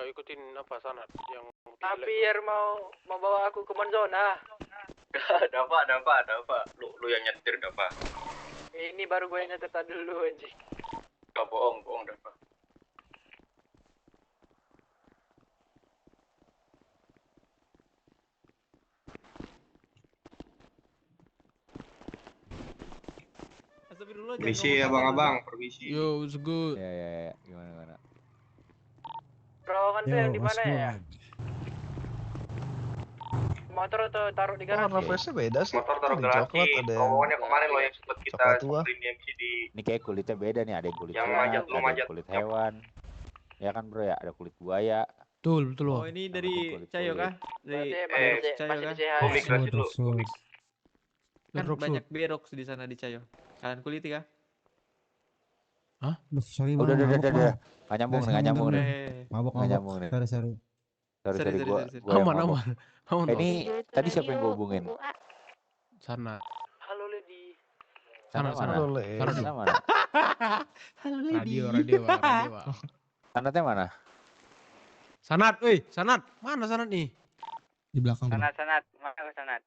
V: ikutin apa Sanat yang
O: Tapi Yer mau bawa aku ke Monzona.
M: Dapat. Lu yang nyetir dapat.
O: Ini baru gue yang nyetir dulu anjing.
M: Gak bohong dapat.
J: Permisi abang-abang, permisi.
Q: Yo, it's good.
R: Ya, gimana?
O: Bro, kan tuh yang di mana ya? Motor tuh taruh di garasi.
S: Warna flashnya beda sih.
J: Motor taruh
S: Ada
J: garasi.
S: coklat, ada yang
J: Pokoknya kemarin lo yang sempet kita
S: coklat tua.
J: samperin di MC di
R: Ini kayak kulitnya beda nih, ada yang kulit
J: Yang
R: sunat,
J: manjat, lu
R: ada yang
J: manjat.
R: kulit hewan. Ya kan bro ya, ada kulit buaya.
Q: Betul
H: Oh, ini dari Cayo kah? Dari Cayo kah?
J: Oh, migrasi dulu.
H: Kan
Q: Rock
H: banyak berok di sana di Cayo. Kalian kuliti kah?
C: Hah? Duh, sorry
R: Udah.
C: mabok, Bang.
R: Nggak nyambung
C: Nggak
R: nih.
C: Mabok,
R: Nggak nyambung nih.
C: Sorry.
R: Sorry,
H: Sorry.
R: gua yang
Q: Aman.
R: mabok.
Q: Aman.
R: Ini tadi siapa yang gua hubungin?
Q: Sana.
O: Halo Lady.
R: Sana mana?
S: Halo, Le.
R: Sana mana?
H: Halo Lady.
Q: Radio.
R: Sanatnya mana?
Q: Sanat, Sanat. Mana Sanat nih?
C: Di belakang. Bro.
O: Sanat. Mana Sanat?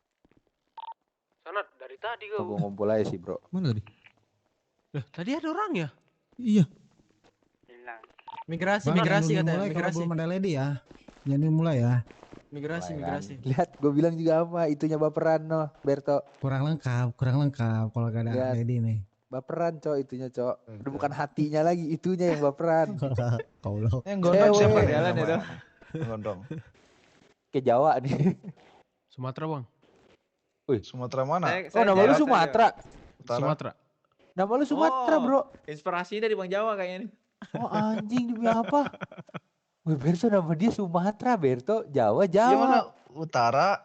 O: Sanat dari tadi gue.
R: Gua ngumpul aja sih bro.
C: Mana tadi?
Q: Lah, tadi ada orang ya?
C: Iya.
O: Hilang.
G: Migrasi
C: Bang,
G: katanya,
C: mulai kalau
G: migrasi.
C: belum ada lady ya. Jangan dimulai ya.
G: Migrasi.
R: Lihat, gua bilang juga apa, itunya baperan no, Berto.
C: Kurang lengkap kalau gak ada
R: Lihat.
C: lady nih.
R: Baperan cok itunya cok. Udah bukan hatinya lagi, itunya yang baperan.
C: Kaulah.
S: Yang gondong siapa nih?
H: Jalan ya, dong.
S: Gondong.
R: Ke Jawa nih.
Q: Sumatera, Bang.
S: Sumatera mana?
R: Oh, nama lu Sumatera.
Q: Sumatera.
R: Nama lu Sumatera, bro.
H: Inspirasinya dari Bang Jawa kayaknya nih.
R: Oh, anjing demi apa? Wih, Berto nama dia Sumatera, Berto. Jawa.
S: Yang mana? Utara.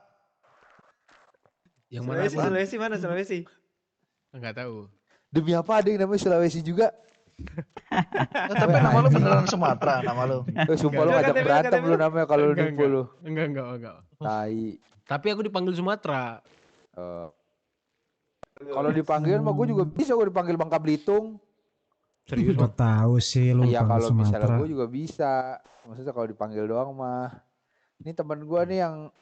Q: Yang mana?
H: Sulawesi mana? Sulawesi.
Q: Enggak tahu.
R: Demi apa ada yang namanya Sulawesi juga?
S: Tapi nama lu beneran Sumatera, nama lu.
R: Sumpah lu ngajak berantem lu namanya kalau lu nipu lu.
Q: Enggak.
R: Tai.
Q: Tapi aku dipanggil Sumatera.
R: Kalau dipanggil mah gue juga bisa, gue dipanggil Bangka Belitung.
C: Serius? Gak tahu sih lu
R: Iya kalau misalnya
C: Sumatera.
R: gue juga bisa. Maksudnya kalau dipanggil doang mah. Ini temen gue nih yang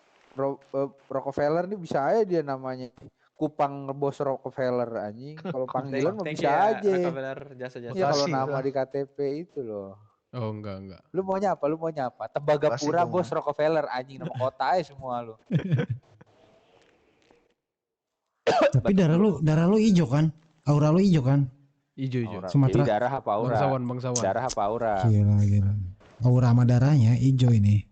R: Rockefeller nih bisa aja dia namanya. Kupang Bos Rockefeller anjing. Kalau panggilan mah bisa aja.
H: Rockefeller jasa-jasa.
R: Iya kalau nama di KTP itu loh.
Q: Oh enggak.
R: Lu maunya apa? Tembagapura Bos Rockefeller anjing, nama kota aja semua lu.
C: Tapi darah lu hijau kan? Aura lu hijau kan?
Q: Hijau.
C: Sumatera.
R: Jadi darah apa aura?
Q: Bangsawan.
R: Darah apa aura?
C: Gila. Aura sama darahnya hijau ini.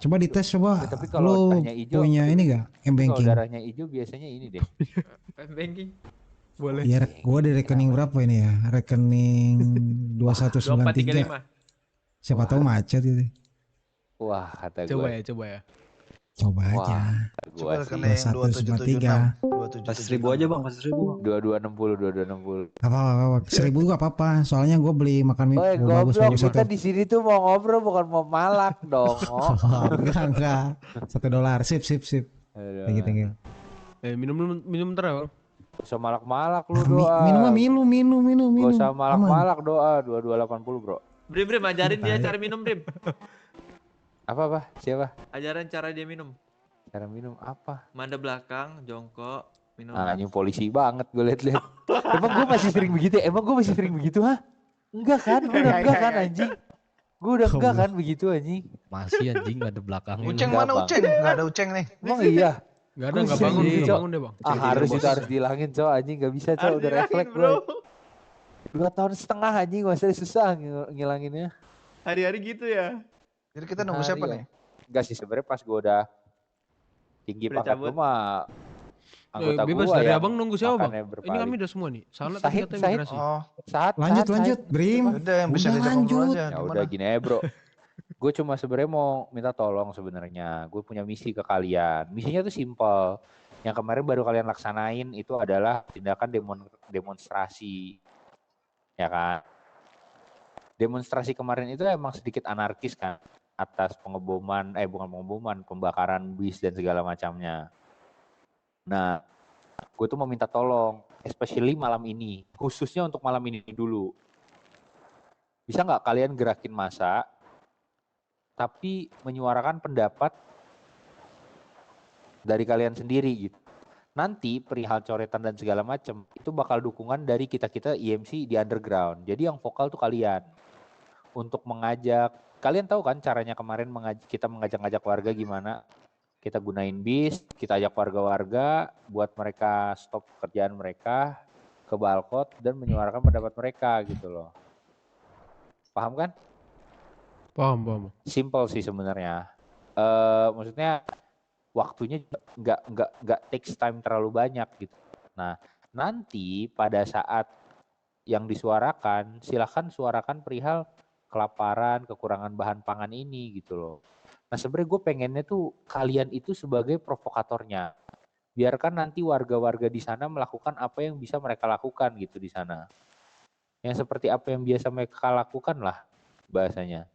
C: Coba dites coba.
R: Tapi kalau
C: lu
R: darahnya hijau,
C: punya ini gak? M-banking.
R: Kalau darahnya hijau biasanya ini deh.
H: M-banking.
Q: Boleh.
C: Ya, gua di rekening berapa ini ya? Rekening 2193. Siapa tahu macet itu.
R: Wah, kata
Q: Coba
R: gue.
Q: ya.
C: Coba aja.
R: Gua sih.
C: 2193.
R: 1.000 aja bang, 1.000. 2260.
C: Apa 1.000 gak apa-apa. Soalnya gue beli makan mie
R: Woi, goblok, kita di sini tuh mau ngobrol bukan mau malak dong.
C: Enggak. $1. Sip. Thank you.
Q: Minum bentar ya, Bang.
R: Gak usah malak-malak lu doa.
C: Minum.
R: Gak usah malak-malak doa. 2280 bro.
H: Brim, ajarin dia cara minum, Brim.
R: Apa? Siapa?
H: Ajaran cara dia minum.
R: Cara minum apa?
H: Mandep belakang, jongkok, minum.
R: Anjing polisi banget gue liat-liat. Emang gue masih sering begitu, ha? Enggak kan? Gue udah enggak kan anjing? Gue udah enggak kan begitu anjing?
E: Masih anjing mandep belakang.
S: Uceng mana Uceng? Enggak ada Uceng nih.
R: Emang iya?
Q: Enggak bangun deh, Bang.
R: Harus dilangin, Cok. Anjing enggak bisa, Cok. Udah refleks gue. 2 tahun setengah anjing, masih susah ngilanginnya.
H: Hari-hari gitu ya.
S: Jadi kita nunggu siapa nih?
R: Enggak sih, sebenarnya pas gue udah tinggi pangkat gue mah anggota gue
Q: bebas dari
R: ya.
Q: abang nunggu siapa bang? Ini kami udah semua nih. Salah tadi katanya migrasi.
C: Lanjut, Brim.
S: Udah yang bisa diajak ngobrol aja.
R: Ya udah gini aja bro. Gue cuma sebenarnya mau minta tolong sebenarnya. Gue punya misi ke kalian. Misinya tuh simple. Yang kemarin baru kalian laksanain itu adalah tindakan demonstrasi. Ya kan? Demonstrasi kemarin itu emang sedikit anarkis kan. Atas pembakaran bis dan segala macamnya. Nah, gue tuh mau minta tolong, especially malam ini, khususnya untuk malam ini dulu. Bisa nggak kalian gerakin massa tapi menyuarakan pendapat dari kalian sendiri gitu. Nanti perihal coretan dan segala macam itu bakal dukungan dari kita-kita IMC di underground. Jadi yang vokal tuh kalian. Untuk mengajak, kalian tahu kan caranya kemarin kita mengajak-ngajak warga gimana? Kita gunain bis, kita ajak warga-warga buat mereka stop pekerjaan mereka ke balkot dan menyuarakan pendapat mereka gitu loh. Paham kan?
Q: Paham.
R: Simple sih sebenarnya. Maksudnya waktunya nggak takes time terlalu banyak gitu. Nah, nanti pada saat yang disuarakan, silakan suarakan perihal kelaparan, kekurangan bahan pangan ini gitu loh. Nah, sebenarnya gue pengennya tuh kalian itu sebagai provokatornya. Biarkan nanti warga-warga di sana melakukan apa yang bisa mereka lakukan gitu di sana. Yang seperti apa yang biasa mereka lakukan lah bahasanya.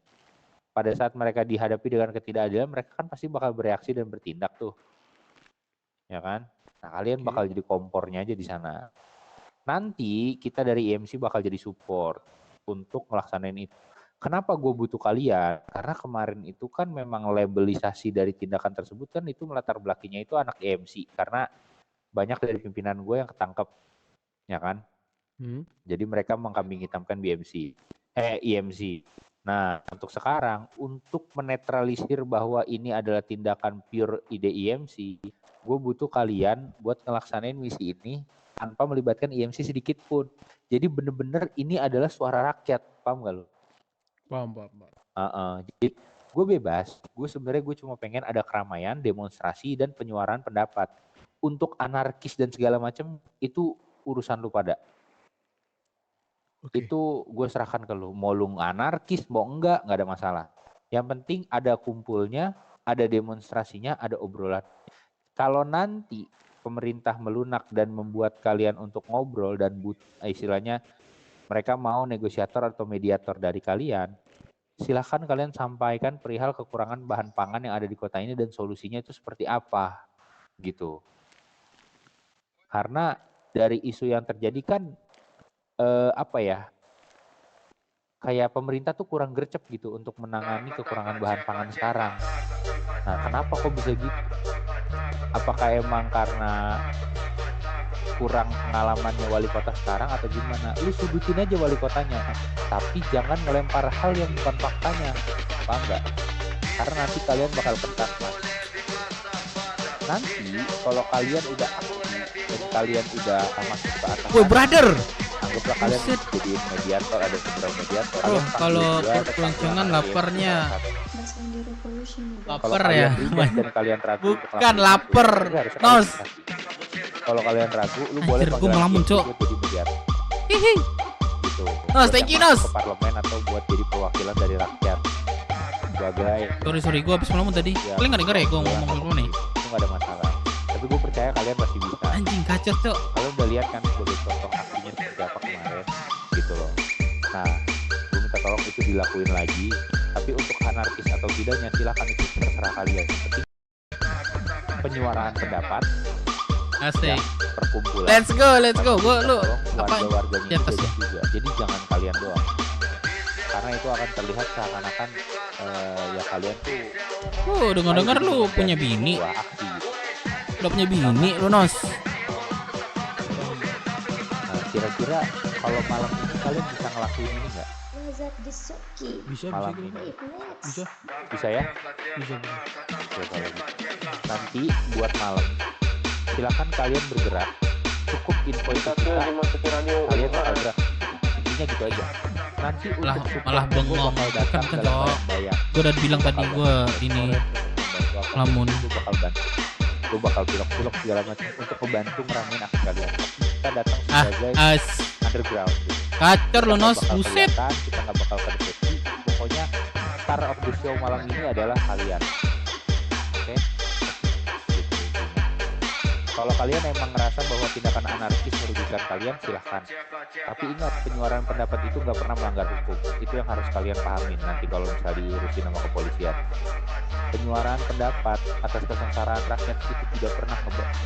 R: Pada saat mereka dihadapi dengan ketidakadilan, mereka kan pasti bakal bereaksi dan bertindak tuh. Ya kan? Nah, kalian bakal jadi kompornya aja di sana. Nanti kita dari IMC bakal jadi support untuk melaksanain itu. Kenapa gue butuh kalian? Karena kemarin itu kan memang labelisasi dari tindakan tersebut kan itu melatar belakangnya itu anak IMC. Karena banyak dari pimpinan gue yang ketangkep. Ya kan? Jadi mereka mengkambing hitamkan IMC. Nah, untuk sekarang, untuk menetralisir bahwa ini adalah tindakan pure ide IMC, gue butuh kalian buat ngelaksanain misi ini tanpa melibatkan IMC sedikit pun. Jadi bener-bener ini adalah suara rakyat, paham gak lo?
Q: Paham.
R: Jadi gue bebas, gue cuma pengen ada keramaian, demonstrasi, dan penyuaraan pendapat. Untuk anarkis dan segala macam, itu urusan lu pada. Itu gue serahkan ke lu. Mau lu anarkis, mau enggak ada masalah. Yang penting ada kumpulnya, ada demonstrasinya, ada obrolan. Kalau nanti pemerintah melunak dan membuat kalian untuk ngobrol dan istilahnya mereka mau negosiator atau mediator dari kalian, silahkan kalian sampaikan perihal kekurangan bahan pangan yang ada di kota ini dan solusinya itu seperti apa gitu. Karena dari isu yang terjadi kan kayak pemerintah tuh kurang gercep gitu untuk menangani kekurangan bahan pangan sekarang. Nah, kenapa kok bisa gitu? Apakah emang karena kurang pengalamannya wali kota sekarang atau gimana? Lu sudutin aja wali kotanya, tapi jangan ngelempar hal yang bukan faktanya, paham nggak? Karena nanti kalian bakal bentak mas. Nanti kalau kalian udah aktif dan kalian udah masuk ke atas,
E: woi brother,
R: anggaplah kalian jadi mediator, ada beberapa mediator.
E: Oh, kalau perkeloncongan laparnya. Lapar ya,
R: dan kalian ragu,
E: bukan lapar, nos.
R: Kalau kalian ragu, lu boleh
E: gue ngelamun cok.
R: Jadi mediator.
E: Hihi.
R: Gitu.
E: Nos, thank you nos.
R: Ke parlemen atau buat jadi perwakilan dari rakyat. Sebagai.
E: Sorry, gue habis ngelamun tadi. Kalian nggak denger ya gue ngomong nih?
R: Itu nggak ada masalah. Tapi gue percaya kalian pasti bisa.
E: Anjing kacau cok.
R: Kalian udah lihat kan sebagai contoh aksinya seperti apa kemarin, gitu loh. Nah, gue minta tolong itu dilakuin lagi. Tapi untuk anarkis atau tidaknya silahkan itu terserah kalian. Yang penting penyuaraan pendapat.
E: Asik.
R: Ya, perkumpulan.
E: Let's go. Lu apa?
R: Warga-warganya juga. Jadi jangan kalian doang. Karena itu akan terlihat seakan-akan ya kalian tuh.
E: Dengar-dengar lu punya bini.
R: Aksi.
E: Udah punya bini lu nos.
R: Nah, kira-kira kalau malam ini kalian bisa ngelakuin ini nggak?
Q: Bisa
R: ya? Bisa. Nanti buat malam silakan kalian bergerak, cukup info itu kalian bakal gerak, intinya gitu aja. Nanti
E: malah bengong kan cok. Gue udah bilang tadi gue ini lamun.
R: Gue bakal pilok-pilok segala macam untuk membantu ngeramein aksi kalian. Kita datang sebagai underground gitu.
E: Kacor lo nos, buset.
R: Kita nggak bakal kedepeti. Pokoknya star of the show malam ini adalah kalian. Oke? Kalau kalian emang ngerasa bahwa tindakan anarkis merugikan kalian, silahkan. Tapi ingat, penyuaraan pendapat itu nggak pernah melanggar hukum. Itu yang harus kalian pahamin nanti kalau misalnya diurusin sama kepolisian. Penyuaraan pendapat atas kesengsaraan rakyat itu tidak pernah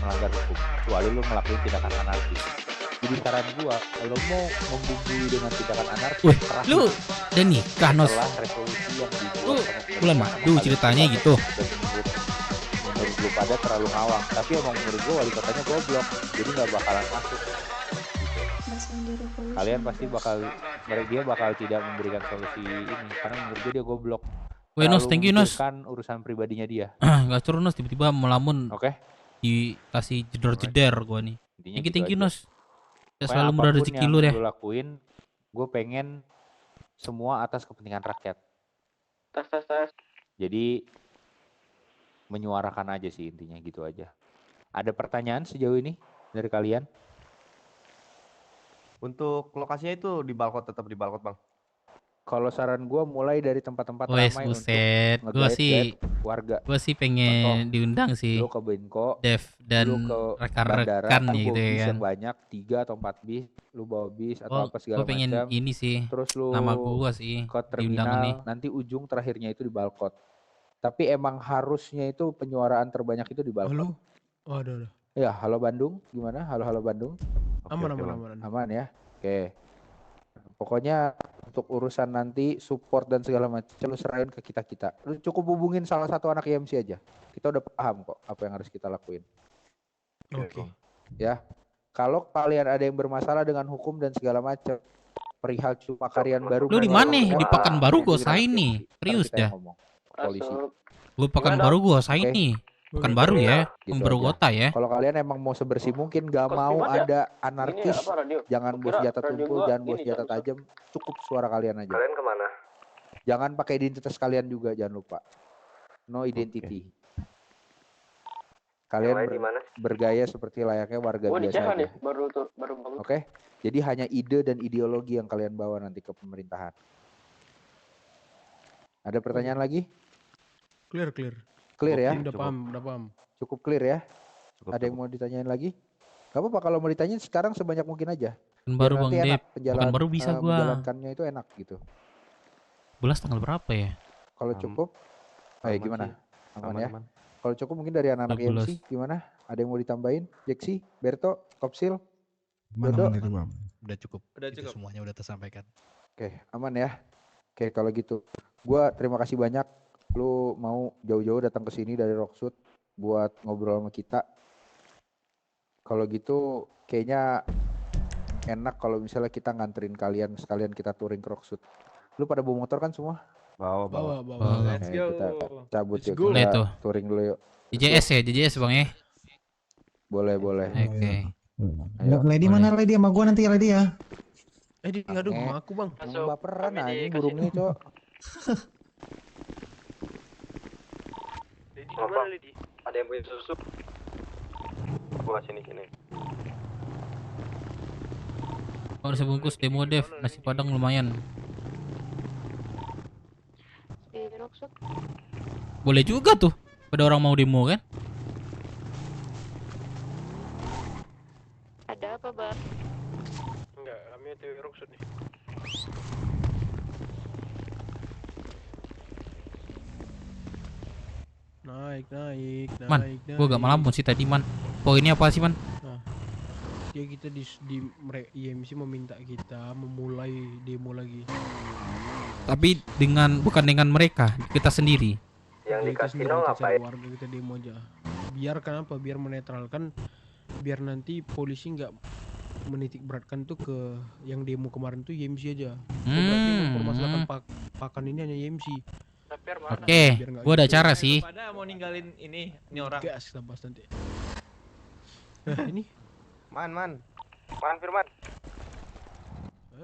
R: melanggar hukum, kecuali lu melakukan tindakan anarkis. Jadi Jadi saran gua, kalau mau membumbui dengan tindakan anarkis,
E: Wih,
R: terakhir
E: lu udah nikah, Nos?
R: setelah revolusi yang dibuat
E: Lu
R: sama
E: bulan madu ceritanya gitu.
R: menurut lu pada terlalu ngawang, tapi emang menurut gua wali kotanya goblok, jadi nggak bakalan masuk. Kalian pasti dia bakal tidak memberikan solusi ini karena menurut dia goblok.
E: Weh, Nos, thank you, Nos.
R: Kan urusan pribadinya dia.
E: Nggak turun, Nos, tiba-tiba melamun.
R: Oke.
E: Dikasih jedor-jeder gua nih.
R: Intinya
E: Thank you,
R: gitu aja.
E: Nos. Ya selalu murah rezeki lu deh.
R: Lu lakuin, gue pengen semua atas kepentingan rakyat.
O: Tas.
R: Jadi menyuarakan aja sih intinya gitu aja. Ada pertanyaan sejauh ini dari kalian?
D: Untuk lokasinya itu di Balkot, tetap di Balkot, Bang.
R: Kalau saran gue mulai dari tempat-tempat
E: Wes,
R: ramai
E: buset.
R: untuk
E: Gua sih
R: warga.
E: Gua sih pengen diundang sih.
R: Lu ke Benko,
E: Dev dan
R: lu ke
E: rekan-rekan
R: bandara, lu
E: gitu
R: bawa
E: ya
R: bis
E: kan.
R: yang banyak 3 atau 4 bis, lu bawa bis atau apa segala
E: Gua pengen
R: macam.
E: ini sih.
R: Terus lu
E: Nama gua sih
R: ke
E: diundang
R: terminal,
E: nih.
R: nanti ujung terakhirnya itu di Balkot. Tapi emang harusnya itu penyuaraan terbanyak itu di Balkot.
Q: Halo? Oh, ada.
R: Ya, halo Bandung, gimana? Halo Bandung.
Q: Aman.
R: Aman ya. Oke. Pokoknya untuk urusan nanti support dan segala macam lu serahin ke kita. Lu cukup hubungin salah satu anak IMC aja. Kita udah paham kok apa yang harus kita lakuin.
Q: Oke.
R: Ya. Kalau kalian ada yang bermasalah dengan hukum dan segala macam, perihal cuma karyan baru.
E: Lu di mana nih? Di Pekanbaru gua usahain nih. Serius dah.
R: Polisi.
E: Gua Pekanbaru gua usahain nih. Pekanbaru ya,
R: Gitu
E: Baru
R: aja.
E: kota ya.
R: Kalau kalian emang mau sebersih mungkin, gak mau ada anarkis, jangan bawa senjata tumpul, jangan bawa senjata tajam, cukup suara kalian aja.
P: Kalian kemana?
R: Jangan pakai identitas kalian juga, jangan lupa. No identity. Kalian
P: Yang lain di mana?
R: bergaya seperti layaknya warga biasa
O: Jangan
R: aja.
O: nih, baru bangun.
R: Oke? Jadi hanya ide dan ideologi yang kalian bawa nanti ke pemerintahan. Ada pertanyaan lagi?
Q: Clear.
R: Clear ya?
Q: Udah paham.
R: Cukup clear ya? Ada yang mau ditanyain lagi? Gak apa-apa kalau mau ditanyain sekarang sebanyak mungkin aja.
E: Pekanbaru,
R: Biar
E: Bang
R: nanti
E: Dep.
R: enak
E: Pekanbaru bisa gua.
R: menjalankannya itu enak gitu.
E: Bulan tanggal berapa ya?
R: Kalau cukup, gimana? Aman ya? Kalau cukup mungkin dari anak-anak
E: 14.
R: IMC gimana? Ada yang mau ditambahin? Jeksi, Berto, Kopsil,
C: Aman
R: Dodo?
C: itu Bang.
F: Udah cukup.
H: Udah
F: Itu
H: cukup.
F: semuanya udah tersampaikan.
R: Oke, aman ya. Oke, kalau gitu, gua terima kasih banyak lu mau jauh-jauh datang ke sini dari Rockshoot buat ngobrol sama kita. Kalau gitu, kayaknya enak kalau misalnya kita nganterin kalian sekalian kita touring ke Rockshoot. Lu pada bawa motor kan semua?
Q: Bawa.
H: Let's go.
R: Kita cabut yuk,
E: Boleh
R: kita
E: tuh.
R: touring dulu yuk.
E: JJS Bang ya.
R: Boleh.
E: Oke.
C: Lady mana Lady sama gua nanti Lady ya.
Q: Di ngadu sama aku, Bang.
R: Baperan anjing burungnya, Cok.
P: Apa? Ada yang punya susu? Gua sini.
E: Kalau sebungkus demo Dev, nasi padang lumayan. Boleh juga tuh. Pada orang mau demo kan?
X: Ada apa, Bang?
O: Enggak, kami TW Rockshoot nih.
Q: Naik.
E: Man, gua gak melamun sih tadi, Man. Poinnya apa sih, Man?
Q: Nah, dia kita di IMC meminta kita memulai demo lagi.
E: Tapi bukan dengan mereka, kita sendiri.
P: Yang di
Q: Kita sendiri,
P: kasino
Q: kita cari
P: ngapain?
Q: warga kita demo aja. Biar kenapa? Biar menetralkan, biar nanti polisi nggak menitik beratkan tuh ke yang demo kemarin tuh IMC aja. Berarti mempermasalahkan pakan ini hanya IMC.
E: Oke, gua ada cara sih.
H: Pada mau ninggalin ini orang.
Q: Gas kita bahas nanti. Ini
D: Man.
P: Firman.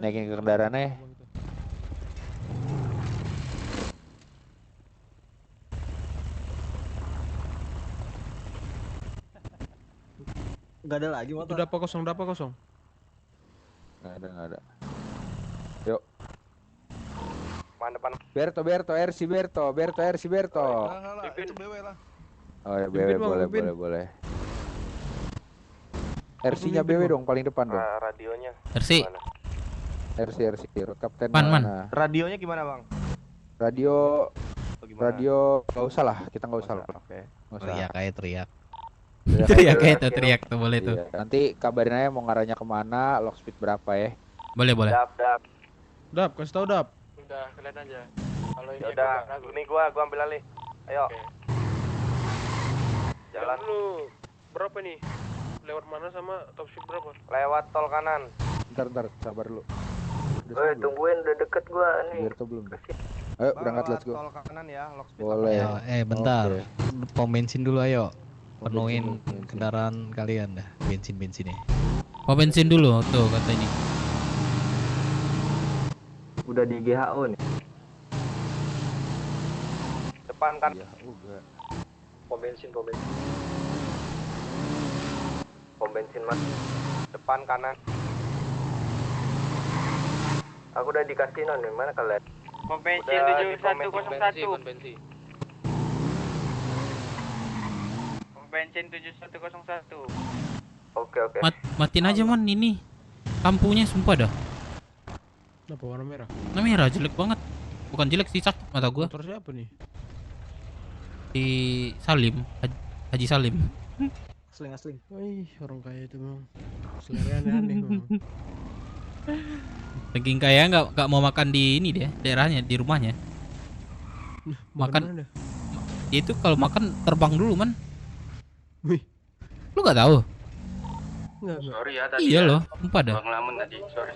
R: Naikin ke kendaraannya.
A: Gak ada lagi motor.
Q: udah apa kosong?
R: Nggak ada. Yuk.
P: Depan.
R: Berto, RC Berto.
S: Itu BW lah.
R: Oh ya,
Q: Pimpin,
R: BW
Q: Bang,
R: boleh. RC-nya BW dong, paling depan dong.
P: Radionya.
E: RC.
R: RC, road captain
E: Man.
R: mana?
D: Radionya gimana, Bang?
R: Radio
D: Gimana?
R: nggak usah lah, kita nggak usah lah.
D: Oke.
R: Nggak usah.
F: Teriak.
E: Teriak kayak itu, teriak tuh boleh tuh.
R: Iya, nanti kabarin aja mau ngarahnya kemana, lock speed berapa ya.
E: Boleh, boleh.
Q: Dap, kasih tau Dap.
O: Udah, kalian aja. Kalau ini
D: Udah, ini gua ambil alih. Ayo. Jalan.
U: Lu berapa nih? Lewat mana sama top speed berapa?
D: Lewat tol kanan.
R: Ntar, sabar dulu.
P: Woi, tungguin udah deket gua nih.
R: Biar tuh belum. Ayo berangkat, let's go.
D: Tol kanan ya, lock speed.
R: Boleh.
A: Bentar.
R: Oke.
A: Pom bensin dulu ayo. Penuhin kendaraan kalian dah, bensinnya.
E: Mau bensin dulu tuh kata ini.
P: Udah di GHO nih.
D: Depan kan.
R: Ya, udah.
P: Pom bensin. Pom bensin mas.
D: Depan kanan.
P: Aku udah di kasino nih, mana kalian?
O: Pom bensin
D: Udah di
O: 7101. Pom bensin 7101.
P: Oke.
E: Matiin aja man ini. Lampunya sumpah dah.
Q: Kenapa warna merah?
E: Nah merah jelek banget. Bukan jelek sih, sakit mata gua.
Q: Motor siapa nih?
E: Di Salim, Haji Salim.
A: Asling.
Q: Wih, orang kaya itu memang. Selera aneh-aneh memang.
E: Saking kaya nggak mau makan di ini dia, daerahnya, di rumahnya. Makan. Ya itu kalau makan terbang dulu man.
Q: Wih.
E: Lu nggak tahu?
U: Sorry ya tadi.
E: Iya
U: ya.
E: loh, sumpah dah.
U: Bang Lamun tadi. Sorry.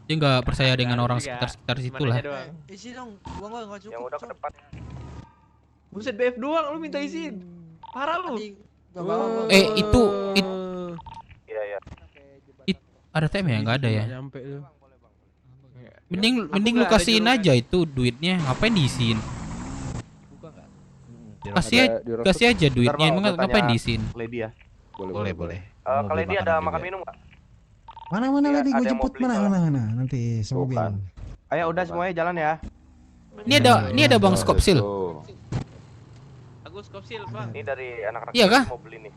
E: Dia nggak percaya dengan orang sekitar situ lah.
G: Isi dong, gua enggak cukup.
D: Yang udah ke depan.
G: Buset BF doang lu minta izin. Parah lu.
E: Itu
D: Iya.
E: ada TM ya? Nggak ada ya?
Q: Nyampe tuh.
E: Mending lu kasihin aja itu duitnya, ngapain diisiin? Kasih aja duitnya, emang ngapain diisiin?
D: Lady ya.
A: Boleh.
D: Kalau Lady ada makan minum nggak?
C: Mana
D: Iya,
C: lagi gue
D: ada yang mau
C: jemput
D: beli
C: mana nanti semobil.
D: Ayo udah semuanya jalan ya.
E: Ini ada Bang Skopsil.
G: Agus Kopsil, Bang.
D: Ini dari anak-anak
E: Iya kah?
D: mau beli nih.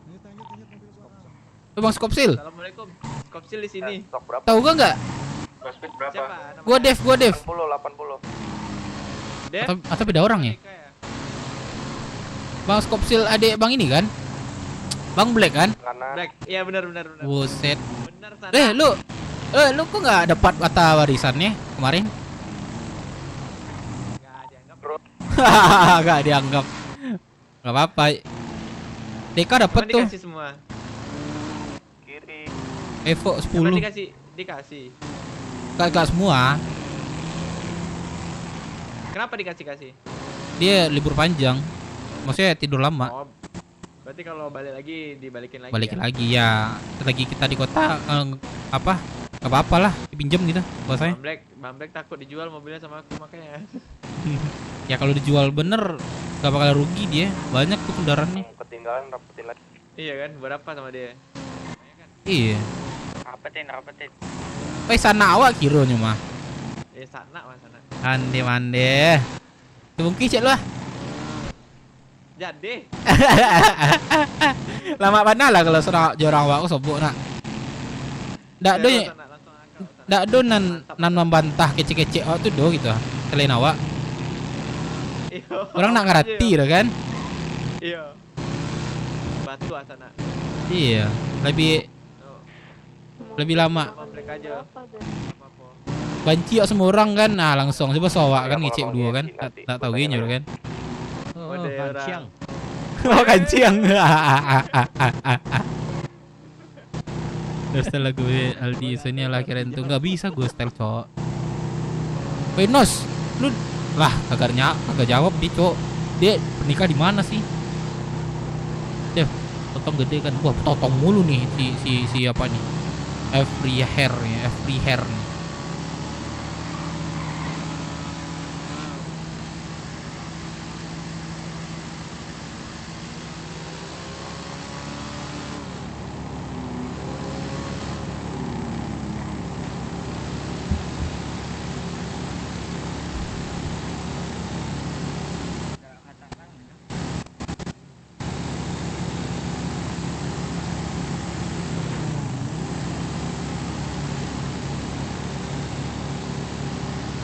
E: Bang Skopsil.
G: Assalamualaikum. Kopsil di sini.
D: Stok berapa?
E: Tahu gak nggak?
D: Speed berapa?
G: Siapa?
E: Gua Dev.
D: 80.
G: Dev?
E: Atau beda orang ya? Bang Skopsil adik Bang ini kan? Bang Black kan?
G: Black. Iya benar.
E: Buset.
G: Benar sana.
E: Lu kok nggak dapat kata warisannya kemarin? Gak dianggap. Gak apa-apa. Deka dapat tuh.
G: Dikasih semua.
D: Kiri.
E: Evo 10.
G: Emang dikasih.
E: Gak semua.
G: Kenapa dikasih?
E: Dia libur panjang. Maksudnya tidur lama.
G: Oh, berarti kalau balik lagi dibalikin lagi.
E: Balikin lagi ya. Lagi kita di kota apa? Gak apa-apa lah, dipinjam gitu bahasanya.
G: Bang Black takut dijual mobilnya sama aku makanya.
E: Ya kalau dijual bener gak bakal rugi dia. Banyak tuh kendaraannya.
D: Ketinggalan rapetin lagi.
G: Iya kan, berapa sama dia?
E: Iya.
O: Rapetin.
E: Sana awak kiro mah.
G: Sana mas sana.
E: Mande. Mungkin cek lah.
G: Jadi.
E: Lama mana lah kalau seorang jorang awak sobok nak. Ndak do nan membantah kece-kece awak tuh do gitu. Selain awak. Orang nak ngerti dah kan?
G: Iya. Batu sana.
E: Iya, lebih lama. Banci semua orang kan, nah langsung coba sowak kan ngecek dua kan, tak tahu gini kan.
A: Kanciang.
E: Oh kanciang. Setelah gue Aldi sini lah kirain tuh nggak bisa gue style cowok. Wenos, lu lah kagak jawab dia cowok. Dia nikah di mana sih? Dev, potong gede kan, wah potong mulu nih si apa nih? Every hair nih.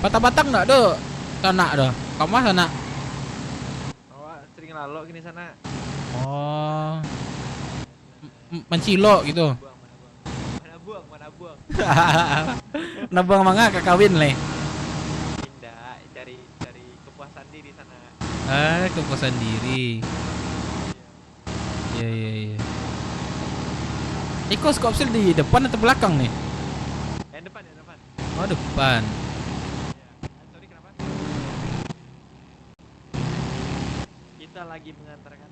E: Batang-batang enggak sana dah. Kamu sana.
G: Awak sering lalu gini sana.
E: Oh. Mencilo gitu.
I: Mana buang.
E: Nabang manga kawin le.
I: Pindah cari kepuasan diri sana.
E: Ah, kepuasan diri. Iya. Iko skopsil di depan atau belakang nih?
I: Yang depan.
E: Oh, depan.
I: Sorry kenapa? Kita lagi mengantarkan.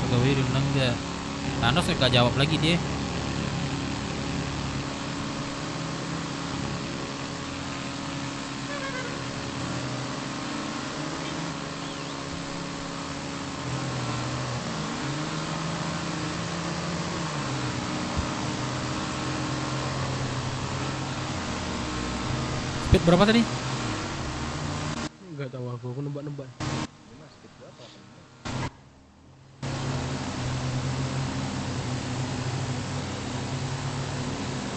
E: Pegawai diundang enggak? Thanos enggak jawab lagi dia. Speed berapa tadi?
Q: Enggak tahu aku nebak-nebak.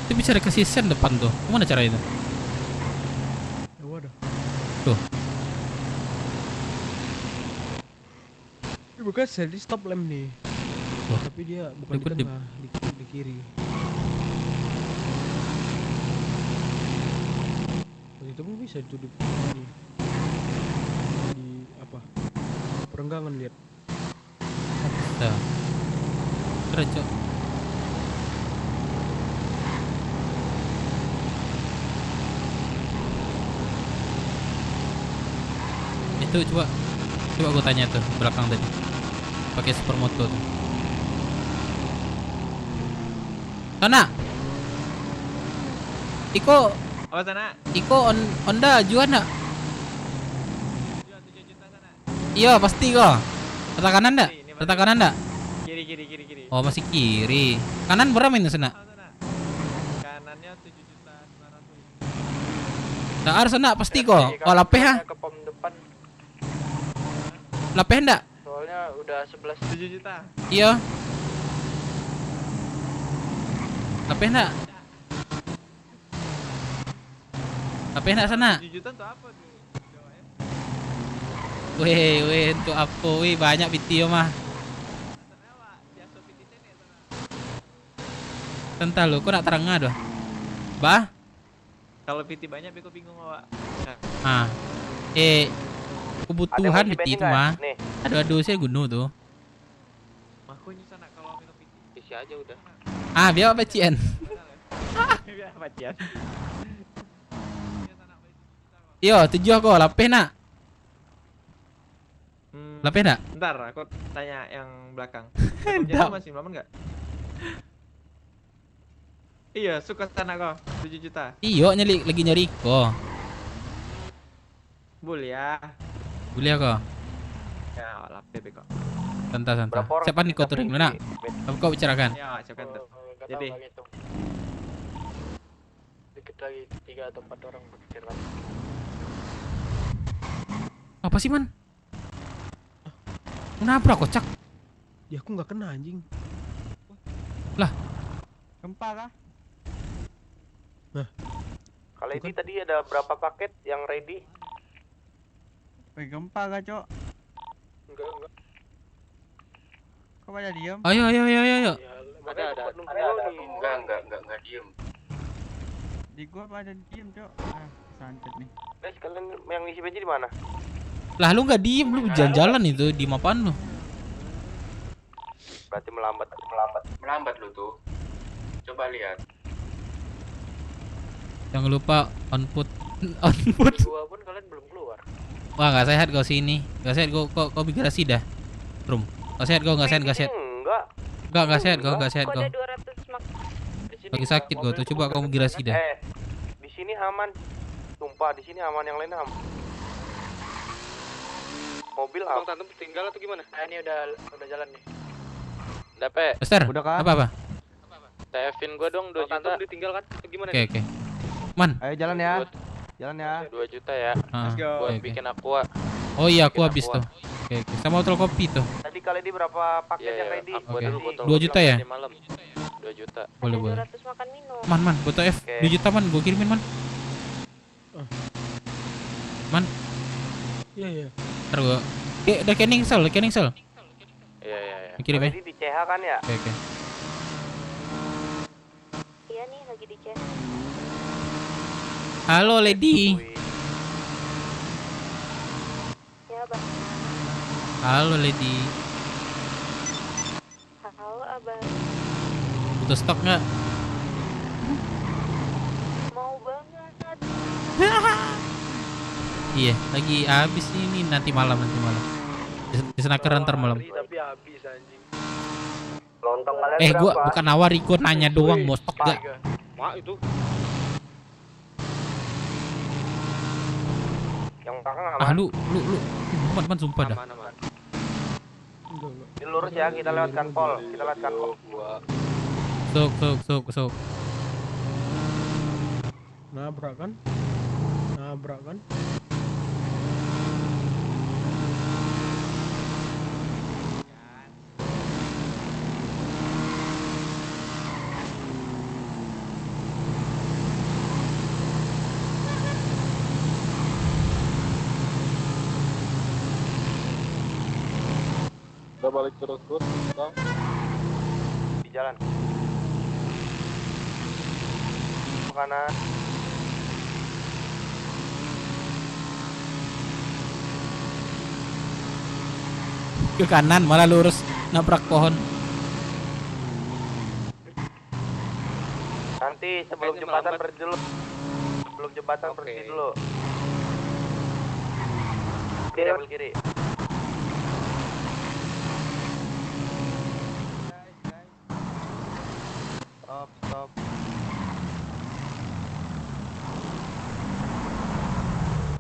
E: Itu bisa dikasih sen depan tuh. Gimana cara itu?
Q: Ya waduh.
E: Tuh.
Q: Ini bukan jadi stop lamp nih.
E: Wah.
Q: Tapi dia bukan di tengah, di kiri. Itu pun bisa itu di apa? Perenggangan lihat.
E: Bisa. Keren, Cok. Itu coba gue tanya tuh belakang tadi pakai supermoto tuh. Sana Iko
I: Apa sana?
E: Iko Honda jual nak? Iya pasti kok. Rata kanan ndak? Rata kanan ndak?
I: Kiri.
E: Oh masih kiri. Kanan berapa ini sana?
I: Kanannya 7.900.000.
E: Nah harus sana pasti kok. Oh lapeh ha?
J: Ke pom depan.
E: Lapeh ndak?
J: Soalnya udah
I: 7 juta.
E: Iya. Lapeh ndak? Lapeh ndak sana?
I: 7 juta untuk apa tuh?
E: Weh, untuk apa? Weh, banyak video mah. Tentang lu, kok nak terangah doh? Bah?
I: Kalau PT banyak, beko bingung awak.
E: Ah, kebutuhan PT itu mah. Aduh, saya gunu tuh.
I: Makanya sana kalau minum PT isi aja udah.
E: Ah, biar apa Cien?
I: Biar apa Cien?
E: Yo, 7 aku, lapeh nak. Lapeh nak?
I: Bentar, aku tanya yang belakang.
E: Enggak.
I: Masih lama enggak? Iya, suka sana kok. 7 juta.
E: Iyo, lagi nyari ko.
I: Boleh ya.
E: Boleh kok.
I: Ya, lapeh beko.
E: Santai. Siapa nih kau touring lu nak? Apa kau bicarakan?
I: Ya, siapkan tuh. Jadi
J: dikit lagi 3 atau 4 orang berkira.
E: Apa sih man? Kenapa kocak?
Q: Ya aku nggak kena anjing.
E: Lah,
I: gempa kah?
Q: Nah,
J: Kali ini tadi ada berapa paket yang ready?
I: Gempa kah, Cok?
J: Enggak.
I: Kok pada diam?
E: Ayo.
J: Ada. Enggak diem.
I: Di gua pada diem, Cok. Santet nih.
J: Guys, kalian yang ngisi bensin di mana?
E: Lah lu nggak diem, lu jalan-jalan itu di apaan lu?
J: Berarti melambat.
M: Melambat lu tuh. Coba lihat.
E: Jangan lupa on foot.
J: Gua pun kalian belum keluar.
E: Wah nggak sehat kau sini, nggak sehat kau migrasi dah, Rum. Nggak sehat kau, nggak sehat. Nggak sehat kau. Lagi sakit kau tuh, coba kau migrasi dah.
J: Di sini aman. Sumpah di sini aman, yang lain aman. Mobil apa? Bang Tantem tinggal atau gimana? Ini udah jalan nih. Dape.
E: Mister,
J: Udah kan?
E: apa?
J: TF-in gua dong 2 juta. Tantem ditinggal kan? Gimana?
E: Oke. Man.
J: Ayo jalan ya. 2 juta ya.
E: Let's go.
J: Buat
E: Oke.
J: bikin aqua.
E: Oh iya, aku habis tuh. Oke. Sama botol kopi tuh.
J: Tadi kali ini berapa paket yang ready?
E: Oke.
J: Botol
E: 2 juta ya?
J: 2
O: 2 juta.
E: Boleh, boleh.
X: 200 makan minum.
E: Man, foto F 2 juta man, gue kirimin man. Man.
Q: Iya.
E: Ntar gue. Udah cancel.
O: Iya.
E: Kirim ya.
J: Di CH kan ya?
E: Oke.
X: Iya nih lagi di chat.
E: Halo Lady.
X: Ya bang.
E: Halo Lady.
X: Halo abang.
E: Butuh stok nggak?
X: Mau banget.
E: Iya, lagi habis ini nanti malam. Di snacker ntar malam.
J: Tapi habis anjing.
P: Lontong kalian
E: Gua
P: berapa?
E: bukan nawari, gua nanya doang mau stok gak?
J: Mak itu. Yang belakang aman.
E: Lu man sumpah dah.
J: Ini lurus ya, kita lewatkan pol.
E: Sok.
Q: Nabrak kan?
U: Udah balik terus Bang.
J: Di jalan. Kanan.
E: Ke kanan malah lurus nabrak pohon.
J: Nanti sebelum jembatan berhenti dulu. Berhenti dulu. Kiri. Stop.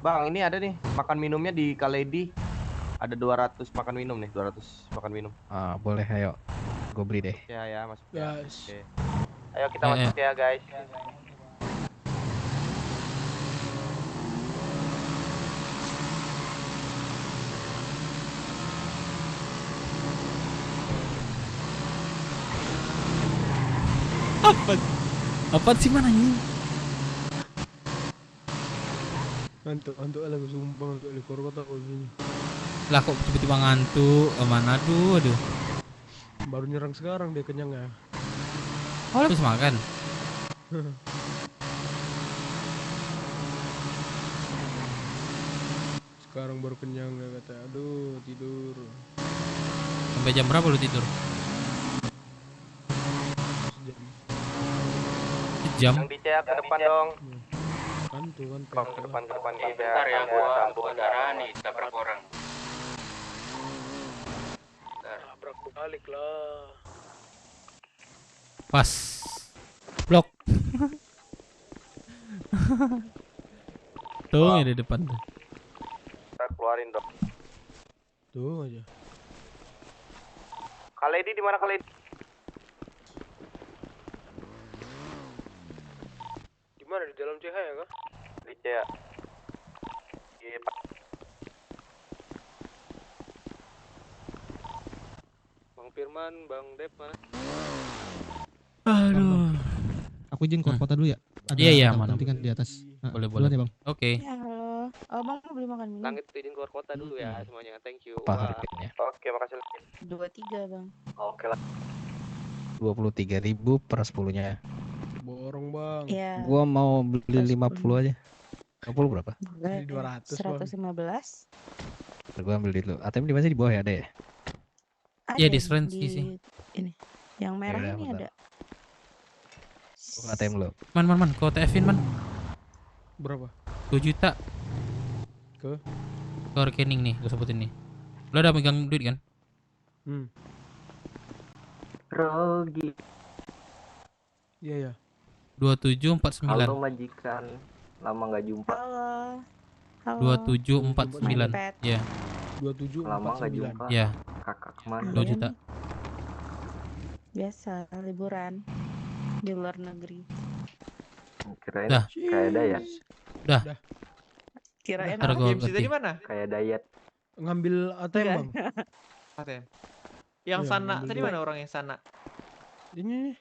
J: Bang, ini ada nih makan minumnya di Kaledi. Ada 200 makan minum nih, 200 makan minum.
A: Boleh, ayo. Gue beli deh.
J: Ya, masuk ya.
Q: Yes.
J: Oke. Ayo kita masuk ya, guys.
E: Apa sih mana ini?
Q: Ngantuk lah gue sumpah ngantuk di keluar kota kok gini.
E: Lah kok tiba-tiba ngantuk? Mana aduh.
Q: Baru nyerang sekarang dia kenyang ya.
E: Oh, habis makan.
Q: Sekarang baru kenyang ya kata. Aduh, tidur.
E: Sampai jam berapa lu tidur? Sejam.
J: Yang di CA ke depan dong.
Q: Kan tuh kan.
J: Ke depan.
O: Bentar ya, gua darah nih, tabrak orang.
Q: Tabrak balik lah.
E: Pas. Blok. Tuh di depan tuh.
J: Kita keluarin dong.
Q: Tuh aja.
J: Kaledi di mana Kaledi?
Q: Di mana di dalam CH ya kah?
J: Di CA.
I: Bang Firman, Bang Dep mana?
E: Aduh.
F: Aku izin keluar kota dulu ya.
E: Iya,
F: ada
E: mana.
F: pentingan di atas.
E: Boleh.
F: Duluan ya, Bang.
E: Oke.
X: Ya halo. Oh bang mau beli makan minum.
I: Langit izin keluar kota dulu ya semuanya. Thank you.
A: Apa harganya?
J: Oke, makasih.
X: 23 bang.
J: Oke lah.
A: 23.000 per 10-nya.
Q: Borong bang.
X: Iya.
A: Gua mau beli 50 aja. 50 berapa?
X: Boleh.
Q: 200
X: 115.
A: Ntar gua ambil dulu. ATM di mana di bawah ya ada ya?
E: Iya, di
X: Ada
E: Serenci sih.
X: Ini. Yang merah
A: Yaudah,
X: ini
A: bentar.
X: ada.
A: Gua ATM lo.
E: Man, kau TF-in man.
Q: Berapa?
E: 2 juta.
Q: Ke
E: rekening nih, gue sebutin nih. Lo udah megang duit kan?
N: Rogi.
Q: Iya ya.
E: 2749.
N: Halo majikan. Lama nggak jumpa.
X: Halo.
E: 2749. Iya.
Q: 27
N: Lama nggak jumpa.
E: Iya.
N: Kakak kemana?
E: 2 juta.
X: Biasa liburan di luar negeri.
N: Kirain
E: Dah.
N: kayak diet.
E: Udah.
X: Kirain
E: Ntar gua
I: MC tadi mana?
N: Kayak diet.
Q: Ngambil ATM bang.
I: ATM. Yang
Q: Iya,
I: sana
Q: ngambil
I: tadi
Q: duit.
I: mana orang yang sana?
Q: Ini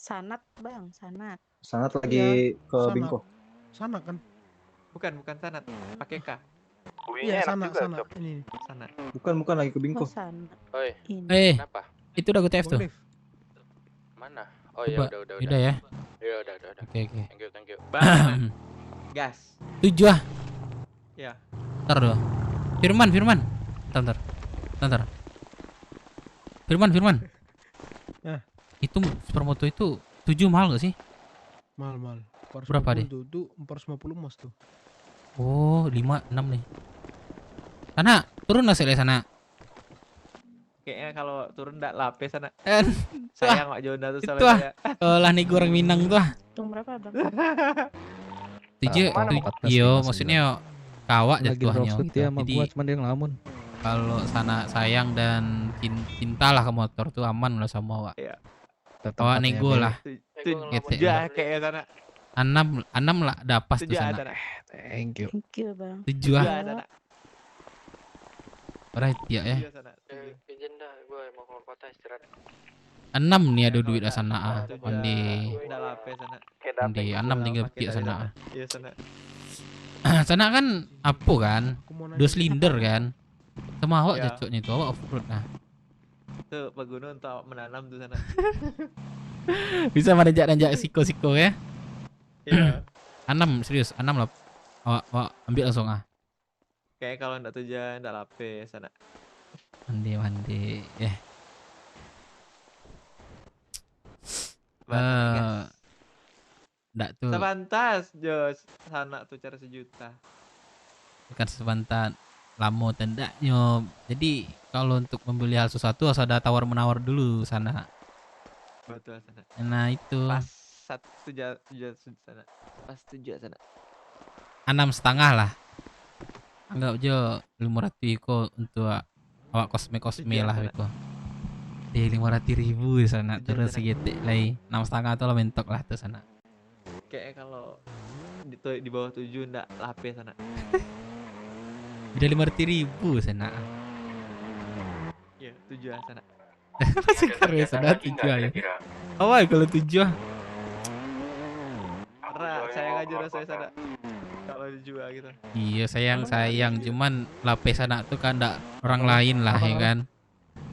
B: Sanat bang, sanat.
P: Sanat
Q: Iya,
P: lagi ke
Q: Sanat.
P: Bingko.
Q: Sanat kan?
I: Bukan Sanat. Pakai K.
Q: Iya, Sanat, Sanat. Ini.
I: Sanat.
P: Bukan lagi ke Bingko.
B: Oh, sanat.
O: Oi,
E: Kenapa? Itu udah gue TF tuh.
O: mana? Oh ya
E: Coba,
O: udah.
E: udah ya.
O: Iya udah.
E: Oke.
O: Thank you.
I: Gas.
E: 7 ah.
I: Ya.
E: Ntar dong. Firman. Bentar. Firman.
Q: Ya.
E: Itu supermoto itu 7 mahal gak sih?
Q: Mahal.
E: Berapa deh?
Q: Itu 450 mas tuh.
E: Oh, 5, 6 nih. Sana, turun lah saya sana.
I: Kayaknya kalau turun ndak lapis sana.
E: Sayang
I: Pak Jonda tuh
E: Itu ah. Lah nih goreng Minang tuh ah.
B: Tung berapa bang?
E: 7. Iya, maksudnya kawak
A: Lagi
E: jatuhnya
A: dropshot
E: gitu.
A: dia sama
E: Jadi
A: gua cuman dia ngelamun.
E: kalau sana sayang dan cintalah ke motor tuh aman lah sama awak.
I: Iya.
E: Awak nego lah. Gitu.
I: Tujuh kayaknya sana.
E: 6 lah dapat tuh sana.
A: Thank you.
B: Thank you bang.
E: 7 ah. Right ya.
O: Izin dah, gue mau keluar kota istirahat.
E: 6 nih ada duit di sana ah. Mandi.
I: Udah lapis sana.
E: Mandi 6 tinggal petik sana ah.
I: Iya sana.
E: Sana kan apa kan? 2 silinder kan? Sama awak cocoknya itu awak off-road nah.
I: Tuh Pak Gunung untuk menanam tuh sana.
E: Bisa menanjak siko-siko ya.
I: Iya.
E: 6 serius 6 lah. Awak ambil langsung ah.
I: Kayak kalau ndak tujuan ndak lapis sana.
E: Mandi. Ndak tuh.
I: Sepantas Jos sana tuh cara 1 juta.
E: Bukan sepantas lamo tendaknya. Jadi kalau untuk membeli hal sesuatu harus ada tawar-menawar dulu sana.
I: Betul sana.
E: Nah itu.
I: Pas 1 juta sana. Pas 7 sana.
E: 6,5 lah. Anggap aja 500 kok untuk awak kosme lah itu. Di 500.000 sana terus segitu lagi 6,5 tuh lah mentok lah tuh sana.
I: Kayaknya kalau di bawah 7 ndak lapis sana.
E: Udah 500.000 sana.
I: Iya 7 sana.
E: Masih keren sana 7 ya. Awal kalau 7
I: Sayang aja rasanya sana. Kalau dijual gitu.
E: Iya sayang cuman lapis sana tuh kan ndak orang lain lah ya kan.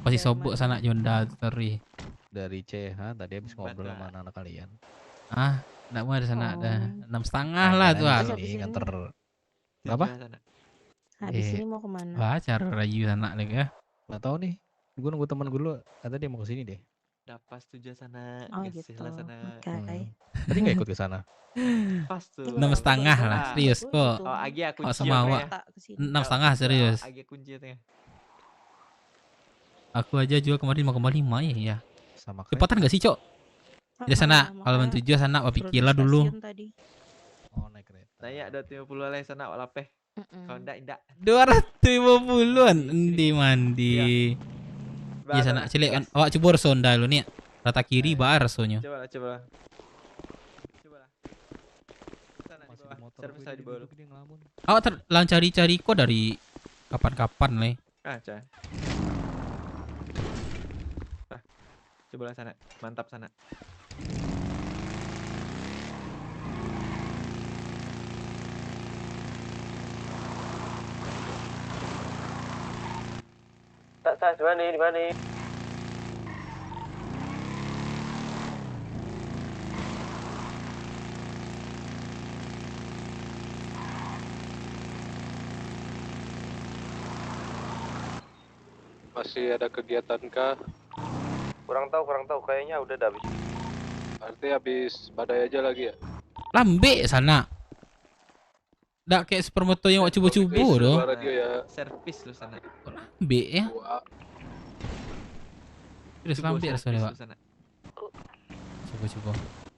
E: Pasti sobok sana Jonda teri.
A: Dari CH tadi habis ngobrol sama anak-anak kalian.
E: Ah, ndak mau ada sana ada 6,5 lah tuh.
A: Ini nganter berapa?
B: Habis ini mau kemana?
E: Pacar rayu sana lagi ya.
A: Nggak tahu nih. Gue nunggu teman gue dulu. Kata dia mau ke sini deh.
I: Dapat 7 sana.
B: Oh
I: Kasih
B: gitu.
I: lah sana.
A: Tadi nggak ikut ke sana.
I: Pas tuh.
E: 6,5 lah serius kok.
I: Oh, Agi aku
E: sama awak 6,5 serius.
I: Agi kunci ya.
E: Aku aja jual kemarin 5,5 ya.
A: Sama
E: cepatan gak sih cok? Di sana kalau main 7 sana apa pikirlah dulu.
A: Oh naik kereta.
I: Saya ada 250 lah sana wak lapeh. Kalau ndak
E: 250-an endi mandi. Di sana cilik kan awak coba sonda lu nih. Rata kiri bar sonya.
I: Coba. Sana di bawah. Servis di bawah.
E: Awak cari kok dari kapan-kapan le.
I: Cah. Coba sana. Mantap sana.
J: Tak di mana?
V: Masih ada kegiatan kah?
D: Kurang tahu kayaknya udah habis.
V: Berarti habis badai aja lagi ya?
E: Lambe sana. Ndak kayak supermoto yang wak cubu-cubu doh.
I: Servis lu sana.
E: Lambe ya. Terus lambe rasanya wak. Coba.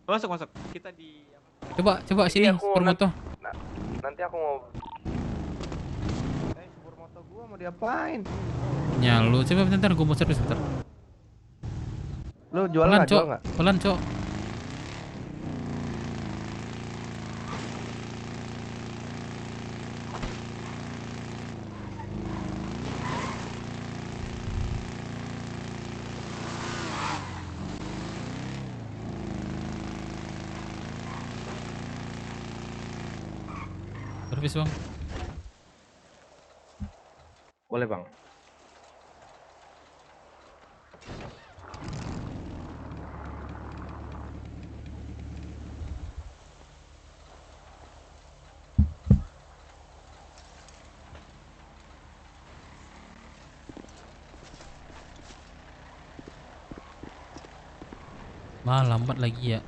I: Masuk. Kita di
E: Coba sini supermoto.
D: Nanti aku mau supermoto gua mau diapain?
E: Nyalo, coba bentar gua mau servis bentar.
D: Lu jual nggak?
E: Pelan cok. Servis bang.
I: Boleh bang.
E: Lambat lagi ya.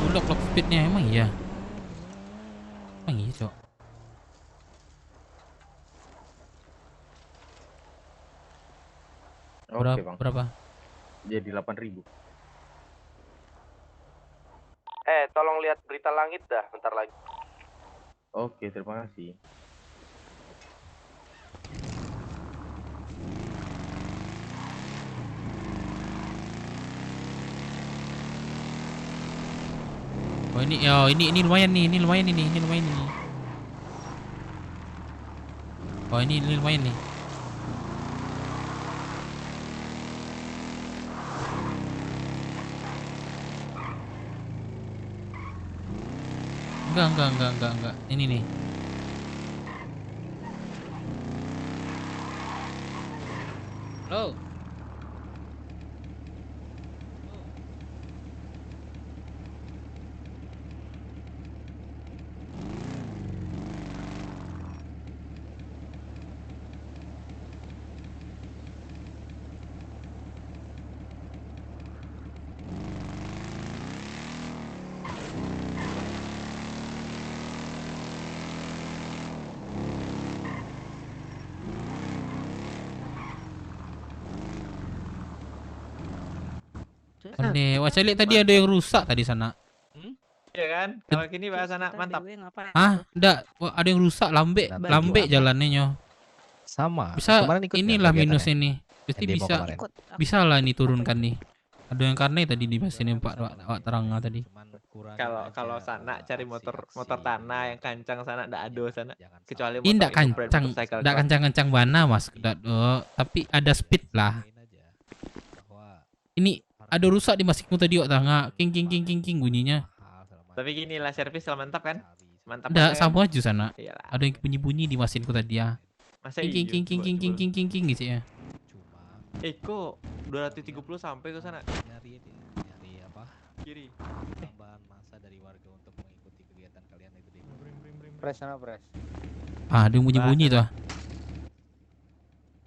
E: Lock speednya emang iya. Emang iya cok.
I: Oke bang.
E: Berapa?
I: Jadi 8.000.
D: Tolong lihat berita langit dah bentar lagi.
I: Oke, terima kasih.
E: Oh ini lumayan nih, ini lumayan nih. Oh ini lumayan nih. Enggak. Ini nih. Halo. Nih, wah lihat tadi ada yang rusak tadi sana.
I: Iya kan? Kalau gini bahas anak mantap.
E: Enggak, wah, ada yang rusak lambe jalannya nyo.
A: Sama.
E: Bisa
A: Kemarin ikut
E: inilah
A: nggak
E: minus
A: kegiatannya?
E: ini. Pasti
A: Yang demo
E: bisa.
A: kemarin.
E: Bisa lah ini turunkan nih. Ada yang karena tadi di sini Pak awak terang tadi.
I: Kalau sana cari motor tanah yang kancang sana ndak ada sana. Kecuali
E: Ini
I: motor
E: enggak kencang bana Mas. Tapi ada speed lah. Ini ada rusak di masikmu tadi wak tangga. King bunyinya.
I: Tapi gini lah servis lah mantap kan? Mantap.
E: Enggak,
I: kan?
E: sama aja sana.
I: Iyalah.
E: Ada yang bunyi di masinku tadi ya.
I: Masa
E: King gitu ya.
I: Kok 230 sampai ke sana?
A: Nyari apa?
I: Kiri.
A: Tambahan masa dari warga untuk mengikuti kegiatan kalian itu demo.
R: Pres sana pres.
E: Ada yang bunyi tuh.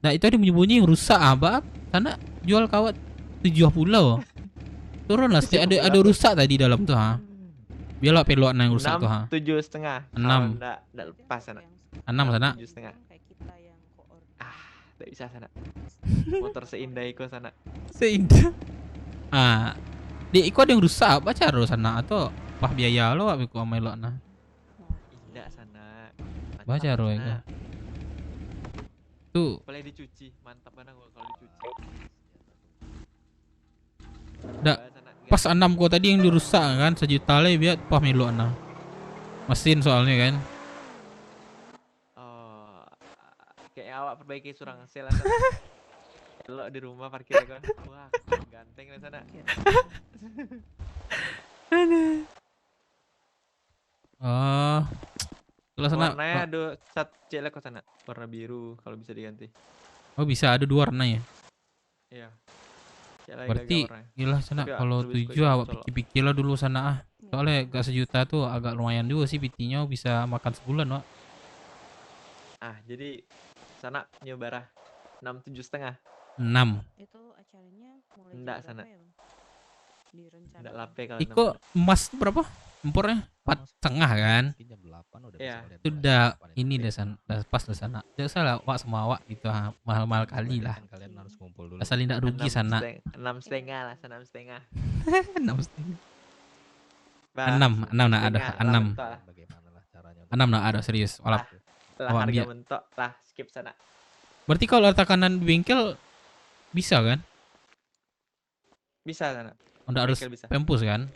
E: Nah itu ada bunyi yang rusak abang. Sana jual kawat 7 pulau. Turun lah, ada rusak tadi dalam tuh ha. Biarlah pelok yang rusak tuh ha.
I: 7,5.
E: 6.
I: Ndak lepas sana.
E: 6 sana.
I: 7,5. Ndak bisa sana. Motor seindah Iko sana.
E: Seindah. Di Iko ada yang rusak apa cara sana atau pah biaya lo aku melok nah.
I: Indah sana.
E: Baca ro Iko. Tuh.
I: Boleh dicuci, mantap banget gua kalau dicuci.
E: Nggak, pas 6 kau tadi yang dirusak kan 1 juta lah biar pah melok nah. Mesin soalnya kan.
I: Oh, kayak awak perbaiki surang sel lah sana. Elok di rumah parkir kan. Wah, ganteng lah sana.
E: Oh. Kalau sana
I: warnanya ada cat celek kok sana. Warna biru kalau bisa diganti.
E: Oh, bisa ada 2 warna ya.
I: Iya.
E: Berarti gila sana kalau 7 awak pikir-pikir lah dulu sana ah. Soalnya gak 1 juta tuh agak lumayan juga sih PT-nya bisa makan sebulan, Wak.
I: Jadi sana nyobarah 6,7,5.
E: 6.
B: Itu acaranya mulai
I: Enggak
B: jam
I: sana.
B: berapa ya, Bang? Direncanakan.
I: Enggak lape kalau
E: Iko emas tuh berapa? Impornya 4,5 kan?
A: Jam 8 udah
I: Iya.
E: Itu udah ini deh sana, udah pas di sana. Tidak salah Wak sama Wak gitu mahal-mahal kali lah.
A: Kalian harus ngumpul dulu.
E: Asal tidak rugi sana.
I: 6,5 lah, 6,5.
E: 6,5. 6 nak ada 6.
A: Bagaimana caranya?
E: 6 nak ada serius.
I: Lah
E: Awak
I: harga
E: biar.
I: mentok lah, skip sana.
E: Berarti kalau letak kanan bengkel bisa kan?
I: Bisa sana.
E: Enggak harus
I: Bengkel bisa.
E: pempus kan?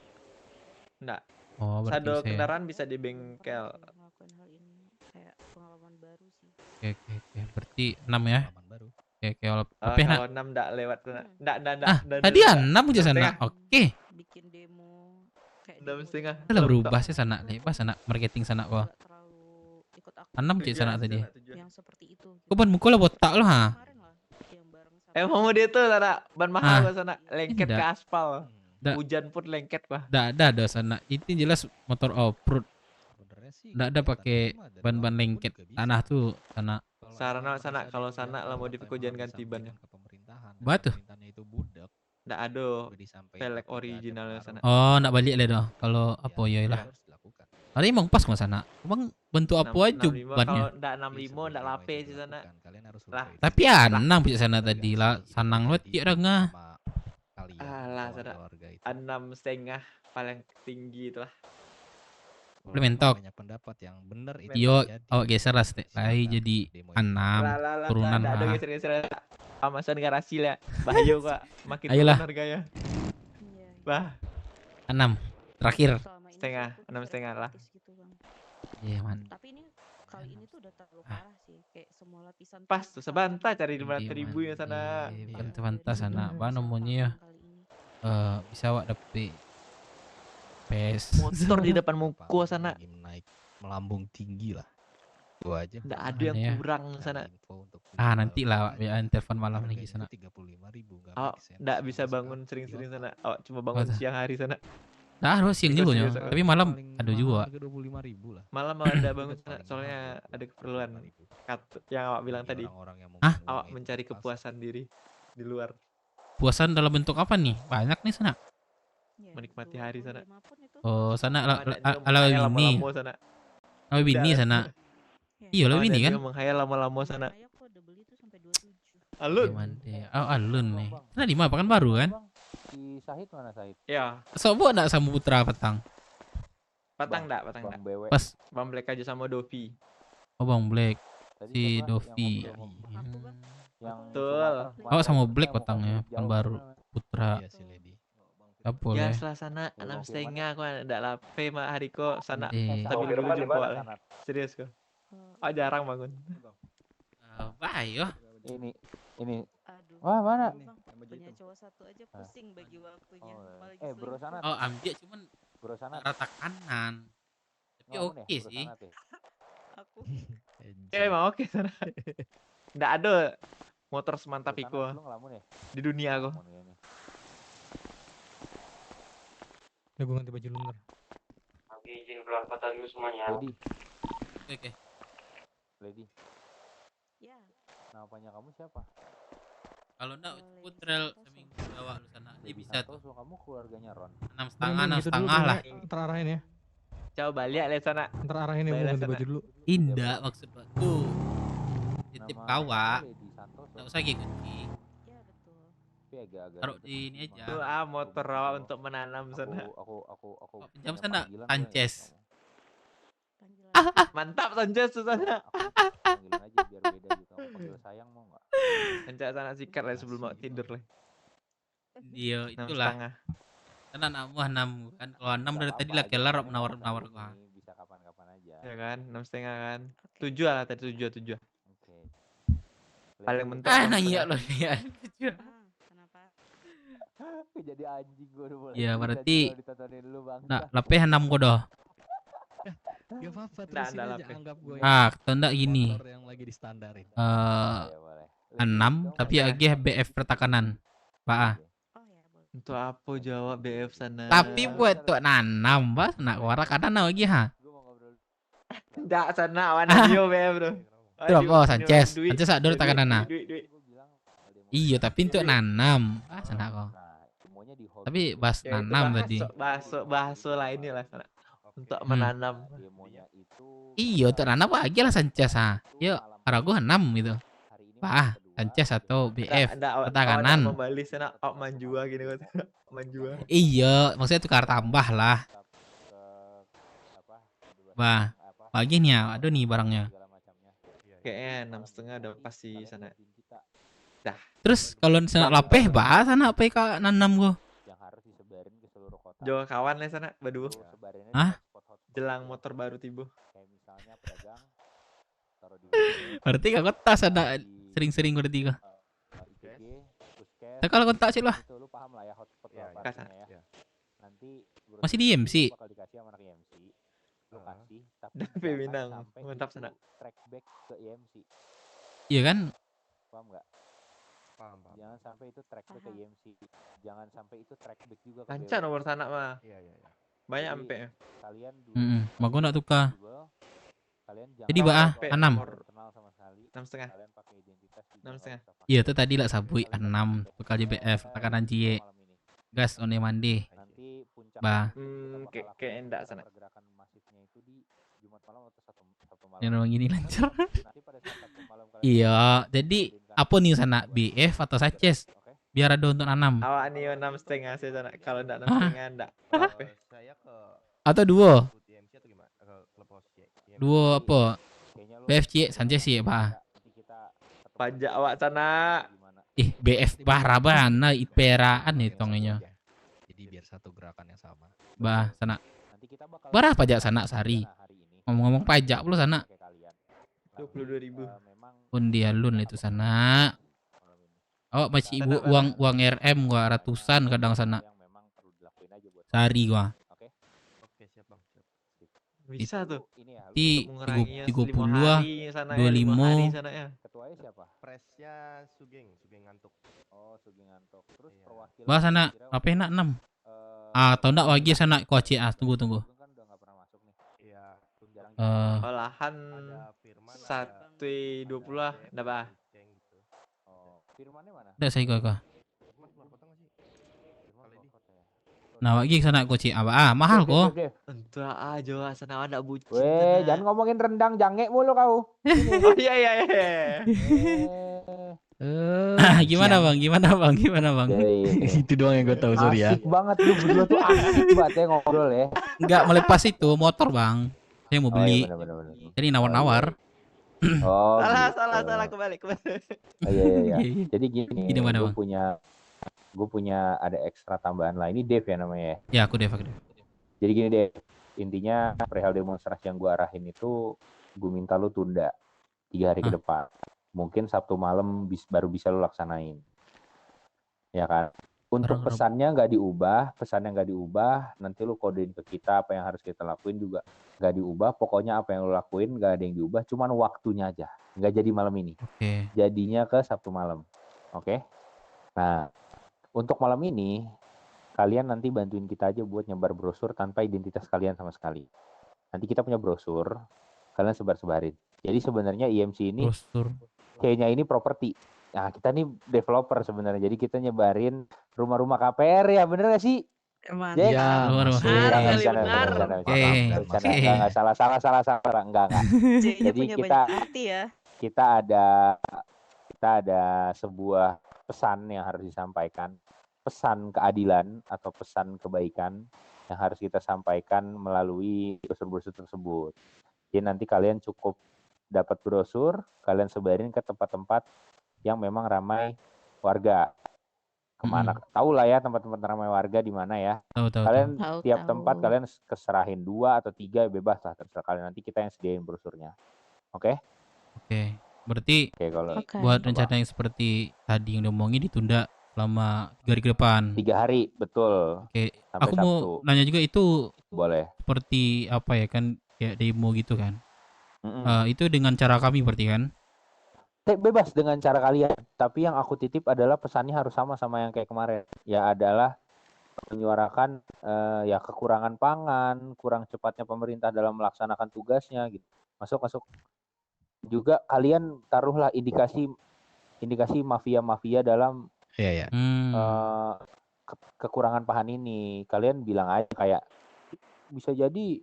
I: Enggak.
E: Oh, berarti
I: Sado
E: bisa ya.
I: kendaraan bisa di bengkel.
B: Melakukan hal ini kayak pengalaman baru sih.
E: Oke. Berarti 6 ya. Oke, kalau
I: Kalau
E: Peh nak.
I: 6 enggak lewat sana. Enggak.
E: Tadi 6 aja sana. Oke.
B: Bikin demo
E: Udah lah berubah sih sana, lepas sana marketing sana kok. 6 cik sana tadi.
B: Yang seperti itu.
E: Kok ban mukul lah botak lo ha?
I: Emang mau dia tuh sana ban mahal gua sana, lengket ke
E: Nggak.
I: aspal.
E: Nggak.
I: Hujan pun lengket gua.
E: Ada sana. Itu jelas motor off-road. Nggak ada pakai ban-ban lengket tanah tuh sana.
I: Sarana sana kalau sana lah modif hujan ganti ban.
E: Batu.
I: Nggak ada velg originalnya sana.
E: Oh, nak balik lah dah. Kalau apa ya lah. Hari emang pas ke sana. Emang bentuk apa aja bannya.
I: Kalau nggak 65 nggak lape di sana. Lah.
E: Tapi anang punya sana tadi lah. Sanang lo tiak ngah.
I: Alah sana. 6,5 paling tinggi itulah.
E: Boleh mentok.
A: Pendapat yang benar itu.
E: Yo, awak geser lah stek lagi jadi 6 turunan
I: Nggak ada
E: lah.
I: geser-geser. Amasan garasi lah. Bahaya kok. Makin
E: Ayolah.
I: turun harganya. Bah.
E: 6 terakhir.
I: Setengah, 6,5 lah.
E: Iya man.
B: Tapi ini kali ini tuh udah terlalu parah sih, kayak semua lapisan
I: Pas tuh sebanta cari 500.000 ya sana.
E: Bantah sana. Apa namanya ya? Bisa awak dapet PS
I: Motor di depan muka sana.
A: Naik melambung tinggi lah. Gua aja.
I: Nggak ada yang
E: ya.
I: kurang sana.
E: Nanti lah awak WA telepon malam lagi sana.
A: 35.000 enggak.
I: Awak nggak bisa bangun sering-sering sana. Awak cuma bangun
E: Apa tuh?
I: siang hari sana.
E: Nah, harus siang juga ya. Tapi malam ada juga.
A: 25.000 lah.
I: Malam ada bangun sana soalnya ada keperluan. Yang awak bilang tadi.
E: Hah?
I: Awak mencari kepuasan diri di luar.
E: Puasan dalam bentuk apa nih? Banyak nih sana.
I: Menikmati hari sana.
E: Oh, sana ala
I: Menghayal
E: bini.
I: lama-lama sana.
E: Ala bini sana. Iya, ala bini kan?
I: Menghayal lama-lama sana. Alun.
E: Oh, alun nih. Sana di mana? Pekan baru kan?
R: Si Sahid mana Sahid?
I: Ya.
E: Sobo nak sama Putra petang.
I: Patang enggak, patang
R: Bang
I: enggak.
R: BW.
E: Pas.
I: Bang Black aja sama Dovi.
E: Oh, Bang Black.
R: Tadi
E: Si
R: siapa?
E: Dovi.
R: Yang
E: Betul. Oh, sama Black petangnya. Pekan baru. Putra. Apa
I: Ya
E: boleh?
I: setelah sana 6,5 aku ndak lape mah hari kok sana.
E: Eh.
I: Tapi dulu jempol. Serius kok. Oh jarang bangun.
E: Ayo.
R: Ini. Wah, mana?
B: Punya cowok satu aja pusing bagi waktunya. Apalagi
R: Bro sana.
E: Oh, ambil cuman
R: Bro sana.
E: rata kanan. Tapi
R: Ngomong
E: oke
R: deh, Bro
E: sih.
R: sana, Teh.
B: Aku.
I: Ya emang oke sana. Ndak ada motor semantap
R: Bro
I: iku
R: sana, lu ngelamun ya?
I: di dunia aku.
F: Udah gue ganti baju lu bentar.
J: Oke, izin berangkat dulu semuanya.
R: Lady.
E: Oke.
R: Lady.
B: Ya.
R: Namanya kamu siapa?
E: Kalau enggak putrel seminggu bawa lu sana. Dia bisa tuh.
R: So, kamu keluarganya Ron.
E: 6,5 lah.
F: Ntar arahin ya.
I: Coba balik lihat sana.
F: Ntar arahin ya, gue
I: Balik
F: ganti
I: sana.
F: baju dulu.
E: Indah maksud aku. Titip
R: Nama
E: kawa.
R: Lady Santoso.
E: Enggak usah gitu.
R: Tapi agak-agak
E: Taruh
R: deket
E: di ini
R: sama
E: aja.
I: Tuh motor awak untuk menanam sana.
R: Aku
E: Pinjam
R: punya
E: sana
R: panggilan
E: Sanchez.
I: Mantap Sanchez tuh sana.
R: Panggilan aja biar beda gitu. Kamu panggil sayang mau nggak?
I: Sanchez sana sikat lah sebelum mau tidur lah.
E: Iya, itulah.
I: 6,5.
E: Karena 6 kan. Kalau 6 dari tadi lah kelar menawar-menawar gua.
R: Bisa kapan-kapan aja.
I: Ya kan 6,5 kan. 7 lah tadi 7.
R: Oke.
I: Paling mentok.
E: Nanya loh ya.
R: Jadi anjing gua udah mulai.
E: Ya
R: gila
E: berarti
R: nih kalau ditontonin dulu, Bang.
E: nak lapeh 6 kok doh.
A: Gak apa-apa,
I: Nggak,
A: terusin
I: nggak
A: aja,
I: lapeh.
A: anggap gue
E: Tanda gini.
A: motor yang lagi distandarin.
E: 6 tapi agih BF pertakanan. Pak.
I: Untuk apa jawab BF sana?
E: Tapi buat tuh nanam, Bas, nak warak ada lagi ha.
I: Nggak sana awan Dio BF bro.
E: Itu apa Sanchez? Sanchez ada takanan nah. Iya, tapi untuk nanam. Ah, sana kok. Tapi Bas
I: Ya, itu
E: nanam tadi.
I: bahasa lainnya lah sana. Untuk menanam.
E: Iya, untuk nanam lagi lah Sanchez ha. Yuk, ragu 6 gitu. Pak, Sanchez atau BF pertakanan.
I: Kembali sana manjua gini kok. Manjua.
E: Iya, maksudnya tukar tambah lah. Bah, baginya ada nih barangnya.
I: Kayaknya 6,5 udah pasti sana. Dah.
E: Terus kalau sana lapeh bah sana PK nanam gua.
R: Yang harus disebarin ke seluruh kota.
I: Jauh kawan lah sana berdua.
E: Hah?
I: Jelang motor baru tiba.
R: Kayak misalnya pedagang taruh di
E: Berarti kak kota sana sering-sering berarti kah?
R: IPG, Puskes.
E: Nah, kalau kontak sih lah.
R: Itu lu paham lah ya hotspot
I: Ya,
R: parkirnya ya.
E: Masih di IMC.
R: Bakal dikasih sama anak IMC. Lu kasih, tapi
G: DP
R: jangan
G: Minang,
R: sampai
G: mantap
R: itu
G: sana.
R: trackback ke IMC.
E: Iya kan?
R: Paham nggak?
D: Paham.
R: Jangan sampai itu trackback ke IMC. Jangan sampai itu trackback juga ke
G: Lancar nomor sana mah.
D: Iya.
G: Banyak
R: Jadi,
G: sampai.
R: kalian
E: Mak gua nak tukar.
R: kalian
E: Jadi
R: jangan
E: bah
R: sampai
E: 6.
R: kenal sama sekali.
G: 6,5.
R: Kalian pakai identitas juga
G: 6,5.
R: nggak usah
E: Iya tuh tadi lah sabui 6 tukar JBF takaran cie. Gas on mandi.
R: Nanti puncak
E: Bah.
G: Kayak enggak sana.
R: pergerakan masifnya itu di Jumat malam atau Sabtu malam.
E: Yang memang gini lancar.
R: Nanti pada saat Sabtu malam kalian
E: Iya, jadi apa nih sana BF atau Sanchez? Biar ada untuk 6.
G: Awak nih 6,5 sih sana. Kalau enggak 6,5 enggak. Apa?
D: Saya ke
E: Atau duo.
D: IMC atau gimana? Ke klub host ya.
E: Duo apa? BFC Sanchez ya, Pak.
G: Pajak awak sana.
E: Ih, BF parah banget iperaan hitungnya.
A: Jadi biar satu gerakan yang sama.
E: Bah, sana. Berapa pajak sana sehari? Ngomong-ngomong pajak pula sana.
G: 22.000.
E: Undialun itu sana. Oh, masih ibu uang RM gua ratusan kadang sana. Sehari gua.
D: Oke, siap Bang. Siap.
G: Bisa tuh.
E: Di
G: Untuk menguranginya
E: 30
G: 5
E: lah.
G: hari sana ya, 5 hari
E: 25.
G: sana ya.
R: Ketuanya siapa?
D: Presnya Sugeng ngantuk.
R: Oh, Sugeng ngantuk. Terus perwakilan
E: Bah sana, apa enak 6? Atau enggak wagi sana kuaci tunggu.
D: Iya,
G: Olahan 1,20 lah, enggak bah.
R: Oh, Firmannya mana?
E: Udah saya gua. Nah, wagi sana kuaci apa? Mahal kok.
G: Entah aja sana ada bucin.
R: Weh, jangan ngomongin rendang jange mulu kau.
G: Oh iya.
E: Gimana bang? Itu doang yang gue tahu, sorry ya.
R: Asik banget lu berdua tuh asik banget ya ngobrol ya.
E: Enggak melepas itu motor bang. Saya mau beli.
R: Bener.
E: Jadi nawar-nawar.
R: Oh,
G: salah kembali.
R: Oh, iya. Jadi gini,
E: Gini mana, Bang?
R: gue punya ada ekstra tambahan lah. Ini Dev ya namanya ya.
E: Ya aku Dev.
R: Jadi gini Dev, intinya perihal demonstrasi yang gue arahin itu gue minta lu tunda 3 hari ke depan. Mungkin Sabtu malam baru bisa lu laksanain. Ya kan? Untuk pesannya nggak diubah, nanti lu kodein ke kita apa yang harus kita lakuin juga nggak diubah. Pokoknya apa yang lu lakuin nggak ada yang diubah, cuman waktunya aja. Nggak jadi malam ini.
E: Oke.
R: Jadinya ke Sabtu malam. Oke? Nah, untuk malam ini kalian nanti bantuin kita aja buat nyebar brosur tanpa identitas kalian sama sekali. Nanti kita punya brosur, kalian sebar-sebarin. Jadi sebenarnya IMC ini kayaknya ini properti. Nah, kita nih developer sebenarnya. Jadi kita nyebarin rumah-rumah KPR ya, bener gak sih?
E: Iya,
R: Enggak salah. Enggak. Jadi kita ada sebuah pesan yang harus disampaikan. Pesan keadilan atau pesan kebaikan yang harus kita sampaikan melalui brosur-brosur tersebut. Jadi nanti kalian cukup dapat brosur, kalian sebarin ke tempat-tempat yang memang ramai warga. Kemana? Tahu lah ya tempat-tempat ramai warga di mana ya. Kalian tiap tempat kalian keserahin 2 atau 3 bebas lah terserah kalian. Nanti kita yang sediain brosurnya. Oke?
E: Oke. Berarti buat rencana yang seperti tadi yang diomongin ditunda selama 3 hari ke depan.
R: 3 hari, betul.
E: Oke.
R: Sampai
E: Aku mau
R: Sabtu.
E: nanya juga itu
R: boleh.
E: Seperti apa ya kan kayak demo gitu kan. Itu dengan cara kami berarti kan?
R: Bebas dengan cara kalian. Tapi yang aku titip adalah pesannya harus sama yang kayak kemarin. Ya adalah menyuarakan ya kekurangan pangan, kurang cepatnya pemerintah dalam melaksanakan tugasnya gitu. Masuk. Juga kalian taruhlah indikasi mafia dalam kekurangan pangan ini. Kalian bilang aja kayak bisa jadi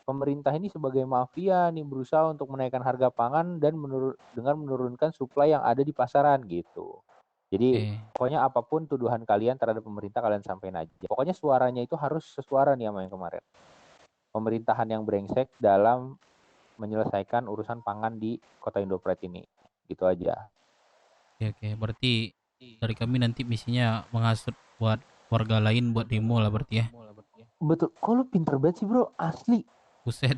R: pemerintah ini sebagai mafia nih berusaha untuk menaikkan harga pangan dan dengan menurunkan suplai yang ada di pasaran gitu. Jadi pokoknya apapun tuduhan kalian terhadap pemerintah kalian sampaikan aja. Pokoknya suaranya itu harus sesuara nih sama yang kemarin. Pemerintahan yang brengsek dalam menyelesaikan urusan pangan di Kota Indopret ini. Gitu aja.
E: Oke. Berarti dari kami nanti misinya menghasut buat warga lain buat demo lah berarti ya.
R: Betul. Kok lu pinter banget sih bro, asli.
E: Buset.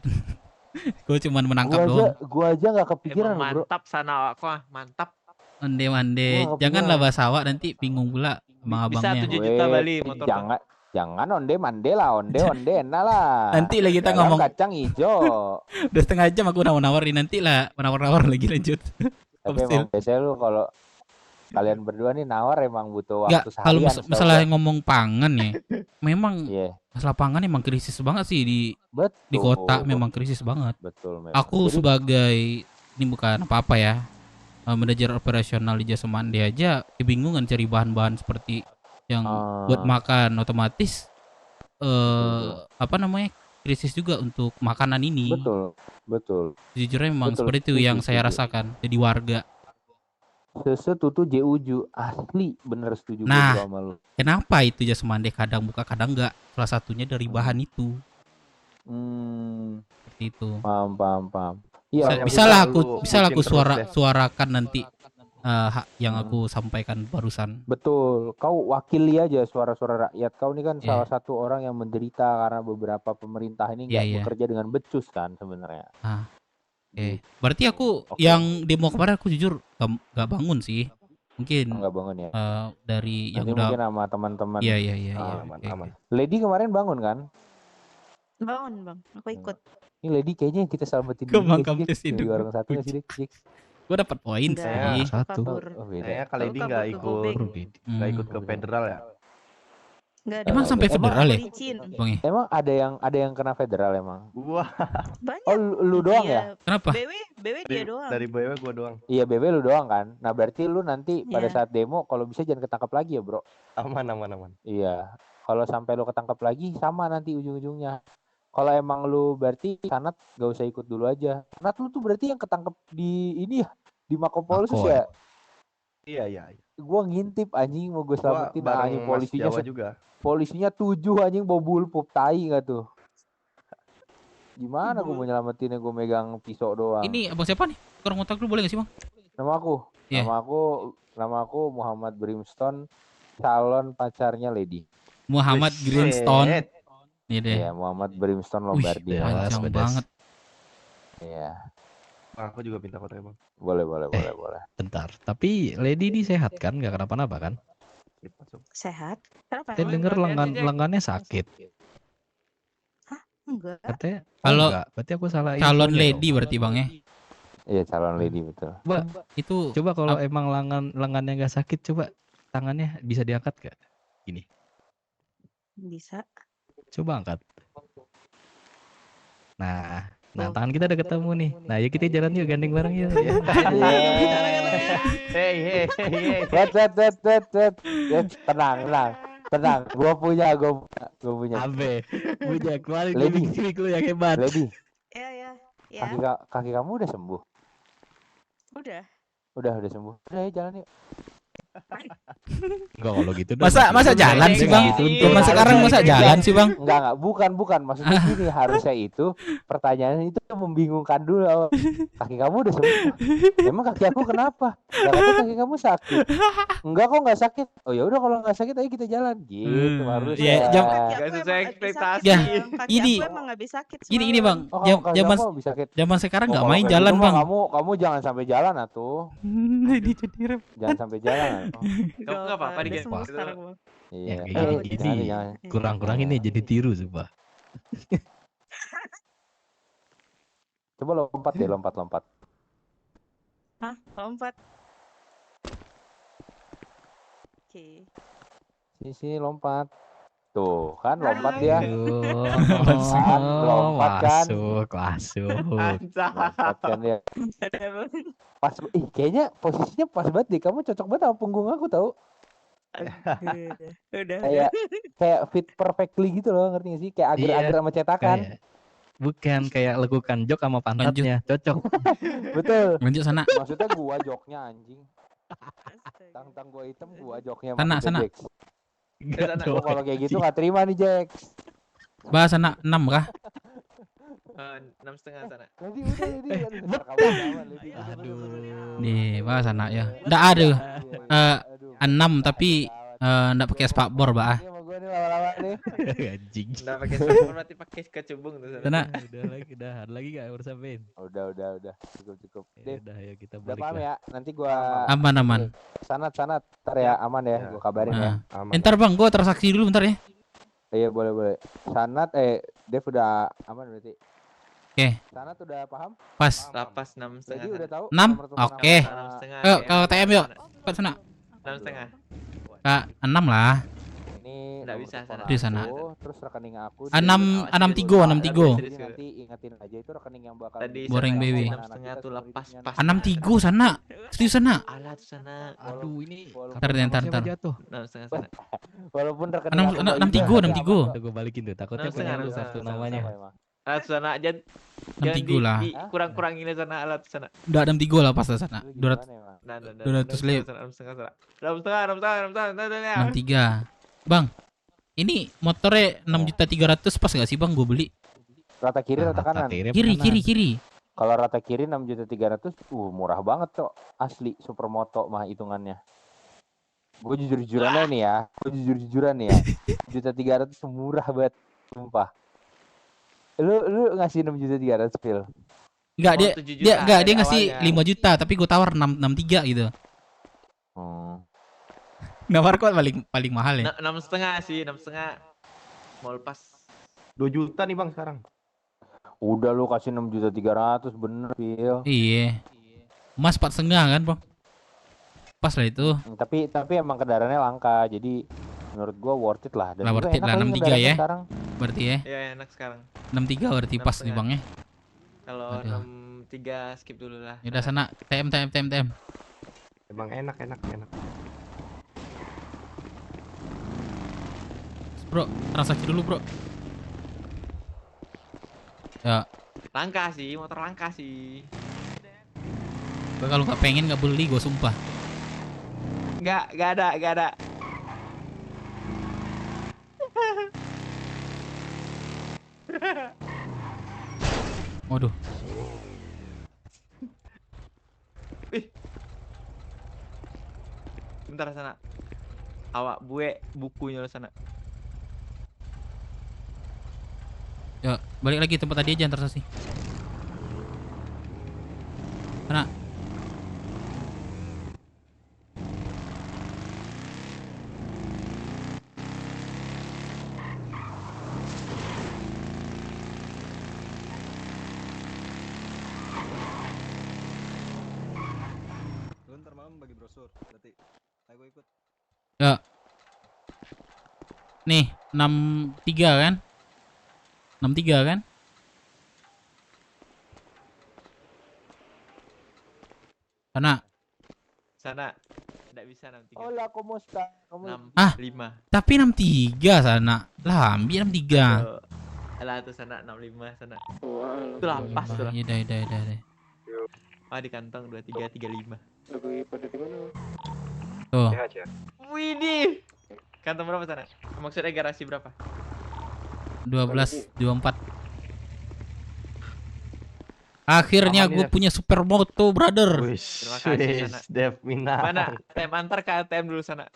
E: Gue cuman menangkap doang.
R: Gua aja nggak kepikiran bro.
G: Mantap sana awak kok, mantap.
E: Mande. Janganlah bahasa awak nanti bingung pula sama abangnya.
G: Bisa 7 juta Bali motor.
R: Jangan onde mande lah, onde enak lah.
E: Nanti lah kita
R: Dalam
E: ngomong.
R: kacang hijau.
E: Udah setengah jam aku nawar-nawarin, nanti lah menawar-nawar lagi lanjut.
R: Tapi emang biasanya lu kalau kalian berdua nih nawar emang butuh
E: Enggak,
R: waktu
E: kalau
R: seharian.
E: masalah ngomong pangan ya, memang
R: Iya.
E: masalah pangan emang krisis banget sih di kota, memang krisis banget.
R: Betul.
E: Aku sebagai ini bukan apa-apa ya, manajer operasional di Jasa Mandi aja kebingungan cari bahan-bahan seperti yang buat makan, otomatis apa namanya, krisis juga untuk makanan ini.
R: Betul.
E: Jujurnya memang
R: Betul,
E: seperti itu
R: setuju,
E: yang saya
R: setuju.
E: rasakan jadi warga.
R: Sesuatu jeuju asli bener setuju gua
E: Nah,
R: sama lu.
E: kenapa itu Jasa Mandi kadang buka kadang enggak? Salah satunya dari bahan itu. Seperti itu.
R: Paham. Iya,
E: Bisalah aku suarakan nanti yang aku sampaikan barusan.
R: Betul, kau wakili aja suara-suara rakyat. Kau ini kan
E: Iya.
R: salah satu orang yang menderita karena beberapa pemerintah ini nggak
E: Iya.
R: bekerja dengan becus kan sebenarnya.
E: Oke. Berarti aku yang demo kemarin aku jujur gak bangun sih. Mungkin
R: nggak bangun ya.
E: Dari yang
R: Nanti
E: udah
R: mungkin sama teman-teman.
E: Iya.
R: Aman. Lady kemarin bangun kan?
B: Bangun bang, aku ikut.
R: Ini Lady kayaknya yang kita selamatin
E: Gua
R: dulu,
E: mangkam
R: Jack,
E: tes
R: dari
E: hidup.
R: orang satu nggak sih Jack?
E: Gue dapat poin sih.
A: Satu.
R: Oh, beda.
J: Kayaknya kali ini nggak ikut ke federal ya.
B: Nggak ada.
E: Emang sampai federal ya?
B: Licin.
E: Bang ya?
R: Emang ada yang kena federal emang?
J: Gua.
B: Banyak.
R: Oh, lu doang ya?
E: Kenapa?
B: BW dia doang.
J: Dari BW gua doang.
R: Iya, BB lu doang kan. Nah, berarti lu nanti pada
B: Iya.
R: saat demo kalau bisa jangan ketangkap lagi ya, Bro.
J: Aman.
R: Iya. Kalau sampai lu ketangkap lagi sama nanti ujung-ujungnya. Kalau emang lu berarti Sanat gak usah ikut dulu aja. Sanat lu tuh berarti yang ketangkep di ini ya, di Mako Polsus
A: Mako,
R: ya?
J: Iya.
R: Gua ngintip anjing mau gue
J: Gua
R: selamatin
J: bareng
R: anjing
J: Mas
R: polisinya
J: Jawa juga.
R: polisinya 7 anjing bawa bulpup tai gak tuh. Gimana gue mau nyelamatinnya, gue megang pisau doang.
E: Ini abang siapa nih? Kurang kontak dulu boleh gak sih bang?
R: Nama aku.
E: Iya.
R: Nama aku Muhammad Brimstone, calon pacarnya Lady.
E: Muhammad Greenstone. Ini deh.
R: Iya, Muhammad Brimstone Lombardi.
E: Panjang banget.
R: Iya.
J: Aku juga minta kontaknya bang.
R: Boleh.
A: Bentar, tapi Lady ini sehat kan? Gak kenapa-napa kan?
B: Sehat? Kenapa?
A: Saya denger lengannya sakit.
B: Enggak.
A: Katanya
E: Kalau
A: enggak, berarti aku salah
E: calon
A: infonya
E: Lady
A: dong.
E: berarti bang ya?
R: Iya, calon Lady betul.
A: Coba kalau emang lengannya nggak sakit, coba tangannya bisa diangkat gak? Gini,
B: Bisa.
A: coba angkat. Nah, tangan kita udah ketemu nih. Nah, yuk kita jalan yuk, gandeng bareng yuk. Ya.
J: Hey.
R: Wait. Tenang. Gua punya.
A: Abe, punya keluarin
R: Lady.
A: gimmick lu yang hebat.
R: Lady,
B: Ya.
R: kaki kamu udah sembuh?
B: Udah.
R: Udah sembuh. Udah ya jalan yuk.
A: Enggak kalau gitu.
E: Masa jalan sih bang? Zaman sekarang masa jalan sih bang?
R: Enggak, bukan. Maksudnya gini, harusnya itu pertanyaan itu membingungkan dulu. Kaki kamu udah sembuh? Emang kaki aku kenapa? Enggak, katanya kaki kamu sakit. Enggak kok nggak sakit. Oh ya udah kalau nggak sakit ayo kita jalan. Gitu harusnya.
E: Iya,
J: Gak sesuai ekspektasi.
E: Ya,
B: Kaki
E: ini
B: aku emang nggak bisa sakit.
E: Gini bang,
R: Oh, kaki
E: zaman
R: kamu bisa sakit.
E: zaman sekarang nggak
R: kalau
E: main
R: kayak
E: jalan
R: gitu mah
E: bang.
R: Kamu jangan sampai jalan atuh. Jangan sampai jalan.
H: Kamu nggak apa-apa nih
B: Sembuh sekarang bang.
R: Iya.
A: Ya, kayak gini. Kurang-kurang ini jadi tiru coba.
R: Coba lompat deh, lompat.
B: Hah? Lompat. Oke.
R: Sini lompat. Tuh, kan lompat dia.
A: Aduh,
R: Kan, lompat kan.
A: Masuk.
R: Lompat kan dia. Pas, kayaknya posisinya pas banget deh. Kamu cocok banget sama punggung aku tahu.
B: Udah.
R: Kayak fit perfectly gitu loh, ngerti gak sih? Kayak agar-agar sama cetakan.
A: Bukan kayak lekukan jok sama pantatnya, cocok.
R: Betul.
E: Lanjut sana.
R: Maksudnya gua joknya anjing. Tang gua hitam, gua joknya.
E: Sana,
R: maksudnya
E: sana.
R: Jax. Gua kalau kayak gitu nggak terima nih Jax.
E: Bahas anak 6 kah?
H: 6,5 sana.
R: Nanti udah.
E: Nih, bahas anak ya. Nggak ada. 6 tapi nggak pakai spakbor bah.
A: Anjing.
H: Nggak pakai spakbor berarti pakai kecubung tuh
E: Sana.
A: Udah lagi gak harus sampein.
R: Udah. Cukup.
A: Ya udah ya kita
R: Udah
A: balik
R: paham
A: lah.
R: ya. Nanti gua
E: Aman.
R: Sanat. Ntar ya aman ya. Gua kabarin ya.
E: Ntar bang, gue transaksi dulu bentar ya.
R: Iya boleh. Sanat Dev udah aman berarti.
E: Oke.
R: Sanat udah paham?
E: Pas.
I: Lapas 6,5.
R: Jadi udah tahu
E: 6.
R: nomor telepon
E: Oke.
R: apa?
E: Yuk ke TM yuk. Ke sana.
I: 6,5.
E: Kak 6 lah.
R: Ini
I: Nggak bisa sana.
E: Di sana.
R: Terus rekening aku.
E: 63.
R: Jadi nanti ingetin aja itu rekening yang bakal.
I: Tadi
E: Boring baby.
I: 6,5 tuh lepas pas.
E: 63 sana. Serius sana.
I: Alat sana.
A: Aduh ini.
E: Ntar.
I: 6,5 sana.
R: Walaupun rekening aku
E: 63.
A: Gue balikin tuh. Takutnya
I: 6,5
A: punya lu satu namanya.
I: Alat sana jangan
E: 63 lah.
I: kurang-kurangin sana alat sana.
E: Udah 63 lah pas sana. 200 lip. 63. Bang, ini motornya 6.300.000 pas gak sih bang gue beli?
R: Rata kiri rata kanan.
E: Kiri.
R: Kalau rata kiri 6.300.000, murah banget cok. Asli supermoto mah hitungannya. Gue jujur-jujuran nih ya. 1.300.000 murah banget, sumpah. Lu ngasih 6.300.000 Phil?
E: Enggak, dia ngasih 5 juta, tapi gue tawar 63 gitu. Nawar kok paling mahal ya?
I: 6,5 sih, 6,5. Mau lepas
D: 2 juta nih bang sekarang.
R: Udah lu kasih 6.300.000 bener Phil.
E: Iya. Mas 4,5 kan bang? Pas lah itu.
R: Tapi emang kendaraannya langka, jadi menurut gua worth it lah.
E: Lah worth it lah 63 ya.
R: Sekarang.
E: Berarti ya?
I: Iya enak sekarang.
E: 63 berarti pas nih bang ya.
I: Kalau 63 skip dulu lah.
E: Udah sana TM.
D: Emang enak.
E: Bro, transaksi dulu bro. Ya.
I: Motor langka sih.
E: Gue kalau nggak pengen nggak beli, gue sumpah.
I: Nggak ada.
E: Waduh.
I: Bentar sana. Awak bukunya sana.
E: Ya, balik lagi tempat tadi aja transaksi. Sana.
P: Lu ntar malam bagi brosur, berarti ayo gue ikut.
E: Ya. Nih, 63 kan? 63 kan?
I: Sana. Enggak bisa 63.
R: Hola, ¿cómo está?
I: 65.
E: Tapi 63 sana. Lah, ambil 63.
I: Alah tuh sana 65 sana. Itu lapas tuh.
E: Iya, dah.
I: Di kantong 2335.
V: Lebih pada di mana?
E: Tuh.
I: Widih. Kantong berapa sana? Maksudnya garasi berapa?
E: 1224. Akhirnya gue punya supermoto, brother.
I: Terima kasih sana.
D: Dev Mina.
I: Mana? ATM antar ke ATM dulu sana.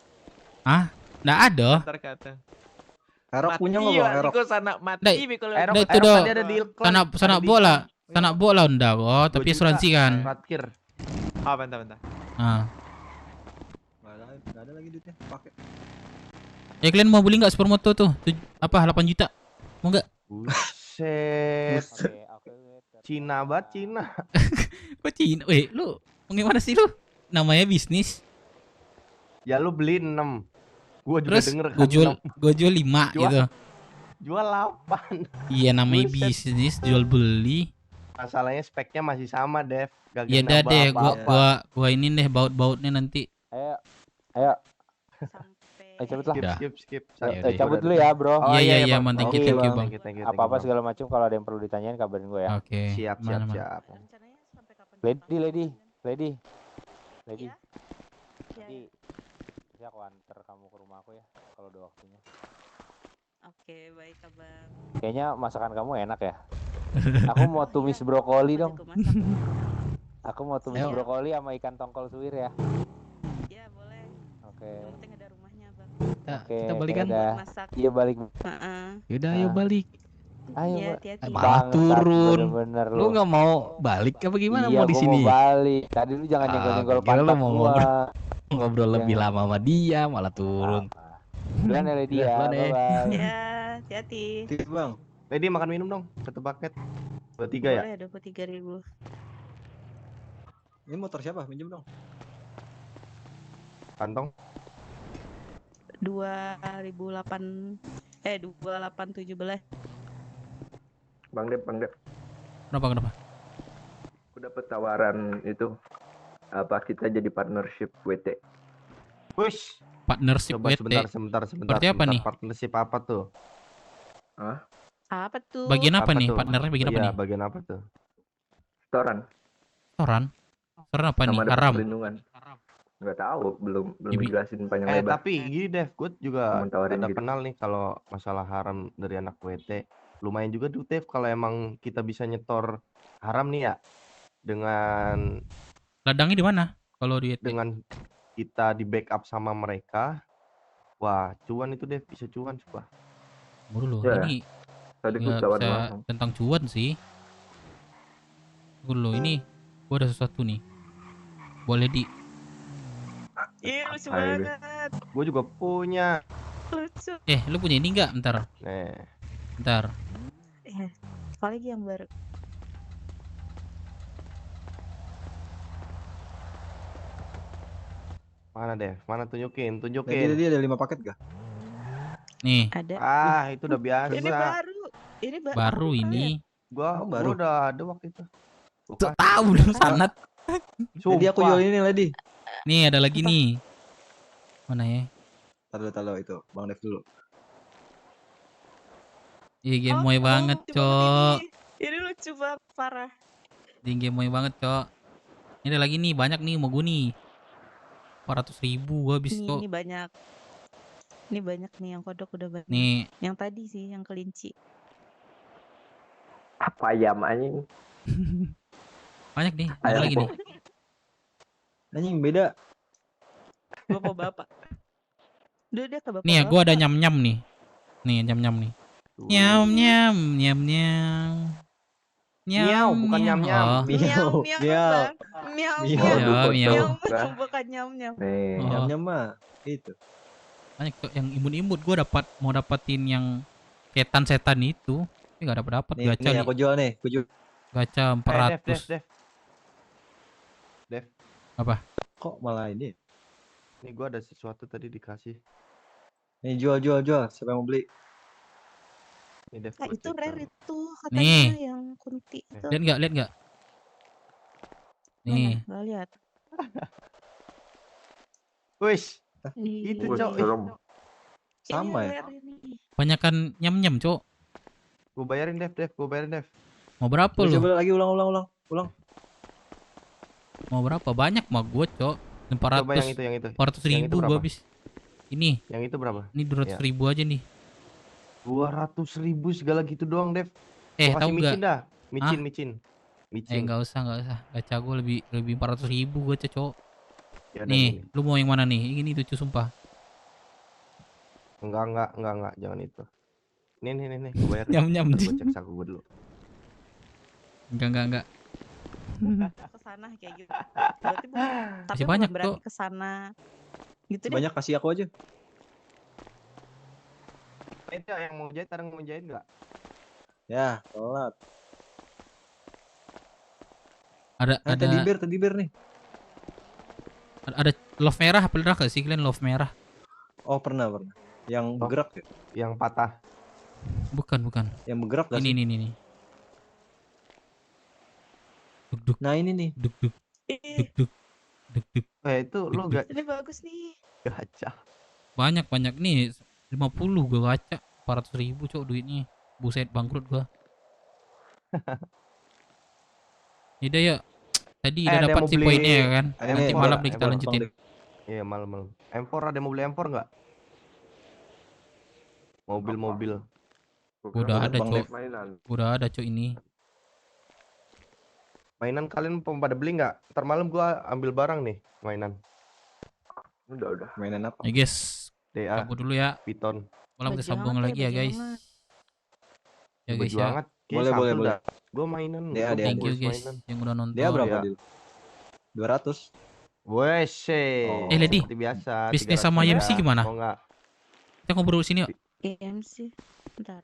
E: Hah? Nggak ada.
I: Antar ke ATM.
D: Erok punya nggak bang? Erok.
I: Sana mati kalau
E: itu dong. Sana bola. Sana bola ndak kok, tapi asuransi kan.
D: Parkir.
I: Bentar.
P: Nggak ada lagi duitnya, pakai.
E: Ya kalian mau beli nggak supermoto tuh? 8 juta. Mau nggak?
D: Buset. Cina banget Cina.
E: Kok Cina? Weh, lu gimana sih lu? Namanya bisnis.
D: Ya lu beli 6. Gua juga
E: Terus
D: denger
E: gue jual 5 gitu.
D: Jual 8.
E: Iya namanya bisnis jual beli.
D: Masalahnya speknya masih sama, Dev.
E: Ya dah deh, gua ini deh baut-bautnya nanti.
R: Ayo. Cabut lah.
D: Skip.
R: Cabut dulu ya, bro.
E: Iya, thank you Bang.
R: Apa segala macam kalau ada yang perlu ditanyain kabarin gue ya.
E: Oke.
D: Siap.
R: Lady.
B: Iya.
R: Nanti aku antar kamu ke rumah aku ya kalau udah waktunya.
B: Oke, baik abang.
R: Kayaknya masakan kamu enak ya. Aku mau tumis brokoli dong. Aku mau tumis brokoli sama ikan tongkol suwir ya.
B: Iya, boleh.
R: Oke.
B: Yang penting ada rumahnya, Bang.
A: Kita balik kan?
R: Iya balik.
A: Yaudah, ayo balik.
R: Ayo,
B: hati-hati.
A: Malah turun.
R: Bener,
A: lu nggak mau balik apa gimana?
R: Iya,
A: mau di sini?
R: Mau balik. Tadi lu jangan nyenggol-nyenggol pantat
A: lu mau
R: gua.
A: Ngobrol lebih lama sama dia, malah turun.
R: Duluan ya Lady ya. Bye-bye.
B: Ya. Hati-hati.
D: Bang. Lady makan minum dong, 1 paket. 23 ya?
B: Boleh 23.000.
P: Ini motor siapa? Minjem dong.
D: Kantong.
B: 2817.
J: Bang Dep.
E: Kenapa?
J: Aku dapat tawaran itu. Apa kita jadi partnership WT?
D: Push.
E: Partnership
D: Coba
E: WT.
D: sebentar.
E: Berarti apa nih?
D: Partnership apa tuh?
J: Hah?
B: Apa tuh?
E: Bagian apa nih?
D: tuh?
E: Partnernya bagian apa
D: Iya,
E: nih?
D: bagian apa tuh?
J: Setoran.
E: Setoran apa nih?
J: Sama dapat
E: Haram.
J: perlindungan. Nggak tahu, belum
E: Ibi.
J: dijelasin panjang lebar.
D: Tapi gini Dev, gue juga
J: Cuma tawarin
D: ada
J: gitu.
D: kenal nih kalau masalah haram dari anak WT. Lumayan juga tuh Dev kalau emang kita bisa nyetor haram nih ya. Dengan
E: Ladangnya di mana? Kalau di
D: dengan kita di backup sama mereka. Wah, cuan itu Dev, bisa cuan coba.
E: Dulu
J: Ya,
E: ini
J: tadi gue
E: nggak
J: tawarin
E: bisa
J: langsung.
E: tentang cuan sih. Dulu ini gua ada sesuatu nih. Boleh di
B: Ih, lucu
D: Ayo,
B: banget.
D: Gue juga punya.
B: Lucu.
E: lu punya ini nggak? Bentar.
D: Nih.
E: Bentar.
B: Apalagi yang baru.
D: Mana Dev? Mana tunjukin?
P: Tadi ada 5 paket gak?
E: Nih.
B: Ada.
D: Itu udah biasa.
B: Ini baru. Ini baru.
E: Baru ini.
D: Gua
P: baru.
D: udah ada waktu itu.
E: Tuh tahu dong sanat.
P: Jadi aku jual ini Lady.
E: Nih ada lagi nih. Mana ya?
P: Taruh itu, Bang Dev dulu.
E: Iya gemoy banget, Cok.
B: Ini lucu banget, parah.
E: Di gemoy banget, Cok. Ini ada lagi nih, banyak nih mau gue nih. 400.000 gua habis, Cok.
B: Ini banyak. Ini banyak nih yang kodok udah banyak.
E: Nih.
B: Yang tadi sih, yang kelinci.
J: Apa ayam anjing?
E: Banyak nih, ada lagi nih.
P: Anjing beda.
B: Bapak-bapak. Udah dia ke bapak.
E: Nih ya, gua ada nyam-nyam nih. Nih, nyam-nyam nih. Nyam-nyam.
D: Miau, bukan nyam-nyam.
E: Oh.
B: Miau.
E: Miau.
B: Bukan nyam-nyam.
J: Nih.
P: Nyam-nyam mah itu.
E: Banyak Cok yang imut-imut. Gua mau dapatin yang setan-setan itu. Tapi gak dapat
P: Nih,
E: gacha nih.
P: aku jual nih, aku jual.
E: Gacha 400.
D: Dev.
E: Apa?
P: Kok malah ini?
D: Nih gua ada sesuatu tadi dikasih.
P: Nih jual. Siapa yang mau beli?
D: Nih Dev.
B: Nah,
D: buat
B: itu
D: kita.
B: rare itu katanya
E: Nih.
B: yang kunti itu.
E: Lihat nggak? Nih.
B: Mana? Nggak lihat.
D: Wish.
B: Nih.
D: Itu Cok.
P: Sama
B: Ini
P: ya?
B: rare ini.
E: Banyakan nyam-nyam, Cok.
D: Gua bayarin Dev.
E: Mau berapa lu?
P: Coba lagi ulang.
E: Mau berapa? Banyak mah gua, Cok. 400.
D: Coba yang itu.
E: 400.000 gua habis. Ini.
D: Yang itu berapa?
E: Ini 200.000 aja nih.
D: 200.000 segala gitu doang, Dev.
E: Tahu nggak?
D: Micin dah. Micin.
E: Nggak usah. Gacha gua lebih 400.000 gua, Cok.
D: Ya,
E: Nih, lu mau yang mana nih? Ini lucu sumpah.
D: Enggak, jangan itu. Nih, gua bayar.
E: Nyam-nyam,
D: Gua
E: Din.
D: cek saku gua dulu.
E: Enggak.
B: Ke sana kayak gitu. Berarti tapi
E: Masih
B: belum
E: banyak,
B: berani
E: Cok.
B: ke sana. Gitu deh.
P: Banyak kasih aku aja.
D: Itu yang mau jahit, ada yang mau jahit enggak?
P: Ya, telat.
E: Ada
P: Teddy bear nih.
E: ada love merah, pernah gak sih kalian love merah?
P: Oh, pernah. Yang bergerak ya?
D: Yang patah.
E: Bukan.
P: Yang bergerak gak sih?
E: Ini. Duk.
P: Nah, ini nih.
E: Duk.
D: Itu lu gak
B: Ini bagus nih.
D: gacha.
E: Banyak nih. 50 gua gacha. 400.000, Cok, duitnya. Buset, bangkrut gua. Ini ya. Tadi udah dapat si poinnya ya kan. Nanti malam nih kita lanjutin.
D: Iya, malam. M4 ada mau beli M4 enggak? Mobil.
E: Udah ada, Cok. Ini.
D: Mainan kalian pada beli nggak? Ntar malam gua ambil barang nih mainan.
J: Udah.
P: Mainan apa?
E: Ya guys,
D: DA.
E: cabut dulu ya.
D: Python.
E: Malam kita sambung lagi ya guys. Ya guys ya.
P: Boleh.
D: Gua mainan.
E: Thank you guys yang udah nonton.
P: Dia berapa
D: Ya.
P: Dil? 200.
D: Wese.
E: Lady.
D: Seperti biasa.
E: Bisnis
D: 300
E: sama
D: aja.
E: YMC gimana?
D: Mau nggak?
E: Kita ngobrol sini yuk.
B: EMC. Bentar.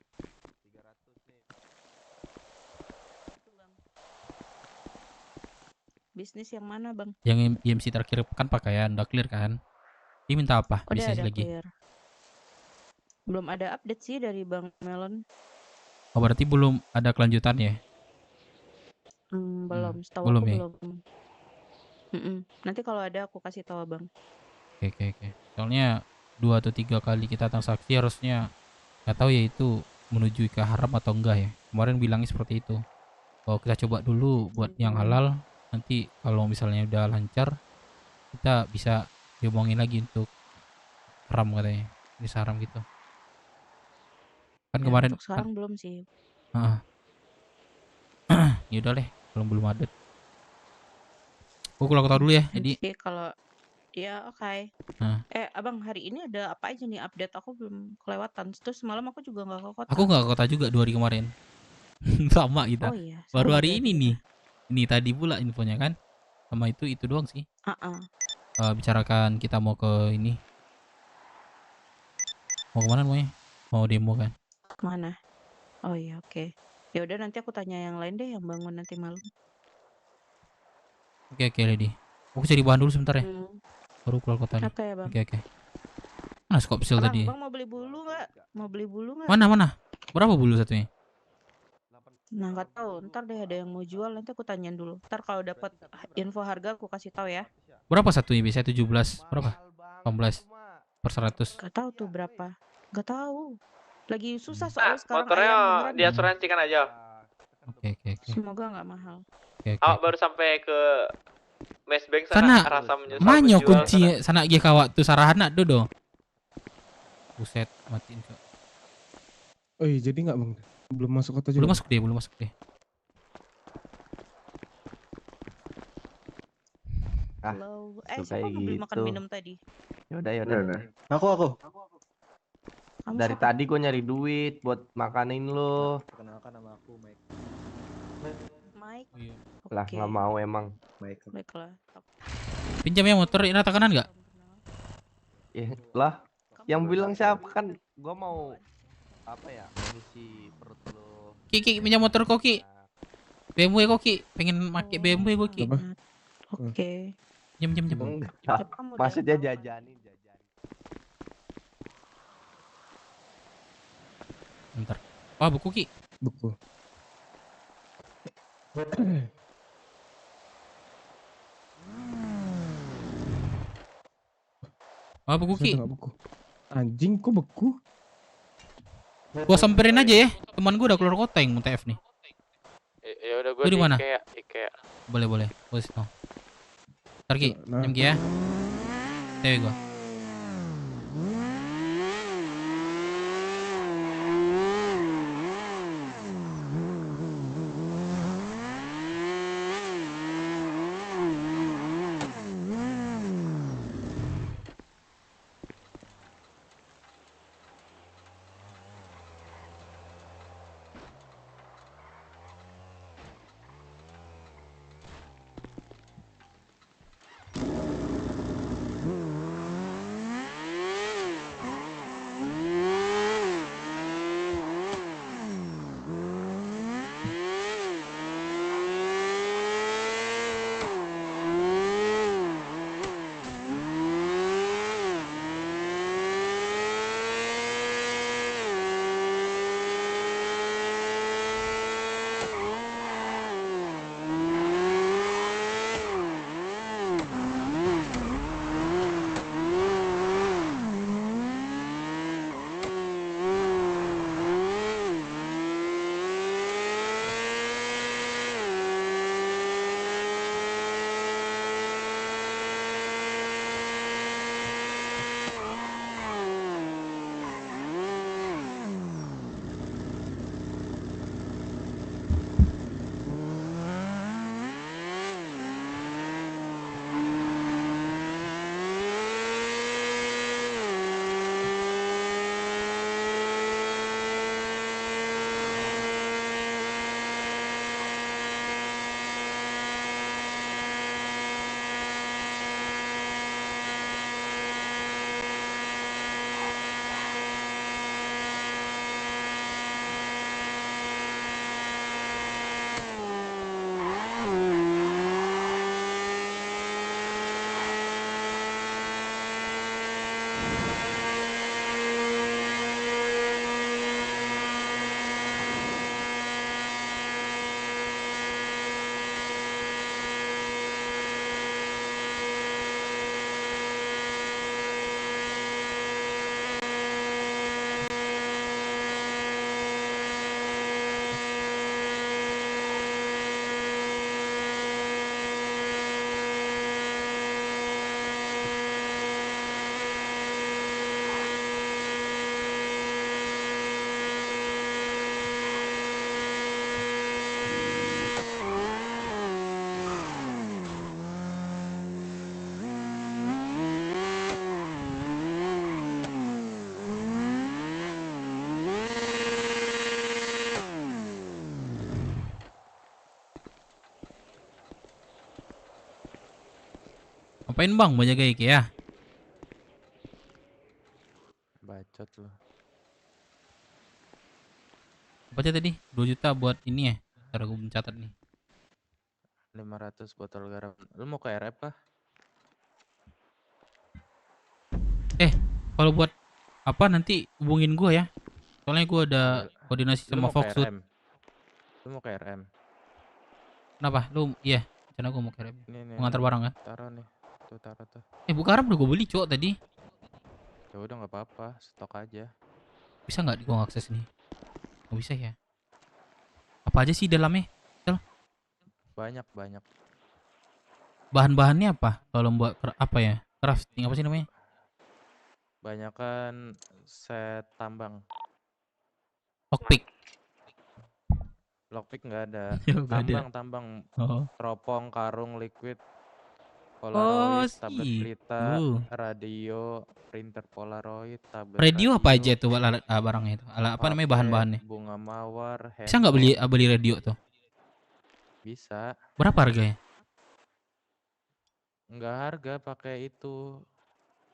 B: Bisnis yang mana, Bang?
E: Yang IMC terakhir kan pakaian udah clear kan? Dia minta apa?
B: Udah
E: Bisnis
B: ada
E: lagi.
B: clear. Belum ada update sih dari Bang Melon.
E: Oh berarti belum ada kelanjutannya?
B: Belum, setahu
E: belum
B: aku
E: ya?
B: belum. Nanti kalau ada aku kasih tahu Bang.
E: Oke. Soalnya 2 atau 3 kali kita transaksi harusnya nggak tahu ya itu menuju ke haram atau enggak ya. Kemarin bilangnya seperti itu. Kalau kita coba dulu buat yang halal, nanti kalau misalnya udah lancar, kita bisa diomongin lagi untuk haram katanya. Ini haram gitu. Kan
B: Ya,
E: kemarin
B: untuk sekarang belum sih.
E: Ya udah deh, belum ada. Aku tahu dulu ya, jadi
B: Nanti kalau ya oke.
E: Nah.
B: Abang hari ini ada apa aja nih update? Aku belum kelewatan. Terus semalam aku juga nggak ke kota.
E: aku nggak ke kota juga 2 hari kemarin. Sama kita.
B: Oh iya,
E: Baru
B: sama
E: hari ini
B: berarti
E: nih. Ini tadi pula infonya kan. Sama itu doang sih. Bicarakan kita mau ke ini. Mau kemana namanya? Mau demo kan?
B: Kemana? Oh iya, oke. Ya udah nanti aku tanya yang lain deh yang bangun nanti malam.
E: Oke, Lady. Aku cari bahan dulu sebentar ya. Baru keluar kota nih.
B: Oke ya, Bang.
E: Oke. Mana skop pistol
B: Bang,
E: tadi?
B: Bang mau beli bulu nggak? Mau beli bulu nggak?
E: Mana? Berapa bulu satunya?
B: Nah, nggak tahu. Ntar deh ada yang mau jual, nanti aku tanyain dulu. Ntar kalau dapat info harga aku kasih tahu ya.
E: Berapa satunya? Biasanya 17. Berapa? 18 per 100.
B: Gak tahu tuh berapa. Gak tahu. Lagi susah soalnya sekarang
O: Motornya
B: ayam beneran.
O: diasuransikan aja.
E: Oke.
B: Semoga nggak mahal.
O: Awak baru sampai ke Mesbank sana,
E: Sana
O: rasa menyesal
E: manyo
O: menjual
E: kunci sana ge kawat tuh sarahana dodo. Buset, matiin kok.
Q: Oh iya, jadi nggak bang? Belum masuk kota juga?
E: Belum masuk deh.
B: Halo.
D: suka
B: Siapa mau beli makan
D: gitu.
B: minum tadi?
D: Yaudah.
S: Aku.
B: Kamu
D: Dari
B: siapa?
D: tadi gue nyari duit buat makanin lo.
P: Perkenalkan nama aku Mike.
B: Mike.
D: Lah
B: Oke.
D: nggak mau emang.
B: Baiklah.
E: Pinjam ya motor rata kanan enggak?
D: Ya, lah, yang bilang siapa kan? Gua mau apa ya? Mengisi perut lo.
E: Ki pinjam motor kok Ki. BMW kok Ki, pengen pakai BMW gue Ki.
B: Oke.
E: Jam.
D: Enggak. Maksudnya jajanin.
E: Bentar. Wah, buku Ki.
Q: Buku.
E: Wah, buku Ki.
Q: Buku. Anjing kok beku?
E: Gua samperin aja ya. Teman gua udah keluar kota yang TF nih.
O: Ya udah gue
E: Lu di mana?
O: IKEA.
E: Boleh. Boleh sih. Ntar Ki, jam Ki ya. TW gua. Ngapain bang mau jaga IKEA?
I: Bacot lo.
E: Apa aja tadi? 2 juta buat ini ya? Ntar gue mencatat nih.
I: 500 botol garam. Lu mau ke RF kah?
E: Kalau buat apa nanti hubungin gue ya. Soalnya gue ada koordinasi
I: Lu
E: sama
I: mau ke
E: Foxwood.
I: RM? Lu mau ke RM?
E: Kenapa? Lu iya, rencana gue mau kirim.
I: Nih,
E: Mau ngantar barang kan?
I: Taruh nih. Tuh taruh tuh.
E: Buka garam udah gue beli cok tadi.
I: Ya udah nggak apa-apa, stok aja.
E: Bisa nggak gue akses nih? Nggak bisa ya. Apa aja sih dalamnya?
I: Banyak.
E: Bahan-bahannya apa? Kalau buat apa ya? Crafting apa sih namanya?
I: Banyakan set tambang.
E: Lockpick.
I: Lockpick nggak ada.
E: Nggak ada.
I: Tambang.
E: Oh.
I: Teropong, karung, liquid, Polaroid, tablet
E: gitu.
I: pelita, radio, printer Polaroid, tablet
E: Radio apa aja tuh barangnya itu? Apa namanya bahan-bahannya?
I: bunga mawar,
E: Bisa nggak beli radio tuh?
I: Bisa.
E: Berapa harganya?
I: Nggak harga, pakai itu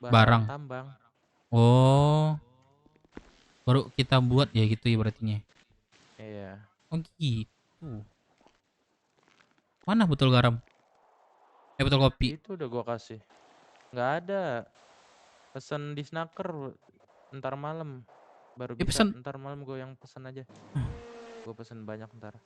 E: Barang.
I: tambang.
E: Oh. Baru kita buat ya gitu ya berarti.
I: Iya.
E: Oh gitu. Mana botol garam? Botol kopi.
I: Itu udah gua kasih. Nggak ada. Pesen di snacker ntar malam. Baru bisa.
E: Pesen.
I: Ntar malam gue yang pesen aja. Gue pesen banyak ntar.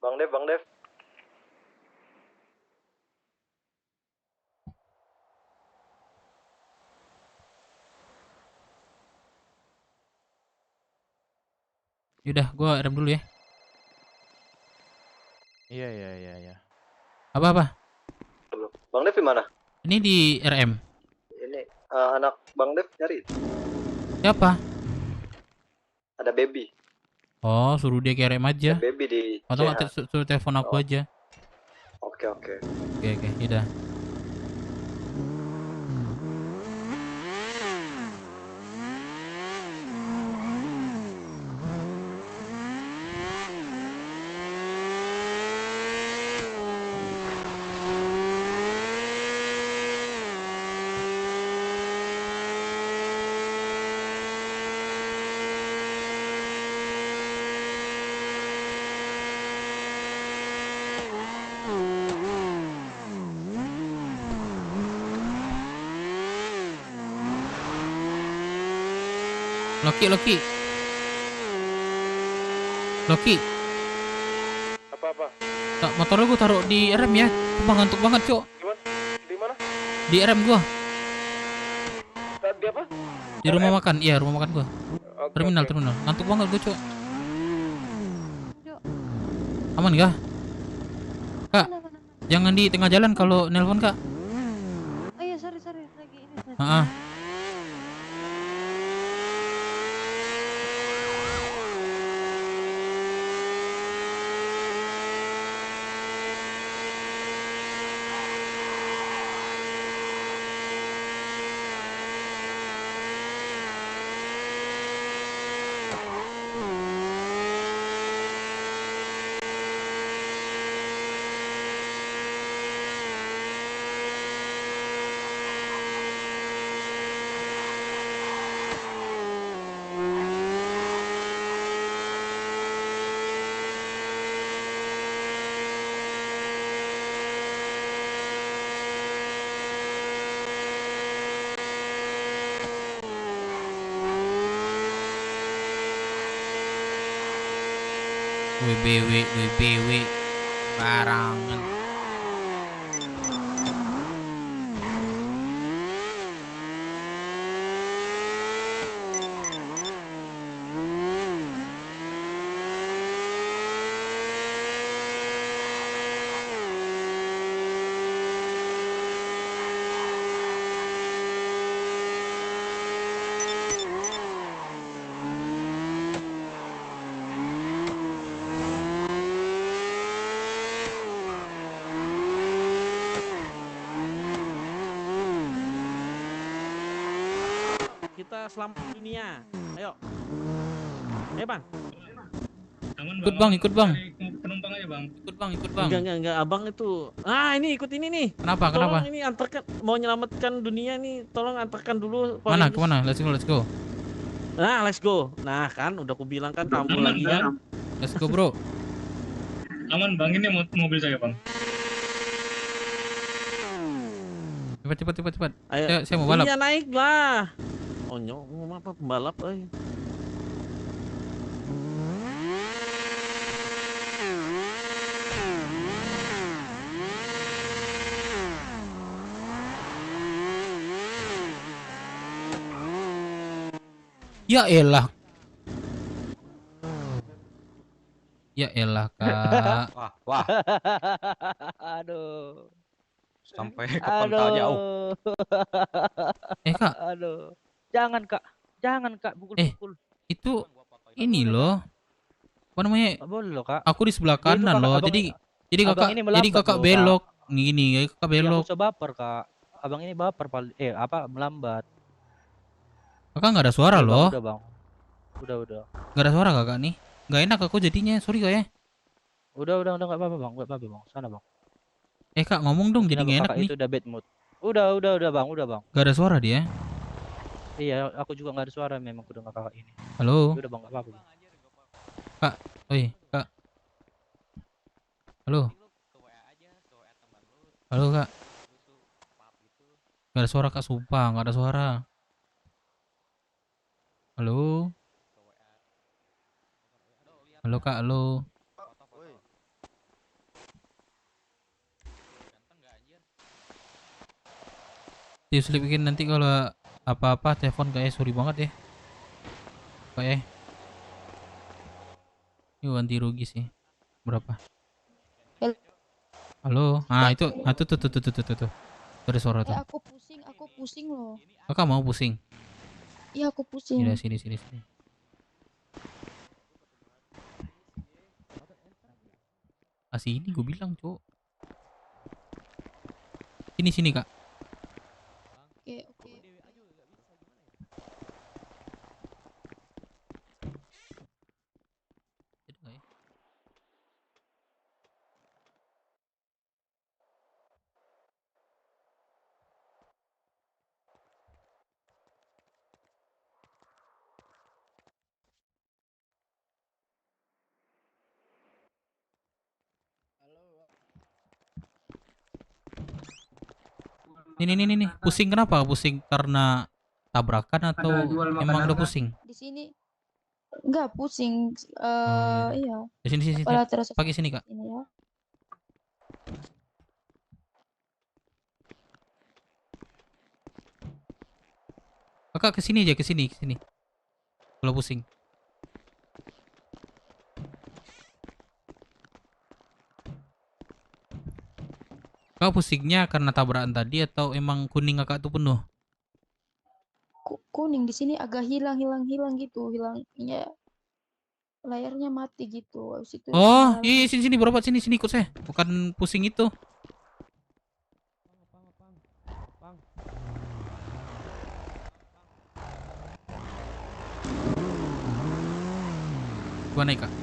P: Bang Dev.
E: Yaudah, gua rem dulu ya.
I: Iya.
E: Apa?
P: Bang Dev di mana?
E: Ini di RM.
P: Ini anak Bang Dev nyari.
E: Siapa?
P: Ada baby.
E: Oh, suruh dia ke RM aja.
P: Ada baby di
E: Atau nggak
P: CH.
E: suruh telepon aku aja.
P: Oke.
E: Oke, yaudah. Loki.
U: Apa-apa?
E: Motor gue taruh di RM ya. Cuma ngantuk banget, Cok.
U: Di mana?
E: Di RM gua.
U: Di apa?
E: Di rumah makan. Iya, rumah makan gua.
U: Oke,
E: Terminal. Ngantuk banget gua, Cok. Aman kah? Kak, jangan di tengah jalan kalau nelpon, Kak.
K: Oh iya, sorry lagi ini.
E: Heeh. WBW barangan.
C: kita selamat dunia. Ayo. Ayo bang.
E: Ikut bang, ikut bang.
C: Penumpang aja bang.
E: Ikut bang, ikut bang.
C: Enggak, abang itu. Ah ini ikut ini nih.
E: Kenapa,
C: Tolong
E: kenapa?
C: ini antarkan, mau menyelamatkan dunia nih, tolong antarkan dulu. Power
E: Mana,
C: Rangers.
E: kemana? Let's go, let's go.
C: Nah, let's go. Nah kan, udah aku bilang kan kamu lagi kan.
E: Let's go bro.
C: Aman bang, ini mobil saya bang.
E: Cepat.
C: Ayo,
E: Saya mau balap.
C: Iya naik lah. Oh nyok, mau apa pembalap?
E: Ya elah. Ya elah kak.
L: Wah.
N: Aduh.
L: Sampai kepala jauh.
E: Kak.
N: Aduh. Jangan kak, pukul-pukul.
E: Itu ini loh. Apa namanya?
N: Boleh loh kak.
E: Aku di sebelah kanan loh. Jadi
N: abang ini melambat
E: kakak
N: loh,
E: belok. Gini, kakak belok.
N: Usah baper kak. Abang ini baper melambat.
E: Kakak nggak ada suara loh.
N: Udah bang. Udah.
E: Nggak ada suara kakak nih. Nggak enak aku jadinya. Sorry kak ya.
N: Udah nggak apa-apa bang. Sana bang.
E: Kak ngomong dong, jadi nggak enak nih.
N: Itu udah bad mood. Udah bang.
E: Nggak ada suara dia.
N: Iya, aku juga nggak ada suara memang udah nggak kakak ini.
E: Halo.
N: Udah bang, nggak apa-apa.
E: Kak, kak. Halo. Halo kak. Nggak ada suara kak, sumpah nggak ada suara. Halo. Halo kak, halo. Diusulip bikin nanti kalau apa-apa telepon kayak sorry banget ya. Kayak ini ganti rugi sih. Berapa? Halo. Ah itu tuh. Ada suara tuh.
K: Aku pusing loh.
E: Kakak mau pusing?
K: Iya aku pusing.
E: Sini. Ini gue bilang cok. Sini kak.
K: Oke.
E: Ini. Pusing kenapa? Pusing karena tabrakan atau emang udah pusing?
K: Di sini enggak pusing. Iya.
E: Di sini.
K: Kepala terasa
E: Pakai sini kak.
K: ini ya.
E: Kakak kesini aja, kesini. Kalau pusing. Kak pusingnya karena tabrakan tadi atau emang kuning kakak tuh penuh?
K: Kuning di sini agak hilang gitu, ya. Layarnya mati gitu. Habis itu
E: Oh, iya sini berobat sini ikut saya. Bukan pusing itu. Gua naik kak.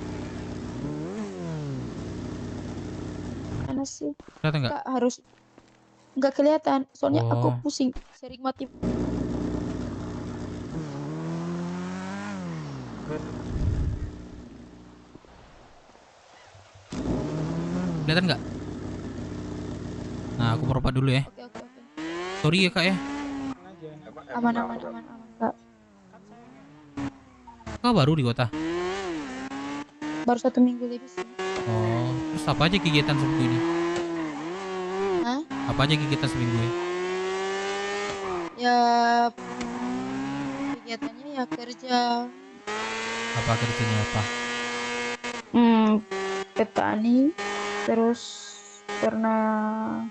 K: mana sih?
E: Kelihatan nggak?
K: Kak, harus nggak kelihatan. Soalnya aku
E: Oh.
K: pusing, sering mati.
E: Kelihatan nggak? Nah, aku merubah dulu ya.
K: Oke.
E: Sorry ya kak ya.
K: Aman, Kak.
E: Kau baru di kota?
K: Baru 1 minggu lebih sih.
E: Oh, terus apa aja kegiatan seminggu ini?
K: Hah?
E: Apa aja kegiatan seminggu ya?
K: Ya kegiatannya ya kerja.
E: Apa kerjanya apa?
K: Petani, terus pernah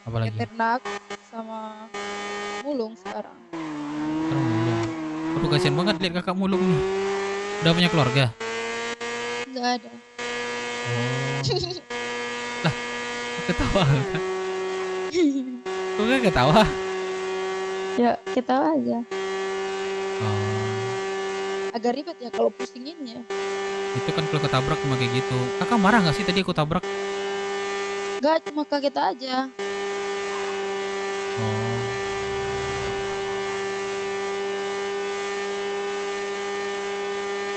E: Apa lagi?
K: peternak sama mulung sekarang.
E: Sekarang mulung. Aduh kasihan banget lihat kakak mulung nih. Udah punya keluarga?
K: Nggak ada.
E: Lah, ketawa kak. Kok gak ketawa?
K: Kita aja.
E: Oh,
K: Agak ribet ya kalau pusingin ya.
E: itu kan kalau ketabrak cuma kayak gitu. Kakak marah nggak sih tadi aku tabrak?
K: Gak cuma kaget aja.
E: Oh.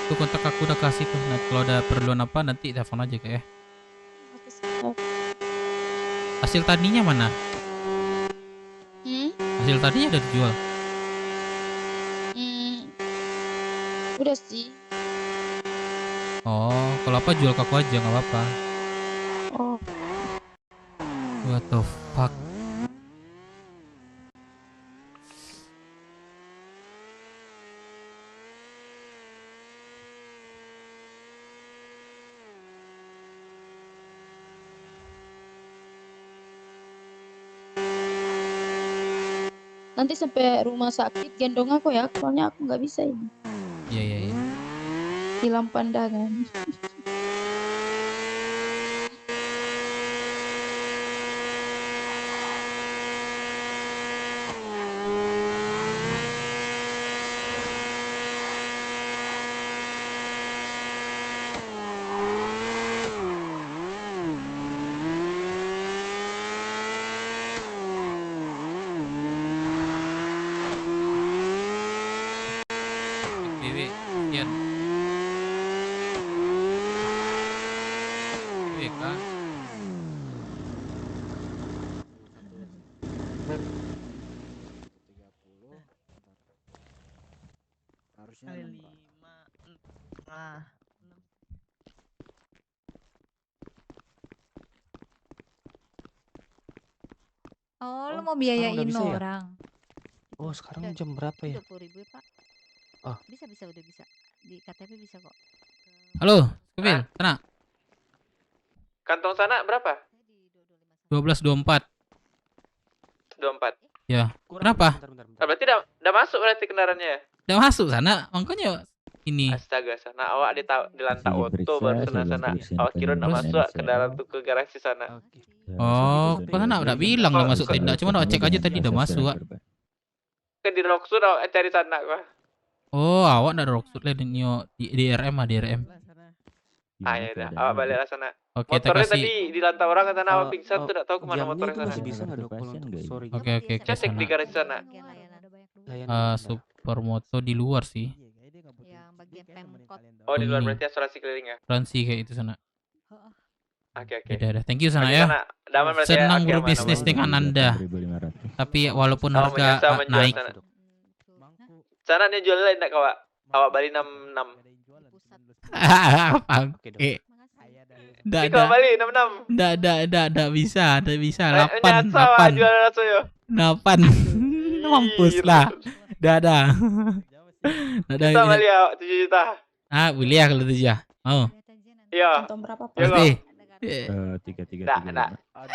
E: Tuh kontak aku udah kasih tuh. Nah, kalau ada perluan apa nanti telepon aja kayak. Hasil tadinya mana? Hasil tadinya udah dijual.
K: Udah sih.
E: Oh, kalau apa jual ke aku aja nggak apa-apa.
K: Oh.
E: What the fuck?
K: Nanti sampai rumah sakit gendong aku ya, soalnya aku nggak bisa ini.
E: Iya, iya, iya.
K: Hilang pandangan.
E: Dewi, sekian. Dewi, Kak.
M: Harusnya
N: Kali 5. Nah.
T: Oh, lu
M: Oh,
T: mau
M: sekarang udah
T: biayain
M: bisa ya?
T: orang.
M: Oh, sekarang jam berapa ya?
T: 20.000 ya, Pak.
M: Oh.
T: Bisa udah bisa. Di KTP bisa kok.
E: Halo, Kubil, sana.
O: Kantong sana berapa?
E: 12.24.
O: 24.
E: Ya. Kenapa?
O: Berarti udah masuk berarti kendaraannya ya?
E: Udah masuk sana, makanya ini.
O: Astaga, sana awak di lantai auto baru sana. Awak kira nak masuk kendaraan tuh ke garasi sana.
E: Oh, kok sana udah bilang udah masuk tindak, cuma udah cek aja tadi udah masuk, Wak.
O: Ke di Roxur awak cari sana gua.
E: Oh, awak ndak roksud lah di DRM ah, DRM.
O: Ah ya udah, awak balik lah sana.
E: Oke,
O: Motornya
E: terima kasih.
O: tadi di lantai orang ke sana awak pingsan tuh enggak tahu kemana motornya sana.
E: Oke, oke,
O: Saya cek di
E: sana.
O: garasi sana.
E: Supermoto di luar sih.
O: Oh, di luar
E: Ini.
O: berarti asuransi keliling ya?
E: Asuransi kayak itu sana.
O: Oke, oke.
E: Udah, thank you sana
O: Oke,
E: ya.
O: sana. Damai berarti ya?
E: Senang
O: Oke, aman,
E: berbisnis
O: aman.
E: dengan Anda. Tapi walaupun
O: Oh,
E: harga
O: menyasa menjual
E: naik.
O: sana. Sana dia jual lain enggak kawak? Awak balik 66.
E: Apa? Oke. Nggak,
O: Ini kau balik 66.
E: nggak bisa, nggak bisa.
O: Nyasa
E: 8,
O: awak
E: 8.
O: jual langsung yo.
E: 8. Mampus lah. Dah.
O: Kita balik awak 7 juta.
E: Ah, boleh ya kalau 7 ya. Mau.
O: Iya.
K: Berapa,
O: Iya,
E: Pasti.
O: Enggak.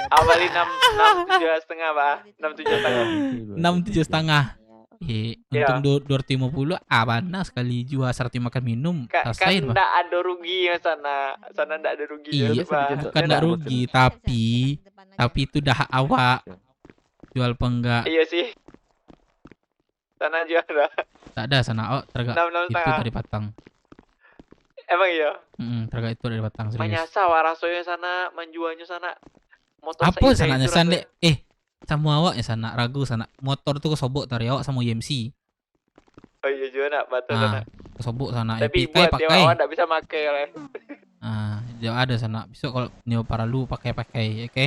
O: Awak balik 6,5, Pak. 6,7
E: 6,7,5. Untung 250 mana sekali jual serti makan minum
O: Kan
E: selesai Pak.
O: enggak ada rugi ya sana. Sana enggak ada rugi ya,
E: Iya,
O: Pak.
E: bukan enggak rugi, tapi itu dah hak awak. Jual apa enggak?
O: Iya sih. Sana jual dah.
E: Tak ada sana awak terga
O: 6,5
E: itu
O: setengah.
E: dari Batang.
O: Emang iya.
E: Terga itu dari Batang serius.
O: Manyasa warasoyo sana, menjualnya sana. Motor
E: Apa
O: seindah
E: sananya
O: itu
E: san
O: rasanya.
E: dek? Sama awak ya sana ragu sana. Motor tuh kesobok dari awak sama UMC.
O: Oh iya juga nak batu sana.
E: Kesobok sana.
O: Tapi
E: Pakai
O: buat dia
E: pakai.
O: awak enggak bisa pakai oleh.
E: Jauh ada sana. Besok kalau neo para lu pakai, oke?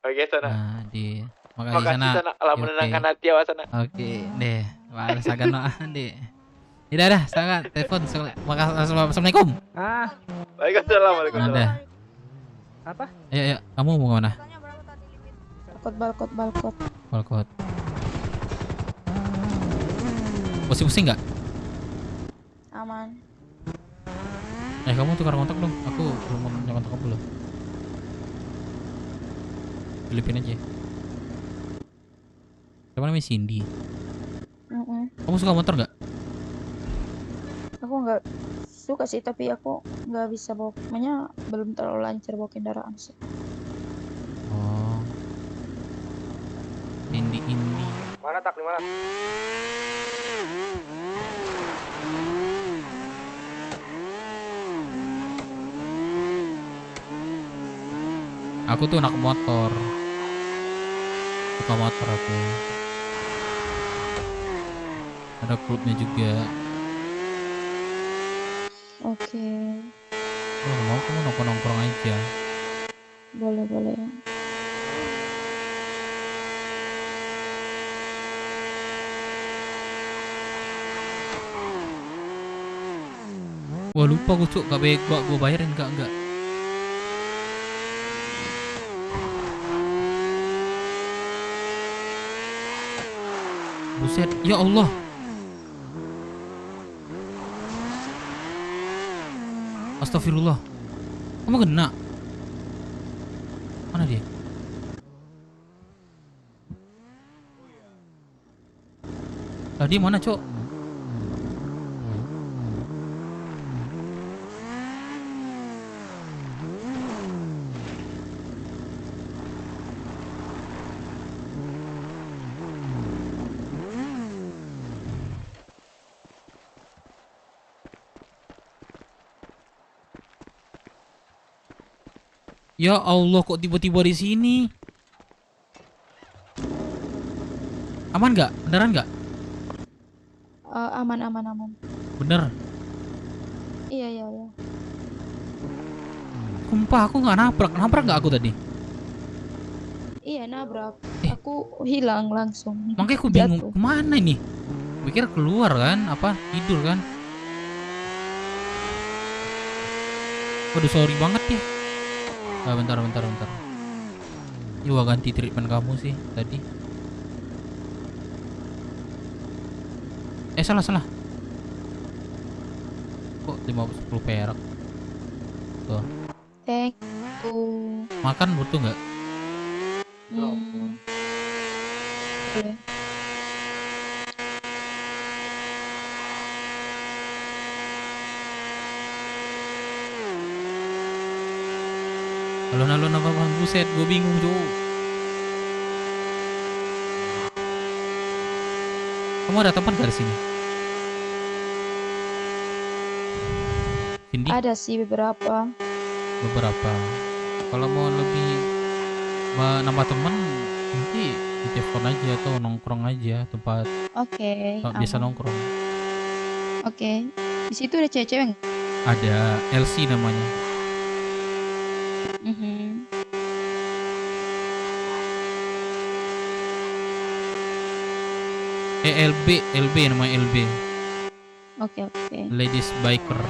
O: Oke sana.
E: Di makasih
O: Makasih
E: sana.
O: sana. Allah
E: Oke.
O: menenangkan hati awak sana.
E: Oke, deh. Balas agak deh. Tidak dah, sangat telepon. Makasih. Assalamualaikum.
O: Waalaikumsalam.
E: Ada.
N: Apa?
E: Ya, kamu mau kemana?
K: Balkot.
E: Balkot. Pusing-pusing nggak?
K: Aman.
E: Kamu tukar kontak dong. Aku belum punya kontak kamu loh. Filipin aja. Siapa namanya Cindy? Kamu suka motor nggak?
K: Aku nggak suka sih, tapi aku nggak bisa bawa, makanya belum terlalu lancar bawa kendaraan sih.
E: Oh. Cindy.
J: Mana tak di mana?
E: Aku tuh anak motor. Suka motor aku. Ada klubnya juga.
K: Oke,
E: Oh, mau kamu nongkrong-nongkrong aja.
K: boleh boleh.
E: Wah lupa gue cuk, gak bego, gue bayarin enggak. Buset, ya Allah. Astagfirullah. Kamu kena? Mana dia? Tadi mana cok? Ya Allah, kok tiba-tiba di sini? Aman nggak? Beneran nggak?
K: Aman aman aman.
E: Bener.
K: Iya.
E: Sumpah aku nggak nabrak nggak aku tadi?
K: Iya nabrak. Aku hilang langsung.
E: Makanya aku bingung kemana ini? Pikir keluar kan? Apa tidur kan? Waduh sorry banget ya. Bentar. Gua ganti treatment kamu sih tadi. Salah. Kok 10 perak? Tuh.
K: Thank you.
E: Makan butuh nggak?
K: Boleh.
E: Alon-alon apa bang? Buset, gue bingung tuh. Kamu ada teman gak di sini? Cindy?
K: Ada sih beberapa.
E: Kalau mau lebih nambah teman, nanti di telepon aja atau nongkrong aja tempat.
K: Oke.
E: Biasa
K: aman.
E: nongkrong.
K: Oke. Di situ ada cewek-cewek nggak?
E: Ada LC namanya. LB namanya LB.
K: Oke.
E: Ladies Biker.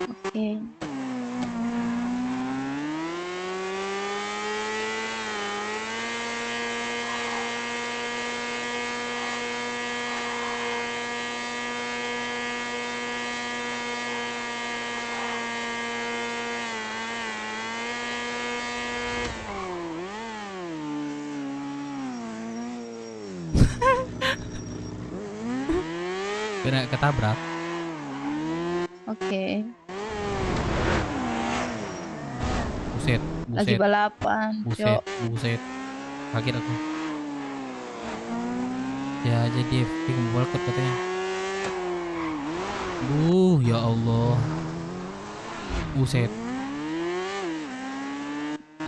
K: Oke.
E: Kena ketabrak.
K: Oke.
E: Buset.
K: Lagi balapan.
E: Buset. Kaget aku. Ya jadi bingung balkot katanya. Ya Allah. Buset.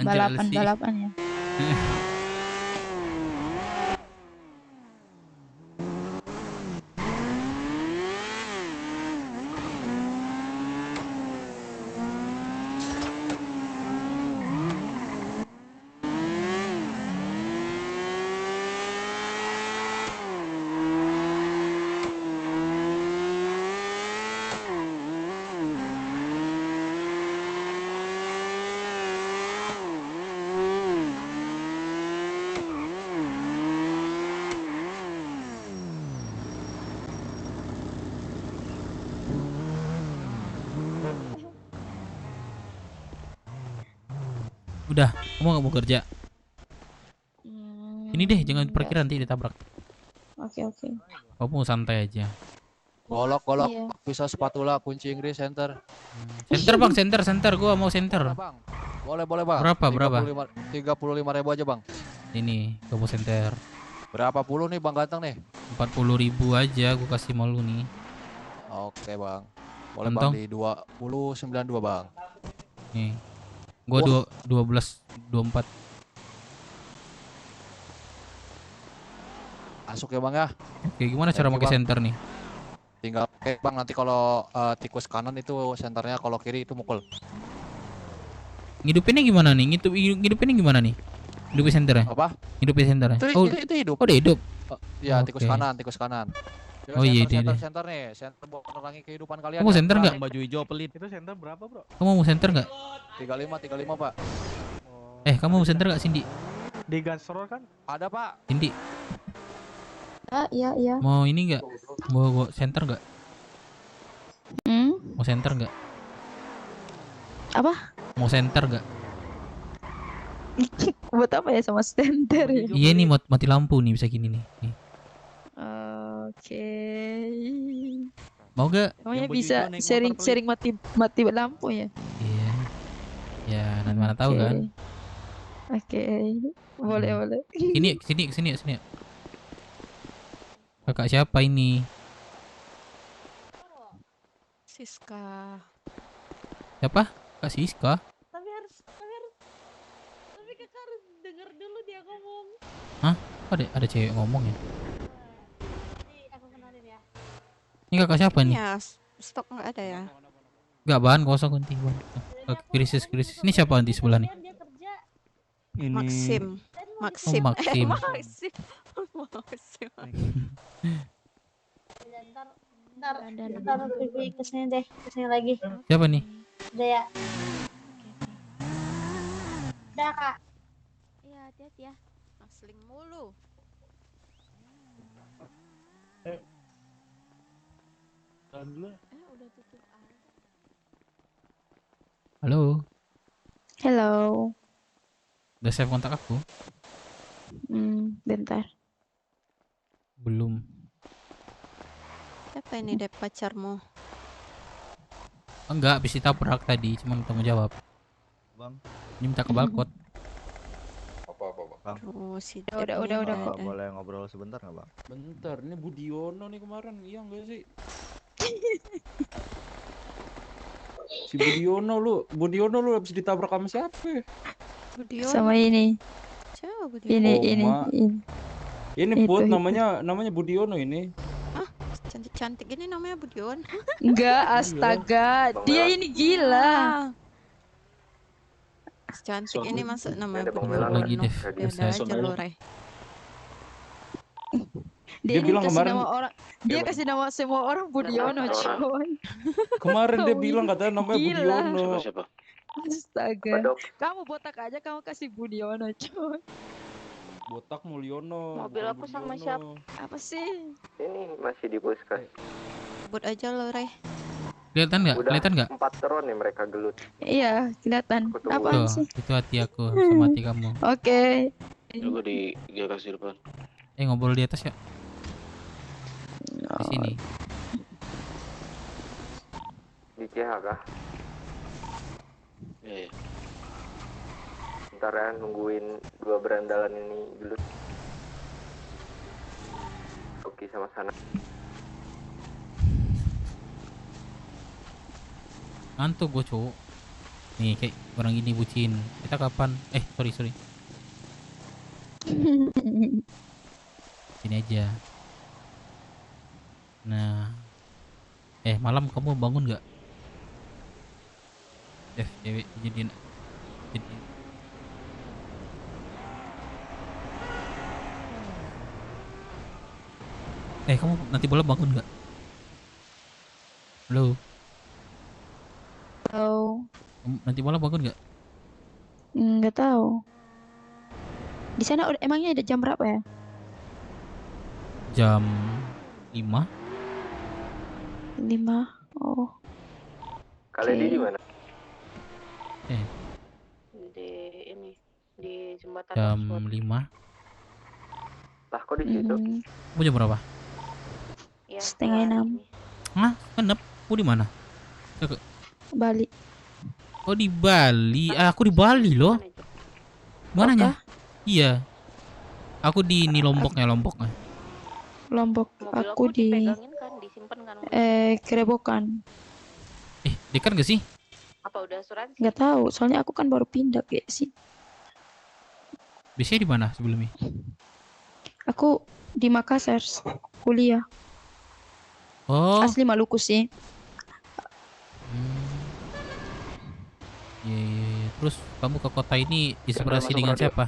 K: Balapan ya.
E: Udah, kamu gak mau kerja? Ini deh, jangan perkiraan nanti ditabrak.
K: Oke.
E: Kamu santai aja.
L: Golok,
K: Iya.
L: pisau spatula, kunci Inggris, center.
E: Center bang, center. Gua mau center.
L: Boleh bang.
E: Berapa?
L: 35.000 aja bang.
E: Ini, kamu center.
L: Berapa puluh nih Bang Ganteng nih?
E: 40.000 aja gua kasih sama lu nih.
L: Oke Bang. Boleh
E: Kantong?
L: Bang di 2092 Bang.
E: Nih. Gua 12.24.
L: Masuk ya Bang ya.
E: Oke, gimana cara
L: Thank you,
E: pakai
L: Bang.
E: center nih?
L: Tinggal pakai Bang, nanti kalau tikus kanan itu senternya, kalau kiri itu mukul.
E: Ngidupinnya gimana nih? Ngidupinnya gimana nih? Hidupin senternya?
L: Apa?
E: Hidupin senternya.
L: Itu hidup.
E: Oh, udah hidup.
L: Ya, tikus
E: Oke.
L: kanan.
E: Oh iya, dia.
L: Center nih, center buat menerangi kehidupan kalian.
E: Kamu
L: ya.
E: center nggak?
C: Baju hijau pelit.
U: Itu center berapa, Bro?
E: Kamu mau center nggak?
L: 35 Pak.
E: Kamu mau center nggak, Cindy?
U: Di Gasrol kan?
L: Ada Pak.
E: Cindy,
K: Iya.
E: mau ini nggak? Mau center nggak? Mau center nggak?
K: Apa?
E: Mau center nggak?
K: Buat apa ya sama center ya?
E: Iya nih, mati lampu nih, bisa gini nih. Nih.
K: Oke.
E: Mau gak?
K: Pokoknya bisa sharing mati lampu ya.
E: Iya. Ya, nanti mana tahu
K: Oke.
E: kan?
K: Oke. Boleh.
E: Sini. Kakak siapa ini?
T: Siska.
E: Siapa? Kak Siska?
T: Tapi kakak harus denger dulu dia ngomong.
E: Hah? Kok ada cewek ngomong ya?
T: Aku kenalin ya.
E: Ini kakak siapa nih?
T: Ya, stok nggak ada ya.
E: Gak, bahan kosong kunti. Krisis. Ini siapa nanti sebelah nih?
U: Ini
T: Maxim.
E: Maxim.
T: Maxim.
F: Ntar pergi kesini deh, kesini lagi.
E: Siapa nih?
F: Udah ya. Udah Kak.
T: Iya, hati-hati ya. Asling mulu. Udah tutup aja.
E: Halo.
K: Hello.
E: Udah save kontak aku?
K: Bentar.
E: Belum.
T: Siapa ini deh pacarmu?
E: Enggak, habis ditabrak tadi, cuma tanggung jawab.
G: Bang.
E: Ini minta ke balkot.
G: Apa, Bang?
T: Oh, si
K: Udah kok.
G: Boleh ngobrol sebentar nggak, Bang?
C: Bentar, ini Budiono nih kemarin, iya enggak sih? Si Budiono lu habis ditabrak sama siapa?
T: Budiono.
K: Sama ini.
T: Siapa Budiono?
C: Ini
T: Itu,
C: Put
T: itu.
C: namanya Budiono ini.
T: Cantik-cantik ini namanya Budiono.
K: Enggak, astaga. Dia ini gila.
T: Cantik ini masuk namanya
D: Bang
T: Budiono.
D: Melan
E: lagi deh.
T: Beda aja lo, Rey.
C: Dia
K: ini
C: bilang
K: kasih
C: kemarin-
K: nama orang. Dia kasih nama semua orang Budiono, coy.
C: Kemarin dia
K: Kau
C: bilang
K: ini
C: katanya namanya
K: gila.
C: Budiono.
K: Astaga. Kamu botak aja kamu kasih Budiono, coy.
C: Botak Mulyono.
F: Mobil
C: bukan
F: aku sama
C: Budiono.
F: siapa?
K: Apa sih?
D: Ini masih di Puskas.
T: Sebut aja lo, Rey.
E: Kelihatan nggak?
D: Udah
E: Kelihatan nggak?
D: 4 turun nih mereka gelut.
K: Iya, kelihatan. Apaan
E: Tuh,
K: sih?
E: itu hati aku sama hati kamu.
K: Oke.
O: Aku di garasi depan.
E: Ngobrol di atas ya. Di sini.
D: Di CHK.
O: Iya.
D: Ntar ya nungguin dua berandalan ini gelut. Oke, sama sana.
E: Ngantuk gue, cowok. Nih, kayak orang ini bucin. Kita kapan? Sorry. Sini aja. Nah. Malam kamu bangun nggak? Cewek jadi kamu nanti malam bangun nggak? Halo.
K: Tahu.
E: Nanti malam bangun nggak?
K: Nggak tahu. Di sana emangnya ada jam berapa ya?
E: Jam 5.
K: 5. Oh.
D: Kalian di mana?
F: Di ini, di jembatan
E: Jam
F: Oxford.
E: 5.
D: Lah kok di situ?
E: Kamu jam berapa?
F: Ya,
K: 5:30.
E: Hah? Kenapa? Kamu di mana?
K: Bali.
E: Oh, di Bali. Aku di Bali loh. Mananya? Iya. Aku di ini Lomboknya.
K: Lombok.
T: Mobil
K: Aku di
T: dipegangin kan, disimpan kan?
K: Kerebokan.
E: Dekat gak sih?
T: Apa udah asuransi?
K: Nggak tahu, soalnya aku kan baru pindah ke sih.
E: Biasanya di mana sebelumnya?
K: Aku di Makassar kuliah.
E: Oh.
K: Asli Maluku sih.
E: Iya. Terus kamu ke kota ini inspirasi dengan siapa?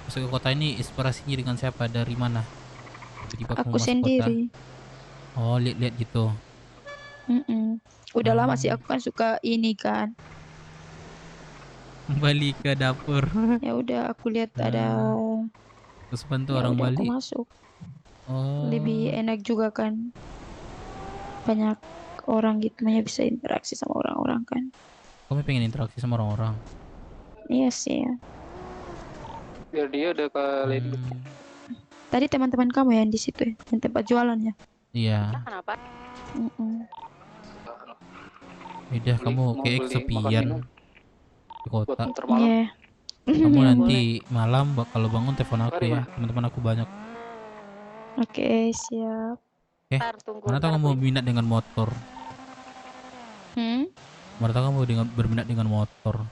E: Masuk ke kota ini inspirasinya dengan siapa? Dari mana? Tiba-tiba kamu
K: Aku
E: masuk
K: sendiri.
E: kota. Oh, lihat-lihat gitu.
K: Udah lama sih aku kan suka ini kan.
E: Kembali ke dapur.
K: Ya udah aku lihat ada.
E: Terus bantu
K: Ya
E: orang
K: udah aku
E: Bali.
K: masuk.
E: Oh.
K: Lebih enak juga kan. Banyak orang gitu, makanya bisa interaksi sama orang-orang kan.
E: Kamu pengen interaksi sama orang-orang?
K: Iya sih ya.
O: Biar dia udah kali
K: Tadi teman-teman kamu yang di situ ya, yang tempat jualan ya.
E: Iya.
T: Kenapa?
E: Beda, kamu kayak kesepian di kota.
K: Iya.
E: Kamu
K: Ya,
E: nanti malam kalau bangun telepon aku ya. Teman-teman aku banyak.
K: Oke, siap.
E: Mana tahu kamu berminat dengan motor? Mana tahu kamu berminat dengan motor?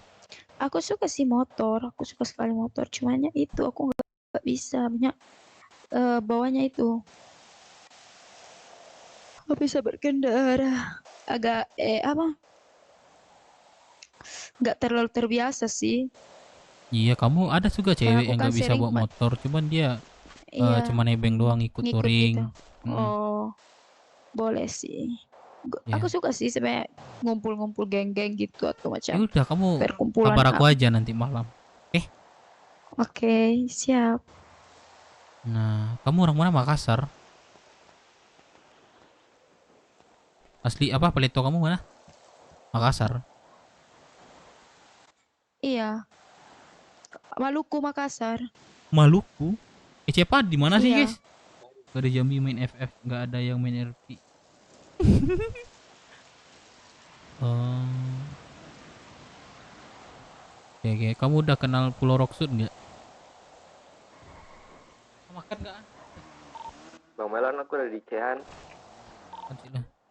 K: Aku suka sih motor, aku suka sekali motor. Cuman ya itu aku nggak bisa banyak bawanya itu. Nggak bisa berkendara. Agak nggak terlalu terbiasa sih.
E: Iya, kamu ada juga cewek
K: aku
E: yang
K: kan
E: nggak bisa
K: sering
E: bawa motor, cuman dia
K: Iya,
E: cuma nebeng doang ikut
K: ngikut
E: touring.
K: gitu. Oh, boleh sih.
E: Iya.
K: Aku suka sih sebenarnya ngumpul-ngumpul geng-geng gitu atau
E: Ya
K: macam
E: udah, kamu
K: perkumpulan
E: kabar aku
K: apa.
E: aja nanti malam.
K: Oke, siap.
E: Nah, kamu orang mana? Makassar? Asli apa? Peleto kamu mana? Makassar.
K: Iya. Maluku, Makassar.
E: Maluku? Cepat di mana sih,
K: Iya.
E: guys? Gak ada Jambi main FF, nggak ada yang main RP. Oke, kamu udah kenal Pulau Roksud nggak? Makan nggak?
P: Bang Melon aku udah di Cihan.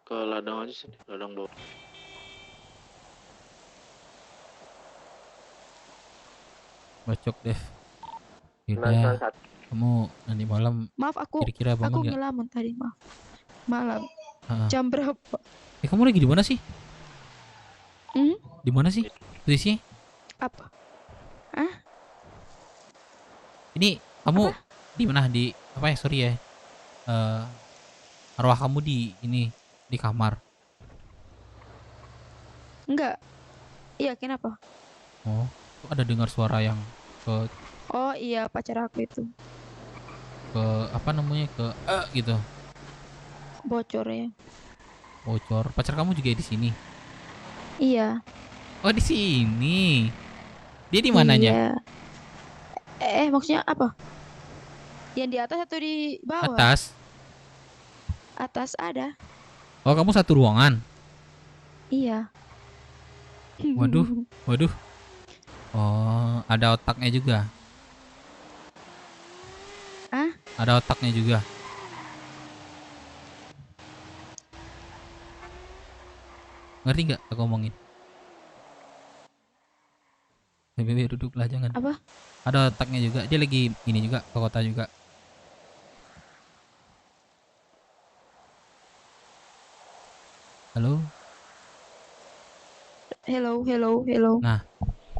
O: ke ladang aja sih, ladang doang.
E: Bacok Dev. Yaudah, kamu nanti malam
K: Maaf aku
E: kira-kira bangun nggak?
K: ngelamun tadi, maaf. Malam.
E: Ah.
K: Jam berapa?
E: Kamu lagi di mana sih? Di mana sih posisinya?
K: Apa?
E: Ini kamu di mana? Di apa ya? Sorry ya. Arwah kamu di ini di kamar.
K: Enggak. Iya, kenapa?
E: Oh, kok ada dengar suara yang ke
K: Oh iya, pacar aku itu.
E: apa namanya ke gitu.
K: Bocor ya.
E: Bocor. Pacar kamu juga di sini.
K: Iya.
E: Oh, di sini. Dia di mananya?
K: Iya. Maksudnya apa? Yang di atas atau di bawah?
E: Atas.
K: Atas ada.
E: Oh, kamu satu ruangan.
K: Iya.
E: Waduh. Oh, ada otaknya juga. Ada otaknya juga. Ngerti nggak aku ngomongin? Bebe duduklah, jangan.
K: Apa?
E: Ada otaknya juga. Dia lagi ini juga ke kota juga. Halo.
K: Hello.
E: Nah,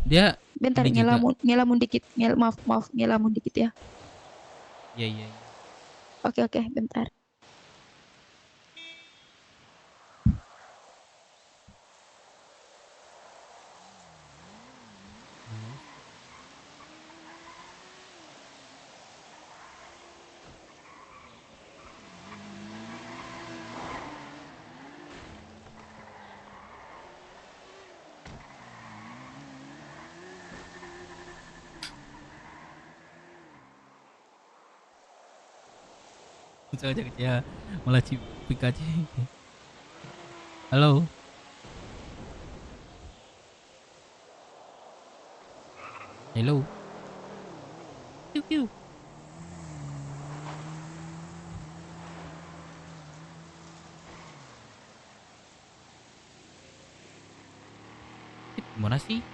E: dia
K: Bentar,
E: ini juga.
K: ngelamun dikit. Maaf, ngelamun dikit ya.
E: Iya.
K: Oke, bentar.
E: Aja ya, malah cipik aja. Halo. Hello. Piu piu. Gimana sih?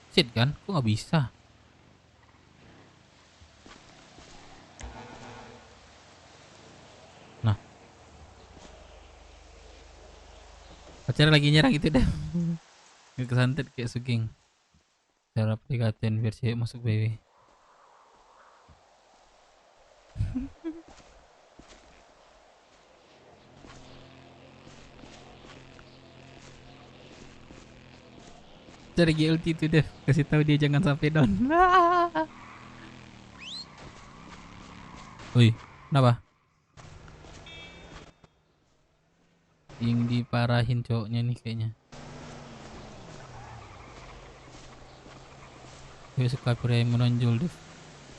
E: Sit kan? Kok nggak bisa? Nah, pacar lagi nyerang itu dah. Nggak kesantet kayak Sugeng. Cara PDKT biar cewek masuk BW. Cari GLT itu deh, kasih tahu dia jangan sampai down. Woi, kenapa? Yang diparahin cowoknya nih kayaknya. Dia suka pria yang menonjol deh.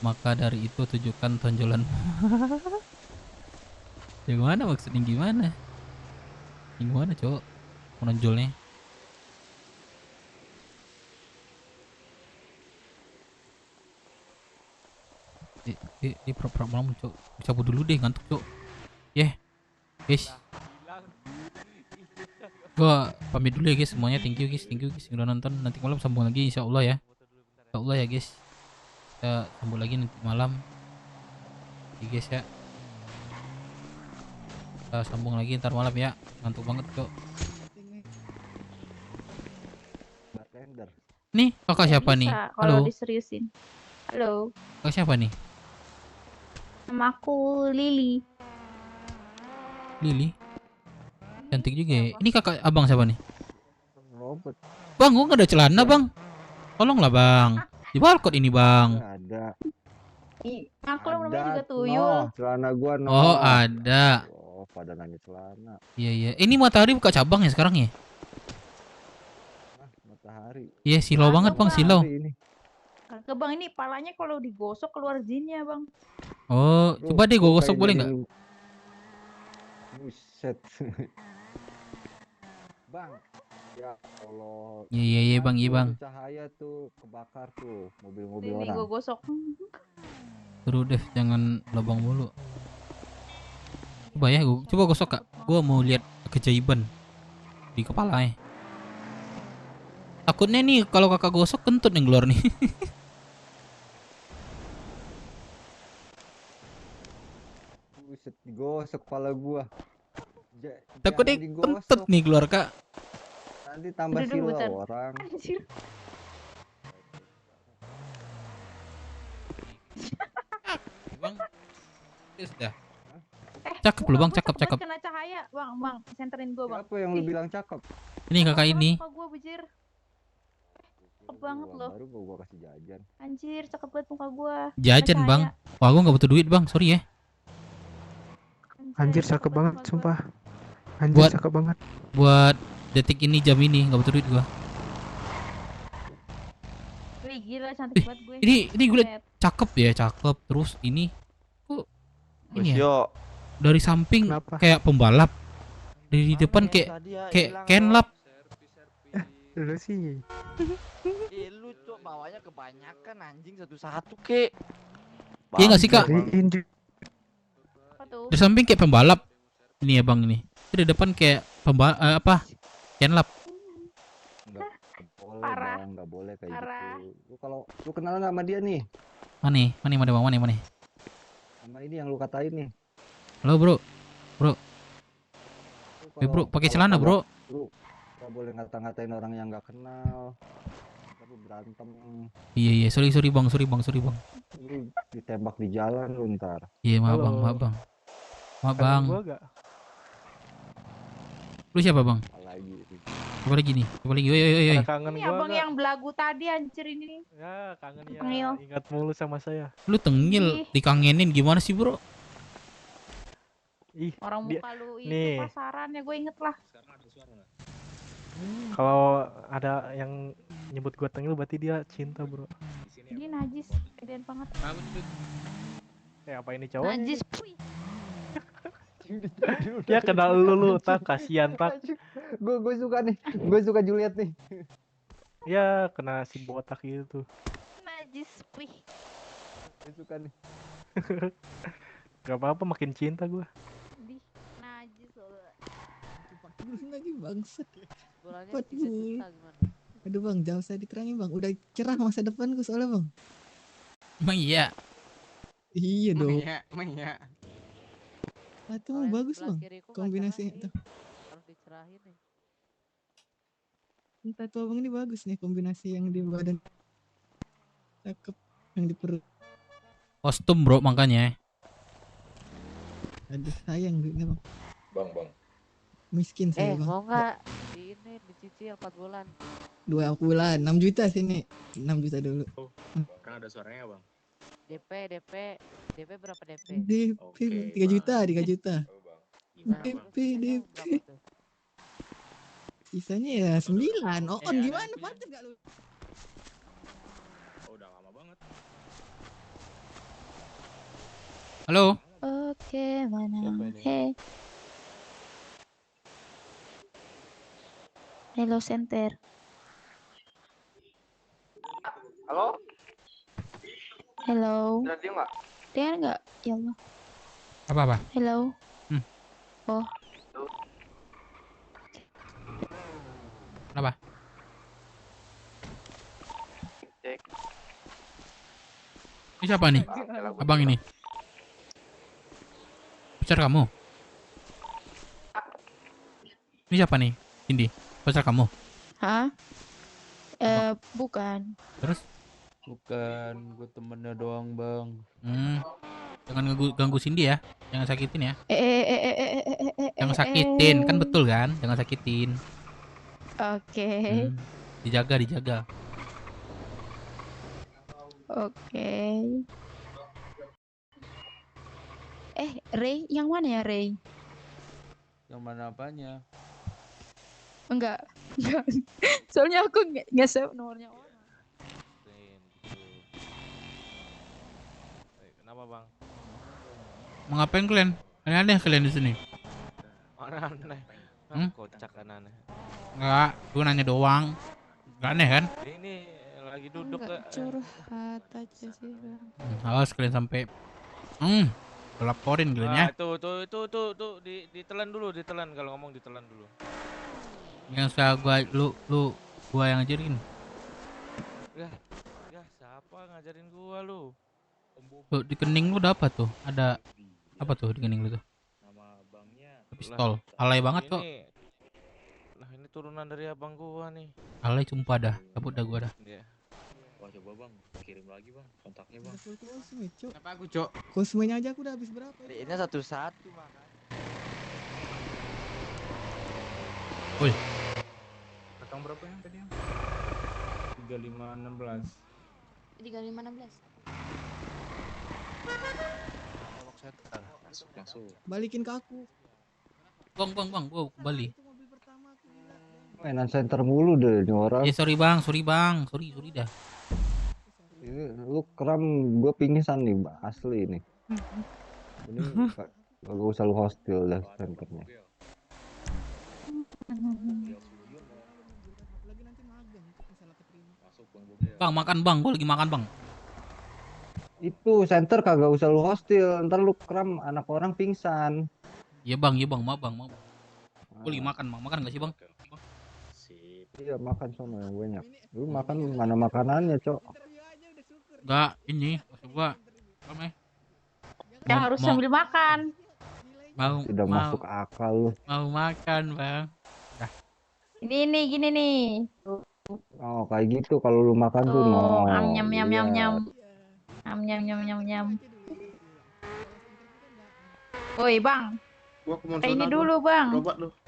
E: Maka dari itu tunjukkan tonjolan. Yang mana maksudnya gimana? Gimana cowok menonjolnya? Di pura-pura malam cok, cabut dulu deh ngantuk cok. Guys, gua pamit dulu ya guys semuanya. Thank you guys udah nonton. Nanti malam sambung lagi insya Allah ya. Insya Allah ya guys, kita sambung lagi nanti malam. Oke guys ya, kita sambung lagi ntar malam ya. Ngantuk banget cok. Nih kakak siapa nih?
K: Kalau
E: Halo,
K: diseriusin. Halo,
E: kakak siapa nih?
K: nama aku Lili.
E: Lili, cantik juga ya. Ini kakak abang siapa nih?
C: Robert.
E: Bang, gua nggak ada celana bang. Tolonglah bang. Di balkon ini bang.
C: Ada.
K: Maklum namanya juga
C: No,
K: tuyul.
C: celana gua no.
E: Oh ada.
C: Oh, pada nanya celana.
E: Iya. Ini Matahari buka cabang ya sekarang ya?
C: Matahari.
E: Iya silau banget bang, silau.
K: Kagak bang, ini palanya kalau digosok keluar jinnya bang.
E: Oh, coba deh gua gosok boleh nggak?
C: Buset. Bang, ya Allah.
E: Iya bang, iya bang.
C: Cahaya tuh kebakar tuh mobil-mobil
K: Ini
C: orang.
K: gue gosok.
E: Terus deh, jangan lubang mulu. Coba ya, coba gosok kak. Gua mau lihat keajaiban di kepalanya. Takutnya nih kalau kakak gosok kentut yang keluar nih.
C: Buset, digosok kepala gua.
E: Takutnya
C: Jangan
E: kentut nih keluar kak.
C: Nanti tambah
K: Udah,
C: silau
K: bentar.
C: orang.
K: Anjir.
E: Bang, sudah. Cakep lu bang, cakep.
K: Kena cahaya, bang, senterin gue bang.
C: Apa yang lu bilang cakep?
E: Ini kakak ini.
K: Muka gue bejir. Cakep banget loh.
C: Baru gua kasih jajan.
K: Anjir, cakep banget muka gue.
E: Jajan bang. Wah gua nggak butuh duit bang, sorry ya.
Q: Anjir cakep banget sumpah. Anjir cakep banget.
E: Buat detik ini jam ini nggak butuh duit gua.
K: Wih gila cantik banget gue.
E: Ini gue liat cakep ya, cakep. Terus ini kok ini ya? Dari samping kayak pembalap, dari depan kayak Kenlap.
Q: Lu sih.
O: Lu cok bawanya kebanyakan anjing satu-satu kek.
E: Iya nggak sih kak? Dari samping kayak pembalap. Ini ya bang ini. Di depan kayak pembalap Kenlap.
C: Parah. Nggak boleh kayak gitu. Lu kalau lu kenal nggak sama dia nih?
E: Mana bang?
C: Sama ini yang lu katain nih.
E: Halo bro. Bro, pakai celana bro.
C: Lu nggak boleh ngata-ngatain orang yang nggak kenal. Tapi berantem.
E: Iya, sorry bang.
C: Lu ditembak di jalan lu ntar.
E: Iya maaf bang. Lu siapa bang? Coba lagi nih. Oi.
K: Ini abang yang belagu tadi anjir ini.
H: Ya kangen ya.
K: Tengil.
H: Ingat mulu sama saya.
E: Lu tengil, dikangenin gimana sih bro?
K: Orang muka lu itu
H: nih.
K: pasaran ya gue inget lah.
H: Kalau ada yang nyebut gua tengil berarti dia cinta bro.
K: Ini najis, gedean banget.
H: Apa ini cowok?
K: Najis.
H: Ya kenal lu tak kasihan tak.
A: Gue suka nih. Gue suka Juliet nih.
H: Ya, kena si botak itu.
T: Najis, wih.
A: Gue suka nih.
H: Gak apa-apa, makin cinta gue.
T: Di najis loh.
V: 40 lagi bangsat.
T: Bolanya
V: 40.
T: 3 juta gimana?
V: Aduh bang, jangan usah diterangin bang. Udah cerah masa depanku soalnya bang.
E: Emang iya.
V: Iya dong.
M: Emang iya.
V: Ah, itu mau bagus bang. Kombinasinya itu.
T: Harus dicerahin nih.
V: Tattoo abang ini bagus nih kombinasi yang di badan. Cakep yang di perut.
E: Kostum bro makanya.
V: Aduh sayang duitnya bang.
W: Bang.
V: Miskin saya bang.
T: Mau nggak di ini dicicil 4 bulan?
V: 2 bulan 6 juta sini. 6 juta dulu.
U: Kan ada suaranya bang.
T: DP berapa DP?
V: DP 3 juta 3 juta. DP. Sisanya ya 9. On gimana pantas gak lu?
U: Udah lama banget.
E: Halo.
K: Oke, mana? Hey. Hello center.
O: Halo?
K: Hello.
O: Radio nggak?
K: Dengar nggak? Ya Allah.
E: Apa?
K: Hello. Oh.
E: Kenapa?
O: Cek.
E: Ini siapa nih? Abang ini. Pacar kamu? Ini siapa nih? Cindy, pacar kamu?
K: Hah? Bukan.
E: Terus?
C: Bukan, gue temennya doang bang.
E: Jangan ganggu Cindy ya. Jangan sakitin ya. Jangan
K: Jangan
E: sakitin, kan betul kan? Jangan sakitin.
K: Oke.
E: Dijaga.
K: Oke. Ray, yang mana ya Ray?
C: Yang mana apanya?
K: Enggak. Soalnya aku nggak save nomornya orang.
I: Kenapa bang?
E: Mau ngapain kalian? Aneh kalian di sini.
I: Mana aneh? Kocak kan aneh.
E: Enggak, gue nanya doang. Enggak aneh kan?
I: Ini lagi duduk
K: Curhat aja sih bang.
E: Awas kalian sampai laporin kalian ya.
I: Tuh, ditelan dulu, kalau ngomong ditelan dulu.
E: Yang saya gua yang ngajarin.
I: Ya, siapa ngajarin gua lu?
E: Tuh, di kening lu udah apa tuh? Ada apa tuh di kening lu tuh?
U: Nama abangnya.
E: Pistol. Alay banget kok.
I: Nah, ini turunan dari abang gua nih.
E: Alay sumpah dah. Cabut dah gua dah.
I: Iya.
U: Wah coba bang, kirim lagi bang kontaknya bang.
M: Kenapa aku cok?
V: Kosmenya aja aku udah habis berapa?
O: Ini satu-satu makan.
E: Woi.
U: Kakang berapa yang tadi yang?
C: 3516.
T: 3516.
U: Masuk.
V: Balikin ke aku.
E: Bang, gua kembali.
A: Mainan center mulu deh ini orang.
E: Sorry bang. Sorry dah.
A: Ini lu kram gue pingsan nih asli ini. Ini gak usah lu hostil dah centernya.
E: Bang makan bang, gua lagi makan bang.
A: Itu center kagak usah lu hostil, ntar lu kram anak orang pingsan.
E: Iya bang, mau bang. Gua lagi makan bang, makan gak sih bang?
A: Iya makan sama yang banyak. Lu makan mana makanannya cok?
E: Enggak, ini maksud gua apa ya?
K: Yang harus sambil makan.
A: Tidak masuk akal lu.
E: Mau makan bang. Dah.
K: Ini gini nih.
A: Oh kayak gitu kalau lu makan tuh no.
K: Nyam. Woi bang. Ini dulu bang.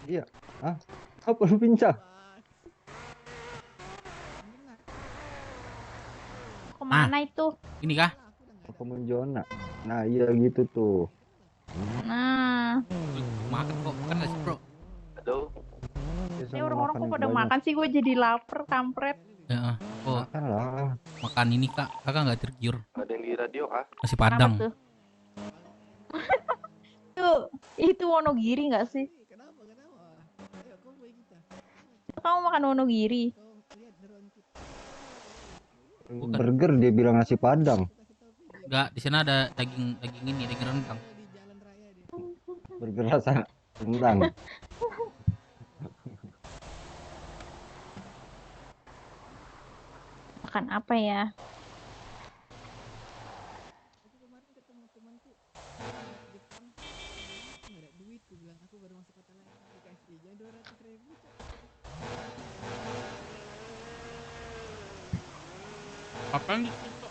A: Iya. Ah, apa lu pincang?
K: Kemana itu?
E: Ini kah?
A: Ke Menjona. Nah iya gitu tuh.
K: Nah.
E: Makan kok, makan gak sih bro?
O: Aduh.
K: Ini orang-orang kok pada makan sih, gue jadi lapar kampret.
E: Ya,
A: makan lah.
E: Makan ini kak, kakak nggak tergiur.
O: Ada yang di radio kah?
E: Nasi Padang.
K: Itu Wonogiri nggak sih? kamu makan onogiri?
A: Burger dia bilang nasi padang.
E: Enggak, di sana ada daging ini, daging rendang.
A: Burger rasa rendang.
K: Makan apa ya?
E: Apaan di situ?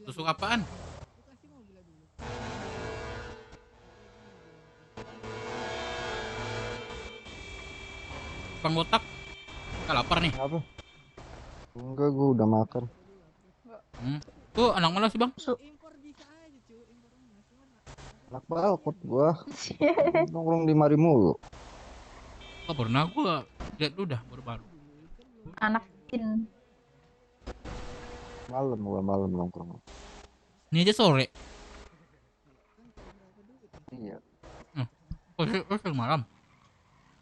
E: Tusuk apaan? Bang botak. Nggak lapar nih.
A: Apa? Enggak, gua udah makan.
E: Tuh anak mana sih bang?
A: Anak balkot gua. Nongkrong di mari mulu.
E: Oh, pernah gua lihat lu dah baru-baru.
K: Anak tin.
A: Malam nongkrong.
E: Ini aja sore.
A: Iya.
E: Oh, malam.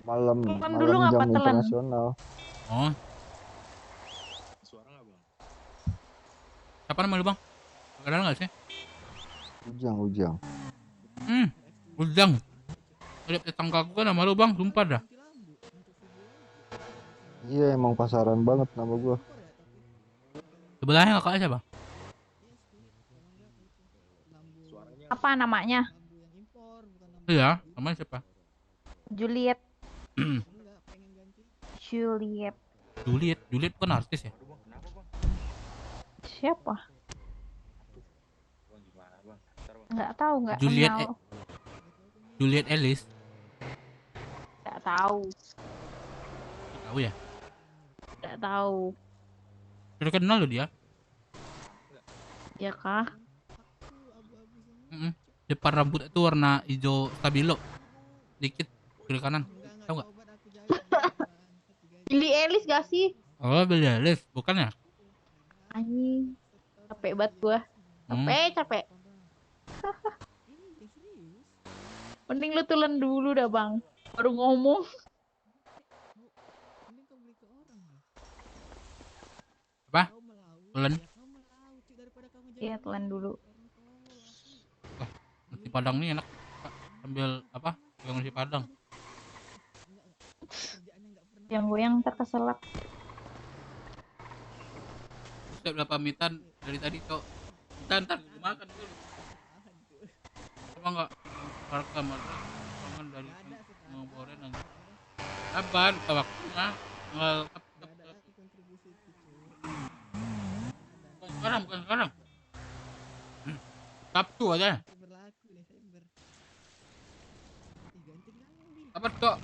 A: Malam
K: dulu
A: jam
K: ngapa telan?
A: internasional.
E: Oh. Siapa nama lu bang? Kenal nggak sih?
A: Ujang.
E: Ujang. Lihat tetangga gua nama lu bang, sumpah dah.
A: Iya, emang pasaran banget nama gua.
E: Sebelahnya kakaknya siapa?
K: Apa namanya?
E: Iya, namanya siapa?
K: Juliet. Juliet.
E: Juliet bukan artis ya?
K: Siapa? Nggak tahu, nggak
E: Juliet
K: kenal.
E: Juliet Ellis.
K: Nggak tahu.
E: Tahu ya?
K: Nggak tahu.
E: Udah kenal lo dia?
K: Ya kah?
E: Depan rambut itu warna hijau stabilo. Dikit kiri kanan. Tahu nggak?
K: Billie Eilish gak sih?
E: Oh, Billie Eilish, bukan ya?
K: Anjing. Capek banget gua. Capek. Mending lu tulen dulu dah, Bang. Baru ngomong.
E: Apa? Tulen?
K: Iya, tulen dulu.
E: Nasi padang nih enak. Sambil apa? Pegang nasi padang.
K: Yang goyang terkeselak.
E: Saya udah pamitan dari tadi kok. Ntar gue makan dulu. Apa enggak? Rekam tangan dari ngoborin aja. Apaan? Waktunya bukan sekarang. Sabtu aja. Apa kok?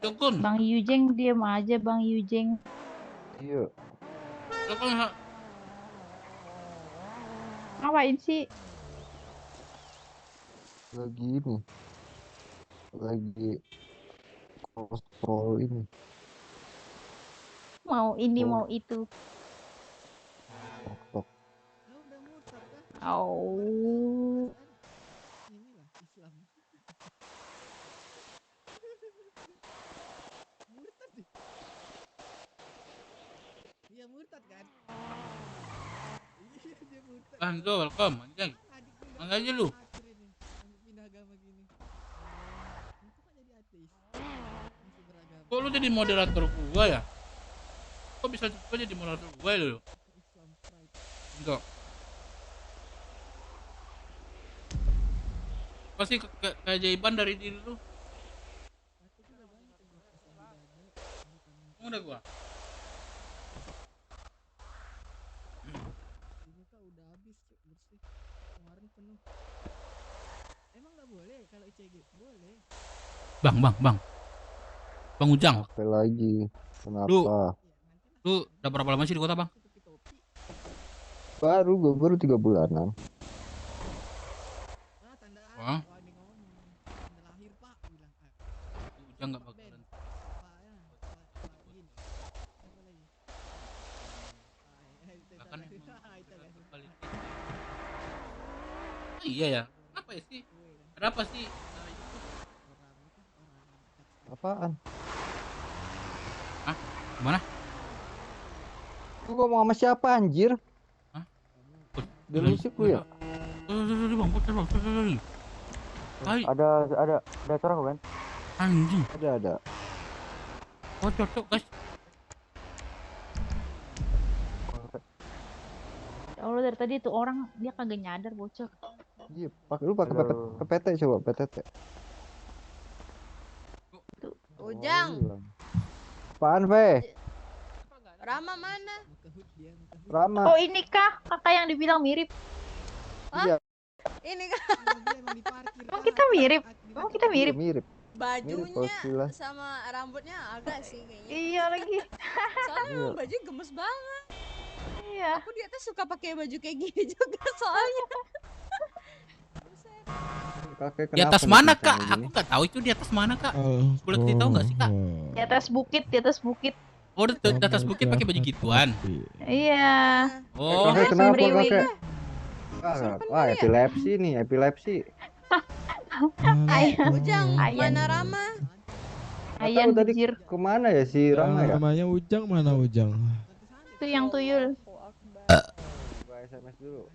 E: Dukun.
K: Bang Yujeng diam aja, Bang Yujeng.
A: Iya.
E: Dukun.
K: Ngapain sih?
A: Lagi scroll ini.
K: Mau ini mau itu.
A: Tok.
K: Oh.
V: Iya murtad kan? Iya dia murtad.
E: Tuh, welcome anjing. Mana aja lu?
V: Pindah agama gini. Itu kan jadi ateis. Masih beragama.
E: Kok lu jadi moderator gua ya? Kok bisa gua jadi moderator gua lu? Enggak. Pasti keajaiban dari diri lu. Udah gua.
V: Udah habis bersih. Kemarin penuh. Emang nggak boleh kalau ICG? Boleh.
E: Bang Ujang.
A: Apa lagi? Kenapa?
E: Lu udah berapa lama sih di kota, Bang?
A: Baru 3 bulanan.
E: Wah. Dia nggak bakalan. Bahkan iya ya. Apa ya sih? Kenapa sih?
A: Apaan?
E: Hah? Gimana?
A: Lu ngomong sama siapa anjir?
E: Hah?
A: Delusif lu ya?
E: Bang.
N: Ada suara kan?
E: Anjing.
A: Ada.
E: Oh cocok guys.
K: Ya Allah, dari tadi tuh orang dia kagak nyadar bocor.
A: Iya, lu pakai PPT coba PTT.
T: Ujang,
A: Apaan, Ve?
T: Rama mana?
A: Rama.
K: Oh ini kah kakak yang dibilang mirip?
A: Iya.
T: Ini kan
K: Emang kita mirip? Emang kita mirip?
A: Mirip.
T: bajunya sama rambutnya agak sih kayaknya.
K: Iya lagi.
T: Soalnya
A: Iya.
T: emang baju gemes banget.
K: Iya.
T: Aku di atas suka pakai baju kayak gini juga soalnya.
A: Kakek
E: Di atas
A: kenapa
E: mana
A: nih
E: kak?
A: kayak
E: Aku
A: gini?
E: nggak tahu itu di atas mana kak. Boleh kasih tahu nggak sih kak?
K: Di atas bukit, di atas bukit.
E: Oh di atas bukit pakai baju gituan.
K: Iya.
E: Oh.
A: Kakek kenapa
K: Semriwing.
A: kakek? Wah, epilepsi nih, epilepsi.
T: Ujang, mana Rama?
K: Ayan
A: tadi
K: bujir.
A: kemana ya si Rama ya?
V: Namanya Ujang, mana Ujang?
K: Itu yang tuyul.
A: Gua SMS dulu.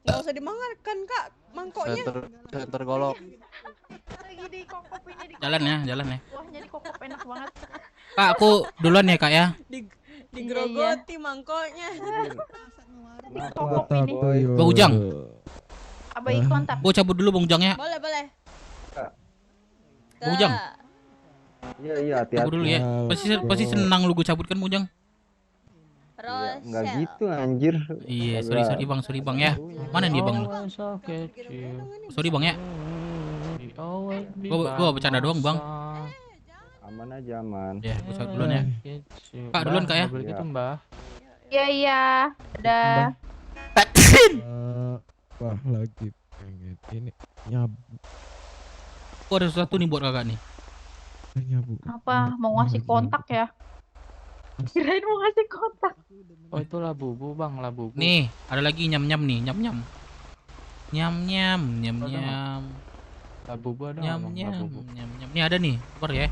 T: Nggak usah dimakan kak, mangkoknya.
L: Center golok.
K: Lagi di kokop ini di
E: Jalan ya.
K: Kuahnya di kokop enak banget.
E: Kak aku duluan ya kak ya.
T: Digerogoti mangkoknya.
K: Kokop ini.
E: Bang Ujang.
K: Abai kontak.
E: Gua cabut dulu Bang Ujang ya.
T: Boleh.
E: Bang Ujang.
A: Iya, hati-hati.
E: Cabut dulu ya. Pasti senang lu gua cabut kan Bang Ujang.
A: Enggak gitu anjir.
E: Iya, sorry bang ya. Mana dia bang? Sorry bang ya. Gua bercanda doang bang.
A: Aman aja aman.
E: Ya, gua cabut duluan ya. Kak duluan kak ya.
K: Iya. Udah.
V: Wah, lagi pengen ini nyabu.
E: Gua ada sesuatu nih buat kakak nih.
V: Nyabu.
K: Apa? Mau ngasih kontak ya? Kirain mau ngasih kontak.
C: Oh itu labubu bang, labubu.
E: Nih, ada lagi nyam-nyam nih, nyam-nyam. Nyam-nyam.
C: Labubu ada
E: Nyam-nyam. Nih ada nih, keluar ya.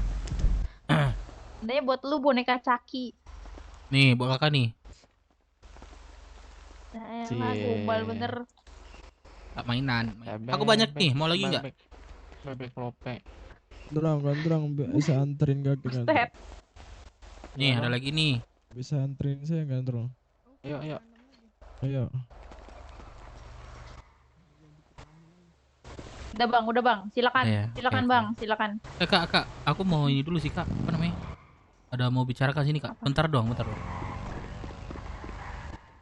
K: Adanya buat lu boneka caki.
E: Nih, buat kakak nih.
K: Nah, gombal bener.
E: Tak mainan. Aku banyak nih, mau lagi nggak?
C: Bebek lope.
V: Durang bisa anterin kaki kan?
K: Step.
E: Nih, ada lagi nih.
V: Bisa anterin saya kan, Durang? Ayo.
K: Udah bang, silakan.
E: Iya,
K: Silakan
E: oke.
K: bang, silakan.
E: Kak, aku mau ini dulu sih kak. Apa namanya? Ada mau bicarakan sini kak. Bentar doang.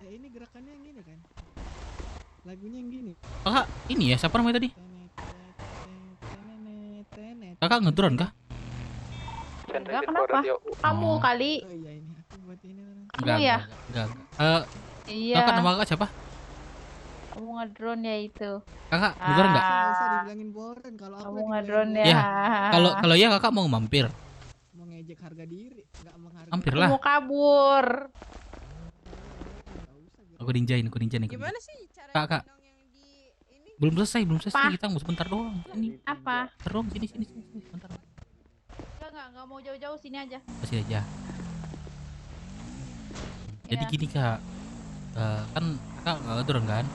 V: Ini gerakannya yang gini kan? Lagunya yang gini.
E: Kakak, ini ya siapa namanya tadi? Kakak ngedrone kah?
K: Enggak, kenapa? Kamu kali.
V: Oh iya ini aku buat ini.
E: Enggak,
K: ya?
E: enggak.
K: Iya.
E: Kakak nama kakak siapa?
K: Kamu ngedrone ya itu.
E: Kakak, ngedrone enggak?
V: Nggak usah dibilangin boren kalau aku
K: Kamu
V: lagi
K: ngedrone
V: bilangin
K: ya.
E: Kalau ya kakak mau mampir.
V: mau ngejek harga diri, nggak menghargai.
E: Mampir lah.
K: Mau kabur.
E: Aku ninjain nih.
T: Gimana sih cara
E: Kak. Belum selesai kita mau sebentar doang. Ini
K: Apa?
E: terus sini sebentar.
K: Enggak mau jauh-jauh, sini aja.
E: Masih aja. Jadi
K: Ya.
E: gini kak, kan kakak nggak ngedrone kan?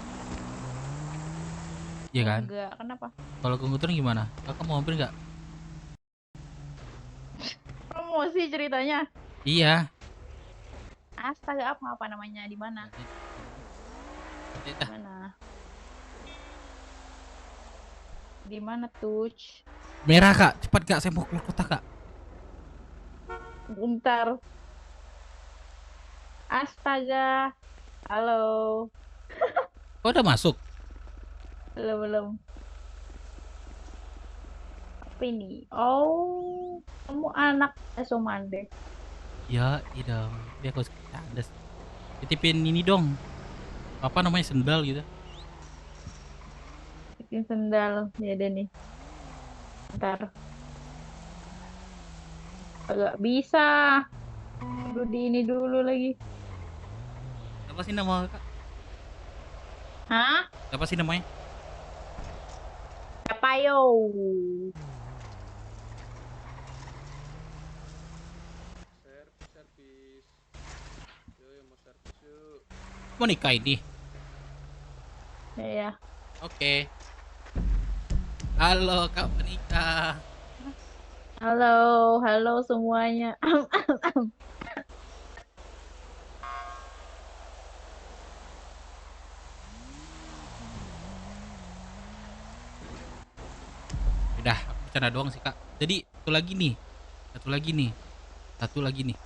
E: Iya kan?
K: Enggak, kenapa?
E: Kalau ke ngedrone gimana? Kakak mau mampir nggak?
K: Promosi ceritanya.
E: Iya.
K: Astaga, apa namanya? Di mana? Di mana tuh?
E: Merah kak, cepat kak, saya mau keluar kota kak.
K: Bentar. Astaga. Halo.
E: Kok udah masuk?
K: Belum. Apa ini? Oh, kamu anak Esomande.
E: Ya, iya dong. Biar kau ada. Titipin ini dong. Apa namanya sendal gitu?
K: Bikin sendal. Ya deh nih. Bentar. Agak bisa. Perlu di ini dulu lagi.
E: Apa sih nama Kak?
K: Hah?
E: Apa sih namanya?
K: Apa yo?
U: Servis. Yuk, mau servis yuk.
E: Mau nikah ini?
K: Ya.
E: Oke. Halo Kak Monika.
K: Halo semuanya.
E: Udah, bercanda doang sih Kak. Jadi satu lagi nih.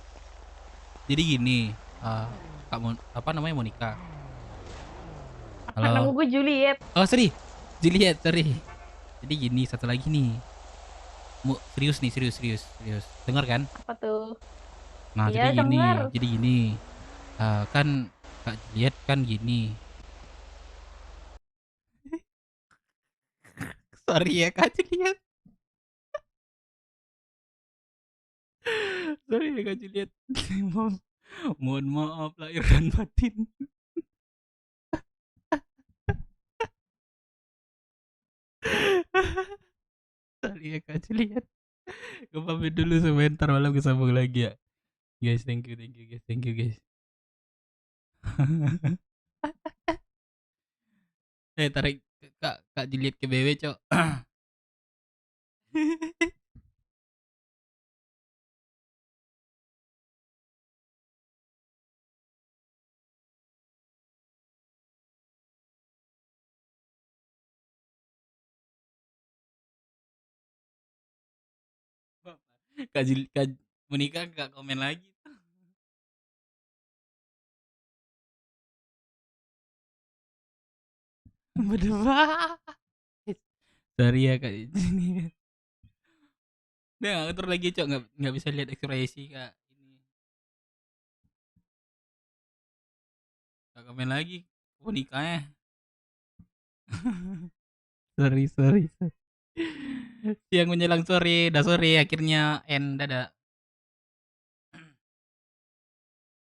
E: Jadi gini, Kak apa namanya Monika?
K: Nama gue Juliet.
E: Oh sorry, Juliet, sorry. Jadi gini, satu lagi nih. Serius nih, serius. Dengar kan?
K: Apa tuh?
E: Nah,
K: Iya,
E: jadi gini. Kan Kak Juliet kan gini. Sorry ya Kak Juliet. Sorry ya Kak Juliet. Mohon maaf lahir dan batin. Sorry ya Kak Juliet. Gue pamit dulu sebentar, malam gue sambung lagi ya. Guys, thank you guys. Tarik Kak Juliet ke BW, Cok. Kak Monika gak komen lagi. Berdua. Sorry ya Kak. Udah gak atur lagi Cok, nggak bisa lihat ekspresi Kak. Ini. Gak komen lagi Monikanya. sorry. Siang menjelang sore, dah sore akhirnya end, dadah.